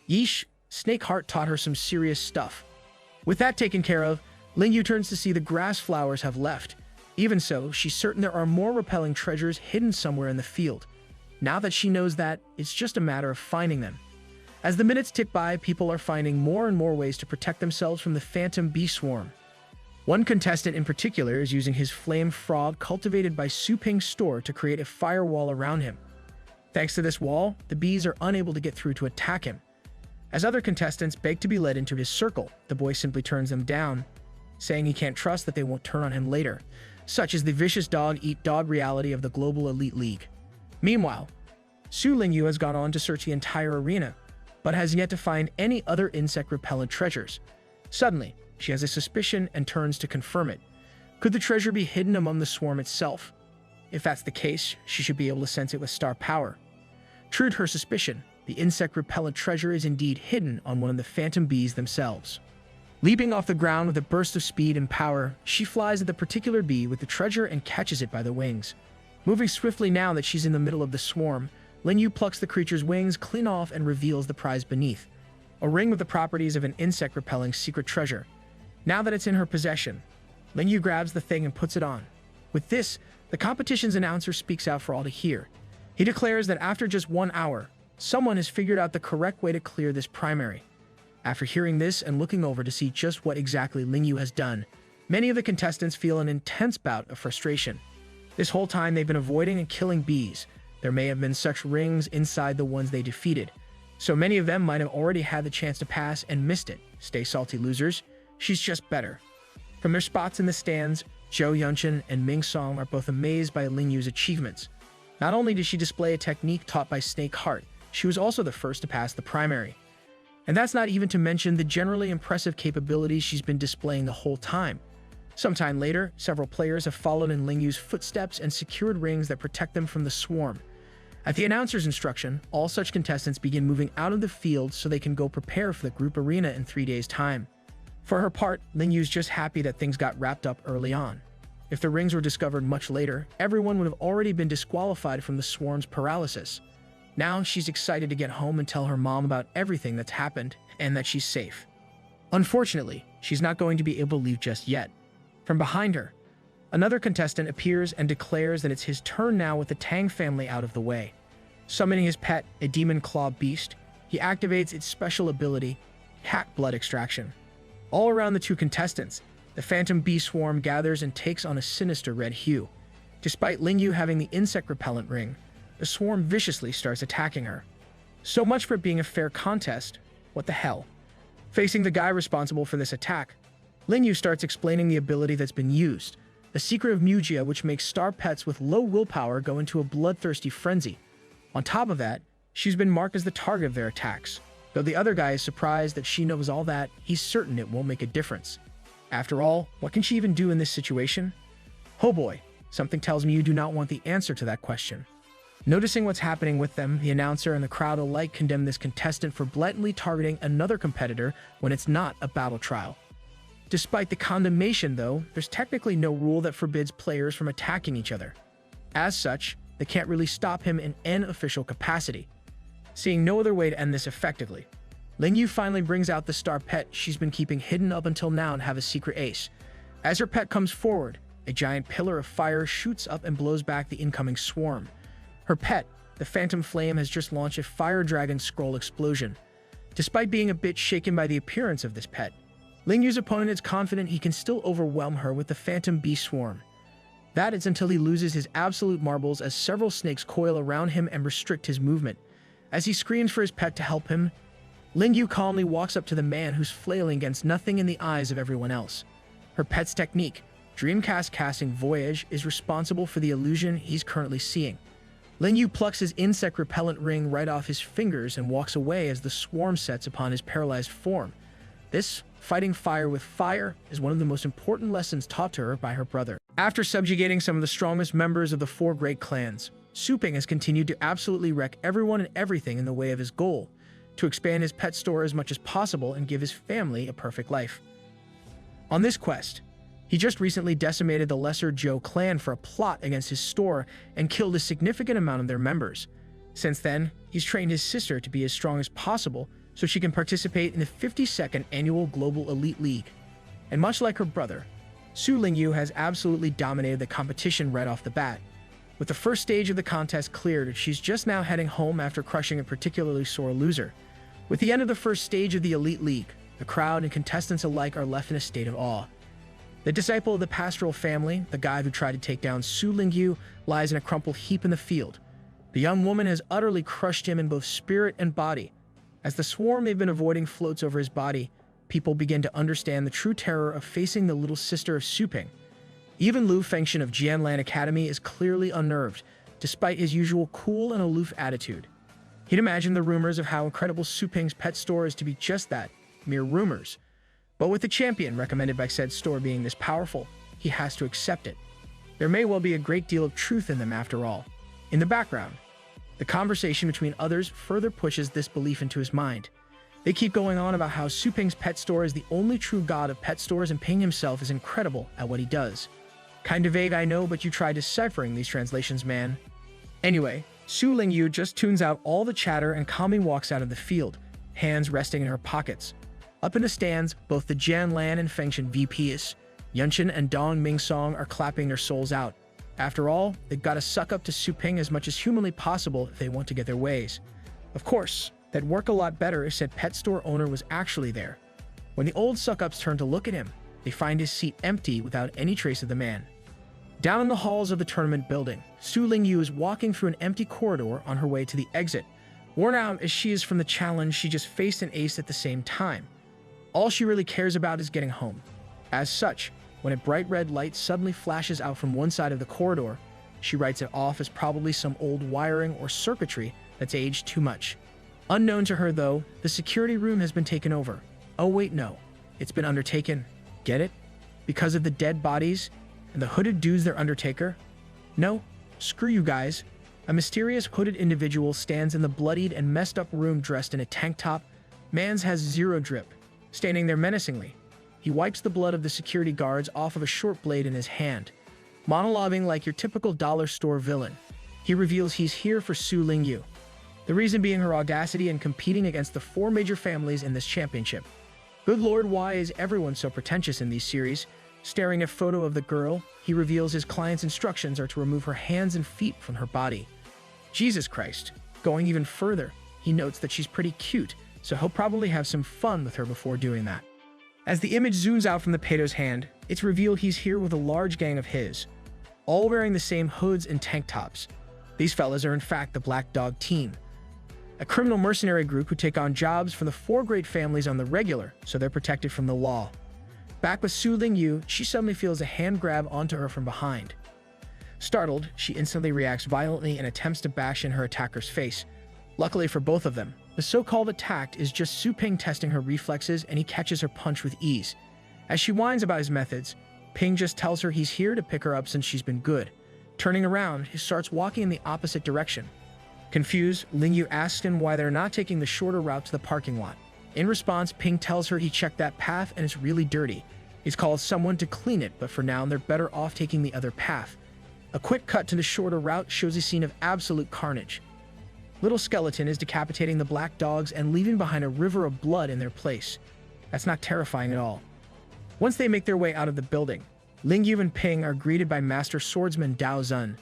Yeesh, Snake Heart taught her some serious stuff. With that taken care of, Lingyu turns to see the grass flowers have left. Even so, she's certain there are more repelling treasures hidden somewhere in the field. Now that she knows that, it's just a matter of finding them. As the minutes tick by, people are finding more and more ways to protect themselves from the phantom bee swarm. One contestant in particular is using his flame frog cultivated by Su-ping's store to create a firewall around him. Thanks to this wall, the bees are unable to get through to attack him. As other contestants beg to be led into his circle, the boy simply turns them down, saying he can't trust that they won't turn on him later. such as the vicious dog-eat-dog reality of the Global Elite League. Meanwhile, Su Lingyu has gone on to search the entire arena, but has yet to find any other insect-repellent treasures. Suddenly, she has a suspicion and turns to confirm it. Could the treasure be hidden among the swarm itself? If that's the case, she should be able to sense it with star power. True to her suspicion, the insect-repellent treasure is indeed hidden on one of the phantom bees themselves. Leaping off the ground with a burst of speed and power, she flies at the particular bee with the treasure and catches it by the wings. Moving swiftly now that she's in the middle of the swarm, Lingyu plucks the creature's wings clean off and reveals the prize beneath, a ring with the properties of an insect-repelling secret treasure. Now that it's in her possession, Lingyu grabs the thing and puts it on. With this, the competition's announcer speaks out for all to hear. He declares that after just 1 hour, someone has figured out the correct way to clear this primary. After hearing this and looking over to see just what exactly Lingyu has done, many of the contestants feel an intense bout of frustration. This whole time they've been avoiding and killing bees. There may have been such rings inside the ones they defeated, so many of them might have already had the chance to pass and missed it. Stay salty, losers. She's just better. From their spots in the stands, Zhou Yunchen and Ming Song are both amazed by Lingyu's achievements. Not only did she display a technique taught by Snake Heart, she was also the first to pass the primary. And that's not even to mention the generally impressive capabilities she's been displaying the whole time. Sometime later, several players have followed in Lingyu's footsteps and secured rings that protect them from the swarm. At the announcer's instruction, all such contestants begin moving out of the field so they can go prepare for the group arena in 3 days' time. For her part, Lingyu's just happy that things got wrapped up early on. If the rings were discovered much later, everyone would have already been disqualified from the swarm's paralysis. Now she's excited to get home and tell her mom about everything that's happened and that she's safe. Unfortunately, she's not going to be able to leave just yet. From behind her, another contestant appears and declares that it's his turn now with the Tang family out of the way. Summoning his pet, a demon claw beast, he activates its special ability, Hack Blood Extraction. All around the two contestants, the phantom bee swarm gathers and takes on a sinister red hue. Despite Lingyu having the insect repellent ring, the swarm viciously starts attacking her. So much for it being a fair contest. What the hell? Facing the guy responsible for this attack, Lingyu starts explaining the ability that's been used, the secret of Mugia, which makes star pets with low willpower go into a bloodthirsty frenzy. On top of that, she's been marked as the target of their attacks. Though the other guy is surprised that she knows all that, he's certain it won't make a difference. After all, what can she even do in this situation? Oh boy, something tells me you do not want the answer to that question. Noticing what's happening with them, the announcer and the crowd alike condemn this contestant for blatantly targeting another competitor when it's not a battle trial. Despite the condemnation, though, there's technically no rule that forbids players from attacking each other. As such, they can't really stop him in an official capacity. Seeing no other way to end this effectively, Lingyu finally brings out the star pet she's been keeping hidden up until now and have a secret ace. As her pet comes forward, a giant pillar of fire shoots up and blows back the incoming swarm. Her pet, the Phantom Flame, has just launched a Fire Dragon Scroll explosion. Despite being a bit shaken by the appearance of this pet, Lingyu's opponent is confident he can still overwhelm her with the Phantom Bee Swarm. That is until he loses his absolute marbles as several snakes coil around him and restrict his movement. As he screams for his pet to help him, Lingyu calmly walks up to the man who's flailing against nothing in the eyes of everyone else. Her pet's technique, Dreamcast Casting Voyage, is responsible for the illusion he's currently seeing. Lingyu plucks his insect repellent ring right off his fingers and walks away as the swarm sets upon his paralyzed form. This, fighting fire with fire, is one of the most important lessons taught to her by her brother. After subjugating some of the strongest members of the 4 great clans, Su Ping has continued to absolutely wreck everyone and everything in the way of his goal, to expand his pet store as much as possible and give his family a perfect life. On this quest, he just recently decimated the Lesser Zhou clan for a plot against his store and killed a significant amount of their members. Since then, he's trained his sister to be as strong as possible so she can participate in the 52nd Annual Global Elite League. And much like her brother, Su Lingyu has absolutely dominated the competition right off the bat. With the first stage of the contest cleared, she's just now heading home after crushing a particularly sore loser. With the end of the first stage of the Elite League, the crowd and contestants alike are left in a state of awe. The disciple of the Astral family, the guy who tried to take down Su Lingyu, lies in a crumpled heap in the field. The young woman has utterly crushed him in both spirit and body. As the swarm they've been avoiding floats over his body, people begin to understand the true terror of facing the little sister of Su Ping. Even Lu Fengxian of Jianlan Academy is clearly unnerved, despite his usual cool and aloof attitude. He'd imagined the rumors of how incredible Su Ping's pet store is to be just that, mere rumors. But with the champion recommended by said store being this powerful, he has to accept it. There may well be a great deal of truth in them after all. In the background, the conversation between others further pushes this belief into his mind. They keep going on about how Su Ping's pet store is the only true god of pet stores and Ping himself is incredible at what he does. Kinda vague, I know, but you try deciphering these translations, man. Anyway, Su Lingyu just tunes out all the chatter and calmly walks out of the field, hands resting in her pockets. Up in the stands, both the Jianlan and Fengxian VPs, Yunqin and Dong Mingsong, are clapping their souls out. After all, they've got to suck up to Su Ping as much as humanly possible if they want to get their ways. Of course, that'd work a lot better if said pet store owner was actually there. When the old suck-ups turn to look at him, they find his seat empty without any trace of the man. Down in the halls of the tournament building, Su Lingyu is walking through an empty corridor on her way to the exit, worn out as she is from the challenge she just faced and aced at the same time. All she really cares about is getting home. As such, when a bright red light suddenly flashes out from one side of the corridor, she writes it off as probably some old wiring or circuitry that's aged too much. Unknown to her, though, the security room has been taken over. Oh wait, no. It's been undertaken. Get it? Because of the dead bodies and the hooded dude's their undertaker? No, screw you guys. A mysterious hooded individual stands in the bloodied and messed up room dressed in a tank top. Man's has zero drip, standing there menacingly. He wipes the blood of the security guards off of a short blade in his hand. Monologuing like your typical dollar store villain, he reveals he's here for Su Lingyu. The reason being her audacity in competing against the 4 major families in this championship. Good lord, why is everyone so pretentious in these series? Staring at a photo of the girl, he reveals his client's instructions are to remove her hands and feet from her body. Jesus Christ. Going even further, he notes that she's pretty cute, so he'll probably have some fun with her before doing that. As the image zooms out from the pedo's hand, it's revealed he's here with a large gang of his, all wearing the same hoods and tank tops. These fellas are in fact the Black Dog Team, a criminal mercenary group who take on jobs for the 4 great families on the regular, so they're protected from the law. Back with Su Lingyu, she suddenly feels a hand grab onto her from behind. Startled, she instantly reacts violently and attempts to bash in her attacker's face. Luckily for both of them, the so-called attack is just Su Ping testing her reflexes and he catches her punch with ease. As she whines about his methods, Ping just tells her he's here to pick her up since she's been good. Turning around, he starts walking in the opposite direction. Confused, Lingyu asks him why they're not taking the shorter route to the parking lot. In response, Ping tells her he checked that path and it's really dirty. He's called someone to clean it, but for now they're better off taking the other path. A quick cut to the shorter route shows a scene of absolute carnage. Little Skeleton is decapitating the black dogs and leaving behind a river of blood in their place. That's not terrifying at all. Once they make their way out of the building, Lingyu and Ping are greeted by Master Swordsman Dao Zun.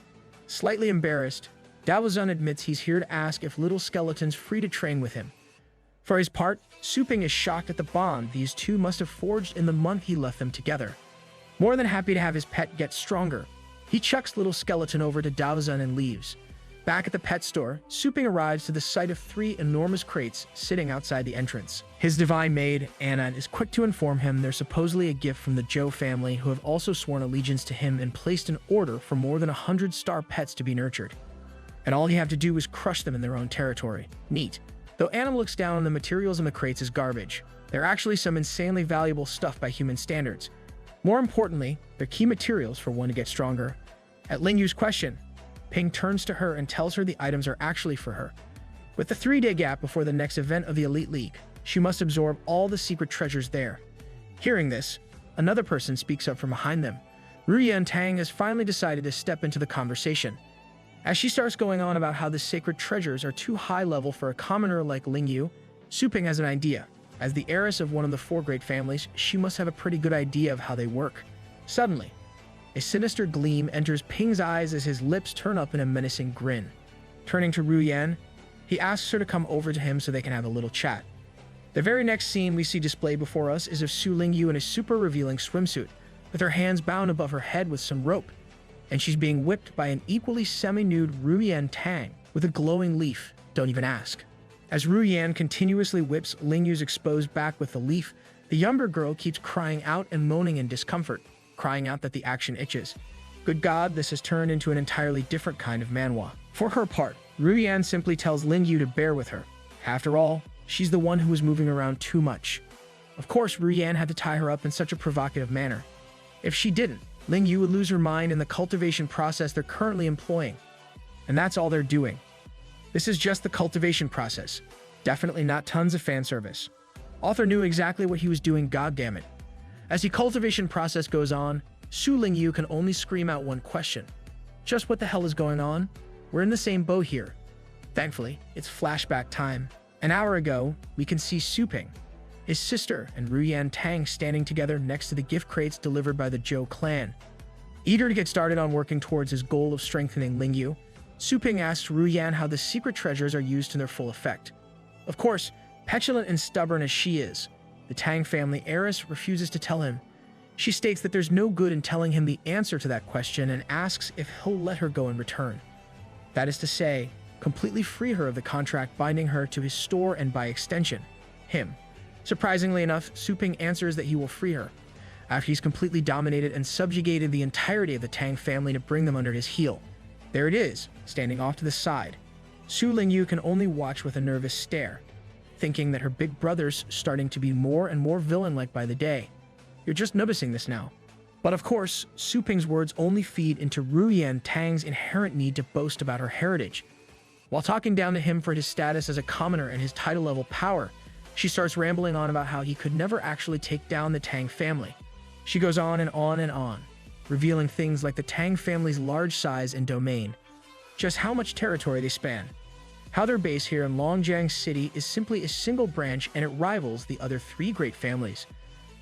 Slightly embarrassed, Dao Zun admits he's here to ask if Little Skeleton's free to train with him. For his part, Su Ping is shocked at the bond these two must have forged in the month he left them together. More than happy to have his pet get stronger, he chucks Little Skeleton over to Dao Zun and leaves. Back at the pet store, Su Ping arrives to the sight of 3 enormous crates sitting outside the entrance. His divine maid, Anna, is quick to inform him they're supposedly a gift from the Zhou family who have also sworn allegiance to him and placed an order for more than 100 star pets to be nurtured. And all you have to do is crush them in their own territory. Neat. Though Anna looks down on the materials in the crates as garbage, they're actually some insanely valuable stuff by human standards. More importantly, they're key materials for one to get stronger. At Lingyu's question, Ping turns to her and tells her the items are actually for her. With the 3-day gap before the next event of the Elite League, she must absorb all the secret treasures there. Hearing this, another person speaks up from behind them. Ruyan Tang has finally decided to step into the conversation. As she starts going on about how the sacred treasures are too high level for a commoner like Lingyu, Su Ping has an idea. As the heiress of one of the 4 great families, she must have a pretty good idea of how they work. Suddenly, a sinister gleam enters Ping's eyes as his lips turn up in a menacing grin. Turning to Ruyan, he asks her to come over to him so they can have a little chat. The very next scene we see displayed before us is of Su Lingyu in a super revealing swimsuit, with her hands bound above her head with some rope, and she's being whipped by an equally semi-nude Ruyan Tang with a glowing leaf. Don't even ask. As Ruyan continuously whips Lingyu's exposed back with the leaf, the younger girl keeps crying out and moaning in discomfort. crying out that the action itches. Good God, this has turned into an entirely different kind of manhwa. For her part, Ruyan simply tells Lingyu to bear with her. After all, she's the one who was moving around too much. Of course, Ruyan had to tie her up in such a provocative manner. If she didn't, Lingyu would lose her mind in the cultivation process they're currently employing. And that's all they're doing. This is just the cultivation process. Definitely not tons of fan service. Author knew exactly what he was doing, goddammit. As the cultivation process goes on, Su Lingyu can only scream out one question. Just what the hell is going on? We're in the same boat here. Thankfully, it's flashback time. An hour ago, we can see Su Ping, his sister, and Ruyan Tang standing together next to the gift crates delivered by the Zhou clan. Eager to get started on working towards his goal of strengthening Lingyu, Su Ping asks Ruyan how the secret treasures are used to their full effect. Of course, petulant and stubborn as she is, the Tang family heiress refuses to tell him. She states that there's no good in telling him the answer to that question and asks if he'll let her go in return. That is to say, completely free her of the contract binding her to his store and by extension, him. Surprisingly enough, Su Ping answers that he will free her, after he's completely dominated and subjugated the entirety of the Tang family to bring them under his heel. There it is, standing off to the side. Su Lingyu can only watch with a nervous stare, thinking that her big brother's starting to be more and more villain-like by the day. You're just noticing this now. But of course, Su Ping's words only feed into Ruyan Tang's inherent need to boast about her heritage. While talking down to him for his status as a commoner and his title-level power, she starts rambling on about how he could never actually take down the Tang family. She goes on and on and on, revealing things like the Tang family's large size and domain, just how much territory they span, how their base here in Longjiang City is simply a single branch and it rivals the other three great families.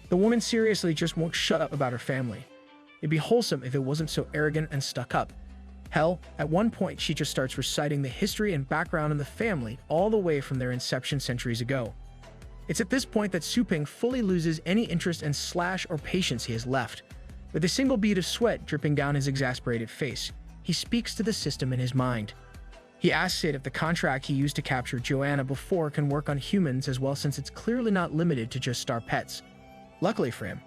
The woman seriously just won't shut up about her family. It'd be wholesome if it wasn't so arrogant and stuck up. Hell, at one point she just starts reciting the history and background of the family all the way from their inception centuries ago. It's at this point that Su Ping fully loses any interest and slash or patience he has left. With a single bead of sweat dripping down his exasperated face, he speaks to the system in his mind. He asks it if the contract he used to capture Joanna before can work on humans as well, since it's clearly not limited to just star pets. Luckily for him,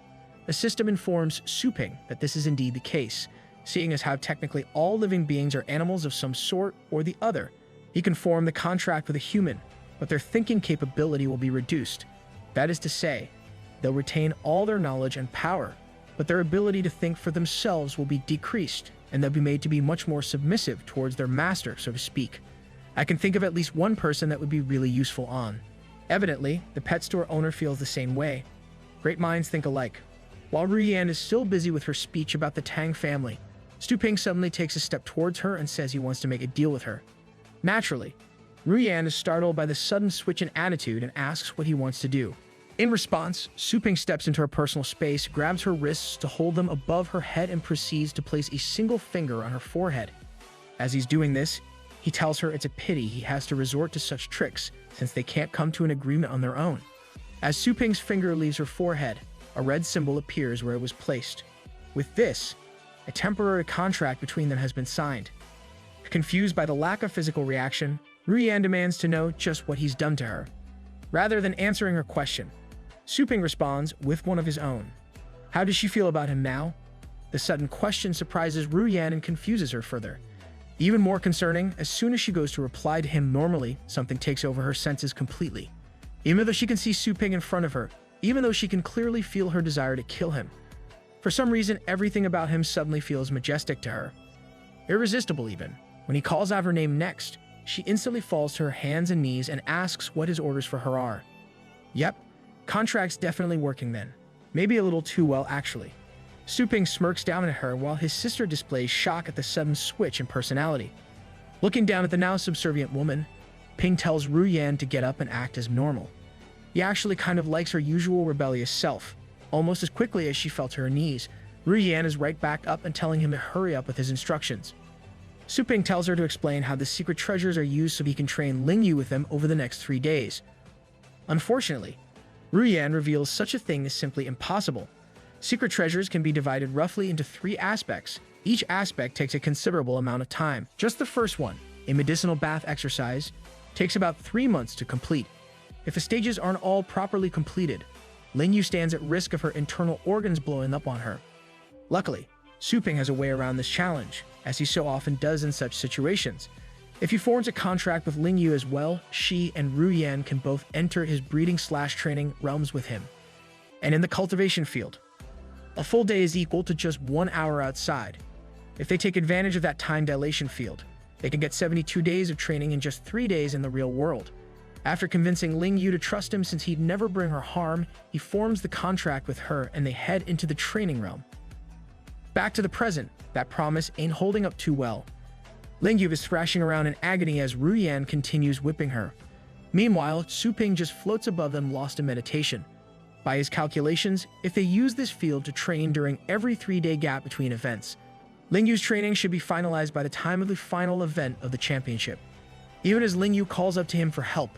the system informs Su Ping that this is indeed the case, seeing as how technically all living beings are animals of some sort or the other. He can form the contract with a human, but their thinking capability will be reduced. That is to say, they'll retain all their knowledge and power, but their ability to think for themselves will be decreased, and they'll be made to be much more submissive towards their master, so to speak. I can think of at least one person that would be really useful on. Evidently, the pet store owner feels the same way. Great minds think alike. While Ruyan is still busy with her speech about the Tang family, Su Ping suddenly takes a step towards her and says he wants to make a deal with her. Naturally, Ruyan is startled by the sudden switch in attitude and asks what he wants to do. In response, Su Ping steps into her personal space, grabs her wrists to hold them above her head and proceeds to place a single finger on her forehead. As he's doing this, he tells her it's a pity he has to resort to such tricks since they can't come to an agreement on their own. As Su Ping's finger leaves her forehead, a red symbol appears where it was placed. With this, a temporary contract between them has been signed. Confused by the lack of physical reaction, Ruyan demands to know just what he's done to her. Rather than answering her question, Su Ping responds with one of his own. How does she feel about him now? The sudden question surprises Ruyan and confuses her further. Even more concerning, as soon as she goes to reply to him normally, something takes over her senses completely. Even though she can see Su Ping in front of her, even though she can clearly feel her desire to kill him, for some reason everything about him suddenly feels majestic to her. Irresistible even. When he calls out her name next, she instantly falls to her hands and knees and asks what his orders for her are. Yep, contract's definitely working then. Maybe a little too well, actually. Su Ping smirks down at her while his sister displays shock at the sudden switch in personality. Looking down at the now subservient woman, Ping tells Ruyan to get up and act as normal. He actually kind of likes her usual rebellious self. Almost as quickly as she fell to her knees, Ruyan is right back up and telling him to hurry up with his instructions. Su Ping tells her to explain how the secret treasures are used so he can train Lingyu with them over the next 3 days. Unfortunately, Ruyan reveals such a thing is simply impossible. Secret treasures can be divided roughly into 3 aspects. Each aspect takes a considerable amount of time. Just the first one, a medicinal bath exercise, takes about 3 months to complete. If the stages aren't all properly completed, Lingyu stands at risk of her internal organs blowing up on her. Luckily, Su Ping has a way around this challenge, as he so often does in such situations. If he forms a contract with Ling Yu as well, she and Ru Yan can both enter his breeding/training realms with him. And in the cultivation field, a full day is equal to just 1 hour outside. If they take advantage of that time dilation field, they can get 72 days of training in just 3 days in the real world. After convincing Ling Yu to trust him since he'd never bring her harm, he forms the contract with her and they head into the training realm. Back to the present, that promise ain't holding up too well. Ling Yu is thrashing around in agony as Ru Yan continues whipping her. Meanwhile, Su Ping just floats above them lost in meditation. By his calculations, if they use this field to train during every 3-day gap between events, Ling Yu's training should be finalized by the time of the final event of the championship. Even as Ling Yu calls up to him for help,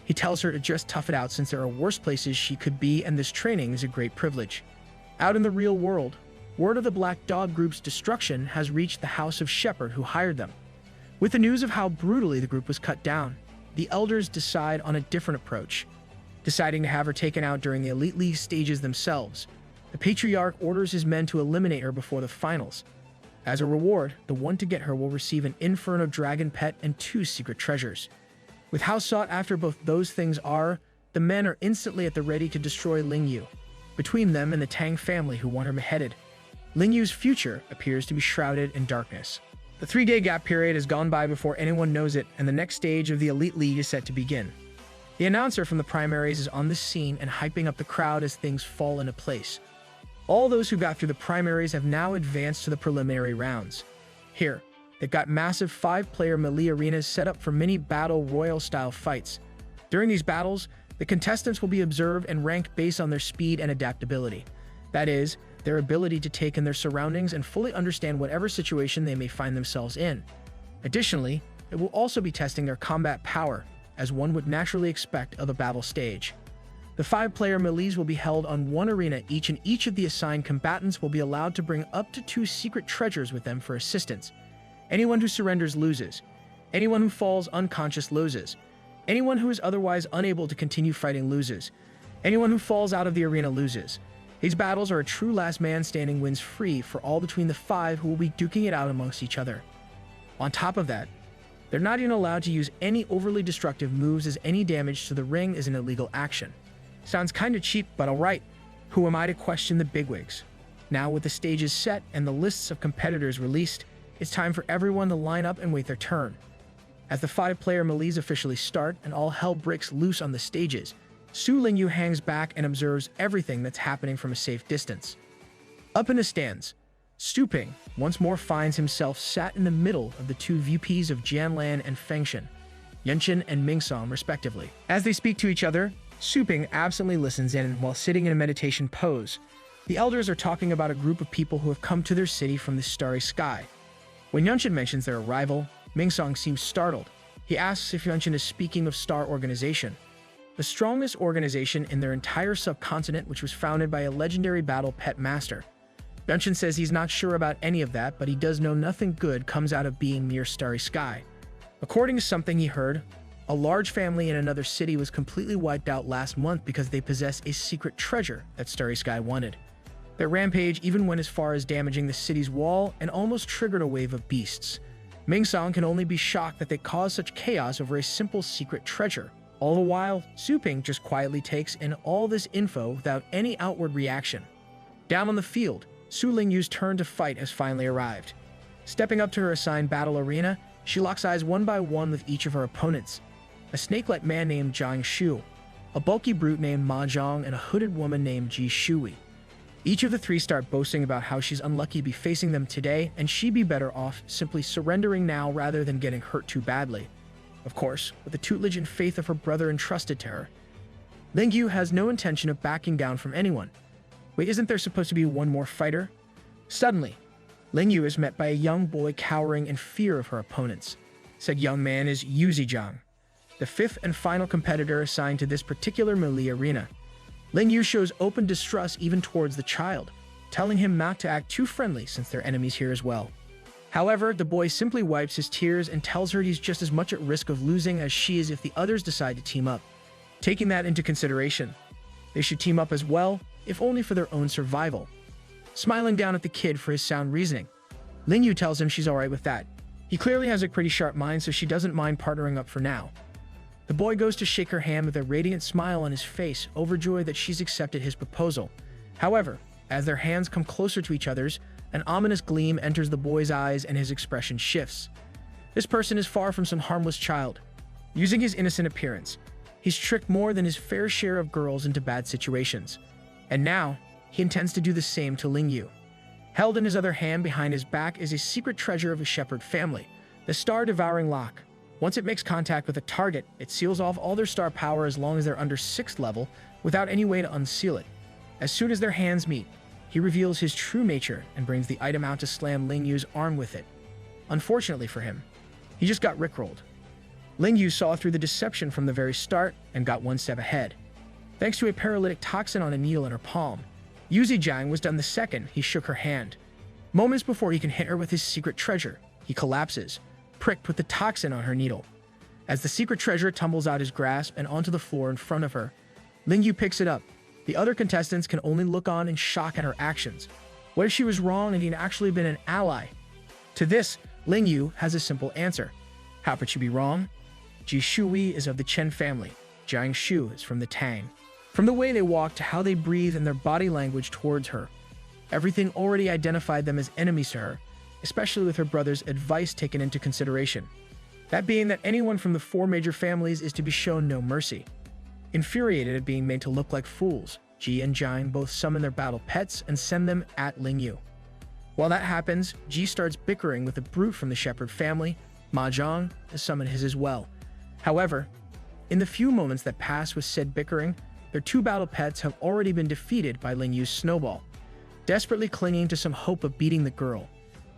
he tells her to just tough it out since there are worse places she could be and this training is a great privilege. Out in the real world, word of the Black Dog Group's destruction has reached the house of Shepherd who hired them. With the news of how brutally the group was cut down, the elders decide on a different approach, deciding to have her taken out during the Elite League stages themselves. The Patriarch orders his men to eliminate her before the finals. As a reward, the one to get her will receive an Inferno Dragon pet and 2 secret treasures. With how sought after both those things are, the men are instantly at the ready to destroy Ling Yu. Between them and the Tang family who want her beheaded, Ling Yu's future appears to be shrouded in darkness. The 3-day gap period has gone by before anyone knows it, and the next stage of the Elite League is set to begin. The announcer from the primaries is on the scene and hyping up the crowd as things fall into place. All those who got through the primaries have now advanced to the preliminary rounds. Here, they've got massive 5-player melee arenas set up for mini battle royal-style fights. During these battles, the contestants will be observed and ranked based on their speed and adaptability. That is, their ability to take in their surroundings and fully understand whatever situation they may find themselves in. Additionally, it will also be testing their combat power, as one would naturally expect of a battle stage. The 5-player melees will be held on 1 arena each, and each of the assigned combatants will be allowed to bring up to 2 secret treasures with them for assistance. Anyone who surrenders loses. Anyone who falls unconscious loses. Anyone who is otherwise unable to continue fighting loses. Anyone who falls out of the arena loses. These battles are a true last man standing wins free for all between the 5 who will be duking it out amongst each other. On top of that, they're not even allowed to use any overly destructive moves, as any damage to the ring is an illegal action. Sounds kinda cheap, but alright. Who am I to question the bigwigs? Now with the stages set and the lists of competitors released, it's time for everyone to line up and wait their turn. As the 5-player melees officially start and all hell breaks loose on the stages, Su Ling Yu hangs back and observes everything that's happening from a safe distance. Up in the stands, Su Ping once more finds himself sat in the middle of the 2 VPs of Jianlan and Fengshan, Yunshin and Mingsong respectively. As they speak to each other, Su Ping absently listens in while sitting in a meditation pose. The elders are talking about a group of people who have come to their city from the starry sky. When Yunshin mentions their arrival, Mingsong seems startled. He asks if Yunshin is speaking of Star Organization, the strongest organization in their entire subcontinent, which was founded by a legendary battle pet master. Yunshin says he's not sure about any of that, but he does know nothing good comes out of being near Starry Sky. According to something he heard, a large family in another city was completely wiped out last month because they possess a secret treasure that Starry Sky wanted. Their rampage even went as far as damaging the city's wall and almost triggered a wave of beasts. Mingsong can only be shocked that they caused such chaos over a simple secret treasure. All the while, Su Ping just quietly takes in all this info without any outward reaction. Down on the field, Su Ling Yu's turn to fight has finally arrived. Stepping up to her assigned battle arena, she locks eyes one by one with each of her opponents. A snake-like man named Jiang Shu, a bulky brute named Ma Zhang, and a hooded woman named Ji Shui. Each of the 3 start boasting about how she's unlucky to be facing them today, and she'd be better off simply surrendering now rather than getting hurt too badly. Of course, with the tutelage and faith of her brother entrusted to her, Ling Yu has no intention of backing down from anyone. Wait, isn't there supposed to be one more fighter? Suddenly, Ling Yu is met by a young boy cowering in fear of her opponents. Said young man is Yu Zhejiang, the 5th and final competitor assigned to this particular melee arena. Ling Yu shows open distrust even towards the child, telling him not to act too friendly since they're enemies here as well. However, the boy simply wipes his tears and tells her he's just as much at risk of losing as she is if the others decide to team up. Taking that into consideration, they should team up as well, if only for their own survival. smiling down at the kid for his sound reasoning. Lingyu tells him she's alright with that. He clearly has a pretty sharp mind, so she doesn't mind partnering up for now. The boy goes to shake her hand with a radiant smile on his face, overjoyed that she's accepted his proposal. However, as their hands come closer to each other's, an ominous gleam enters the boy's eyes and his expression shifts. This person is far from some harmless child. Using his innocent appearance, he's tricked more than his fair share of girls into bad situations. And now, he intends to do the same to Lingyu. Held in his other hand behind his back is a secret treasure of a shepherd family, the star-devouring lock. Once it makes contact with a target, it seals off all their star power as long as they're under 6th level, without any way to unseal it. As soon as their hands meet, he reveals his true nature and brings the item out to slam Lingyu's arm with it. Unfortunately for him, he just got rickrolled. Lingyu saw through the deception from the very start and got one step ahead. Thanks to a paralytic toxin on a needle in her palm, Yuzi-Jiang was done the second he shook her hand. Moments before he can hit her with his secret treasure, he collapses, pricked with the toxin on her needle. As the secret treasure tumbles out his grasp and onto the floor in front of her, Lingyu picks it up. The other contestants can only look on in shock at her actions. What if she was wrong and he'd actually been an ally? To this, Lingyu has a simple answer. How could she be wrong? Ji Shui is of the Chen family. Jiang Shu is from the Tang. From the way they walk to how they breathe and their body language towards her, everything already identified them as enemies to her, especially with her brother's advice taken into consideration. That being that anyone from the 4 major families is to be shown no mercy. Infuriated at being made to look like fools, Ji and Jiang both summon their battle pets and send them at Lingyu. While that happens, Ji starts bickering with a brute from the shepherd family. Mahjong has summoned his as well. However, in the few moments that pass with said bickering, their 2 battle pets have already been defeated by Lingyu's snowball. Desperately clinging to some hope of beating the girl,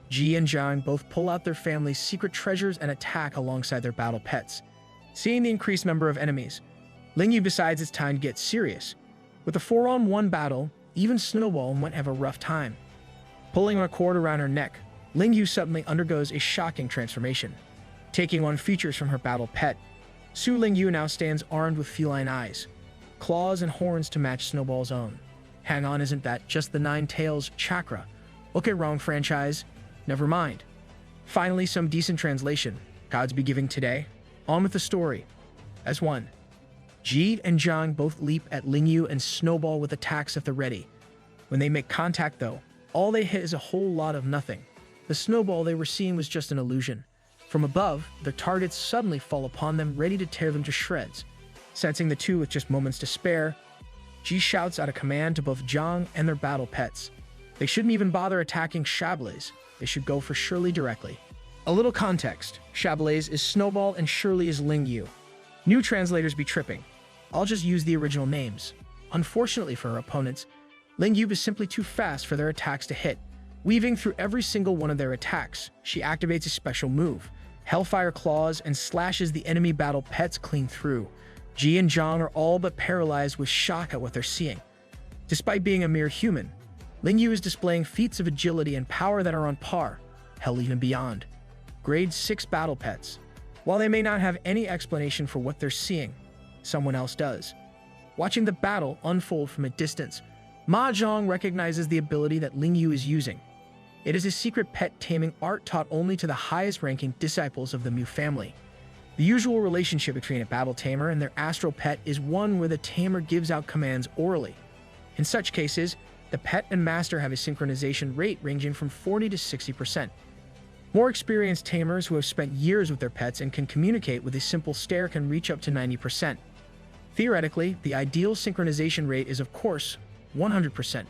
Ji and Jiang both pull out their family's secret treasures and attack alongside their battle pets. Seeing the increased number of enemies, Lingyu decides it's time to get serious. With a 4-on-1 battle, even Snowball might have a rough time. Pulling on a cord around her neck, Lingyu suddenly undergoes a shocking transformation. Taking on features from her battle pet, Su Lingyu now stands armed with feline eyes, claws and horns to match Snowball's own. Hang on, isn't that just the 9 tails chakra? Okay, wrong franchise. Never mind. Finally, some decent translation. Gods be giving today. On with the story. As one. Ji and Jiang both leap at Lingyu and Snowball with attacks at the ready. When they make contact though, all they hit is a whole lot of nothing. The snowball they were seeing was just an illusion. From above, their targets suddenly fall upon them, ready to tear them to shreds. Sensing the two with just moments to spare, Ji shouts out a command to both Jiang and their battle pets. They shouldn't even bother attacking Shablaze. They should go for Shirley directly. A little context. Shablaze is Snowball and Shirley is Lingyu. New translators be tripping. I'll just use the original names. Unfortunately for her opponents, Lingyu is simply too fast for their attacks to hit. Weaving through every single one of their attacks, she activates a special move, Hellfire Claws, and slashes the enemy battle pets clean through. Ji and Jiang are all but paralyzed with shock at what they're seeing. Despite being a mere human, Lingyu is displaying feats of agility and power that are on par, hell even beyond. Grade 6 battle pets. While they may not have any explanation for what they're seeing, someone else does. Watching the battle unfold from a distance, Mahjong recognizes the ability that Lingyu is using. It is a secret pet taming art taught only to the highest-ranking disciples of the Mu family. The usual relationship between a battle tamer and their astral pet is one where the tamer gives out commands orally. In such cases, the pet and master have a synchronization rate ranging from 40 to 60%. More experienced tamers who have spent years with their pets and can communicate with a simple stare can reach up to 90%. Theoretically, the ideal synchronization rate is, of course, 100%.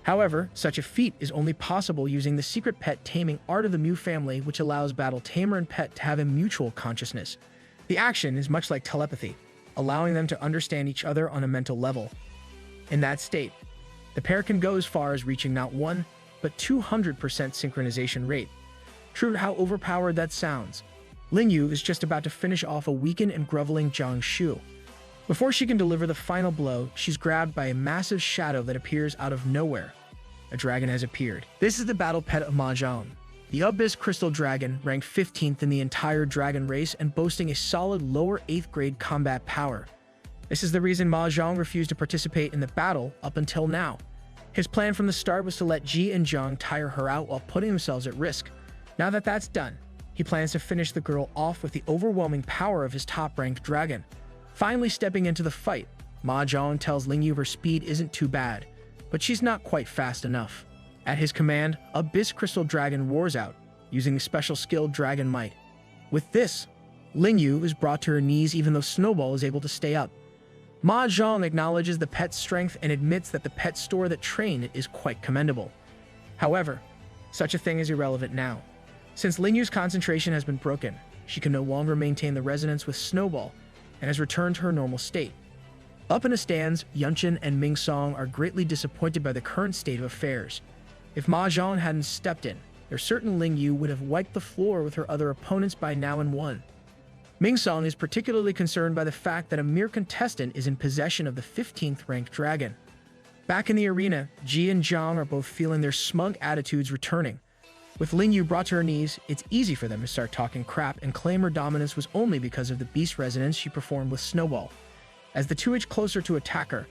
However, such a feat is only possible using the secret pet taming art of the Mu family, which allows battle tamer and pet to have a mutual consciousness. The action is much like telepathy, allowing them to understand each other on a mental level. In that state, the pair can go as far as reaching not 1, but 200% synchronization rate. True to how overpowered that sounds, Lingyu is just about to finish off a weakened and groveling Jiang Shu. Before she can deliver the final blow, she's grabbed by a massive shadow that appears out of nowhere. A dragon has appeared. This is the battle pet of Mahjong, the Abyss Crystal Dragon, ranked 15th in the entire dragon race and boasting a solid lower 8th grade combat power. This is the reason Mahjong refused to participate in the battle up until now. His plan from the start was to let Ji and Zhang tire her out while putting themselves at risk. Now that that's done, he plans to finish the girl off with the overwhelming power of his top-ranked dragon. Finally stepping into the fight, Ma Zhang tells Lingyu her speed isn't too bad, but she's not quite fast enough. At his command, Abyss Crystal Dragon roars out, using the special skill Dragon Might. With this, Lingyu is brought to her knees even though Snowball is able to stay up. Ma Zhang acknowledges the pet's strength and admits that the pet store that trained it is quite commendable. However, such a thing is irrelevant now. Since Lingyu's concentration has been broken, she can no longer maintain the resonance with Snowball and has returned to her normal state. Up in the stands, Yunqin and Ming Song are greatly disappointed by the current state of affairs. If Ma Zhang hadn't stepped in, they're certain Lingyu would have wiped the floor with her other opponents by now and won. Ming Song is particularly concerned by the fact that a mere contestant is in possession of the 15th ranked dragon. Back in the arena, Ji and Zhang are both feeling their smug attitudes returning. With Lingyu brought to her knees, it's easy for them to start talking crap and claim her dominance was only because of the beast resonance she performed with Snowball. As the two edge closer to attack her,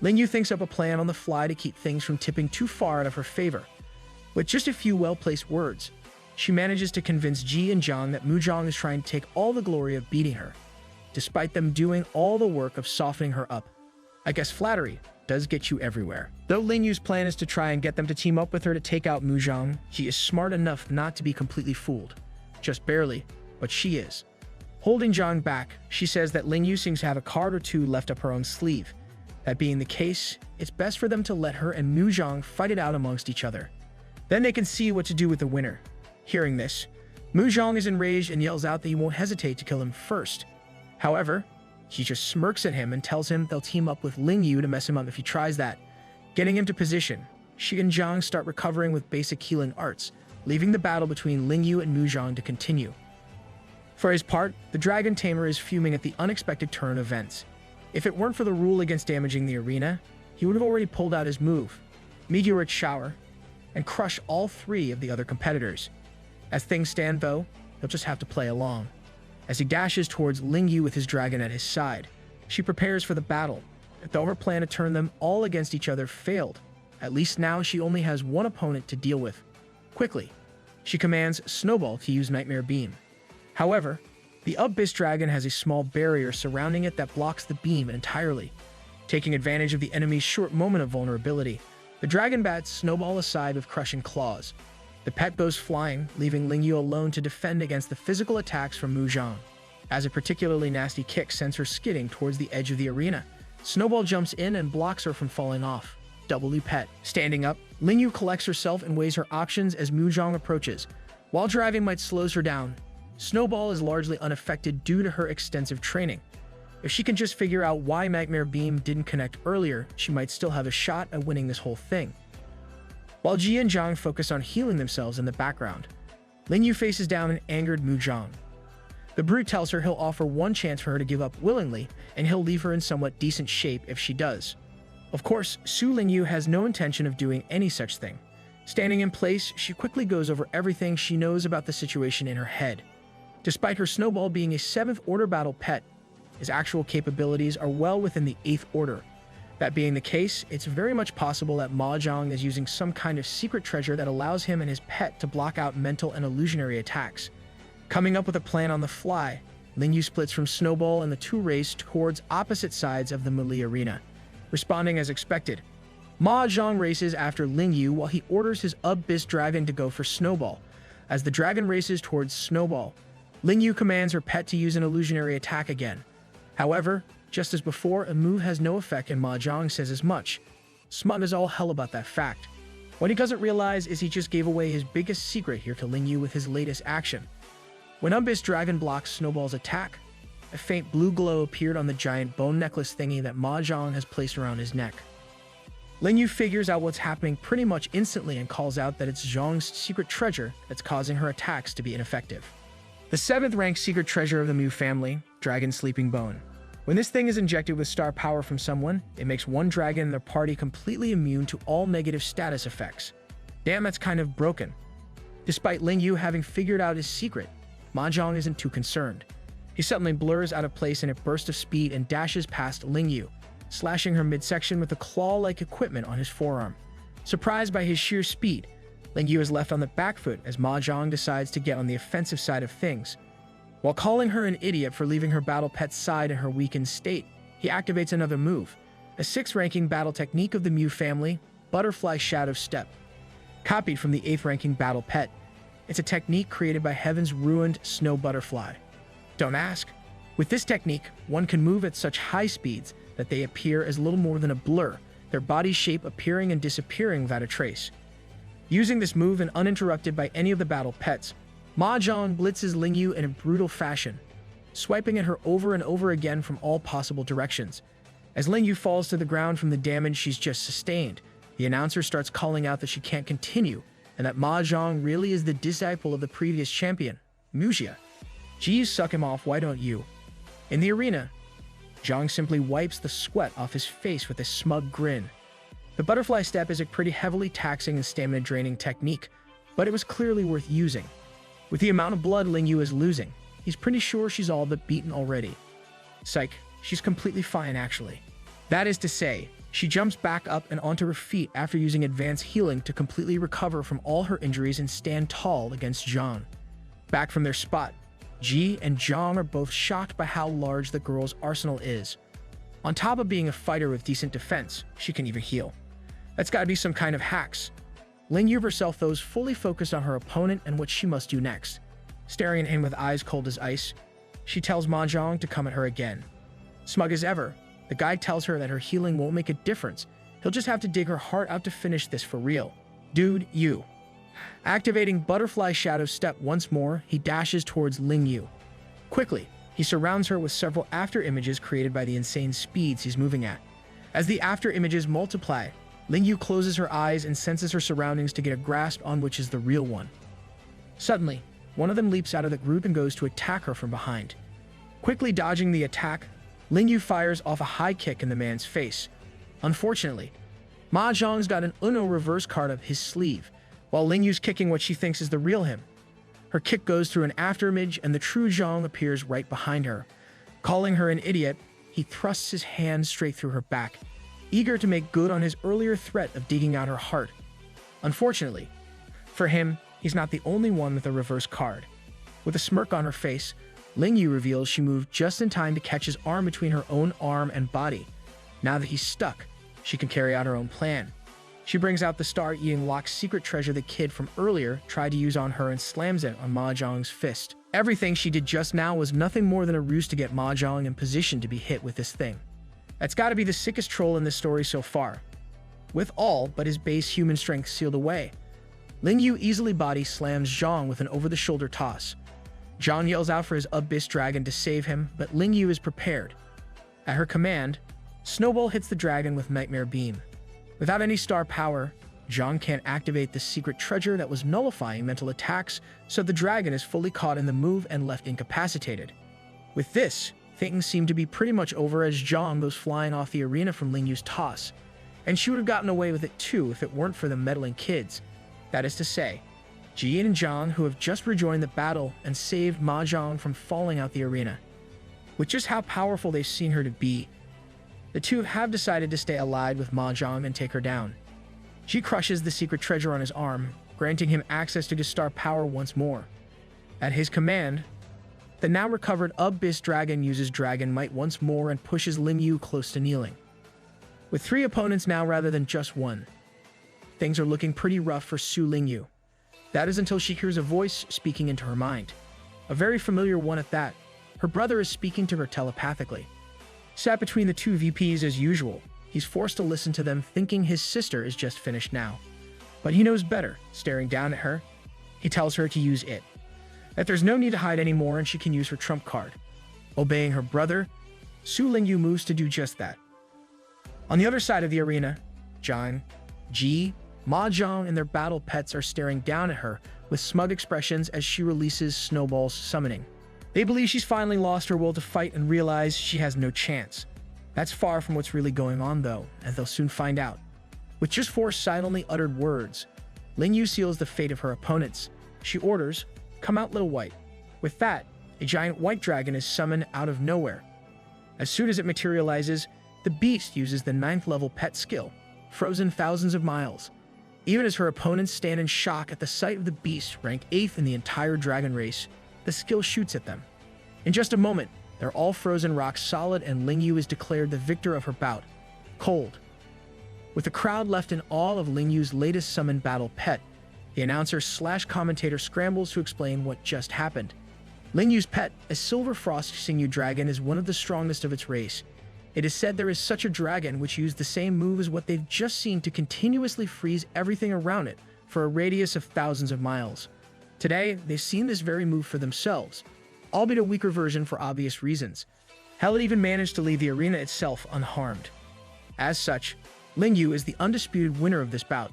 Lingyu thinks up a plan on the fly to keep things from tipping too far out of her favor. With just a few well-placed words, she manages to convince Ji and Zhang that Mu Zhang is trying to take all the glory of beating her, despite them doing all the work of softening her up. I guess flattery does get you everywhere. Though Lingyu's plan is to try and get them to team up with her to take out Mu Zhang, she is smart enough not to be completely fooled. Just barely, but she is. Holding Zhang back, she says that Lingyu seems to have a card or two left up her own sleeve. That being the case, it's best for them to let her and Mu Zhang fight it out amongst each other. Then they can see what to do with the winner. Hearing this, Mu Zhang is enraged and yells out that he won't hesitate to kill him first. However, he just smirks at him and tells him they'll team up with Lingyu to mess him up if he tries that. Getting him to position, she and Zhang start recovering with basic healing arts, leaving the battle between Lingyu and Mu Zhang to continue. For his part, the Dragon Tamer is fuming at the unexpected turn of events. If it weren't for the rule against damaging the arena, he would have already pulled out his move, Meteoric Shower, and crush all three of the other competitors. As things stand though, he'll just have to play along. As he dashes towards Lingyu with his dragon at his side, she prepares for the battle. Though her plan to turn them all against each other failed, at least now she only has one opponent to deal with. Quickly, she commands Snowball to use Nightmare Beam. However, the Abyss Dragon has a small barrier surrounding it that blocks the beam entirely. Taking advantage of the enemy's short moment of vulnerability, the dragon bats Snowball aside with crushing claws. The pet goes flying, leaving Lingyu alone to defend against the physical attacks from Mu Zhang. As a particularly nasty kick sends her skidding towards the edge of the arena, Snowball jumps in and blocks her from falling off. Doubly pet. Standing up, Lingyu collects herself and weighs her options as Mu Zhang approaches. While driving might slows her down, Snowball is largely unaffected due to her extensive training. If she can just figure out why Nightmare Beam didn't connect earlier, she might still have a shot at winning this whole thing. While Ji and Zhang focus on healing themselves in the background, Lingyu faces down an angered Mu Zhang. The brute tells her he'll offer one chance for her to give up willingly, and he'll leave her in somewhat decent shape if she does. Of course, Su Lingyu has no intention of doing any such thing. Standing in place, she quickly goes over everything she knows about the situation in her head. Despite her Snowball being a 7th Order battle pet, his actual capabilities are well within the 8th Order. That being the case, it's very much possible that Ma Zhang is using some kind of secret treasure that allows him and his pet to block out mental and illusionary attacks. Coming up with a plan on the fly, Lingyu splits from Snowball and the two race towards opposite sides of the melee arena. Responding as expected, Ma Zhang races after Lingyu while he orders his Abyss Dragon to go for Snowball. As the dragon races towards Snowball, Lingyu commands her pet to use an illusionary attack again. However, just as before, a move has no effect and Ma Zhang says as much. Smut is all hell about that fact. What he doesn't realize is he just gave away his biggest secret here to Lingyu with his latest action. When Abyss Dragon blocks Snowball's attack, a faint blue glow appeared on the giant bone necklace thingy that Ma Zhang has placed around his neck. Lingyu figures out what's happening pretty much instantly and calls out that it's Zhang's secret treasure that's causing her attacks to be ineffective. The 7th ranked secret treasure of the Mu family, Dragon Sleeping Bone. When this thing is injected with star power from someone, it makes one dragon in their party completely immune to all negative status effects. Damn, that's kind of broken. Despite Lingyu having figured out his secret, Ma Zhang isn't too concerned. He suddenly blurs out of place in a burst of speed and dashes past Lingyu, slashing her midsection with the claw-like equipment on his forearm. Surprised by his sheer speed, Ling Yu is left on the back foot as Mahjong decides to get on the offensive side of things. While calling her an idiot for leaving her battle pet's side in her weakened state, he activates another move, a 6th-ranking battle technique of the Mew family, Butterfly Shadow Step. Copied from the 8th-ranking battle pet, it's a technique created by Heaven's ruined snow butterfly. Don't ask. With this technique, one can move at such high speeds that they appear as little more than a blur, their body shape appearing and disappearing without a trace. Using this move and uninterrupted by any of the battle pets, Mahjong blitzes Ling Yu in a brutal fashion, swiping at her over and over again from all possible directions. As Ling Yu falls to the ground from the damage she's just sustained, the announcer starts calling out that she can't continue, and that Mahjong really is the disciple of the previous champion, Mujia. Geez, suck him off, why don't you? In the arena, Zhang simply wipes the sweat off his face with a smug grin. The butterfly step is a pretty heavily taxing and stamina-draining technique, but it was clearly worth using. With the amount of blood Ling Yu is losing, he's pretty sure she's all but beaten already. Psych, she's completely fine actually. That is to say, she jumps back up and onto her feet after using advanced healing to completely recover from all her injuries and stand tall against Zhang. Back from their spot, Ji and Zhang are both shocked by how large the girl's arsenal is. On top of being a fighter with decent defense, she can even heal. That's gotta be some kind of hacks. Ling Yu herself, though, is fully focused on her opponent and what she must do next. Staring at him with eyes cold as ice, she tells Mahjong to come at her again. Smug as ever, the guy tells her that her healing won't make a difference. He'll just have to dig her heart out to finish this for real. Dude, you. Activating Butterfly Shadow Step once more, he dashes towards Ling Yu. Quickly, he surrounds her with several after images created by the insane speeds he's moving at. As the after images multiply, Ling Yu closes her eyes and senses her surroundings to get a grasp on which is the real one. Suddenly, one of them leaps out of the group and goes to attack her from behind. Quickly dodging the attack, Ling Yu fires off a high kick in the man's face. Unfortunately, Mahjong's got an Uno reverse card up his sleeve, while Ling Yu's kicking what she thinks is the real him. Her kick goes through an afterimage and the true Zhang appears right behind her. Calling her an idiot, he thrusts his hand straight through her back, eager to make good on his earlier threat of digging out her heart. Unfortunately, for him, he's not the only one with a reverse card. With a smirk on her face, Ling Yu reveals she moved just in time to catch his arm between her own arm and body. Now that he's stuck, she can carry out her own plan. She brings out the star-eating lock's secret treasure the kid from earlier tried to use on her and slams it on Mahjong's fist. Everything she did just now was nothing more than a ruse to get Mahjong in position to be hit with this thing. That's gotta be the sickest troll in this story so far. With all but his base human strength sealed away, Ling Yu easily body slams Zhang with an over-the-shoulder toss. Zhang yells out for his Abyss Dragon to save him, but Ling Yu is prepared. At her command, Snowball hits the dragon with Nightmare Beam. Without any star power, Zhang can't activate the secret treasure that was nullifying mental attacks, so the dragon is fully caught in the move and left incapacitated. With this, things seem to be pretty much over as Zhang goes flying off the arena from Ling Yu's toss. And she would have gotten away with it too if it weren't for the meddling kids. That is to say, Ji and Zhang, who have just rejoined the battle and saved Mahjong from falling out the arena. With just how powerful they've seen her to be, the two have decided to stay allied with Mahjong and take her down. She crushes the secret treasure on his arm, granting him access to his star power once more. At his command, the now recovered Abyss Dragon uses Dragon Might once more and pushes Ling Yu close to kneeling. With 3 opponents now rather than just one, things are looking pretty rough for Su Ling Yu. That is until she hears a voice speaking into her mind. A very familiar one at that. Her brother is speaking to her telepathically. Sat between the two VPs as usual, he's forced to listen to them thinking his sister is just finished now. But he knows better. Staring down at her, he tells her to use it. That there's no need to hide anymore and she can use her trump card. Obeying her brother, Su Ling Yu moves to do just that. On the other side of the arena, Zhang, Ji, Mahjong and their battle pets are staring down at her with smug expressions as she releases Snowball's summoning. They believe she's finally lost her will to fight and realize she has no chance. That's far from what's really going on though, and they'll soon find out. With just 4 silently uttered words, Ling Yu seals the fate of her opponents. She orders, "Come out, little white." With that, a giant white dragon is summoned out of nowhere. As soon as it materializes, The beast uses the 9th level pet skill, frozen thousands of miles. Even as her opponents stand in shock at the sight of the beast ranked 8th in the entire dragon race, the skill shoots at them. In just a moment, they're all frozen rock solid and Lingyu is declared the victor of her bout. Cold. With the crowd left in awe of Lingyu's latest summoned battle pet, the announcer/commentator scrambles to explain what just happened. Lingyu's pet, a silver frost Xingyu dragon, is one of the strongest of its race. It is said there is such a dragon which used the same move as what they've just seen to continuously freeze everything around it for a radius of thousands of miles. Today, they've seen this very move for themselves, albeit a weaker version for obvious reasons. Hell, it even managed to leave the arena itself unharmed. As such, Lingyu is the undisputed winner of this bout.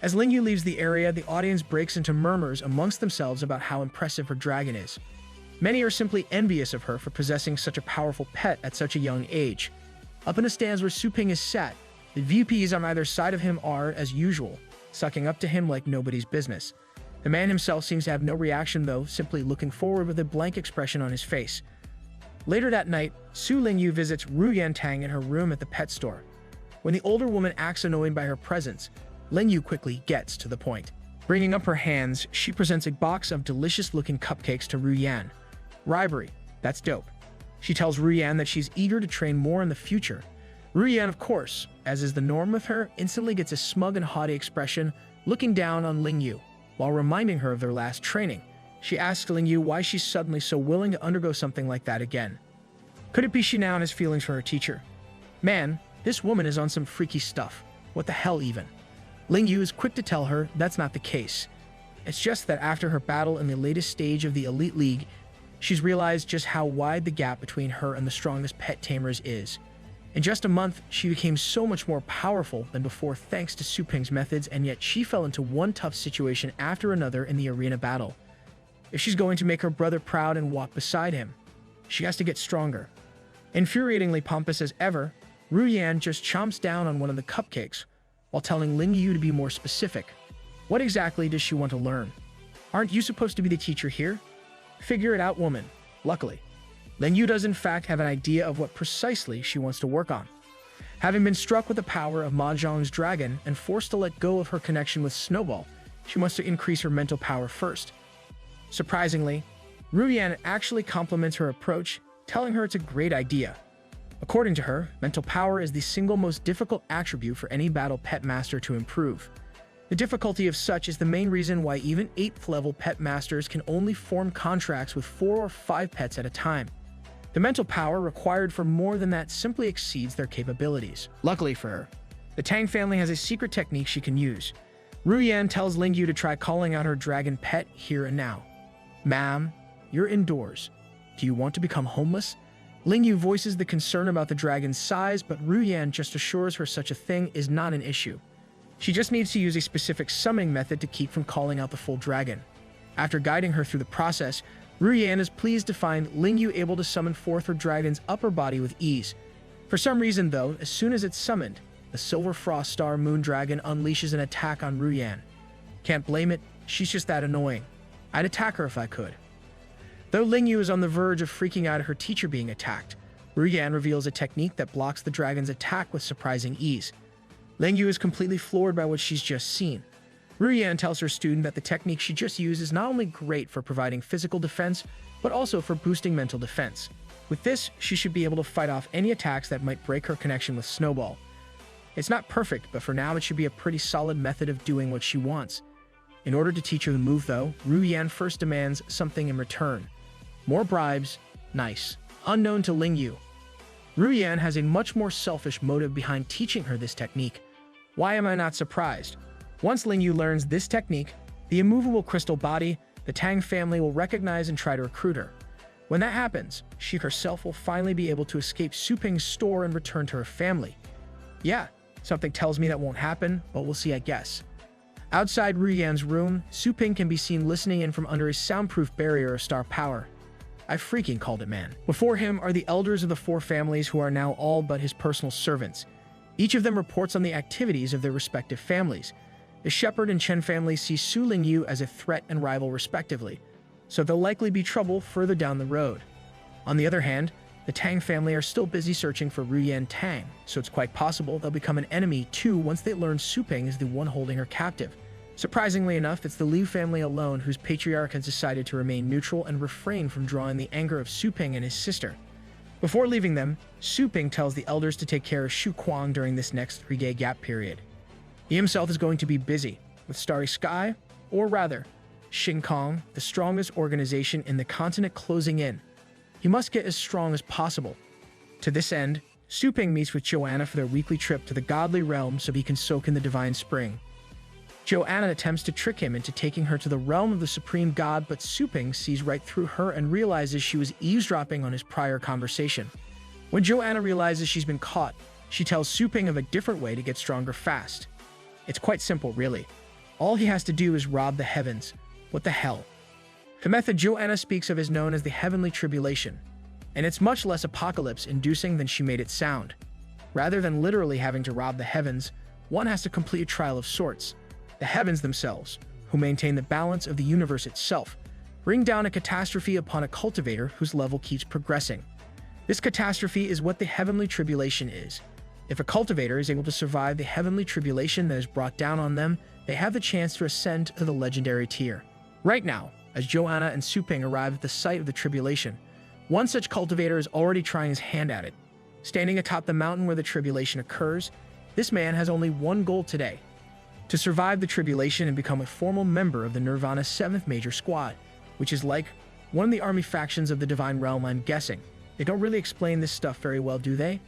As Lingyu leaves the area, the audience breaks into murmurs amongst themselves about how impressive her dragon is. Many are simply envious of her for possessing such a powerful pet at such a young age. Up in the stands where Su Ping is sat, the VPs on either side of him are, as usual, sucking up to him like nobody's business. The man himself seems to have no reaction though, simply looking forward with a blank expression on his face. Later that night, Su Lingyu visits Ru Yantang in her room at the pet store. When the older woman acts annoyed by her presence, Lingyu quickly gets to the point. Bringing up her hands, she presents a box of delicious-looking cupcakes to Ru Yan. Rivalry, that's dope. She tells Ru Yan that she's eager to train more in the future. Ru Yan, of course, as is the norm with her, instantly gets a smug and haughty expression, looking down on Lingyu. While reminding her of their last training, she asks Lingyu why she's suddenly so willing to undergo something like that again. Could it be she now has feelings for her teacher? Man, this woman is on some freaky stuff. What the hell even? Lingyu is quick to tell her that's not the case. It's just that after her battle in the latest stage of the Elite League, she's realized just how wide the gap between her and the strongest pet tamers is. In just a month, she became so much more powerful than before thanks to Su Ping's methods, and yet she fell into one tough situation after another in the arena battle. If she's going to make her brother proud and walk beside him, she has to get stronger. Infuriatingly pompous as ever, Ru Yan just chomps down on one of the cupcakes, while telling Lingyu to be more specific. What exactly does she want to learn? Aren't you supposed to be the teacher here? Figure it out, woman. Luckily, Lingyu does in fact have an idea of what precisely she wants to work on. Having been struck with the power of Mahjong's dragon and forced to let go of her connection with Snowball, she wants to increase her mental power first. Surprisingly, Ru Yan actually compliments her approach, telling her it's a great idea. According to her, mental power is the single most difficult attribute for any battle pet master to improve. The difficulty of such is the main reason why even 8th level pet masters can only form contracts with 4 or 5 pets at a time. The mental power required for more than that simply exceeds their capabilities. Luckily for her, the Tang family has a secret technique she can use. Ru Yan tells Lingyu to try calling out her dragon pet here and now. Ma'am, you're indoors. Do you want to become homeless? Lingyu voices the concern about the dragon's size, but Ru Yan just assures her such a thing is not an issue. She just needs to use a specific summoning method to keep from calling out the full dragon. After guiding her through the process, Ru Yan is pleased to find Lingyu able to summon forth her dragon's upper body with ease. For some reason though, as soon as it's summoned, the Silver Frost Star Moon Dragon unleashes an attack on Ru Yan. Can't blame it, she's just that annoying. I'd attack her if I could. Though Lingyu is on the verge of freaking out at her teacher being attacked, Ru Yan reveals a technique that blocks the dragon's attack with surprising ease. Lingyu is completely floored by what she's just seen. Ru Yan tells her student that the technique she just used is not only great for providing physical defense, but also for boosting mental defense. With this, she should be able to fight off any attacks that might break her connection with Snowball. It's not perfect, but for now it should be a pretty solid method of doing what she wants. In order to teach her the move though, Ru Yan first demands something in return. More bribes, nice. Unknown to Lingyu, Ru Yan has a much more selfish motive behind teaching her this technique. Why am I not surprised? Once Lingyu learns this technique, the immovable crystal body, the Tang family will recognize and try to recruit her. When that happens, she herself will finally be able to escape Su Ping's store and return to her family. Yeah, something tells me that won't happen, but we'll see, I guess. Outside Ru Yan's room, Su Ping can be seen listening in from under a soundproof barrier of star power. I freaking called it, man. Before him are the elders of the 4 families who are now all but his personal servants. Each of them reports on the activities of their respective families. The Shepherd and Chen families see Su Lingyu as a threat and rival respectively, so there'll likely be trouble further down the road. On the other hand, The Tang family are still busy searching for Ruyan Tang, so it's quite possible they'll become an enemy too once they learn Su Ping is the one holding her captive. Surprisingly enough, it's the Liu family alone whose patriarch has decided to remain neutral and refrain from drawing the anger of Su Ping and his sister. Before leaving them, Su Ping tells the elders to take care of Shu Kuang during this next 3-day gap period. He himself is going to be busy with Starry Sky, or rather, Xing Kong, the strongest organization in the continent, closing in. He must get as strong as possible. To this end, Su Ping meets with Joanna for their weekly trip to the godly realm so he can soak in the divine spring. Joanna attempts to trick him into taking her to the realm of the supreme god, but Su Ping sees right through her and realizes she was eavesdropping on his prior conversation. When Joanna realizes she's been caught, she tells Su Ping of a different way to get stronger fast. It's quite simple, really. All he has to do is rob the heavens. What the hell? The method Joanna speaks of is known as the Heavenly Tribulation, and it's much less apocalypse-inducing than she made it sound. Rather than literally having to rob the heavens, one has to complete a trial of sorts. The heavens themselves, who maintain the balance of the universe itself, bring down a catastrophe upon a cultivator whose level keeps progressing. This catastrophe is what the Heavenly Tribulation is. If a cultivator is able to survive the Heavenly Tribulation that is brought down on them, they have the chance to ascend to the legendary tier. Right now, as Joanna and Su Ping arrive at the site of the tribulation, one such cultivator is already trying his hand at it. Standing atop the mountain where the tribulation occurs, this man has only one goal today: to survive the tribulation and become a formal member of the Nirvana 7th Major Squad, which is like one of the army factions of the Divine Realm, I'm guessing. They don't really explain this stuff very well, do they?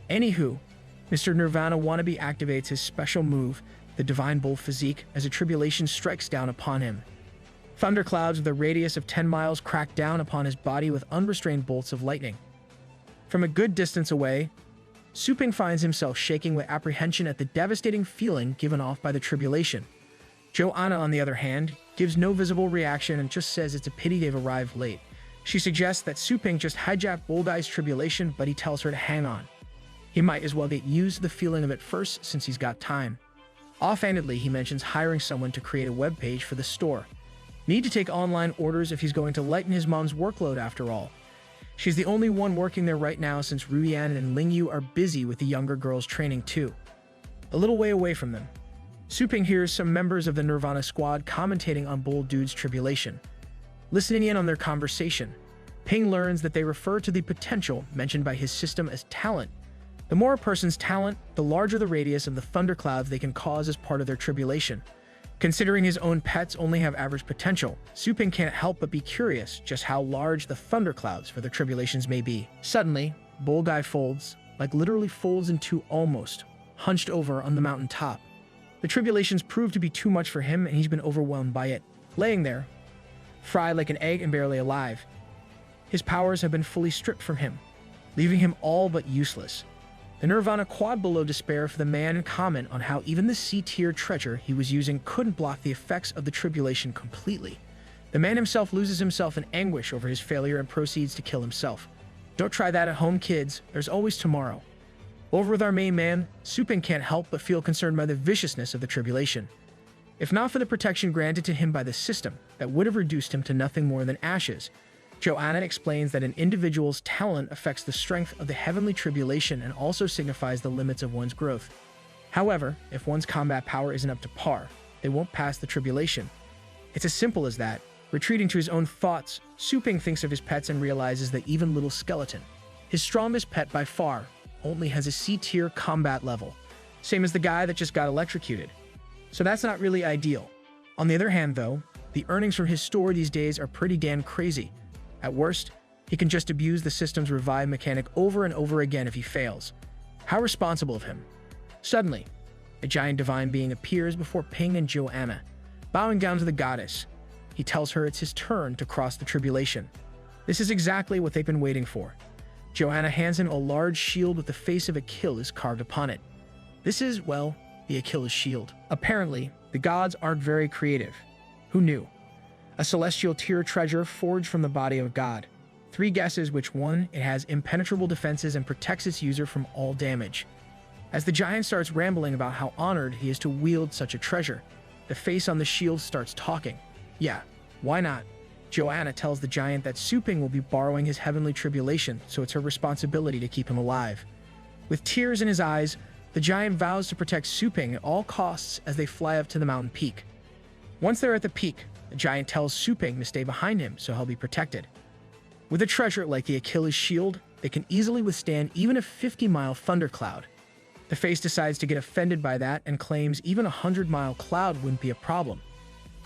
Anywho, Mr. Nirvana wannabe activates his special move, the Divine Bull Physique, as a tribulation strikes down upon him. Thunderclouds with a radius of 10 miles crack down upon his body with unrestrained bolts of lightning. From a good distance away, Su Ping finds himself shaking with apprehension at the devastating feeling given off by the tribulation. Joanna, on the other hand, gives no visible reaction and just says it's a pity they've arrived late. She suggests that Su Ping just hijacked Bold Eye's tribulation, but he tells her to hang on. He might as well get used to the feeling of it first since he's got time. Offhandedly, he mentions hiring someone to create a web page for the store. Need to take online orders if he's going to lighten his mom's workload after all. She's the only one working there right now since Ruyan and Lingyu are busy with the younger girls training too. A little way away from them, Su Ping hears some members of the Nirvana squad commentating on Bold Dude's tribulation. Listening in on their conversation, Ping learns that they refer to the potential mentioned by his system as talent. The more a person's talent, the larger the radius of the thunderclouds they can cause as part of their tribulation. Considering his own pets only have average potential, Su Ping can't help but be curious just how large the thunderclouds for the tribulations may be. Suddenly, Bold Guy folds, like literally folds in two almost, hunched over on the mountain top. The tribulations prove to be too much for him and he's been overwhelmed by it. Laying there, fried like an egg and barely alive, his powers have been fully stripped from him, leaving him all but useless. The Nirvana quad below despair for the man and comment on how even the C-tier treasure he was using couldn't block the effects of the tribulation completely. The man himself loses himself in anguish over his failure and proceeds to kill himself. Don't try that at home, kids. There's always tomorrow. Over with our main man, Su Ping can't help but feel concerned by the viciousness of the tribulation. If not for the protection granted to him by the system, that would have reduced him to nothing more than ashes. Joanna explains that an individual's talent affects the strength of the heavenly tribulation and also signifies the limits of one's growth. However, if one's combat power isn't up to par, they won't pass the tribulation. It's as simple as that. Retreating to his own thoughts, Su Ping thinks of his pets and realizes that even Little Skeleton, his strongest pet by far, only has a C-tier combat level, same as the guy that just got electrocuted. So that's not really ideal. On the other hand though, the earnings from his store these days are pretty damn crazy. At worst, he can just abuse the system's revive mechanic over and over again if he fails. How responsible of him. Suddenly, a giant divine being appears before Ping and Joanna. Bowing down to the goddess, he tells her it's his turn to cross the tribulation. This is exactly what they've been waiting for. Joanna hands him a large shield with the face of Achilles carved upon it. This is, well, the Achilles shield. Apparently, the gods aren't very creative. Who knew? A celestial tier treasure forged from the body of God. 3 guesses which one: it has impenetrable defenses and protects its user from all damage. As the giant starts rambling about how honored he is to wield such a treasure, the face on the shield starts talking. Yeah, why not? Joanna tells the giant that Su Ping will be borrowing his heavenly tribulation, so it's her responsibility to keep him alive. With tears in his eyes, the giant vows to protect Su Ping at all costs as they fly up to the mountain peak. Once they're at the peak, the giant tells Su Ping to stay behind him so he'll be protected. With a treasure like the Achilles shield, they can easily withstand even a 50-mile thundercloud. The face decides to get offended by that and claims even a 100-mile cloud wouldn't be a problem.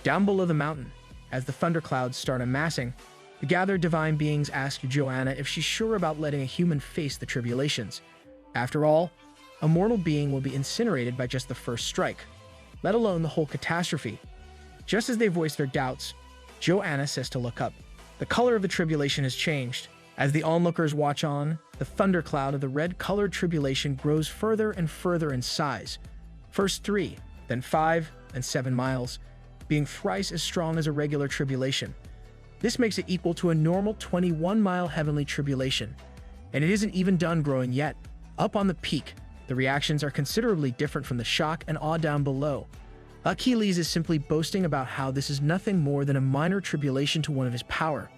Down below the mountain, as the thunderclouds start amassing, the gathered divine beings ask Joanna if she's sure about letting a human face the tribulations. After all, a mortal being will be incinerated by just the first strike, let alone the whole catastrophe. Just as they voice their doubts, Joanna says to look up. The color of the tribulation has changed. As the onlookers watch on, the thundercloud of the red-colored tribulation grows further and further in size. First 3, then 5, and 7 miles, being thrice as strong as a regular tribulation. This makes it equal to a normal 21-mile heavenly tribulation. And it isn't even done growing yet. Up on the peak, the reactions are considerably different from the shock and awe down below. Achilles is simply boasting about how this is nothing more than a minor tribulation to one of his power.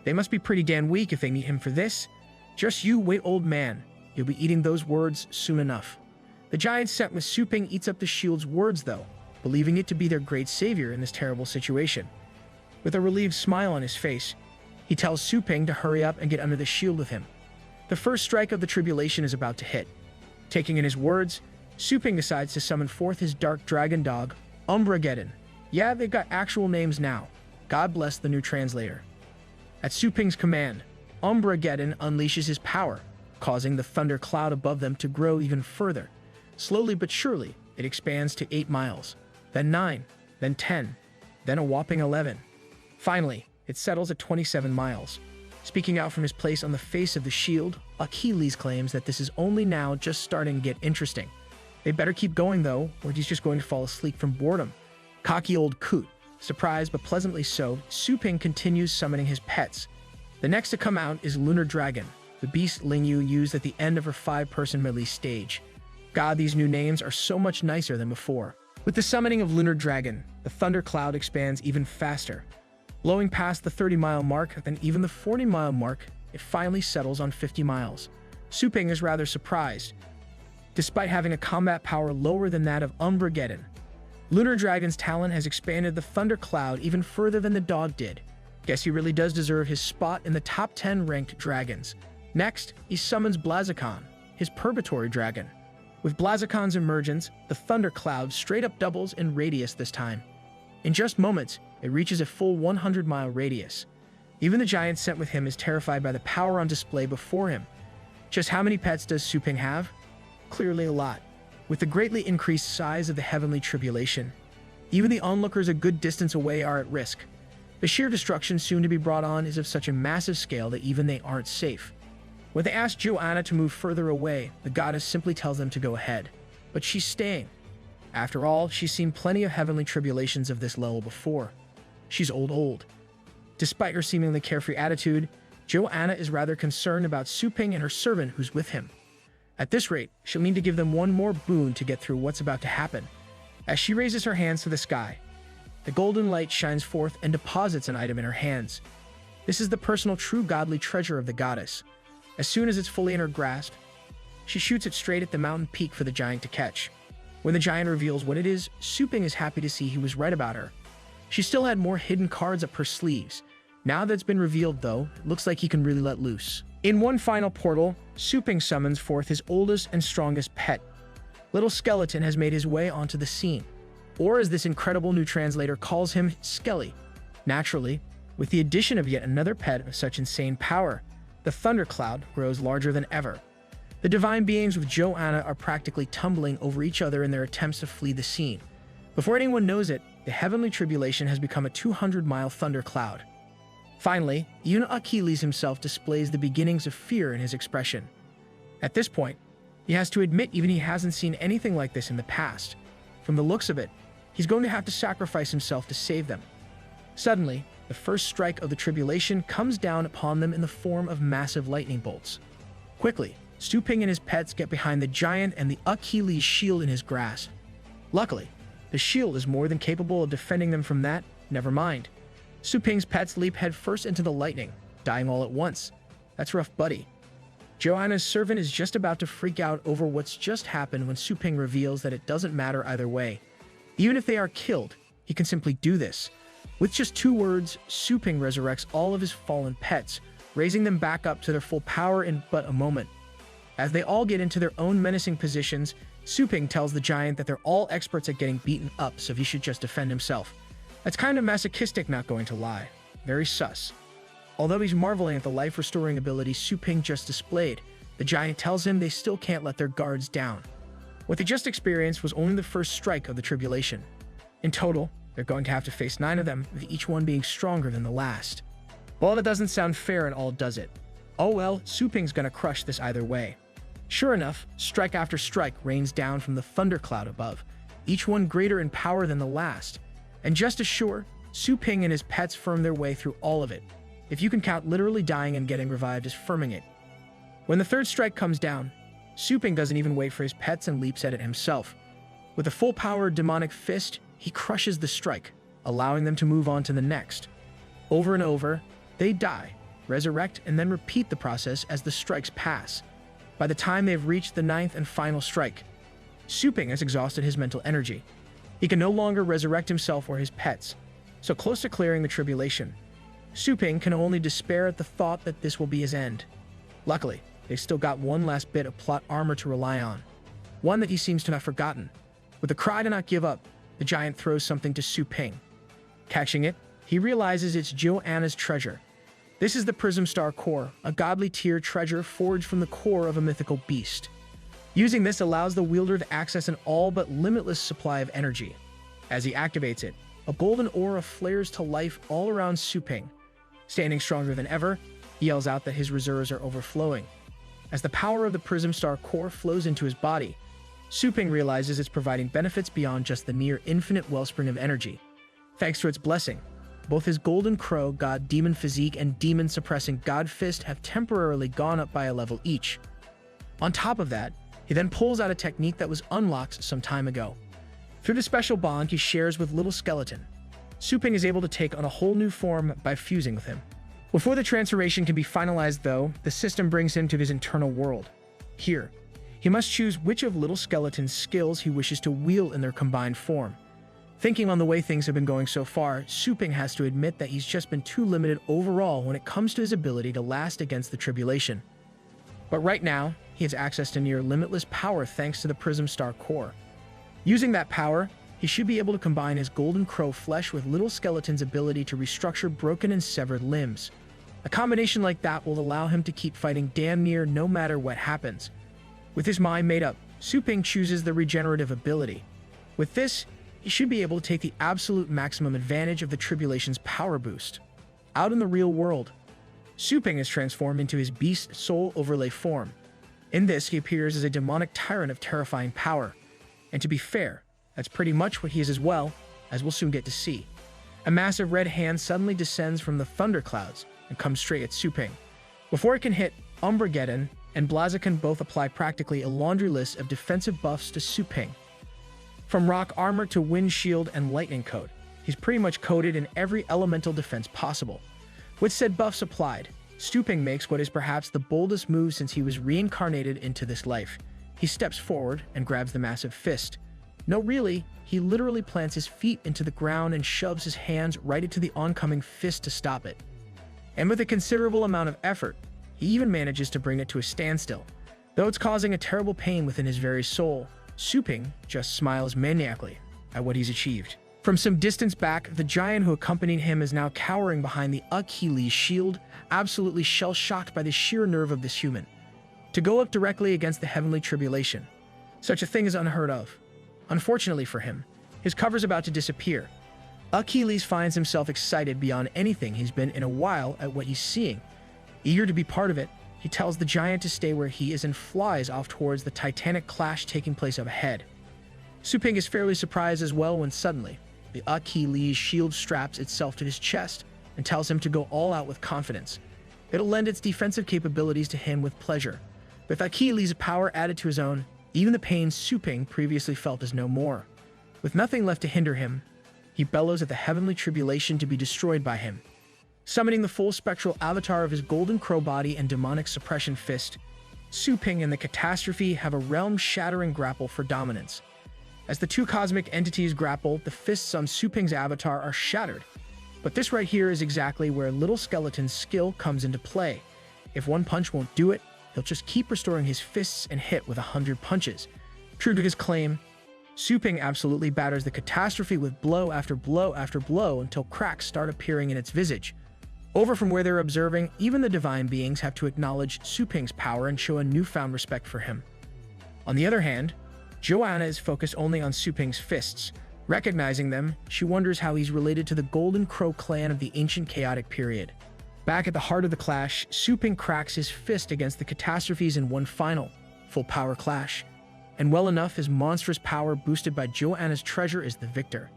They must be pretty damn weak if they need him for this. Just you wait, old man. You'll be eating those words soon enough. The giant sent with Su Ping eats up the shield's words, though, believing it to be their great savior in this terrible situation. With a relieved smile on his face, he tells Su Ping to hurry up and get under the shield with him. The first strike of the tribulation is about to hit. Taking in his words, Su Ping decides to summon forth his dark dragon dog, Umbrageddon. Yeah, they've got actual names now. God bless the new translator. At Su Ping's command, Umbrageddon unleashes his power, causing the thunder cloud above them to grow even further. Slowly but surely, it expands to 8 miles, then 9, then 10, then a whopping 11. Finally, it settles at 27 miles. Speaking out from his place on the face of the shield, Achilles claims that this is only now just starting to get interesting. They better keep going though, or he's just going to fall asleep from boredom. Cocky old coot. Surprised but pleasantly so, Su Ping continues summoning his pets. The next to come out is Lunar Dragon, the beast Ling Yu used at the end of her 5-person medley stage. God, these new names are so much nicer than before. With the summoning of Lunar Dragon, the thunder cloud expands even faster. Blowing past the 30-mile mark, then even the 40-mile mark, it finally settles on 50 miles. Su Ping is rather surprised. Despite having a combat power lower than that of Umbrageddon, Lunar Dragon's talent has expanded the thunder cloud even further than the dog did. Guess he really does deserve his spot in the top 10 ranked dragons. Next, he summons Blazikon, his purgatory dragon. With Blazikon's emergence, the thunder cloud straight up doubles in radius this time. In just moments, it reaches a full 100-mile radius. Even the giant sent with him is terrified by the power on display before him. Just how many pets does Su Ping have? Clearly a lot. With the greatly increased size of the heavenly tribulation, even the onlookers a good distance away are at risk. The sheer destruction soon to be brought on is of such a massive scale that even they aren't safe. When they ask Joanna to move further away, the goddess simply tells them to go ahead. But she's staying. After all, she's seen plenty of heavenly tribulations of this level before. She's old. Despite her seemingly carefree attitude, Joanna is rather concerned about Su Ping and her servant who's with him. At this rate, she'll need to give them one more boon to get through what's about to happen. As she raises her hands to the sky, the golden light shines forth and deposits an item in her hands. This is the personal true godly treasure of the goddess. As soon as it's fully in her grasp, she shoots it straight at the mountain peak for the giant to catch. When the giant reveals what it is, Su Ping is happy to see he was right about her. She still had more hidden cards up her sleeves. Now that it's been revealed though, it looks like he can really let loose. In one final portal, Su Ping summons forth his oldest and strongest pet. Little Skeleton has made his way onto the scene, or as this incredible new translator calls him, Skelly. Naturally, with the addition of yet another pet of such insane power, the thundercloud grows larger than ever. The divine beings with Joanna are practically tumbling over each other in their attempts to flee the scene. Before anyone knows it, the heavenly tribulation has become a 200-mile thundercloud. Finally, even Achilles himself displays the beginnings of fear in his expression. At this point, he has to admit even he hasn't seen anything like this in the past. From the looks of it, he's going to have to sacrifice himself to save them. Suddenly, the first strike of the tribulation comes down upon them in the form of massive lightning bolts. Quickly, Su Ping and his pets get behind the giant and the Achilles shield in his grasp. Luckily, the shield is more than capable of defending them from that. Never mind. Su Ping's pets leap headfirst into the lightning, dying all at once. That's rough, buddy. Joanna's servant is just about to freak out over what's just happened when Su Ping reveals that it doesn't matter either way. Even if they are killed, he can simply do this. With just 2 words, Su Ping resurrects all of his fallen pets, raising them back up to their full power in but a moment. As they all get into their own menacing positions, Su Ping tells the giant that they're all experts at getting beaten up, so he should just defend himself. That's kind of masochistic, not going to lie. Very sus. Although he's marveling at the life-restoring ability Su Ping just displayed, the giant tells him they still can't let their guards down. What they just experienced was only the first strike of the tribulation. In total, they're going to have to face 9 of them, with each one being stronger than the last. Well, that doesn't sound fair at all, does it? Oh well, Su Ping's gonna crush this either way. Sure enough, strike after strike rains down from the thundercloud above, each one greater in power than the last. And just as sure, Su Ping and his pets firm their way through all of it. If you can count literally dying and getting revived as firming it. When the 3rd strike comes down, Su Ping doesn't even wait for his pets and leaps at it himself. With a full-powered demonic fist, he crushes the strike, allowing them to move on to the next. Over and over, they die, resurrect, and then repeat the process as the strikes pass. By the time they've reached the 9th and final strike, Su Ping has exhausted his mental energy. He can no longer resurrect himself or his pets, so close to clearing the tribulation, Su Ping can only despair at the thought that this will be his end. Luckily, they've still got one last bit of plot armor to rely on, one that he seems to have forgotten. With a cry to not give up, the giant throws something to Su Ping. Catching it, he realizes it's Joanna's treasure. This is the Prism Star Core, a godly tier treasure forged from the core of a mythical beast. Using this allows the wielder to access an all but limitless supply of energy. As he activates it, a golden aura flares to life all around Su Ping. Standing stronger than ever, he yells out that his reserves are overflowing. As the power of the Prism Star Core flows into his body, Su Ping realizes it's providing benefits beyond just the near infinite wellspring of energy. Thanks to its blessing, both his Golden Crow God Demon Physique and Demon Suppressing God Fist have temporarily gone up by a level each. On top of that, he then pulls out a technique that was unlocked some time ago. Through the special bond he shares with Little Skeleton, Su Ping is able to take on a whole new form by fusing with him. Before the transformation can be finalized though, the system brings him to his internal world. Here, he must choose which of Little Skeleton's skills he wishes to wield in their combined form. Thinking on the way things have been going so far, Su Ping has to admit that he's just been too limited overall when it comes to his ability to last against the tribulation. But right now, he has access to near limitless power thanks to the Prism Star Core. Using that power, he should be able to combine his Golden Crow flesh with Little Skeleton's ability to restructure broken and severed limbs. A combination like that will allow him to keep fighting damn near no matter what happens. With his mind made up, Su Ping chooses the regenerative ability. With this, he should be able to take the absolute maximum advantage of the tribulation's power boost. Out in the real world, Su Ping is transformed into his Beast Soul Overlay form. In this, he appears as a demonic tyrant of terrifying power. And to be fair, that's pretty much what he is as well, as we'll soon get to see. A massive red hand suddenly descends from the thunderclouds and comes straight at Su Ping. Before it can hit, Umbrageddon and Blaziken both apply practically a laundry list of defensive buffs to Su Ping. From rock armor to wind shield and lightning coat, he's pretty much coated in every elemental defense possible. With said buffs applied, Su Ping makes what is perhaps the boldest move since he was reincarnated into this life. He steps forward and grabs the massive fist. No, really, he literally plants his feet into the ground and shoves his hands right into the oncoming fist to stop it. And with a considerable amount of effort, he even manages to bring it to a standstill. Though it's causing a terrible pain within his very soul, Su Ping just smiles maniacally at what he's achieved. From some distance back, the giant who accompanied him is now cowering behind the Achilles shield, absolutely shell-shocked by the sheer nerve of this human. To go up directly against the heavenly tribulation, such a thing is unheard of. Unfortunately for him, his cover's about to disappear. Achilles finds himself excited beyond anything he's been in a while at what he's seeing. Eager to be part of it, he tells the giant to stay where he is and flies off towards the titanic clash taking place up ahead. Su Ping is fairly surprised as well when suddenly, the Achilles shield straps itself to his chest and tells him to go all out with confidence. It'll lend its defensive capabilities to him with pleasure. With Achilles' power added to his own, even the pain Su Ping previously felt is no more. With nothing left to hinder him, He bellows at the heavenly tribulation to be destroyed by him. Summoning the full spectral avatar of his golden crow body and demonic suppression fist, Su Ping and the catastrophe have a realm-shattering grapple for dominance. As the two cosmic entities grapple, the fists on Su Ping's avatar are shattered. But this right here is exactly where Little Skeleton's skill comes into play. If one punch won't do it, he'll just keep restoring his fists and hit with 100 punches. True to his claim, Su Ping absolutely batters the catastrophe with blow after blow after blow until cracks start appearing in its visage. Over from where they're observing, even the divine beings have to acknowledge Su Ping's power and show a newfound respect for him. On the other hand, Joanna is focused only on Su Ping's fists. Recognizing them, she wonders how he's related to the Golden Crow clan of the ancient chaotic period. Back at the heart of the clash, Su Ping cracks his fist against the catastrophes in one final, full power clash. And well enough, his monstrous power boosted by Joanna's treasure is the victor.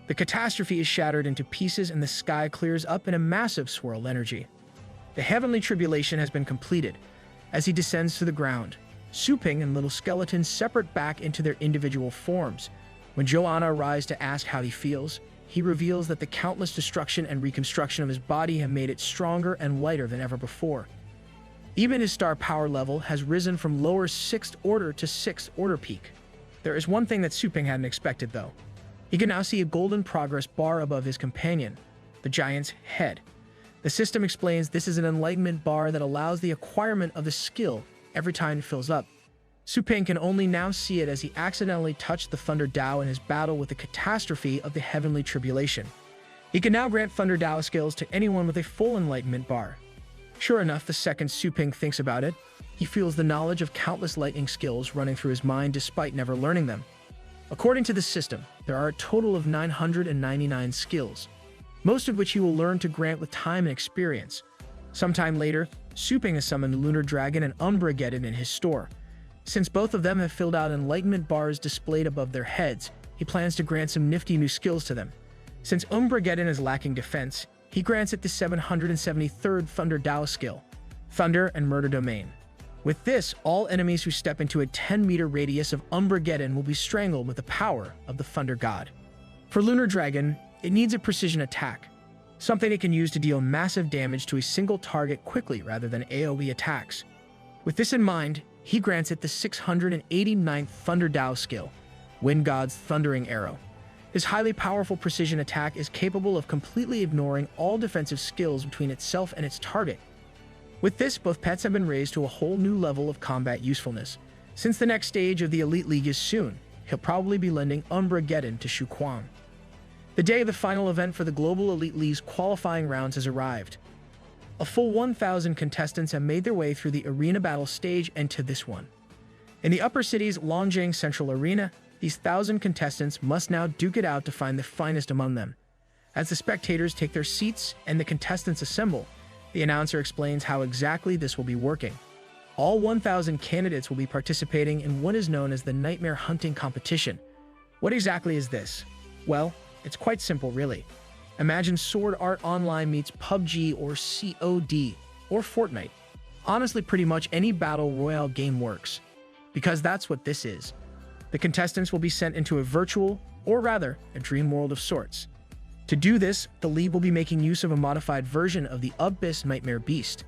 The catastrophe is shattered into pieces and the sky clears up in a massive swirl energy. The heavenly tribulation has been completed. As he descends to the ground, Su Ping and Little Skeleton separate back into their individual forms. When Joanna arrives to ask how he feels, he reveals that the countless destruction and reconstruction of his body have made it stronger and lighter than ever before. Even his star power level has risen from lower 6th order to 6th order peak. There is one thing that Su Ping hadn't expected though. He can now see a golden progress bar above his companion, the giant's head. The system explains this is an enlightenment bar that allows the acquirement of the skill every time it fills up. Su Ping can only now see it as he accidentally touched the Thunder Dao in his battle with the catastrophe of the heavenly tribulation. He can now grant Thunder Dao skills to anyone with a full enlightenment bar. Sure enough, the second Su Ping thinks about it, he feels the knowledge of countless lightning skills running through his mind despite never learning them. According to the system, there are a total of 999 skills, most of which he will learn to grant with time and experience. Sometime later, Su Ping has summoned Lunar Dragon and Umbrageddon in his store. Since both of them have filled out enlightenment bars displayed above their heads, he plans to grant some nifty new skills to them. Since Umbrageddon is lacking defense, he grants it the 773rd Thunder Dao skill, Thunder and Murder Domain. With this, all enemies who step into a 10-meter radius of Umbrageddon will be strangled with the power of the Thunder God. For Lunar Dragon, it needs a precision attack, something it can use to deal massive damage to a single target quickly rather than AoE attacks. With this in mind, he grants it the 689th Thunder Dao skill, Wind God's Thundering Arrow. This highly powerful precision attack is capable of completely ignoring all defensive skills between itself and its target. With this, both pets have been raised to a whole new level of combat usefulness. Since the next stage of the Elite League is soon, he'll probably be lending Umbrageddon to Shu Quan. The day of the final event for the Global Elite League's qualifying rounds has arrived. A full 1,000 contestants have made their way through the arena battle stage and to this one. In the upper city's Longjing Central Arena, these 1,000 contestants must now duke it out to find the finest among them. As the spectators take their seats and the contestants assemble, the announcer explains how exactly this will be working. All 1,000 candidates will be participating in what is known as the Nightmare Hunting Competition. What exactly is this? Well, it's quite simple really. Imagine Sword Art Online meets PUBG or COD or Fortnite. Honestly, pretty much any battle royale game works, because that's what this is. The contestants will be sent into a virtual, or rather, a dream world of sorts. To do this, the league will be making use of a modified version of the Abyss Nightmare Beast,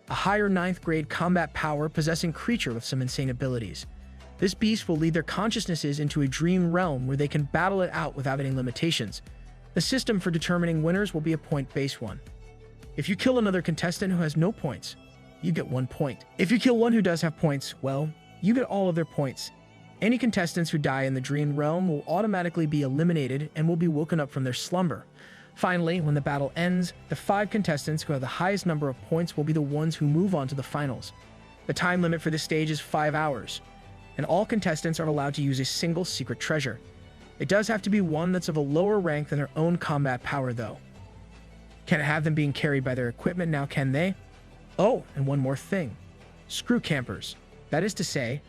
a higher 9th grade combat power possessing creature with some insane abilities. This beast will lead their consciousnesses into a dream realm where they can battle it out without any limitations. The system for determining winners will be a point-based one. If you kill another contestant who has no points, you get 1 point. If you kill one who does have points, well, you get all of their points. Any contestants who die in the dream realm will automatically be eliminated and will be woken up from their slumber. Finally, when the battle ends, the 5 contestants who have the highest number of points will be the ones who move on to the finals. The time limit for this stage is 5 hours, and all contestants are allowed to use a single secret treasure. It does have to be one that's of a lower rank than their own combat power though. Can't have them being carried by their equipment now, can they? Oh, and one more thing. Screw campers. That is to say,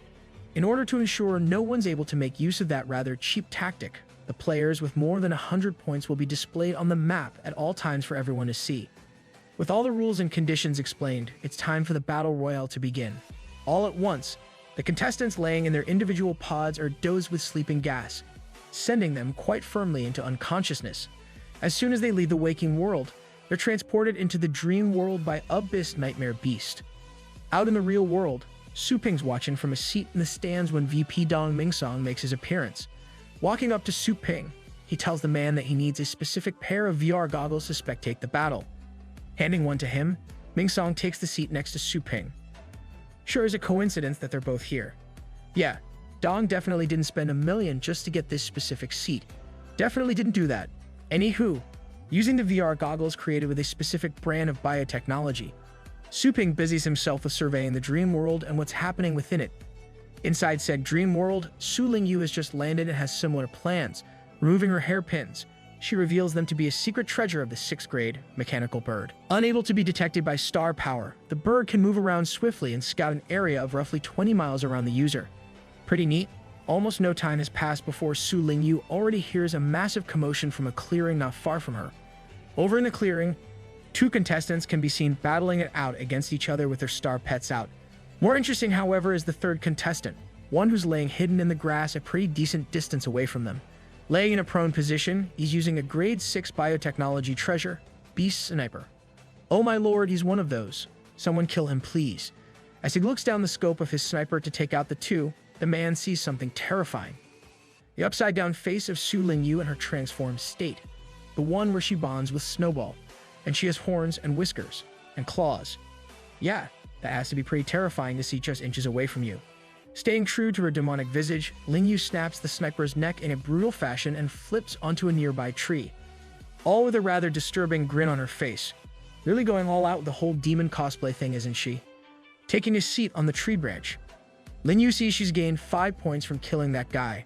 in order to ensure no one's able to make use of that rather cheap tactic, the players with more than 100 points will be displayed on the map at all times for everyone to see. With all the rules and conditions explained, it's time for the Battle Royale to begin. All at once, the contestants laying in their individual pods are dosed with sleeping gas. sending them quite firmly into unconsciousness. As soon as they leave the waking world, they're transported into the dream world by Abyss Nightmare Beast. Out in the real world, Su Ping's watching from a seat in the stands when VP Dong Mingsong makes his appearance. Walking up to Su Ping, he tells the man that he needs a specific pair of VR goggles to spectate the battle. Handing one to him, Mingsong takes the seat next to Su Ping. Sure is a coincidence that they're both here. Yeah, Dong definitely didn't spend $1 million just to get this specific seat. Definitely didn't do that. Anywho, using the VR goggles created with a specific brand of biotechnology, Su Ping busies himself with surveying the dream world and what's happening within it. Inside said dream world, Su Lingyu has just landed and has similar plans. Removing her hairpins, she reveals them to be a secret treasure of the 6th grade mechanical bird. Unable to be detected by star power, the bird can move around swiftly and scout an area of roughly 20 miles around the user. Pretty neat. Almost no time has passed before Su Lingyu already hears a massive commotion from a clearing not far from her. Over in the clearing, 2 contestants can be seen battling it out against each other with their star pets out. More interesting, however, is the 3rd contestant, one who's laying hidden in the grass a pretty decent distance away from them. Laying in a prone position, he's using a grade 6 biotechnology treasure, Beast Sniper. Oh my lord, he's one of those. Someone kill him, please. As he looks down the scope of his sniper to take out the 2, the man sees something terrifying. The upside-down face of Su Lingyu in her transformed state. The one where she bonds with Snowball. And she has horns and whiskers. And claws. Yeah, that has to be pretty terrifying to see just inches away from you. Staying true to her demonic visage, Lingyu snaps the sniper's neck in a brutal fashion and flips onto a nearby tree. All with a rather disturbing grin on her face. Really going all out with the whole demon cosplay thing, isn't she? Taking a seat on the tree branch, Lingyu sees she's gained 5 points from killing that guy.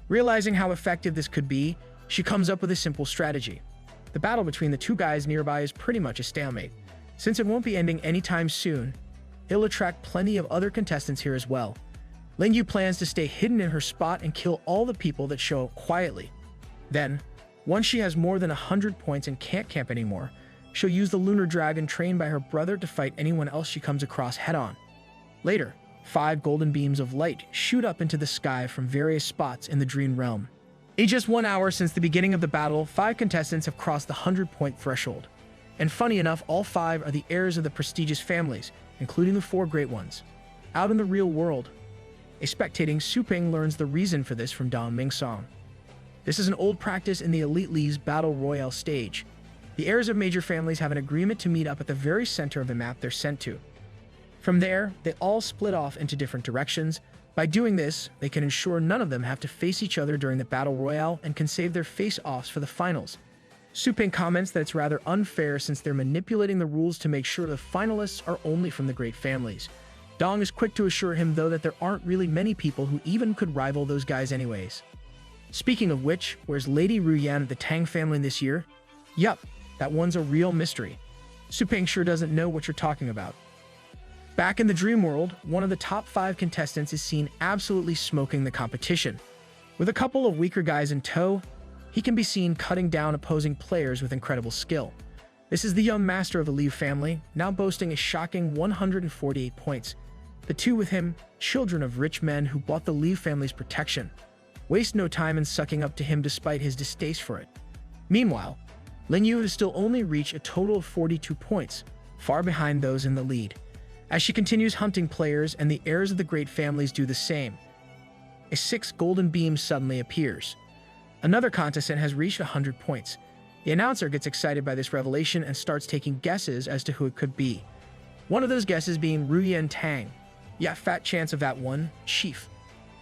Realizing how effective this could be, she comes up with a simple strategy. The battle between the 2 guys nearby is pretty much a stalemate. Since it won't be ending anytime soon, it'll attract plenty of other contestants here as well. Lingyu plans to stay hidden in her spot and kill all the people that show up quietly. Then, once she has more than 100 points and can't camp anymore, she'll use the lunar dragon trained by her brother to fight anyone else she comes across head-on. Later, 5 golden beams of light shoot up into the sky from various spots in the dream realm. In just 1 hour since the beginning of the battle, 5 contestants have crossed the 100-point threshold. And funny enough, all 5 are the heirs of the prestigious families, including the 4 great ones. Out in the real world, a spectating Su Ping learns the reason for this from Dong Mingsong. This is an old practice in the Elite League's Battle Royale stage. The heirs of major families have an agreement to meet up at the very center of the map they're sent to. From there, they all split off into different directions. By doing this, they can ensure none of them have to face each other during the Battle Royale and can save their face-offs for the finals. Su Ping comments that it's rather unfair since they're manipulating the rules to make sure the finalists are only from the great families. Dong is quick to assure him, though, that there aren't really many people who even could rival those guys anyways. Speaking of which, where's Lady Ruyan of the Tang family this year? Yup, that one's a real mystery. Su Ping sure doesn't know what you're talking about. Back in the dream world, one of the top 5 contestants is seen absolutely smoking the competition. With a couple of weaker guys in tow, he can be seen cutting down opposing players with incredible skill. This is the young master of the Liu family, now boasting a shocking 148 points. The 2 with him, children of rich men who bought the Liu family's protection, waste no time in sucking up to him despite his distaste for it. Meanwhile, Lingyu has still only reached a total of 42 points, far behind those in the lead. As she continues hunting players and the heirs of the great families do the same, a 6th golden beam suddenly appears. Another contestant has reached 100 points. The announcer gets excited by this revelation and starts taking guesses as to who it could be. One of those guesses being Ruyan Tang. Yeah, fat chance of that one, Chief.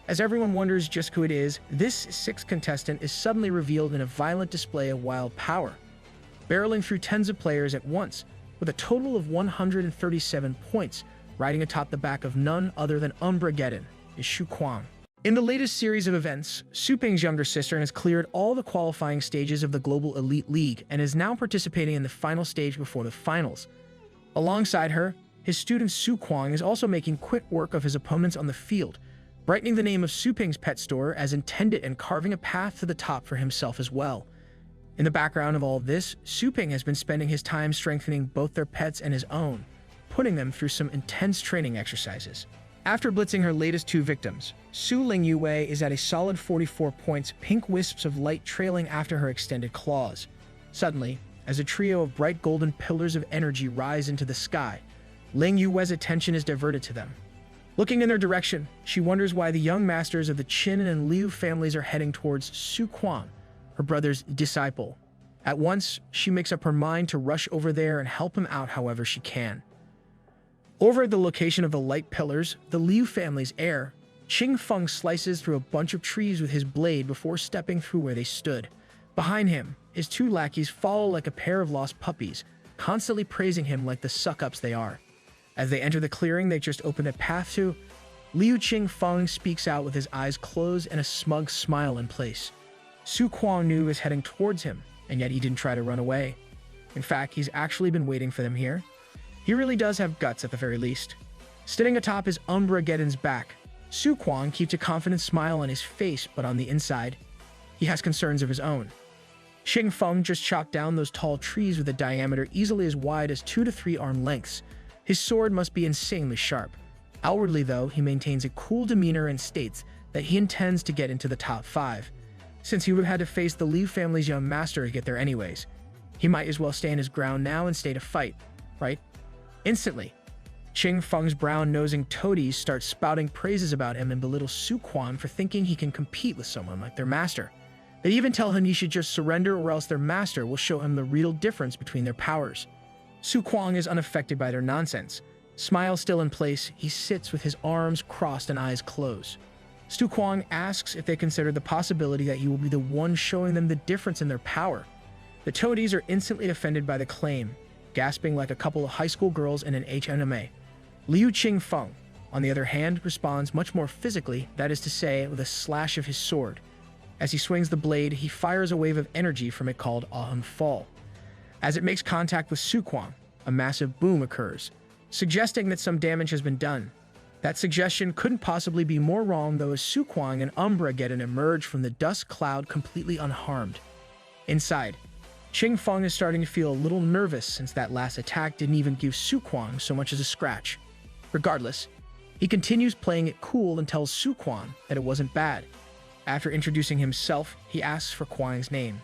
As everyone wonders just who it is, this 6th contestant is suddenly revealed in a violent display of wild power, barreling through tens of players at once, with a total of 137 points, riding atop the back of none other than Umbrageddon, is Shu Kuang. In the latest series of events, Su Ping's younger sister has cleared all the qualifying stages of the Global Elite League and is now participating in the final stage before the finals. Alongside her, his student Su Kuang is also making quick work of his opponents on the field, brightening the name of Su Ping's pet store as intended and carving a path to the top for himself as well. In the background of all of this, Su Ping has been spending his time strengthening both their pets and his own, putting them through some intense training exercises. After blitzing her latest two victims, Su Lingyue is at a solid 44 points, pink wisps of light trailing after her extended claws. Suddenly, as a trio of bright golden pillars of energy rise into the sky, Lingyue's attention is diverted to them. Looking in their direction, she wonders why the young masters of the Qin and Liu families are heading towards Su Quan, her brother's disciple. At once, she makes up her mind to rush over there and help him out however she can. Over at the location of the light pillars, the Liu family's heir, Qing Feng slices through a bunch of trees with his blade before stepping through where they stood. Behind him, his two lackeys follow like a pair of lost puppies, constantly praising him like the suck-ups they are. As they enter the clearing they just opened a path to, Liu Qingfeng speaks out with his eyes closed and a smug smile in place. Su Kuangnu is heading towards him, and yet he didn't try to run away. In fact, he's actually been waiting for them here. He really does have guts at the very least. Sitting atop his Umbra Geddon's back, Su Kuang keeps a confident smile on his face, but on the inside, he has concerns of his own. Xing Feng just chopped down those tall trees with a diameter easily as wide as 2 to 3 arm lengths. His sword must be insanely sharp. Outwardly, though, he maintains a cool demeanor and states that he intends to get into the top 5. Since he would have had to face the Liu family's young master to get there anyways, he might as well stand his ground now and stay to fight, right? Instantly, Qing Feng's brown-nosing toadies start spouting praises about him and belittle Su Quan for thinking he can compete with someone like their master. They even tell him he should just surrender or else their master will show him the real difference between their powers. Su Kuang is unaffected by their nonsense. Smile still in place, he sits with his arms crossed and eyes closed. Su Kuang asks if they consider the possibility that he will be the one showing them the difference in their power. The toadies are instantly offended by the claim, gasping like a couple of high school girls in an anime. Liu Qingfeng, on the other hand, responds much more physically, that is to say, with a slash of his sword. As he swings the blade, he fires a wave of energy from it called Ahum Fall. As it makes contact with Su Kuang, a massive boom occurs, suggesting that some damage has been done. That suggestion couldn't possibly be more wrong, though, as Su Kuang and Umbra Geddon emerge from the dust cloud completely unharmed. Inside, Qing Feng is starting to feel a little nervous since that last attack didn't even give Su Kuang so much as a scratch. Regardless, he continues playing it cool and tells Su Kuang that it wasn't bad. After introducing himself, he asks for Kuang's name.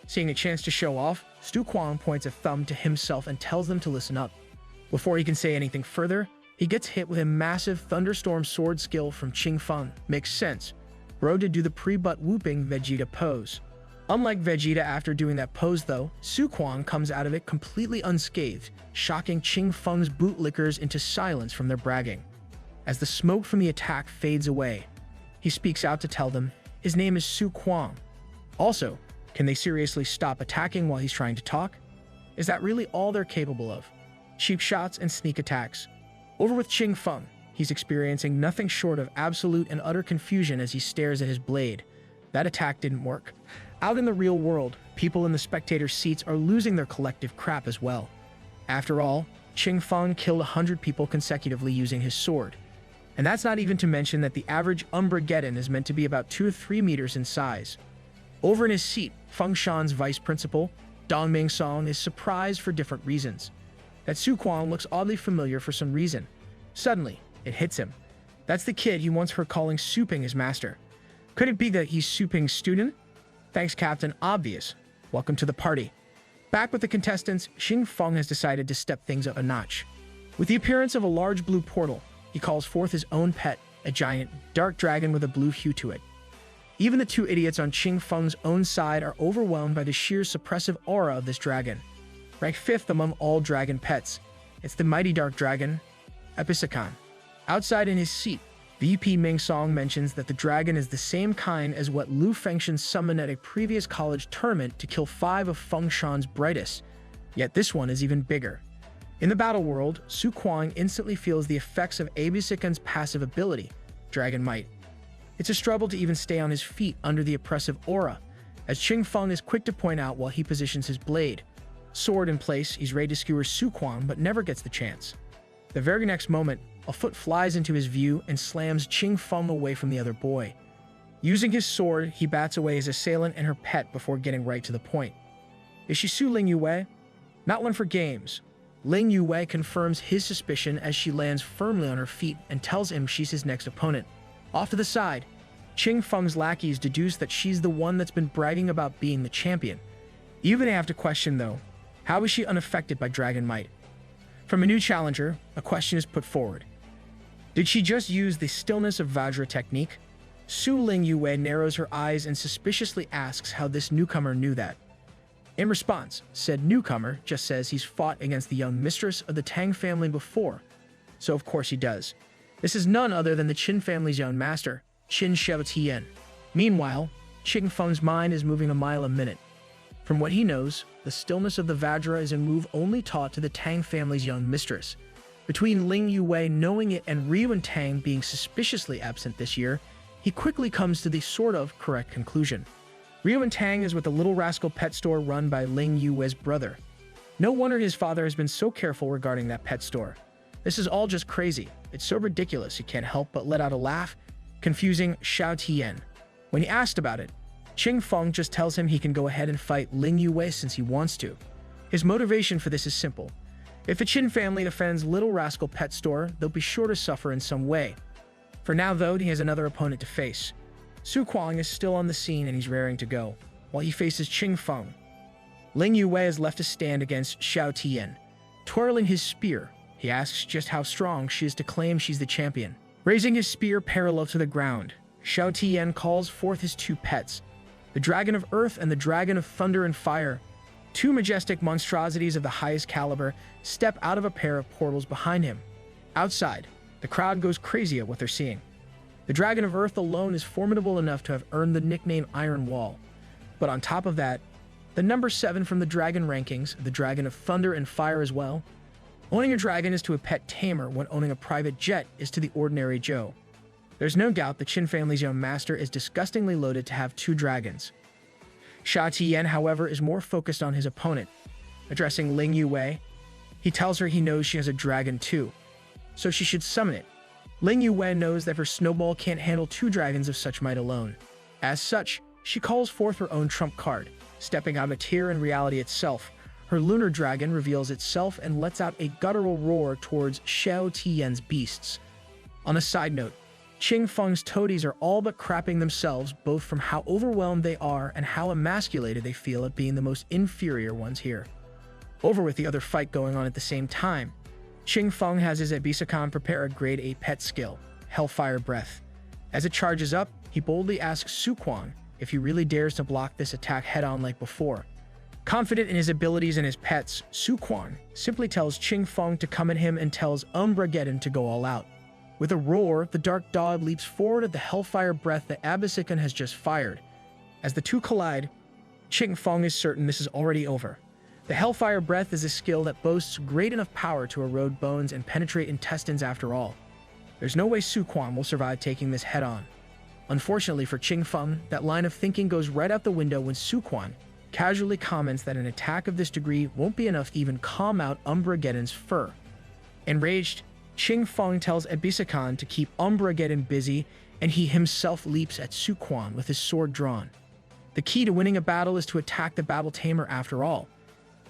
Seeing a chance to show off, Su Kuang points a thumb to himself and tells them to listen up. Before he can say anything further, he gets hit with a massive thunderstorm sword skill from Qing Feng. Makes sense. Bro did do the pre-butt whooping Vegeta pose. Unlike Vegeta after doing that pose though, Su Kuang comes out of it completely unscathed, shocking Qing Feng's bootlickers into silence from their bragging. As the smoke from the attack fades away, he speaks out to tell them his name is Su Kuang. Also, can they seriously stop attacking while he's trying to talk? Is that really all they're capable of? Cheap shots and sneak attacks. Over with Qing Feng, he's experiencing nothing short of absolute and utter confusion as he stares at his blade. That attack didn't work. Out in the real world, people in the spectator seats are losing their collective crap as well. After all, Qing Feng killed 100 people consecutively using his sword. And that's not even to mention that the average Umbra Geddon is meant to be about 2 to 3 meters in size. Over in his seat, Feng Shan's vice principal, Dong Ming Song, is surprised for different reasons. That Su Kuang looks oddly familiar for some reason. Suddenly, it hits him. That's the kid he once heard calling Su Ping his master. Could it be that he's Su Ping's student? Thanks, Captain. Obvious. Welcome to the party. Back with the contestants, Qing Feng has decided to step things up a notch. With the appearance of a large blue portal, he calls forth his own pet, a giant, dark dragon with a blue hue to it. Even the two idiots on Qing Feng's own side are overwhelmed by the sheer suppressive aura of this dragon. Ranked 5th among all dragon pets, it's the mighty dark dragon, Episakan. Outside in his seat, VP Ming Song mentions that the dragon is the same kind as what Lu Fengshan summoned at a previous college tournament to kill 5 of Feng Shan's brightest, yet this one is even bigger. In the battle world, Su Kuang instantly feels the effects of Ebisakan's passive ability, Dragon Might. It's a struggle to even stay on his feet under the oppressive aura, as Qing Feng is quick to point out while he positions his blade. Sword in place, he's ready to skewer Su Kuang, but never gets the chance. The very next moment, a foot flies into his view and slams Qing Feng away from the other boy. Using his sword, he bats away his assailant and her pet before getting right to the point. Is she Su Lingyue? Not one for games. Ling Yue confirms his suspicion as she lands firmly on her feet and tells him she's his next opponent. Off to the side, Qing Feng's lackeys deduce that she's the one that's been bragging about being the champion. Even they have to question, though, how is she unaffected by dragon might? From a new challenger, a question is put forward. Did she just use the stillness of Vajra technique? Su Ling Yue narrows her eyes and suspiciously asks how this newcomer knew that. In response, said newcomer just says he's fought against the young mistress of the Tang family before, so of course he does. This is none other than the Qin family's young master, Qin Xiaotian. Meanwhile, Qing Feng's mind is moving a mile a minute. From what he knows, the stillness of the Vajra is a move only taught to the Tang family's young mistress. Between Ling Yue knowing it and Ryu and Tang being suspiciously absent this year, he quickly comes to the sort of correct conclusion. Ryu and Tang is with the Little Rascal pet store run by Ling Yue's brother. No wonder his father has been so careful regarding that pet store. This is all just crazy. It's so ridiculous he can't help but let out a laugh, confusing Xiao Tian. When he asked about it, Qing Feng just tells him he can go ahead and fight Ling Yue since he wants to. His motivation for this is simple. If the Qin family defends Little Rascal pet store, they'll be sure to suffer in some way. For now, though, he has another opponent to face. Su Kuang is still on the scene and he's raring to go, while he faces Qing Feng. Ling Yue is left to stand against Xiao Tian. Twirling his spear, he asks just how strong she is to claim she's the champion. Raising his spear parallel to the ground, Xiao Tian calls forth his two pets, the Dragon of Earth and the Dragon of Thunder and Fire. Two majestic monstrosities of the highest caliber step out of a pair of portals behind him. Outside, the crowd goes crazy at what they're seeing. The Dragon of Earth alone is formidable enough to have earned the nickname Iron Wall. But on top of that, the number 7 from the Dragon rankings, the Dragon of Thunder and Fire as well. Owning a dragon is to a pet tamer what owning a private jet is to the ordinary Joe. There's no doubt the Qin family's young master is disgustingly loaded to have 2 dragons. Xia Tian, however, is more focused on his opponent. Addressing Ling Yue, he tells her he knows she has a dragon too, so she should summon it. Ling Yue knows that her snowball can't handle 2 dragons of such might alone. As such, she calls forth her own trump card. Stepping out of tier in reality itself, her lunar dragon reveals itself and lets out a guttural roar towards Xiao Tian's beasts. On a side note, Qing Feng's toadies are all but crapping themselves both from how overwhelmed they are and how emasculated they feel at being the most inferior ones here. Over with the other fight going on at the same time, Qing Feng has his Ebisakan prepare a grade 8 pet skill, Hellfire Breath. As it charges up, he boldly asks Su Kuang if he really dares to block this attack head-on like before. Confident in his abilities and his pets, Su Kuang simply tells Qing Feng to come at him and tells Umbregeddon to go all out. With a roar, the Dark Dog leaps forward at the Hellfire Breath that Abisikan has just fired. As the two collide, Qing Feng is certain this is already over. The Hellfire Breath is a skill that boasts great enough power to erode bones and penetrate intestines after all. There's no way Su Kuang will survive taking this head-on. Unfortunately for Qing Feng, that line of thinking goes right out the window when Su Kuang casually comments that an attack of this degree won't be enough to even calm out Umbregeddon's fur. Enraged, Qing Feng tells Ebisakan to keep Umbregeddon busy, and he himself leaps at Su Kuang with his sword drawn. The key to winning a battle is to attack the battle tamer after all,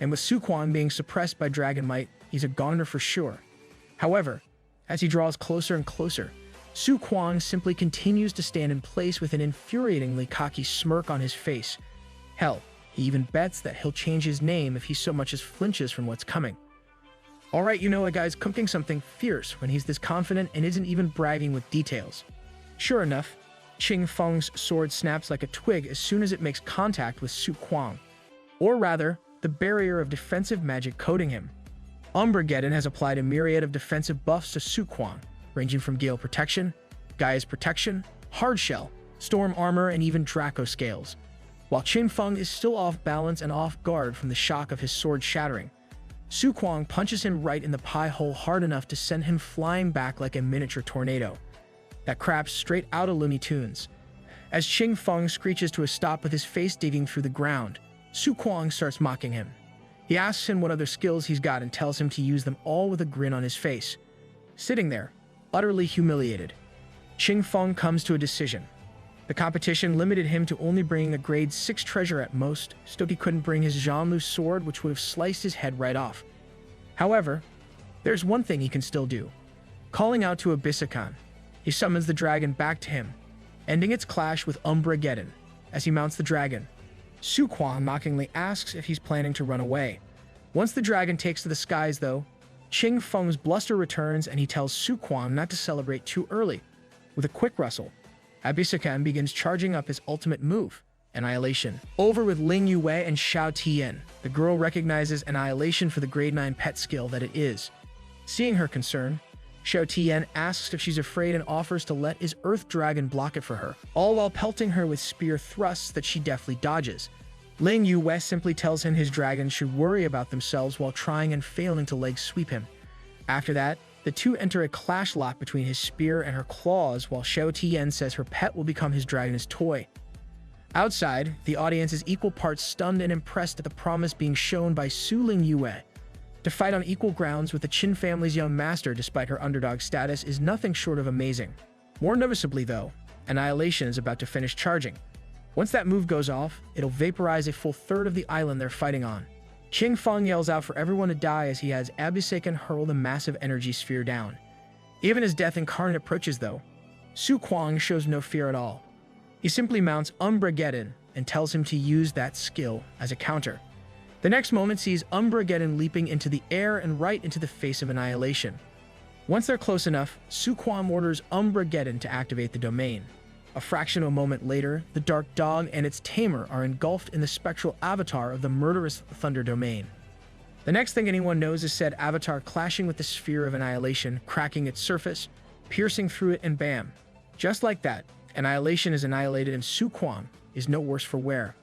and with Su Kuang being suppressed by Dragon Might, he's a goner for sure. However, as he draws closer and closer, Su Kuang simply continues to stand in place with an infuriatingly cocky smirk on his face. Hell, he even bets that he'll change his name if he so much as flinches from what's coming. Alright, you know a guy's cooking something fierce when he's this confident and isn't even bragging with details. Sure enough, Qing Feng's sword snaps like a twig as soon as it makes contact with Su Kuang. Or rather, the barrier of defensive magic coating him. Umbregeddon has applied a myriad of defensive buffs to Su Kuang, ranging from Gale Protection, Gaia's Protection, Hard Shell, Storm Armor, and even Draco Scales. While Qing Feng is still off balance and off guard from the shock of his sword shattering, Su Kuang punches him right in the pie hole hard enough to send him flying back like a miniature tornado. That crap's straight out of Looney Tunes. As Qing Feng screeches to a stop with his face digging through the ground, Su Kuang starts mocking him. He asks him what other skills he's got and tells him to use them all with a grin on his face. Sitting there, utterly humiliated, Qing Feng comes to a decision. The competition limited him to only bringing a grade 6 treasure at most, so he couldn't bring his Zhanlu sword, which would have sliced his head right off. However, there's one thing he can still do. Calling out to Abyssakan, he summons the dragon back to him, ending its clash with Umbrageddon. As he mounts the dragon, Su Quan mockingly asks if he's planning to run away. Once the dragon takes to the skies, though, Ching Feng's bluster returns and he tells Su Quan not to celebrate too early. With a quick rustle, Abyssakan begins charging up his ultimate move, Annihilation. Over with Ling Yue and Xiao Tian, the girl recognizes Annihilation for the grade 9 pet skill that it is. Seeing her concern, Xiao Tian asks if she's afraid and offers to let his Earth Dragon block it for her, all while pelting her with spear thrusts that she deftly dodges. Ling Yue simply tells him his dragons should worry about themselves while trying and failing to leg sweep him. After that, the two enter a clash lot between his spear and her claws, while Xiao Tian says her pet will become his dragon's toy. Outside, the audience is equal parts stunned and impressed at the promise being shown by Su Ling Yue. To fight on equal grounds with the Qin family's young master despite her underdog status is nothing short of amazing. More noticeably though, Annihilation is about to finish charging. Once that move goes off, it'll vaporize a full third of the island they're fighting on. Ching Feng yells out for everyone to die as he has Abyssakan hurl the massive energy sphere down. Even as Death Incarnate approaches though, Su Quan shows no fear at all. He simply mounts Umbrageddon and tells him to use that skill as a counter. The next moment sees Umbrageddon leaping into the air and right into the face of Annihilation. Once they're close enough, Su Quan orders Umbrageddon to activate the domain. A fraction of a moment later, the Dark Dog and its tamer are engulfed in the spectral avatar of the murderous Thunder Domain. The next thing anyone knows is said avatar clashing with the sphere of Annihilation, cracking its surface, piercing through it, and bam. Just like that, Annihilation is annihilated and Su Quan is no worse for wear.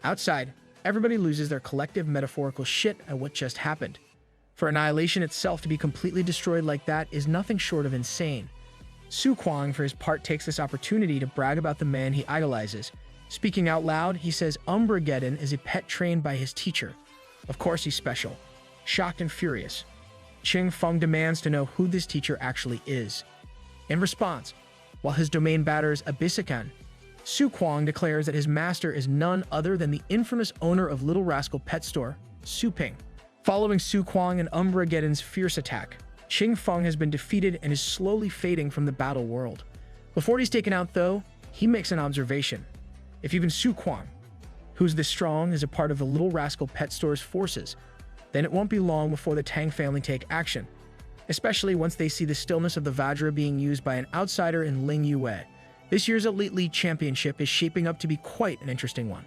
Outside, everybody loses their collective metaphorical shit at what just happened. For Annihilation itself to be completely destroyed like that is nothing short of insane. Su Quan, for his part, takes this opportunity to brag about the man he idolizes. Speaking out loud, he says Umbrageddon is a pet trained by his teacher. Of course he's special. Shocked and furious, Ching Feng demands to know who this teacher actually is. In response, while his domain batters Abyssakan, Su Quan declares that his master is none other than the infamous owner of Little Rascal Pet Store, Su Ping. Following Su Quan and Umbrageddon's fierce attack, Ching Feng has been defeated and is slowly fading from the battle world. Before he's taken out though, he makes an observation. If even Su Quan, who's this strong, is a part of the Little Rascal Pet Store's forces, then it won't be long before the Tang family take action, especially once they see the stillness of the Vajra being used by an outsider in Ling Yue. This year's Elite League Championship is shaping up to be quite an interesting one.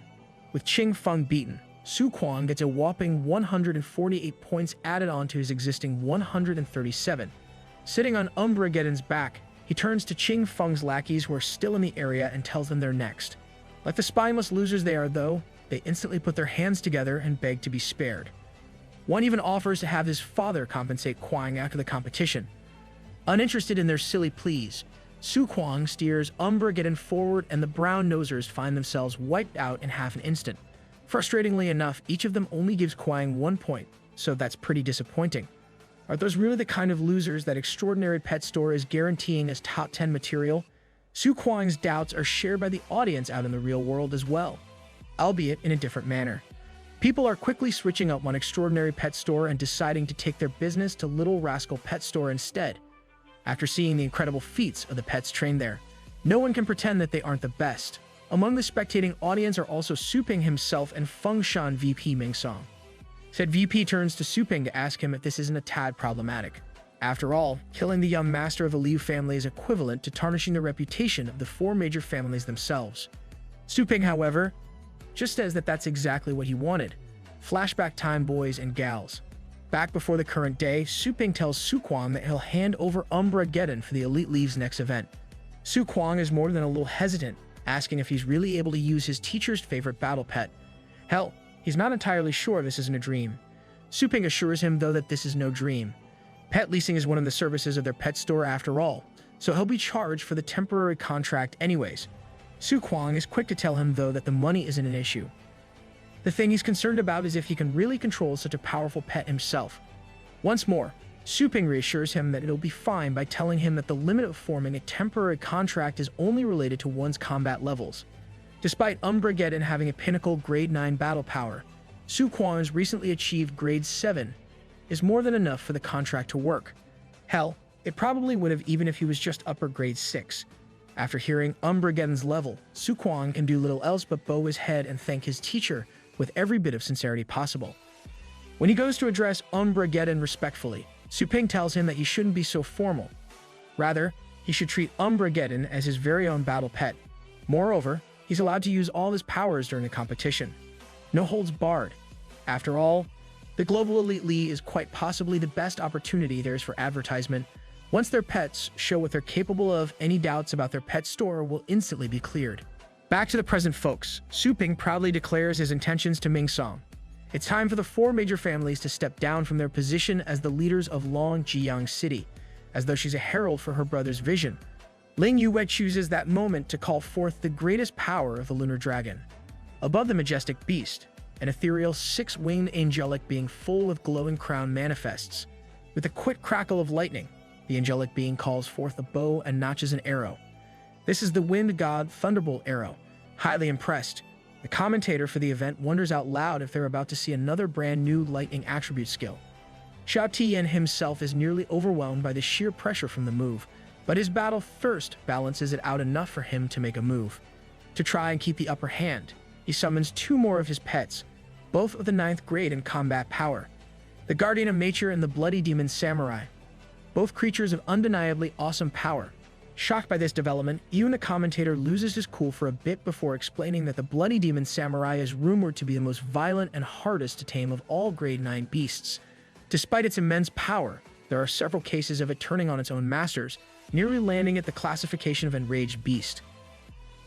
With Ching Feng beaten, Su Quan gets a whopping 148 points added on to his existing 137. Sitting on Umbrageddon's back, he turns to Ching Feng's lackeys who are still in the area and tells them they're next. Like the spineless losers they are though, they instantly put their hands together and beg to be spared. One even offers to have his father compensate Quang after the competition. Uninterested in their silly pleas, Su Quan steers Umbrageddon forward and the brown nosers find themselves wiped out in half an instant. Frustratingly enough, each of them only gives Quang 1 point, so that's pretty disappointing. Are those really the kind of losers that Extraordinary Pet Store is guaranteeing as top 10 material? Su Quang's doubts are shared by the audience out in the real world as well, albeit in a different manner. People are quickly switching up on Extraordinary Pet Store and deciding to take their business to Little Rascal Pet Store instead. After seeing the incredible feats of the pets trained there, no one can pretend that they aren't the best. Among the spectating audience are also Su Ping himself and Fengshan VP Ming Song. Said VP turns to Su Ping to ask him if this isn't a tad problematic. After all, killing the young master of the Liu family is equivalent to tarnishing the reputation of the 4 major families themselves. Su Ping, however, just says that that's exactly what he wanted. Flashback time, boys and gals. Back before the current day, Su Ping tells Su Quan that he'll hand over Umbrageddon for the Elite League's next event. Su Quan is more than a little hesitant, asking if he's really able to use his teacher's favorite battle pet. Hell, he's not entirely sure this isn't a dream. Su Ping assures him though that this is no dream. Pet leasing is one of the services of their pet store after all, so he'll be charged for the temporary contract anyways. Su Quan is quick to tell him though that the money isn't an issue. The thing he's concerned about is if he can really control such a powerful pet himself. Once more, Su Ping reassures him that it'll be fine by telling him that the limit of forming a temporary contract is only related to one's combat levels. Despite Umbrageddon having a pinnacle grade 9 battle power, Su Quan has recently achieved grade 7, is more than enough for the contract to work. Hell, it probably would have even if he was just upper grade 6. After hearing Umbrageddon's level, Su Kwang can do little else but bow his head and thank his teacher with every bit of sincerity possible. When he goes to address Umbrageddon respectfully, Su Ping tells him that he shouldn't be so formal. Rather, he should treat Umbrageddon as his very own battle pet. Moreover, he's allowed to use all his powers during the competition. No holds barred. After all, the Global Elite League is quite possibly the best opportunity there is for advertisement. Once their pets show what they're capable of, any doubts about their pet store will instantly be cleared. Back to the present, folks. Su Ping proudly declares his intentions to Ming Song. It's time for the 4 major families to step down from their position as the leaders of Longjiang City, as though she's a herald for her brother's vision. Ling Yue chooses that moment to call forth the greatest power of the lunar dragon. Above the majestic beast, an ethereal 6-winged angelic being full with glowing crown manifests. With a quick crackle of lightning, the angelic being calls forth a bow and notches an arrow. This is the wind god Thunderbolt arrow. Highly impressed, the commentator for the event wonders out loud if they're about to see another brand new lightning attribute skill. Xiao Tian himself is nearly overwhelmed by the sheer pressure from the move, but his battle thirst balances it out enough for him to make a move. To try and keep the upper hand, he summons 2 more of his pets, both of the 9th grade in combat power. The Guardian of Nature and the Bloody Demon Samurai. Both creatures of undeniably awesome power. Shocked by this development, even the commentator loses his cool for a bit before explaining that the Bloody Demon Samurai is rumored to be the most violent and hardest to tame of all grade 9 beasts. Despite its immense power, there are several cases of it turning on its own masters, nearly landing at the classification of enraged beast.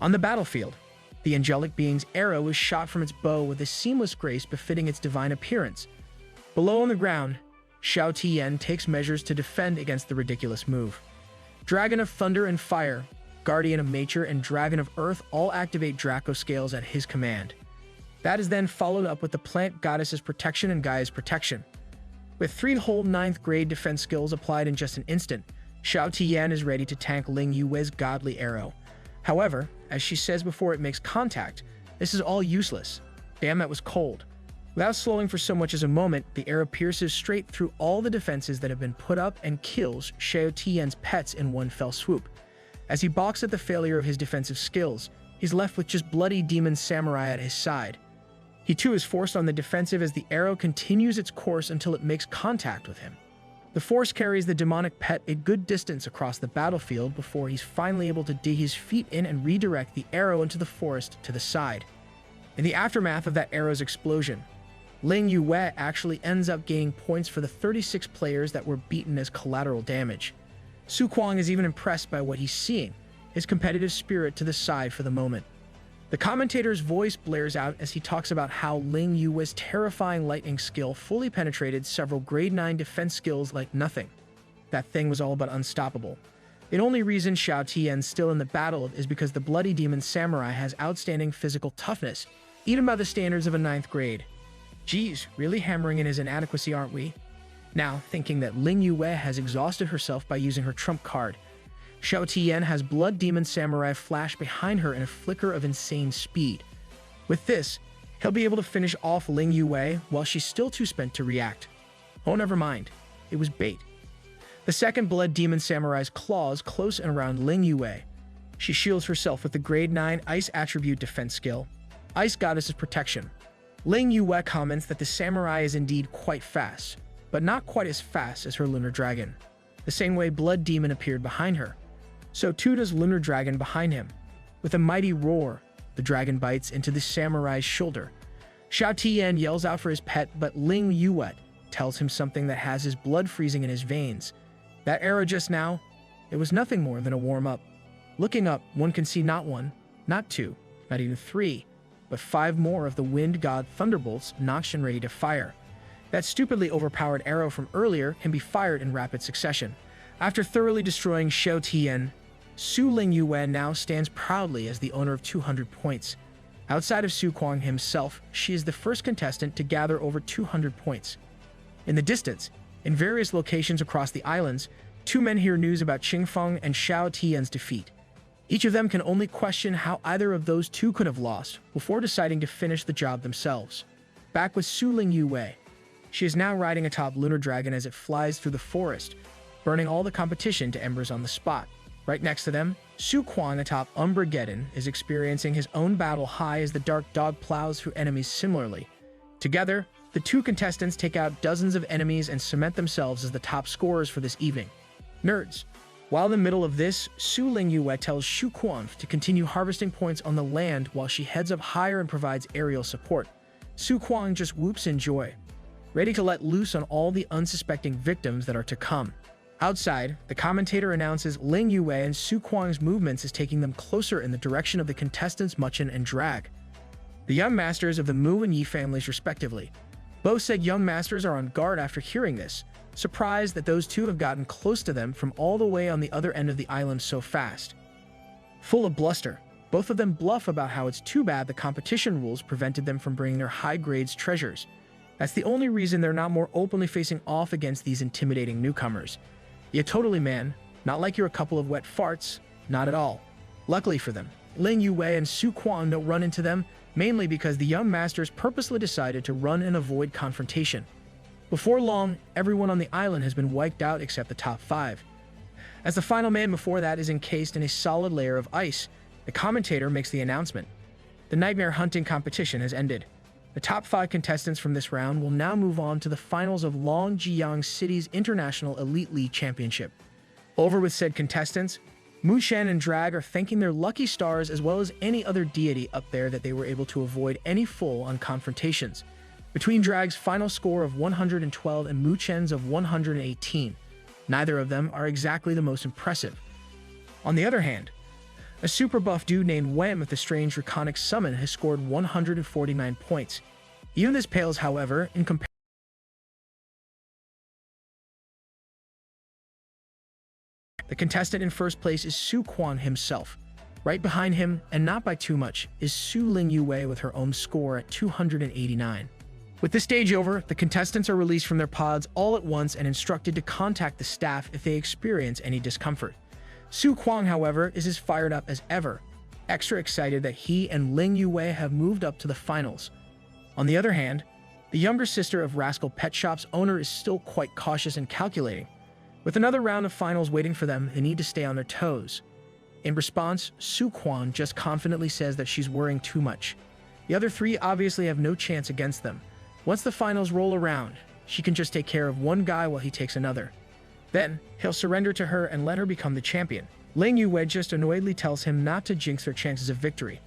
On the battlefield, the angelic being's arrow is shot from its bow with a seamless grace befitting its divine appearance. Below on the ground, Xiao Tian takes measures to defend against the ridiculous move. Dragon of Thunder and Fire, Guardian of Nature, and Dragon of Earth all activate Draco scales at his command. That is then followed up with the Plant Goddess's Protection and Gaia's Protection. With 3 whole 9th grade defense skills applied in just an instant, Xiao Tian is ready to tank Ling Yue's godly arrow. However, as she says before it makes contact, this is all useless. Damn, that was cold. Without slowing for so much as a moment, the arrow pierces straight through all the defenses that have been put up and kills Xiao Tian's pets in one fell swoop. As he balks at the failure of his defensive skills, he's left with just Bloody Demon Samurai at his side. He too is forced on the defensive as the arrow continues its course until it makes contact with him. The force carries the demonic pet a good distance across the battlefield before he's finally able to dig his feet in and redirect the arrow into the forest to the side. In the aftermath of that arrow's explosion, Ling Yue actually ends up gaining points for the 36 players that were beaten as collateral damage. Su Kwang is even impressed by what he's seeing, his competitive spirit to the side for the moment. The commentator's voice blares out as he talks about how Ling Yue's terrifying lightning skill fully penetrated several grade 9 defense skills like nothing. That thing was all but unstoppable. The only reason Xiao Tian's still in the battle is because the Bloody Demon Samurai has outstanding physical toughness, even by the standards of a 9th grade. Geez, really hammering in his inadequacy, aren't we? Now, thinking that Ling Yue has exhausted herself by using her trump card, Xiao Tian has Blood Demon Samurai flash behind her in a flicker of insane speed. With this, he'll be able to finish off Ling Yue while she's still too spent to react. Oh, never mind. It was bait. The second Blood Demon Samurai's claws close and around Ling Yue. She shields herself with the grade 9 Ice Attribute defense skill, Ice Goddess's Protection. Ling Yue comments that the samurai is indeed quite fast, but not quite as fast as her lunar dragon. The same way Blood Demon appeared behind her, so too does Lunar Dragon behind him. With a mighty roar, the dragon bites into the samurai's shoulder. Xiao Tian yells out for his pet, but Ling Yue tells him something that has his blood freezing in his veins. That arrow just now, it was nothing more than a warm-up. Looking up, one can see not 1, not 2, not even 3, but 5 more of the wind god thunderbolts notched and ready to fire. That stupidly overpowered arrow from earlier can be fired in rapid succession. After thoroughly destroying Xiao Tian, Su Ling Yue now stands proudly as the owner of 200 points. Outside of Su Kwang himself, she is the first contestant to gather over 200 points. In the distance, in various locations across the islands, 2 men hear news about Qingfeng and Xiao Tian's defeat. Each of them can only question how either of those 2 could have lost before deciding to finish the job themselves. Back with Su Ling Yue. She is now riding atop Lunar Dragon as it flies through the forest, burning all the competition to embers on the spot. Right next to them, Su Quan atop Umbrageddon is experiencing his own battle high as the Dark Dog plows through enemies similarly. Together, the two contestants take out dozens of enemies and cement themselves as the top scorers for this evening. Nerds. While in the middle of this, Su Lingyue tells Shu Quan to continue harvesting points on the land while she heads up higher and provides aerial support. Su Quan just whoops in joy, ready to let loose on all the unsuspecting victims that are to come. Outside, the commentator announces Lingyue and Su Quan's movements is taking them closer in the direction of the contestants Muchen and Drag, the young masters of the Mu and Yi families respectively. Both said young masters are on guard after hearing this, surprised that those two have gotten close to them from all the way on the other end of the island so fast. Full of bluster, both of them bluff about how it's too bad the competition rules prevented them from bringing their high-grades treasures. That's the only reason they're not more openly facing off against these intimidating newcomers. Yeah, totally, man. Not like you're a couple of wet farts. Not at all. Luckily for them, Lingyue and Su Quan don't run into them, mainly because the young masters purposely decided to run and avoid confrontation. Before long, everyone on the island has been wiped out except the top 5. As the final man before that is encased in a solid layer of ice, the commentator makes the announcement. The nightmare hunting competition has ended. The top 5 contestants from this round will now move on to the finals of Longjiang City's International Elite League Championship. Over with said contestants, Muchen and Drag are thanking their lucky stars as well as any other deity up there that they were able to avoid any full-on confrontations. Between Drag's final score of 112 and Muchen's of 118, neither of them are exactly the most impressive. On the other hand, a super buff dude named Wem with the strange draconic summon has scored 149 points. Even this pales, however, in comparison. The contestant in first place is Su Quan himself. Right behind him, and not by too much, is Su Lingyue with her own score at 289. With the stage over, the contestants are released from their pods all at once and instructed to contact the staff if they experience any discomfort. Su Quan, however, is as fired up as ever, extra excited that he and Lingyue have moved up to the finals. On the other hand, the younger sister of Rascal Pet Shop's owner is still quite cautious and calculating. With another round of finals waiting for them, they need to stay on their toes. In response, Su Quan just confidently says that she's worrying too much. The other 3 obviously have no chance against them. Once the finals roll around, she can just take care of one guy while he takes another. Then, he'll surrender to her and let her become the champion. Lingyue just annoyedly tells him not to jinx their chances of victory.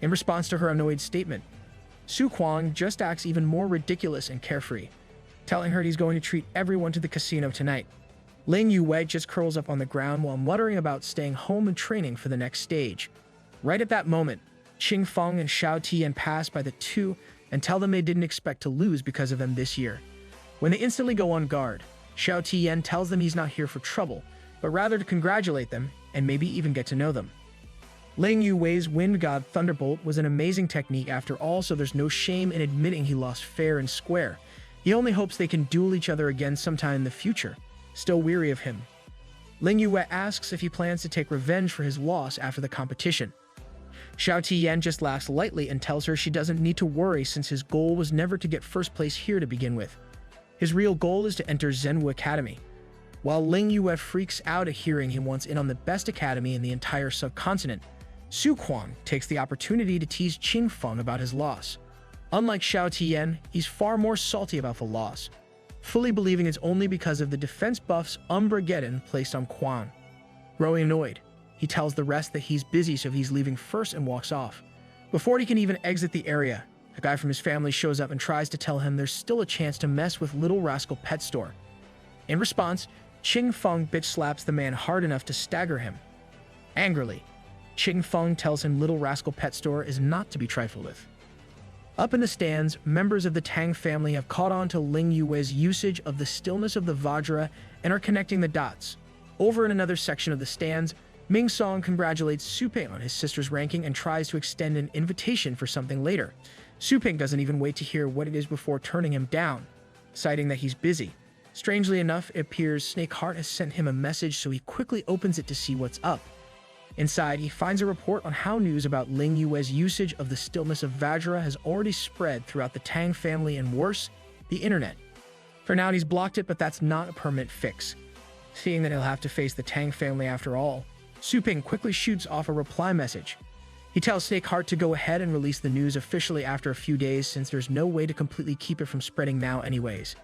In response to her annoyed statement, Su Quan just acts even more ridiculous and carefree, telling her he's going to treat everyone to the casino tonight. Lingyue just curls up on the ground while muttering about staying home and training for the next stage. Right at that moment, Qing Feng and Xiao Tian pass by the two and tell them they didn't expect to lose because of them this year. When they instantly go on guard, Xiao Tian tells them he's not here for trouble, but rather to congratulate them and maybe even get to know them. Lingyue's Wind God Thunderbolt was an amazing technique after all, so there's no shame in admitting he lost fair and square. He only hopes they can duel each other again sometime in the future, still weary of him. Lingyue asks if he plans to take revenge for his loss after the competition. Xiao Tian just laughs lightly and tells her she doesn't need to worry since his goal was never to get first place here to begin with. His real goal is to enter Zhenwu Academy. While Lingyue freaks out at hearing he wants in on the best academy in the entire subcontinent, Su Quan takes the opportunity to tease Qing Feng about his loss. Unlike Xiao Tian, he's far more salty about the loss, fully believing it's only because of the defense buffs Umbrageddon placed on Quan. Growing annoyed, he tells the rest that he's busy, so he's leaving first and walks off. Before he can even exit the area, a guy from his family shows up and tries to tell him there's still a chance to mess with Little Rascal Pet Store. In response, Qing Feng bitch slaps the man hard enough to stagger him. Angrily, Qing Feng tells him Little Rascal Pet Store is not to be trifled with. Up in the stands, members of the Tang family have caught on to Lingyue's usage of the stillness of the Vajra and are connecting the dots. Over in another section of the stands, Ming Song congratulates Su Ping on his sister's ranking and tries to extend an invitation for something later. Su Ping doesn't even wait to hear what it is before turning him down, citing that he's busy. Strangely enough, it appears Snake Heart has sent him a message, so he quickly opens it to see what's up. Inside, he finds a report on how news about Lingyue's usage of the stillness of Vajra has already spread throughout the Tang family and worse, the internet. For now, he's blocked it, but that's not a permanent fix. Seeing that he'll have to face the Tang family after all, Su Ping quickly shoots off a reply message. He tells Snakeheart to go ahead and release the news officially after a few days since there's no way to completely keep it from spreading now anyways.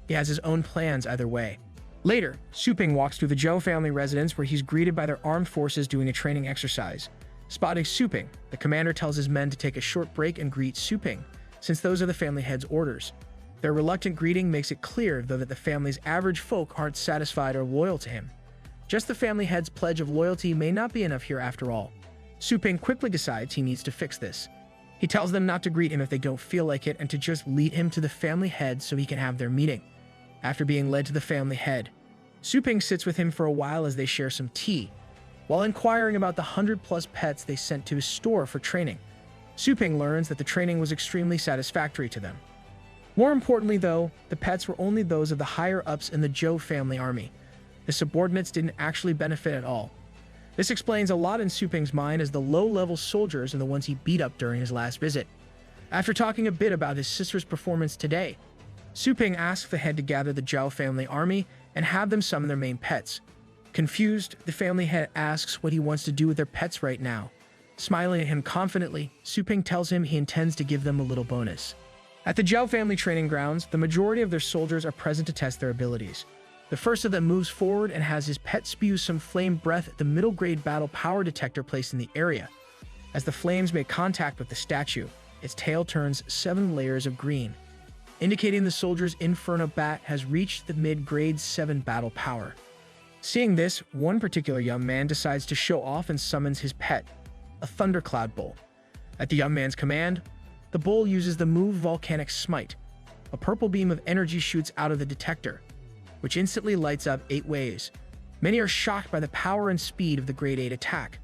He has his own plans either way. Later, Su Ping walks through the Zhou family residence where he's greeted by their armed forces doing a training exercise. Spotting Su Ping, the commander tells his men to take a short break and greet Su Ping, since those are the family head's orders. Their reluctant greeting makes it clear, though, that the family's average folk aren't satisfied or loyal to him. Just the family head's pledge of loyalty may not be enough here after all. Su Ping quickly decides he needs to fix this. He tells them not to greet him if they don't feel like it and to just lead him to the family head so he can have their meeting. After being led to the family head, Su Ping sits with him for a while as they share some tea, while inquiring about the 100+ pets they sent to his store for training. Su Ping learns that the training was extremely satisfactory to them. More importantly, though, the pets were only those of the higher-ups in the Zhou family army. The subordinates didn't actually benefit at all. This explains a lot in Su Ping's mind, as the low-level soldiers are the ones he beat up during his last visit. After talking a bit about his sister's performance today, Su Ping asks the head to gather the Zhou family army and have them summon their main pets. Confused, the family head asks what he wants to do with their pets right now. Smiling at him confidently, Su Ping tells him he intends to give them a little bonus. At the Zhou family training grounds, the majority of their soldiers are present to test their abilities. The first of them moves forward and has his pet spew some flame breath at the middle-grade battle power detector placed in the area. As the flames make contact with the statue, its tail turns 7 layers of green, indicating the soldier's Inferno Bat has reached the mid-grade 7 battle power. Seeing this, one particular young man decides to show off and summons his pet, a Thundercloud Bull. At the young man's command, the bull uses the move Volcanic Smite. A purple beam of energy shoots out of the detector, which instantly lights up 8 waves. Many are shocked by the power and speed of the Grade 8 attack.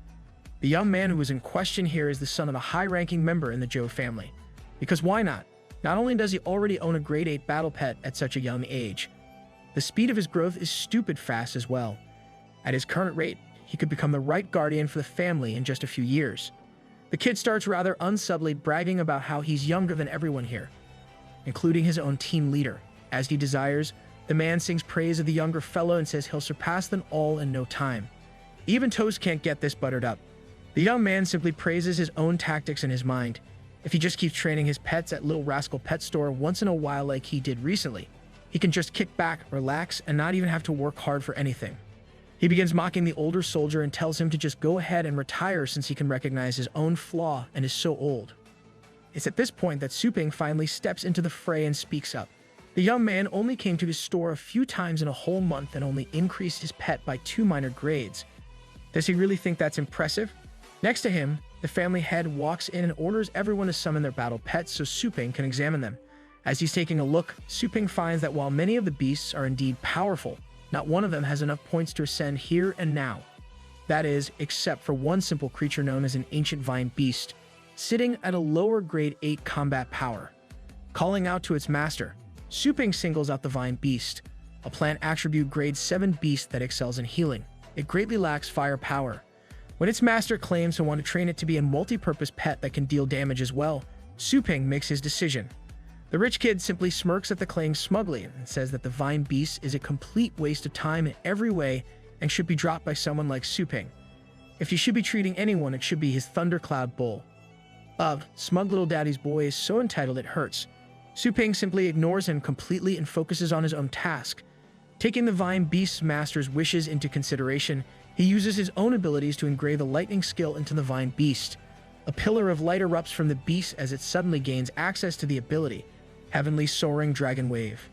The young man who is in question here is the son of a high-ranking member in the Zhou family. Because why not? Not only does he already own a Grade 8 battle pet at such a young age, the speed of his growth is stupid fast as well. At his current rate, he could become the right guardian for the family in just a few years. The kid starts rather unsubtly bragging about how he's younger than everyone here, including his own team leader. As he desires, the man sings praise of the younger fellow and says he'll surpass them all in no time. Even Toast can't get this buttered up. The young man simply praises his own tactics in his mind. If he just keeps training his pets at Little Rascal Pet Store once in a while like he did recently, he can just kick back, relax, and not even have to work hard for anything. He begins mocking the older soldier and tells him to just go ahead and retire since he can recognize his own flaw and is so old. It's at this point that Su Ping finally steps into the fray and speaks up. The young man only came to his store a few times in a whole month and only increased his pet by 2 minor grades. Does he really think that's impressive? Next to him, the family head walks in and orders everyone to summon their battle pets so Su Ping can examine them. As he's taking a look, Su Ping finds that while many of the beasts are indeed powerful, not one of them has enough points to ascend here and now. That is, except for one simple creature known as an ancient vine beast, sitting at a lower grade 8 combat power. Calling out to its master, Su Ping singles out the vine beast, a plant attribute grade 7 beast that excels in healing. It greatly lacks fire power. When its master claims to want to train it to be a multi-purpose pet that can deal damage as well, Su Ping makes his decision. The rich kid simply smirks at the claim smugly and says that the vine beast is a complete waste of time in every way and should be dropped by someone like Su Ping. If he should be treating anyone, it should be his Thundercloud Bull. Smug little daddy's boy is so entitled it hurts. Su Ping simply ignores him completely and focuses on his own task. Taking the vine beast's master's wishes into consideration, he uses his own abilities to engrave a lightning skill into the vine beast. A pillar of light erupts from the beast as it suddenly gains access to the ability, Heavenly Soaring Dragon Wave.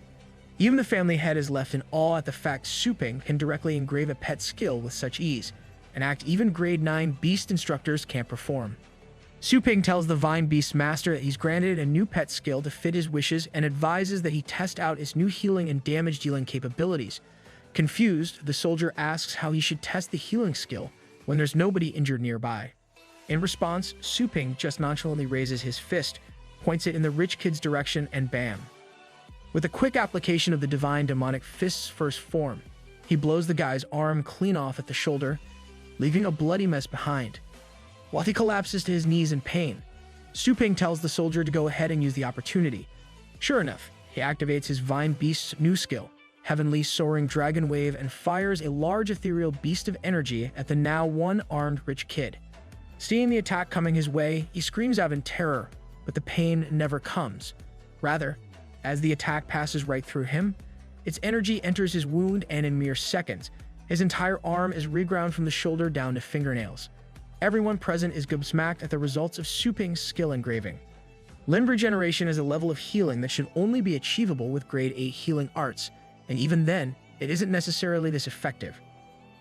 Even the family head is left in awe at the fact Su Ping can directly engrave a pet skill with such ease, an act even grade 9 beast instructors can't perform. Su Ping tells the vine beast master that he's granted a new pet skill to fit his wishes and advises that he test out its new healing and damage dealing capabilities. Confused, the soldier asks how he should test the healing skill when there's nobody injured nearby. In response, Su Ping just nonchalantly raises his fist, points it in the rich kid's direction, and bam. With a quick application of the divine demonic fist's first form, he blows the guy's arm clean off at the shoulder, leaving a bloody mess behind. While he collapses to his knees in pain, Su Ping tells the soldier to go ahead and use the opportunity. Sure enough, He activates his Vine Beast's new skill, Heavenly Soaring Dragon Wave, and fires a large ethereal beast of energy at the now one-armed rich kid. Seeing the attack coming his way, he screams out in terror, but the pain never comes. Rather, as the attack passes right through him, its energy enters his wound, and in mere seconds, his entire arm is reground from the shoulder down to fingernails. Everyone present is gobsmacked at the results of Su Ping's skill engraving. Limb regeneration is a level of healing that should only be achievable with grade 8 healing arts, and even then, it isn't necessarily this effective.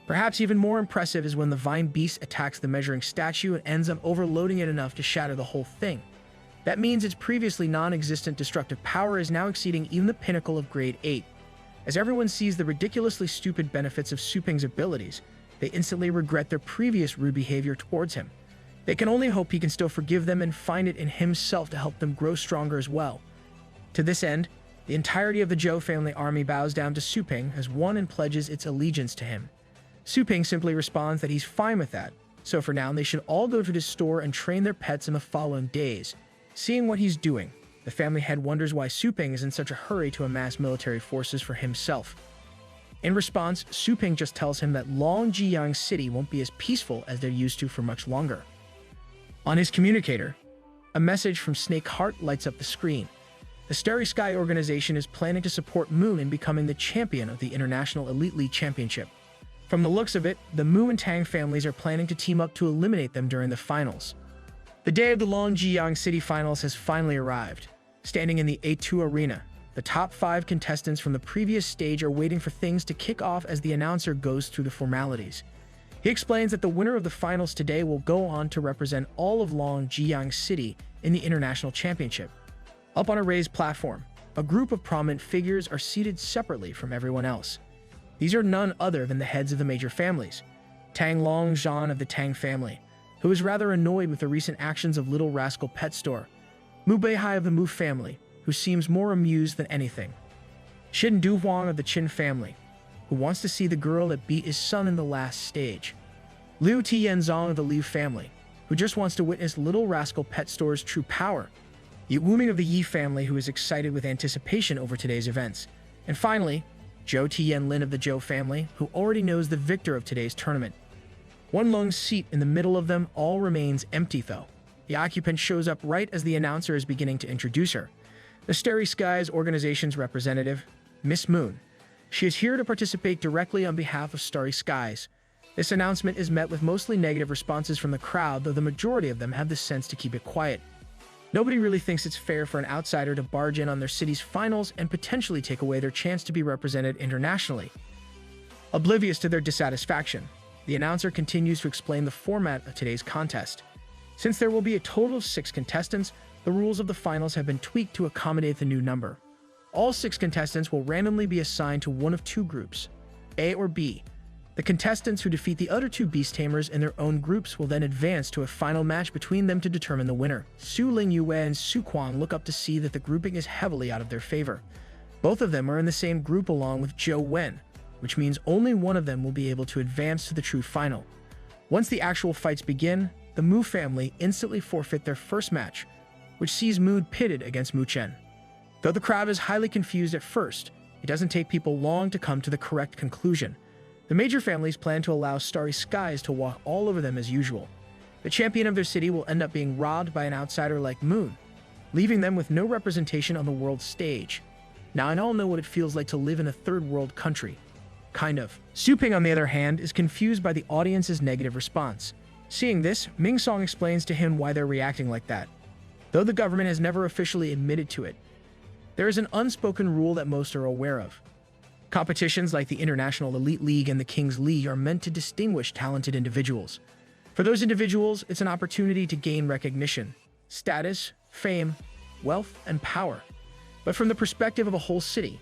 Perhaps even more impressive is when the Vine Beast attacks the measuring statue and ends up overloading it enough to shatter the whole thing. That means its previously non-existent destructive power is now exceeding even the pinnacle of grade 8. As everyone sees the ridiculously stupid benefits of Su Ping's abilities, they instantly regret their previous rude behavior towards him. They can only hope he can still forgive them and find it in himself to help them grow stronger as well. To this end, the entirety of the Zhou family army bows down to Su Ping as one and pledges its allegiance to him. Su Ping simply responds that he's fine with that, so for now they should all go to his store and train their pets in the following days. Seeing what he's doing, the family head wonders why Su Ping is in such a hurry to amass military forces for himself. In response, Su Ping just tells him that Longjiyang City won't be as peaceful as they're used to for much longer. On his communicator, a message from Snake Heart lights up the screen. The Starry Sky organization is planning to support Moon in becoming the champion of the International Elite League Championship. From the looks of it, the Mu and Tang families are planning to team up to eliminate them during the finals. The day of the Longjiyang City finals has finally arrived. Standing in the A2 arena, the top 5 contestants from the previous stage are waiting for things to kick off as the announcer goes through the formalities. He explains that the winner of the finals today will go on to represent all of Longjiyang City in the International Championship. Up on a raised platform, a group of prominent figures are seated separately from everyone else. These are none other than the heads of the major families. Tang Longzhan of the Tang family, who is rather annoyed with the recent actions of Little Rascal Pet Store. Mu Beihai of the Mu family, who seems more amused than anything. Qin Duhuang of the Qin family, who wants to see the girl that beat his son in the last stage. Liu Tianzong of the Liu family, who just wants to witness Little Rascal Pet Store's true power. Yi Wuming of the Yi family, who is excited with anticipation over today's events. And finally, Zhou Tianlin of the Zhou family, who already knows the victor of today's tournament. One lone seat in the middle of them all remains empty though. The occupant shows up right as the announcer is beginning to introduce her. The Starry Skies organization's representative, Miss Moon. She is here to participate directly on behalf of Starry Skies. This announcement is met with mostly negative responses from the crowd, though the majority of them have the sense to keep it quiet. Nobody really thinks it's fair for an outsider to barge in on their city's finals and potentially take away their chance to be represented internationally. Oblivious to their dissatisfaction, the announcer continues to explain the format of today's contest. Since there will be a total of 6 contestants, the rules of the finals have been tweaked to accommodate the new number. All 6 contestants will randomly be assigned to one of 2 groups, A or B. The contestants who defeat the other 2 beast tamers in their own groups will then advance to a final match between them to determine the winner. Su Lingyue and Su Kuang look up to see that the grouping is heavily out of their favor. Both of them are in the same group along with Zhou Wen, which means only one of them will be able to advance to the true final. Once the actual fights begin, the Mu family instantly forfeit their first match, which sees Moon pitted against Mu Chen. Though the crowd is highly confused at first, it doesn't take people long to come to the correct conclusion. The major families plan to allow Starry Skies to walk all over them as usual. The champion of their city will end up being robbed by an outsider like Moon, leaving them with no representation on the world stage. Now I all know what it feels like to live in a third world country. Kind of. Su Ping, on the other hand, is confused by the audience's negative response. Seeing this, Ming Song explains to him why they're reacting like that. Though the government has never officially admitted to it, there is an unspoken rule that most are aware of. Competitions like the International Elite League and the King's League are meant to distinguish talented individuals. For those individuals, it's an opportunity to gain recognition, status, fame, wealth, and power. But from the perspective of a whole city,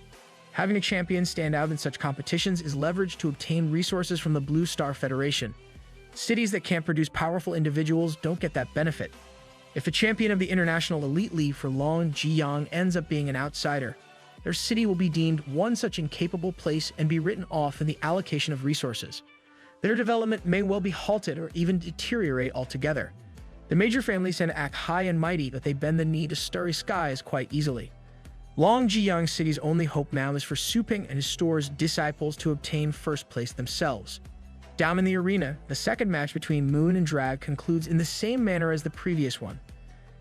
having a champion stand out in such competitions is leverage to obtain resources from the Blue Star Federation. Cities that can't produce powerful individuals don't get that benefit. If the champion of the International Elite League for Longjiyang ends up being an outsider, their city will be deemed one such incapable place and be written off in the allocation of resources. Their development may well be halted or even deteriorate altogether. The major families tend to act high and mighty, but they bend the knee to Starry Skies quite easily. Longjiyang City's only hope now is for Su Ping and his store's disciples to obtain first place themselves. Down in the arena, the second match between Moon and Drag concludes in the same manner as the previous one.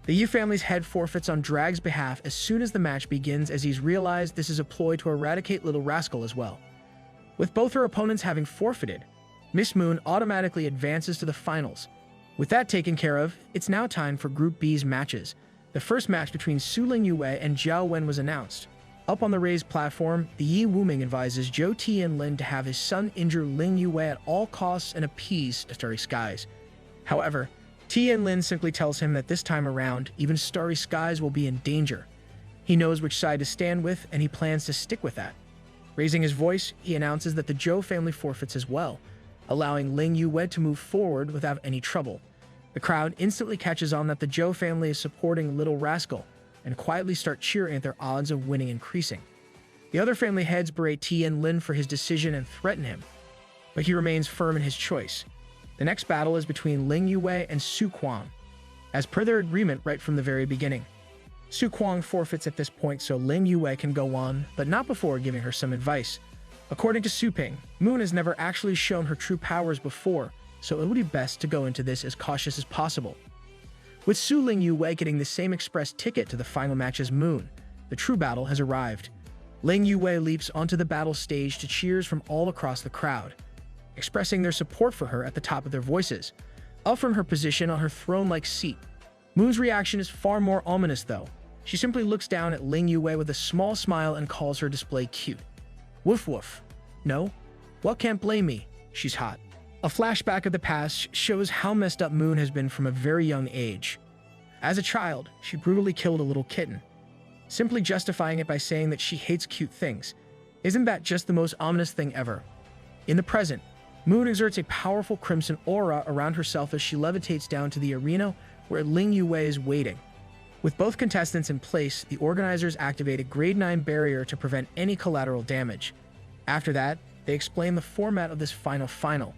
The Yi family's head forfeits on Drag's behalf as soon as the match begins, as he's realized this is a ploy to eradicate Little Rascal as well. With both her opponents having forfeited, Miss Moon automatically advances to the finals. With that taken care of, it's now time for Group B's matches. The first match between Su Lingyue and Jiao Wen was announced. Up on the raised platform, the Yi Wuming advises Zhou Tianlin to have his son injure Lingyue at all costs and appease Starry Skies. However, Tianlin simply tells him that this time around, even Starry Skies will be in danger. He knows which side to stand with, and he plans to stick with that. Raising his voice, he announces that the Zhou family forfeits as well, allowing Lingyue to move forward without any trouble. The crowd instantly catches on that the Zhou family is supporting Little Rascal, and quietly start cheering at their odds of winning increasing. The other family heads berate Tianlin for his decision and threaten him, but he remains firm in his choice. The next battle is between Lingyue and Su Kuang, as per their agreement right from the very beginning. Su Kuang forfeits at this point so Lingyue can go on, but not before giving her some advice. According to Su Ping, Moon has never actually shown her true powers before, so it would be best to go into this as cautious as possible. With Su Lingyue getting the same express ticket to the final match as Moon, the true battle has arrived. Lingyue leaps onto the battle stage to cheers from all across the crowd, expressing their support for her at the top of their voices. Up from her position on her throne-like seat, Moon's reaction is far more ominous though. She simply looks down at Lingyue with a small smile and calls her display cute. Woof woof. No? Well, can't blame me. She's hot. A flashback of the past shows how messed up Moon has been from a very young age. As a child, she brutally killed a little kitten, simply justifying it by saying that she hates cute things. Isn't that just the most ominous thing ever? In the present, Moon exerts a powerful crimson aura around herself as she levitates down to the arena where Lingyue is waiting. With both contestants in place, the organizers activate a grade 9 barrier to prevent any collateral damage. After that, they explain the format of this final.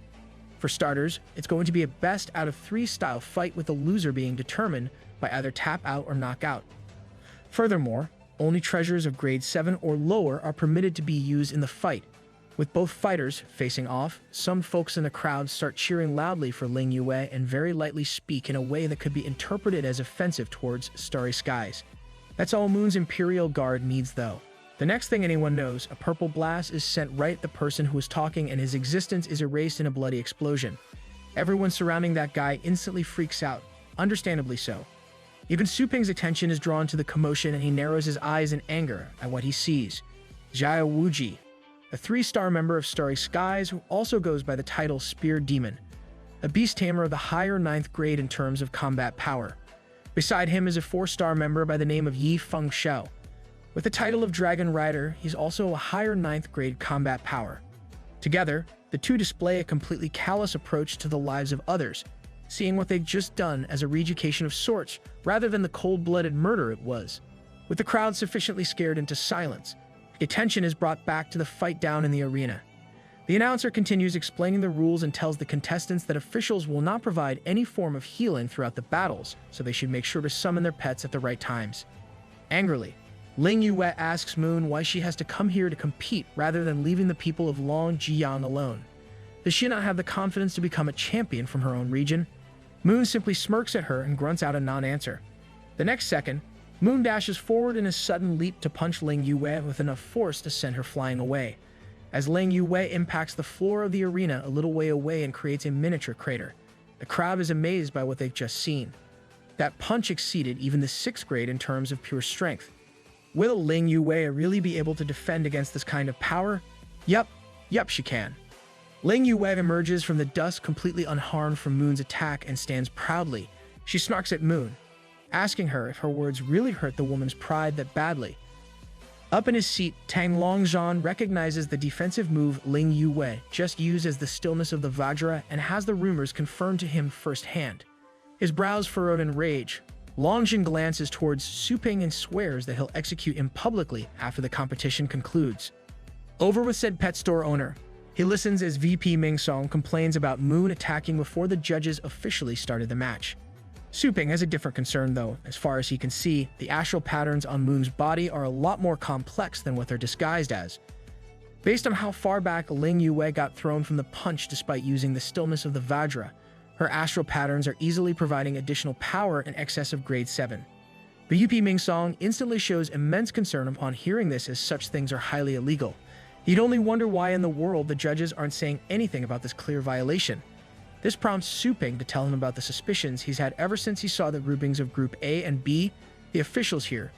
For starters, it's going to be a best out of 3 style fight, with the loser being determined by either tap out or knockout. Furthermore, only treasures of grade 7 or lower are permitted to be used in the fight. With both fighters facing off, some folks in the crowd start cheering loudly for Lingyue and very lightly speak in a way that could be interpreted as offensive towards Starry Skies. That's all Moon's Imperial Guard needs though. The next thing anyone knows, a purple blast is sent right at the person who is talking and his existence is erased in a bloody explosion. Everyone surrounding that guy instantly freaks out, understandably so. Even Su Ping's attention is drawn to the commotion and he narrows his eyes in anger at what he sees. Jiao Wuji, a 3-star member of Starry Skies who also goes by the title Spear Demon, a beast tamer of the higher 9th grade in terms of combat power. Beside him is a 4-star member by the name of Yi Fengxiao. With the title of Dragon Rider, he's also a higher 9th grade combat power. Together, the two display a completely callous approach to the lives of others, seeing what they've just done as a re-education of sorts, rather than the cold-blooded murder it was. With the crowd sufficiently scared into silence, attention is brought back to the fight down in the arena. The announcer continues explaining the rules and tells the contestants that officials will not provide any form of healing throughout the battles, so they should make sure to summon their pets at the right times. Angrily, Lingyue asks Moon why she has to come here to compete rather than leaving the people of Longjiyang alone. Does she not have the confidence to become a champion from her own region? Moon simply smirks at her and grunts out a non-answer. The next second, Moon dashes forward in a sudden leap to punch Lingyue with enough force to send her flying away. As Lingyue impacts the floor of the arena a little way away and creates a miniature crater, the crowd is amazed by what they've just seen. That punch exceeded even the 6th grade in terms of pure strength. Will Lingyue really be able to defend against this kind of power? Yup, she can. Lingyue emerges from the dust completely unharmed from Moon's attack and stands proudly. She snarks at Moon, asking her if her words really hurt the woman's pride that badly. Up in his seat, Tang Longzhan recognizes the defensive move Lingyue just used as the stillness of the Vajra and has the rumors confirmed to him firsthand. His brows furrowed in rage, Longzhan glances towards Su Ping and swears that he'll execute him publicly after the competition concludes. Over with said pet store owner. He listens as VP Ming Song complains about Moon attacking before the judges officially started the match. Su Ping has a different concern though. As far as he can see, the astral patterns on Moon's body are a lot more complex than what they're disguised as. Based on how far back Ling Yue got thrown from the punch despite using the stillness of the Vajra, her astral patterns are easily providing additional power in excess of grade 7. But UP Mingsong instantly shows immense concern upon hearing this, as such things are highly illegal. He'd only wonder why in the world the judges aren't saying anything about this clear violation. This prompts Su Ping to tell him about the suspicions he's had ever since he saw the groupings of Group A and B, the officials here.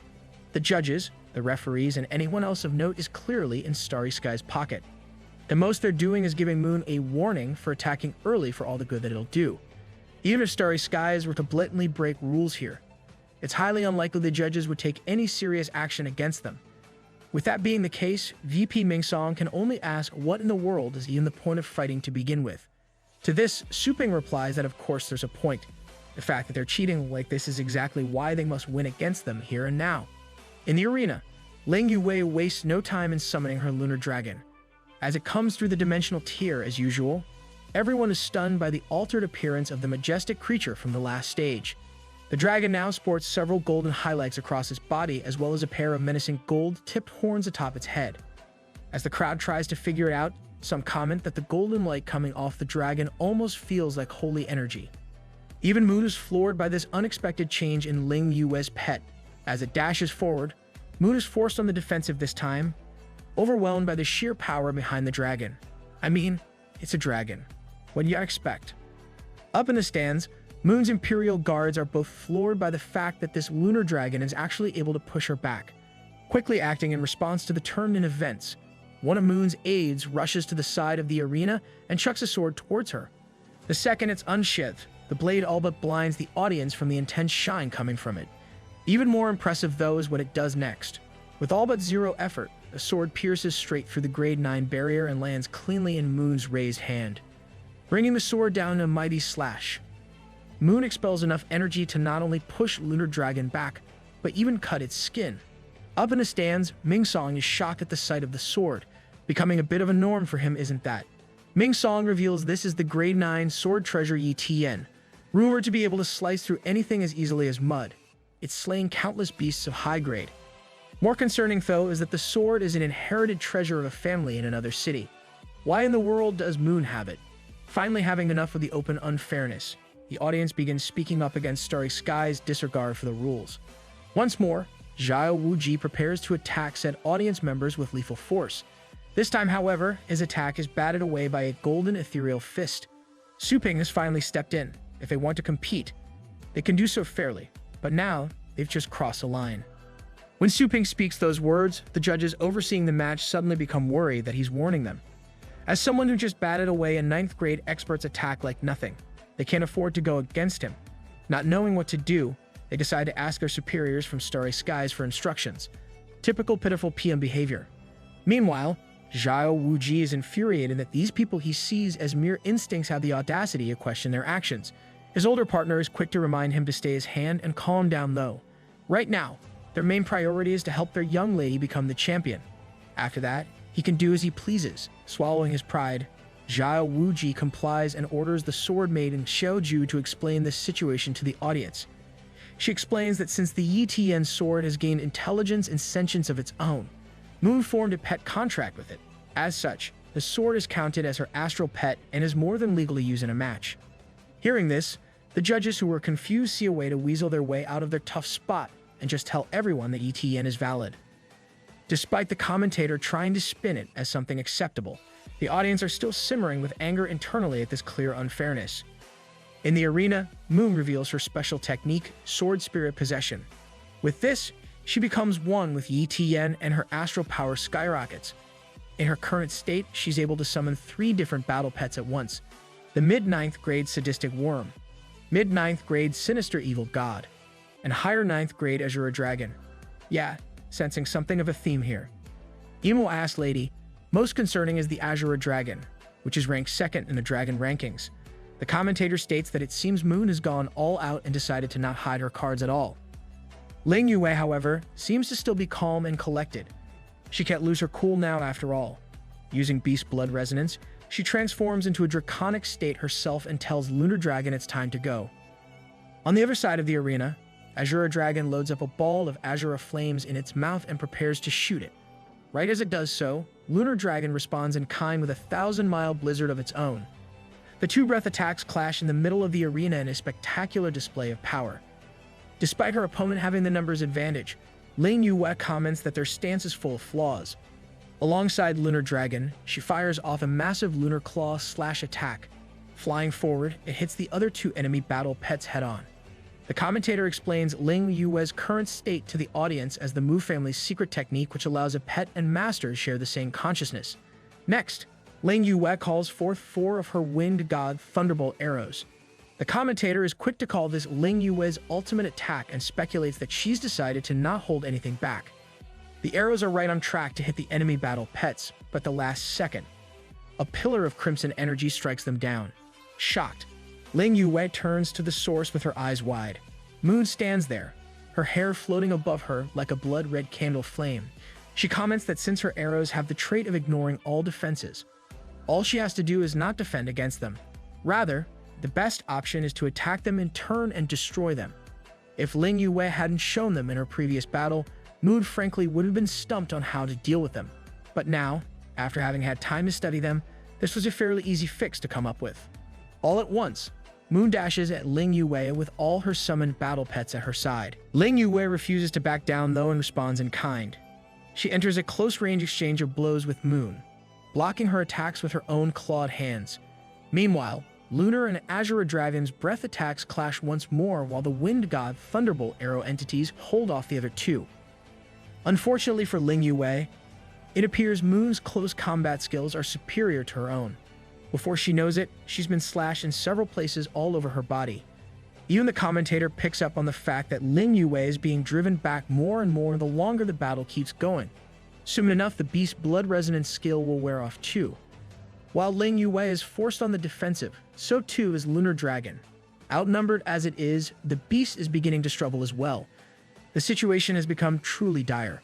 The judges, the referees, and anyone else of note is clearly in Starry Sky's pocket. The most they're doing is giving Moon a warning for attacking early for all the good that it'll do. Even if Starry Skies were to blatantly break rules here, it's highly unlikely the judges would take any serious action against them. With that being the case, VP Mingsong can only ask what in the world is even the point of fighting to begin with. To this, Su Ping replies that of course there's a point. The fact that they're cheating like this is exactly why they must win against them here and now. In the arena, Ling Yue wastes no time in summoning her lunar dragon. As it comes through the dimensional tier as usual, everyone is stunned by the altered appearance of the majestic creature from the last stage. The dragon now sports several golden highlights across its body, as well as a pair of menacing gold-tipped horns atop its head. As the crowd tries to figure it out, some comment that the golden light coming off the dragon almost feels like holy energy. Even Moon is floored by this unexpected change in Ling Yue's pet. As it dashes forward, Moon is forced on the defensive this time, overwhelmed by the sheer power behind the dragon. I mean, it's a dragon. What do you expect? Up in the stands, Moon's Imperial Guards are both floored by the fact that this lunar dragon is actually able to push her back. Quickly acting in response to the turn in events, one of Moon's aides rushes to the side of the arena and chucks a sword towards her. The second it's unsheathed, the blade all but blinds the audience from the intense shine coming from it. Even more impressive though is what it does next. With all but zero effort, the sword pierces straight through the grade 9 barrier and lands cleanly in Moon's raised hand, bringing the sword down in a mighty slash. Moon expels enough energy to not only push Lunar Dragon back, but even cut its skin. Up in the stands, Mingsong is shocked at the sight of the sword. Becoming a bit of a norm for him, isn't that? Mingsong reveals this is the grade 9 sword treasure Yi Tian, rumored to be able to slice through anything as easily as mud. It's slaying countless beasts of high grade. More concerning, though, is that the sword is an inherited treasure of a family in another city. Why in the world does Moon have it? Finally having enough of the open unfairness, the audience begins speaking up against Starry Sky's disregard for the rules. Once more, Zhao Wuji prepares to attack said audience members with lethal force. This time, however, his attack is batted away by a golden ethereal fist. Su Ping has finally stepped in. If they want to compete, they can do so fairly, but now they've just crossed a line. When Su Ping speaks those words, the judges overseeing the match suddenly become worried that he's warning them. As someone who just batted away a 9th grade expert's attack like nothing, they can't afford to go against him. Not knowing what to do, they decide to ask their superiors from Starry Skies for instructions. Typical pitiful PM behavior. Meanwhile, Zhao Wuji is infuriated that these people he sees as mere instincts have the audacity to question their actions. His older partner is quick to remind him to stay his hand and calm down though. Right now, their main priority is to help their young lady become the champion. After that, he can do as he pleases. Swallowing his pride, Zhao Wuji complies and orders the sword maiden Xiaoju to explain this situation to the audience. She explains that since the Yi Tian sword has gained intelligence and sentience of its own, Moon formed a pet contract with it. As such, the sword is counted as her astral pet and is more than legal to use in a match. Hearing this, the judges who were confused see a way to weasel their way out of their tough spot and just tell everyone that Yi Tian is valid. Despite the commentator trying to spin it as something acceptable, the audience are still simmering with anger internally at this clear unfairness. In the arena, Moon reveals her special technique, Sword Spirit Possession. With this, she becomes one with Yi Tian and her astral power skyrockets. In her current state, she's able to summon 3 different battle pets at once. The mid-9th grade Sadistic Worm, mid-9th grade Sinister Evil God, and higher 9th grade Azura Dragon. Yeah, sensing something of a theme here. Emo Ass Lady, most concerning is the Azura Dragon, which is ranked 2nd in the Dragon rankings. The commentator states that it seems Moon has gone all out and decided to not hide her cards at all. Ling Yue, however, seems to still be calm and collected. She can't lose her cool now after all. Using Beast Blood Resonance, she transforms into a draconic state herself and tells Lunar Dragon it's time to go. On the other side of the arena, Azura Dragon loads up a ball of Azura flames in its mouth and prepares to shoot it. Right as it does so, Lunar Dragon responds in kind with a 1,000-mile blizzard of its own. The two breath attacks clash in the middle of the arena in a spectacular display of power. Despite her opponent having the numbers advantage, Ling Yue comments that their stance is full of flaws. Alongside Lunar Dragon, she fires off a massive Lunar Claw slash attack. Flying forward, it hits the other two enemy battle pets head-on. The commentator explains Ling Yue's current state to the audience as the Mu family's secret technique which allows a pet and master to share the same consciousness. Next, Ling Yue calls forth 4 of her Wind God Thunderbolt arrows. The commentator is quick to call this Ling Yue's ultimate attack and speculates that she's decided to not hold anything back. The arrows are right on track to hit the enemy battle pets, but the last second, a pillar of crimson energy strikes them down. Shocked, Ling Yue turns to the source with her eyes wide. Moon stands there, her hair floating above her like a blood-red candle flame. She comments that since her arrows have the trait of ignoring all defenses, all she has to do is not defend against them. Rather, the best option is to attack them in turn and destroy them. If Ling Yue hadn't shown them in her previous battle, Moon frankly would have been stumped on how to deal with them. But now, after having had time to study them, this was a fairly easy fix to come up with. All at once, Moon dashes at Ling Yue with all her summoned battle pets at her side. Ling Yue refuses to back down though and responds in kind. She enters a close-range exchange of blows with Moon, blocking her attacks with her own clawed hands. Meanwhile, Lunar and Azura Dragon's breath attacks clash once more while the Wind God Thunderbolt arrow entities hold off the other two. Unfortunately for Ling Yue, it appears Moon's close combat skills are superior to her own. Before she knows it, she's been slashed in several places all over her body. Even the commentator picks up on the fact that Ling Yue is being driven back more and more the longer the battle keeps going. Soon enough, the beast's blood resonance skill will wear off too. While Ling Yue is forced on the defensive, so too is Lunar Dragon. Outnumbered as it is, the beast is beginning to struggle as well. The situation has become truly dire.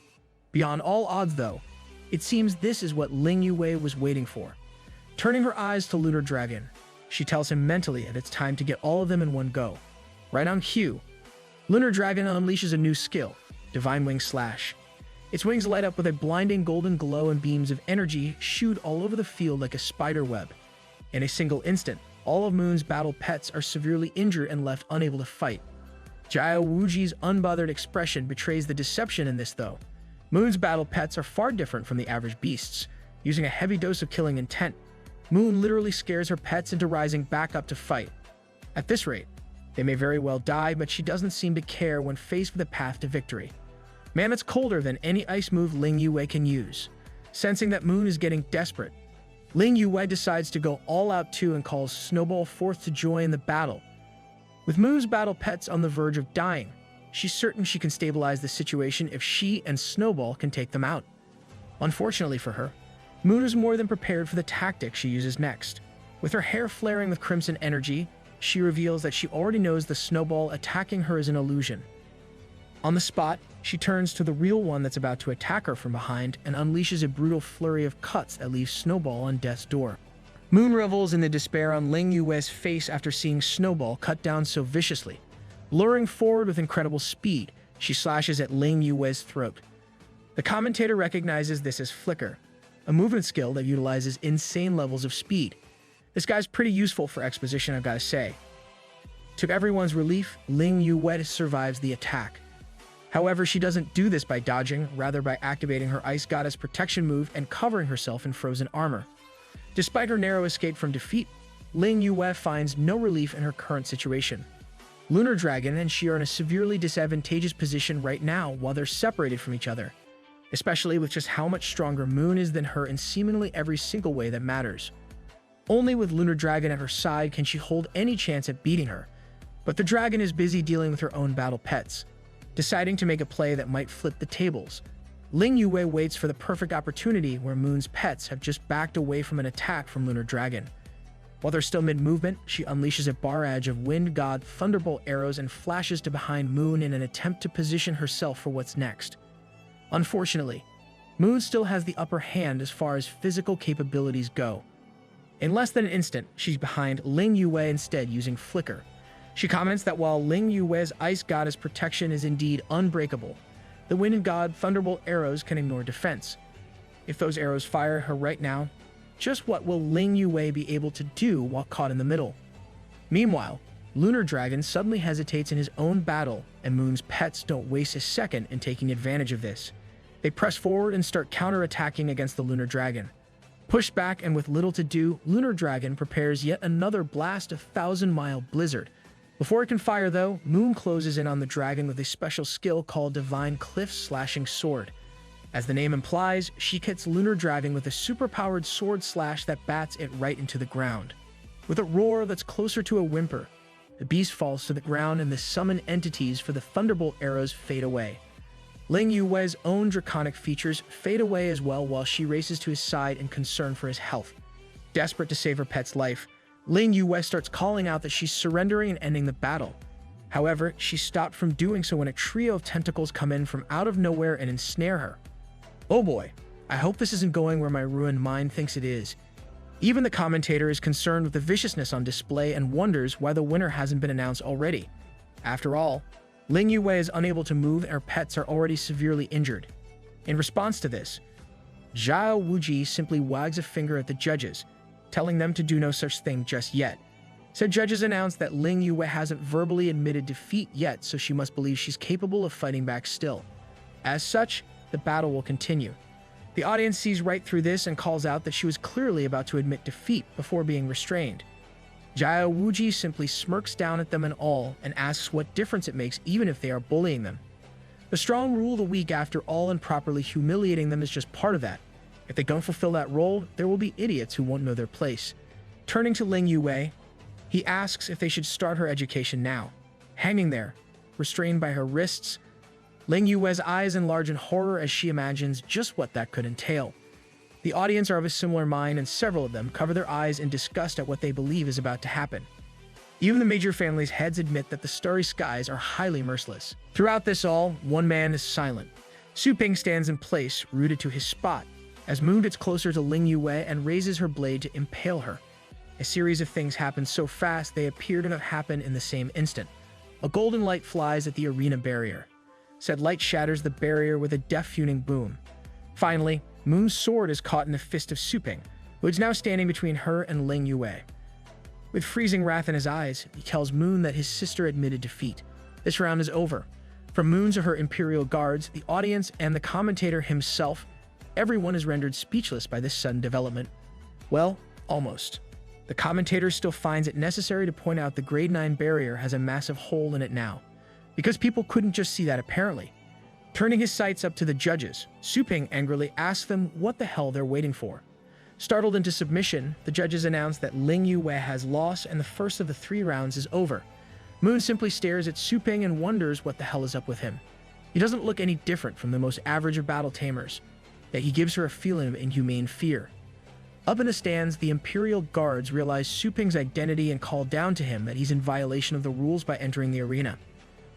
Beyond all odds though, it seems this is what Ling Yue was waiting for. Turning her eyes to Lunar Dragon, she tells him mentally that it's time to get all of them in one go. Right on cue, Lunar Dragon unleashes a new skill, Divine Wing Slash. Its wings light up with a blinding golden glow and beams of energy shoot all over the field like a spider web. In a single instant, all of Moon's battle pets are severely injured and left unable to fight. Jiao Wuji's unbothered expression betrays the deception in this though. Moon's battle pets are far different from the average beasts. Using a heavy dose of killing intent, Moon literally scares her pets into rising back up to fight. At this rate, they may very well die, but she doesn't seem to care when faced with a path to victory. Man, it's colder than any ice move Ling Yue can use. Sensing that Moon is getting desperate, Ling Yue decides to go all out too and calls Snowball forth to join the battle. With Moon's battle pets on the verge of dying, she's certain she can stabilize the situation if she and Snowball can take them out. Unfortunately for her, Moon is more than prepared for the tactic she uses next. With her hair flaring with crimson energy, she reveals that she already knows the Snowball attacking her is an illusion. On the spot, she turns to the real one that's about to attack her from behind and unleashes a brutal flurry of cuts that leaves Snowball on death's door. Moon revels in the despair on Ling Yue's face after seeing Snowball cut down so viciously. Luring forward with incredible speed, she slashes at Ling Yue's throat. The commentator recognizes this as Flicker, a movement skill that utilizes insane levels of speed. This guy's pretty useful for exposition, I've gotta say. To everyone's relief, Ling Yue survives the attack. However, she doesn't do this by dodging, rather by activating her Ice Goddess protection move and covering herself in frozen armor. Despite her narrow escape from defeat, Ling Yue finds no relief in her current situation. Lunar Dragon and she are in a severely disadvantageous position right now while they're separated from each other, especially with just how much stronger Moon is than her in seemingly every single way that matters. Only with Lunar Dragon at her side can she hold any chance at beating her, but the dragon is busy dealing with her own battle pets. Deciding to make a play that might flip the tables, Ling Yue waits for the perfect opportunity where Moon's pets have just backed away from an attack from Lunar Dragon. While they're still mid-movement, she unleashes a barrage of Wind God Thunderbolt arrows and flashes to behind Moon in an attempt to position herself for what's next. Unfortunately, Moon still has the upper hand as far as physical capabilities go. In less than an instant, she's behind Ling Yue instead using Flicker. She comments that while Ling Yue's ice goddess protection is indeed unbreakable, the wind god thunderbolt arrows can ignore defense. If those arrows fire her right now, just what will Ling Yue be able to do while caught in the middle? Meanwhile, Lunar Dragon suddenly hesitates in his own battle, and Moon's pets don't waste a second in taking advantage of this. They press forward and start counterattacking against the Lunar Dragon. Pushed back and with little to do, Lunar Dragon prepares yet another blast of 1,000-mile blizzard. Before it can fire though, Moon closes in on the dragon with a special skill called Divine Cliff Slashing Sword. As the name implies, she hits Lunar Dragon with a superpowered sword slash that bats it right into the ground. With a roar that's closer to a whimper, the beast falls to the ground and the summoned entities for the thunderbolt arrows fade away. Ling Yue's own draconic features fade away as well while she races to his side in concern for his health. Desperate to save her pet's life, Ling Yue starts calling out that she's surrendering and ending the battle. However, she's stopped from doing so when a trio of tentacles come in from out of nowhere and ensnare her. Oh boy, I hope this isn't going where my ruined mind thinks it is. Even the commentator is concerned with the viciousness on display and wonders why the winner hasn't been announced already. After all, Ling Yue is unable to move and her pets are already severely injured. In response to this, Zhao Wuji simply wags a finger at the judges, telling them to do no such thing just yet. Said judges announced that Ling Yue hasn't verbally admitted defeat yet, so she must believe she's capable of fighting back still. As such, the battle will continue. The audience sees right through this and calls out that she was clearly about to admit defeat before being restrained. Zhao Wuji simply smirks down at them and all and asks what difference it makes even if they are bullying them. The strong rule the weak after all, and properly humiliating them is just part of that. If they don't fulfill that role, there will be idiots who won't know their place. Turning to Ling Yue, he asks if they should start her education now. Hanging there, restrained by her wrists, Ling Yue's eyes enlarge in horror as she imagines just what that could entail. The audience are of a similar mind, and several of them cover their eyes in disgust at what they believe is about to happen. Even the major families' heads admit that the starry skies are highly merciless. Throughout this all, one man is silent. Su Ping stands in place, rooted to his spot, as Moon gets closer to Ling Yue and raises her blade to impale her. A series of things happen so fast they appear to have happened in the same instant. A golden light flies at the arena barrier. Said light shatters the barrier with a deaf-tuning boom. Finally, Moon's sword is caught in the fist of Su Ping, who is now standing between her and Ling Yue. With freezing wrath in his eyes, he tells Moon that his sister admitted defeat. This round is over. From Moon to her Imperial Guards, the audience, and the commentator himself, everyone is rendered speechless by this sudden development. Well, almost. The commentator still finds it necessary to point out the Grade 9 barrier has a massive hole in it now, because people couldn't just see that apparently. Turning his sights up to the judges, Su Ping angrily asks them what the hell they're waiting for. Startled into submission, the judges announce that Ling Yue has lost and the first of the 3 rounds is over. Moon simply stares at Su Ping and wonders what the hell is up with him. He doesn't look any different from the most average of battle tamers, yet he gives her a feeling of inhumane fear. Up in the stands, the Imperial Guards realize Su Ping's identity and call down to him that he's in violation of the rules by entering the arena.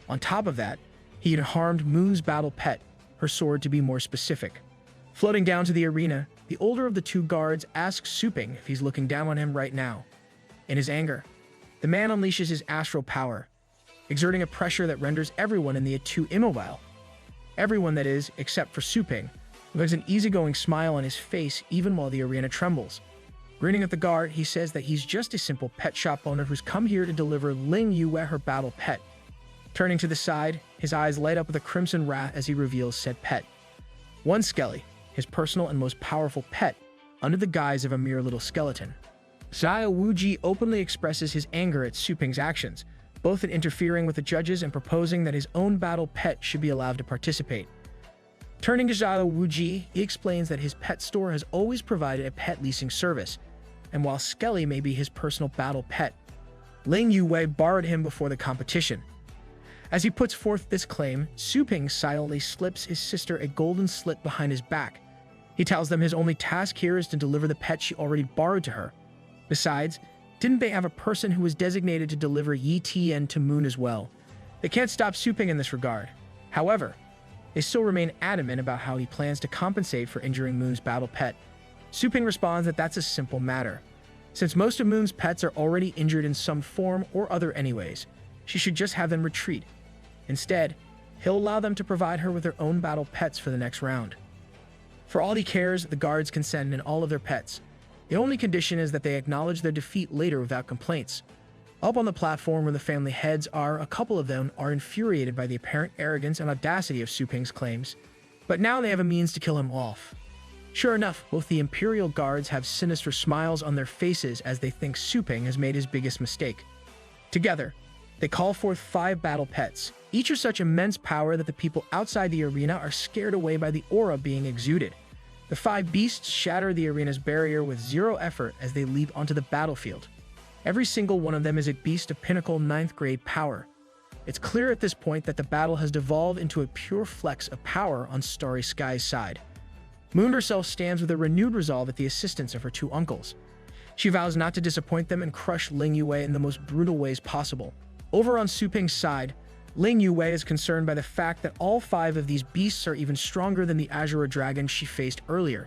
On top of that, he had harmed Moon's battle pet, her sword to be more specific. Floating down to the arena, the older of the 2 guards asks Su Ping if he's looking down on him right now. In his anger, the man unleashes his astral power, exerting a pressure that renders everyone in the A2 immobile. Everyone, that is, except for Su Ping, who has an easygoing smile on his face even while the arena trembles. Grinning at the guard, he says that he's just a simple pet shop owner who's come here to deliver Ling Yue her battle pet. Turning to the side, his eyes light up with a crimson wrath as he reveals said pet. One Skelly, his personal and most powerful pet, under the guise of a mere little skeleton. Zhao Wuji openly expresses his anger at Su Ping's actions, both in interfering with the judges and proposing that his own battle pet should be allowed to participate. Turning to Zhao Wuji, he explains that his pet store has always provided a pet leasing service, and while Skelly may be his personal battle pet, Ling Yue borrowed him before the competition. As he puts forth this claim, Su Ping silently slips his sister a golden slit behind his back. He tells them his only task here is to deliver the pet she already borrowed to her. Besides, didn't they have a person who was designated to deliver Yi Tian to Moon as well? They can't stop Su Ping in this regard. However, they still remain adamant about how he plans to compensate for injuring Moon's battle pet. Su Ping responds that that's a simple matter. Since most of Moon's pets are already injured in some form or other anyways, she should just have them retreat. Instead, he'll allow them to provide her with their own battle pets for the next round. For all he cares, the guards can send in all of their pets. The only condition is that they acknowledge their defeat later without complaints. Up on the platform where the family heads are, a couple of them are infuriated by the apparent arrogance and audacity of Su Ping's claims, but now they have a means to kill him off. Sure enough, both the Imperial guards have sinister smiles on their faces as they think Su Ping has made his biggest mistake. Together, they call forth 5 battle pets, each of such immense power that the people outside the arena are scared away by the aura being exuded. The 5 beasts shatter the arena's barrier with 0 effort as they leap onto the battlefield. Every single one of them is a beast of pinnacle 9th grade power. It's clear at this point that the battle has devolved into a pure flex of power on Starry Sky's side. Moon herself stands with a renewed resolve at the assistance of her 2 uncles. She vows not to disappoint them and crush Ling Yue in the most brutal ways possible. Over on Su Ping's side, Ling Yue is concerned by the fact that all 5 of these beasts are even stronger than the Azure dragon she faced earlier.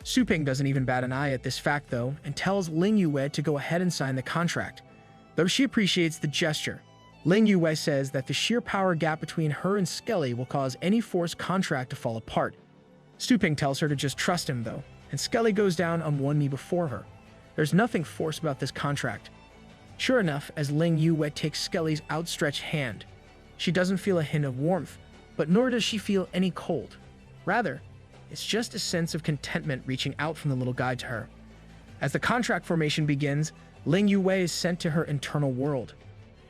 Su Ping doesn't even bat an eye at this fact though, and tells Ling Yue to go ahead and sign the contract. Though she appreciates the gesture, Ling Yue says that the sheer power gap between her and Skelly will cause any forced contract to fall apart. Su Ping tells her to just trust him though, and Skelly goes down on one knee before her. There's nothing forced about this contract. Sure enough, as Ling Yue takes Skelly's outstretched hand, she doesn't feel a hint of warmth, but nor does she feel any cold. Rather, it's just a sense of contentment reaching out from the little guy to her. As the contract formation begins, Ling Yue is sent to her internal world.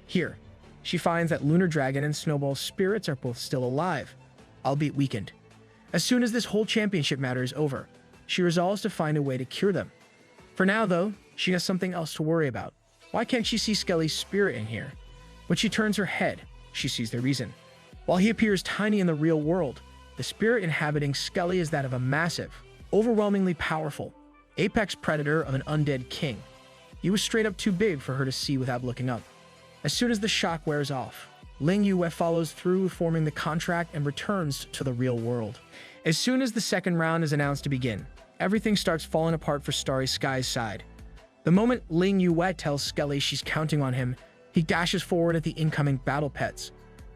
Here, she finds that Lunar Dragon and Snowball's spirits are both still alive, albeit weakened. As soon as this whole championship matter is over, she resolves to find a way to cure them. For now, though, she has something else to worry about. Why can't she see Skelly's spirit in here? When she turns her head, she sees the reason. While he appears tiny in the real world, the spirit inhabiting Skelly is that of a massive, overwhelmingly powerful, apex predator of an undead king. He was straight up too big for her to see without looking up. As soon as the shock wears off, Ling Yue follows through with forming the contract and returns to the real world. As soon as the second round is announced to begin, everything starts falling apart for Starry Sky's side. The moment Ling Yue tells Skelly she's counting on him, he dashes forward at the incoming battle pets.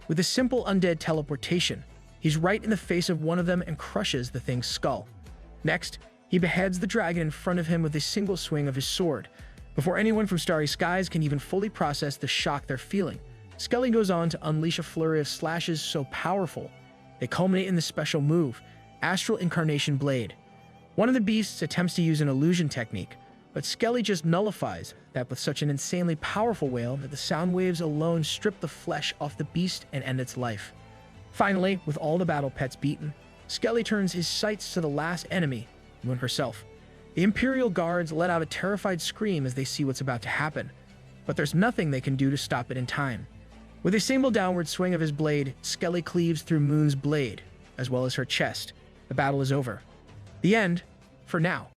With a simple undead teleportation, he's right in the face of one of them and crushes the thing's skull. Next, he beheads the dragon in front of him with a single swing of his sword. Before anyone from Starry Skies can even fully process the shock they're feeling, Skelly goes on to unleash a flurry of slashes so powerful, they culminate in the special move, Astral Incarnation Blade. One of the beasts attempts to use an illusion technique, but Skelly just nullifies that with such an insanely powerful wail that the sound waves alone strip the flesh off the beast and end its life. Finally, with all the battle pets beaten, Skelly turns his sights to the last enemy, Moon herself. The Imperial guards let out a terrified scream as they see what's about to happen, but there's nothing they can do to stop it in time. With a single downward swing of his blade, Skelly cleaves through Moon's blade, as well as her chest. The battle is over. The end, for now.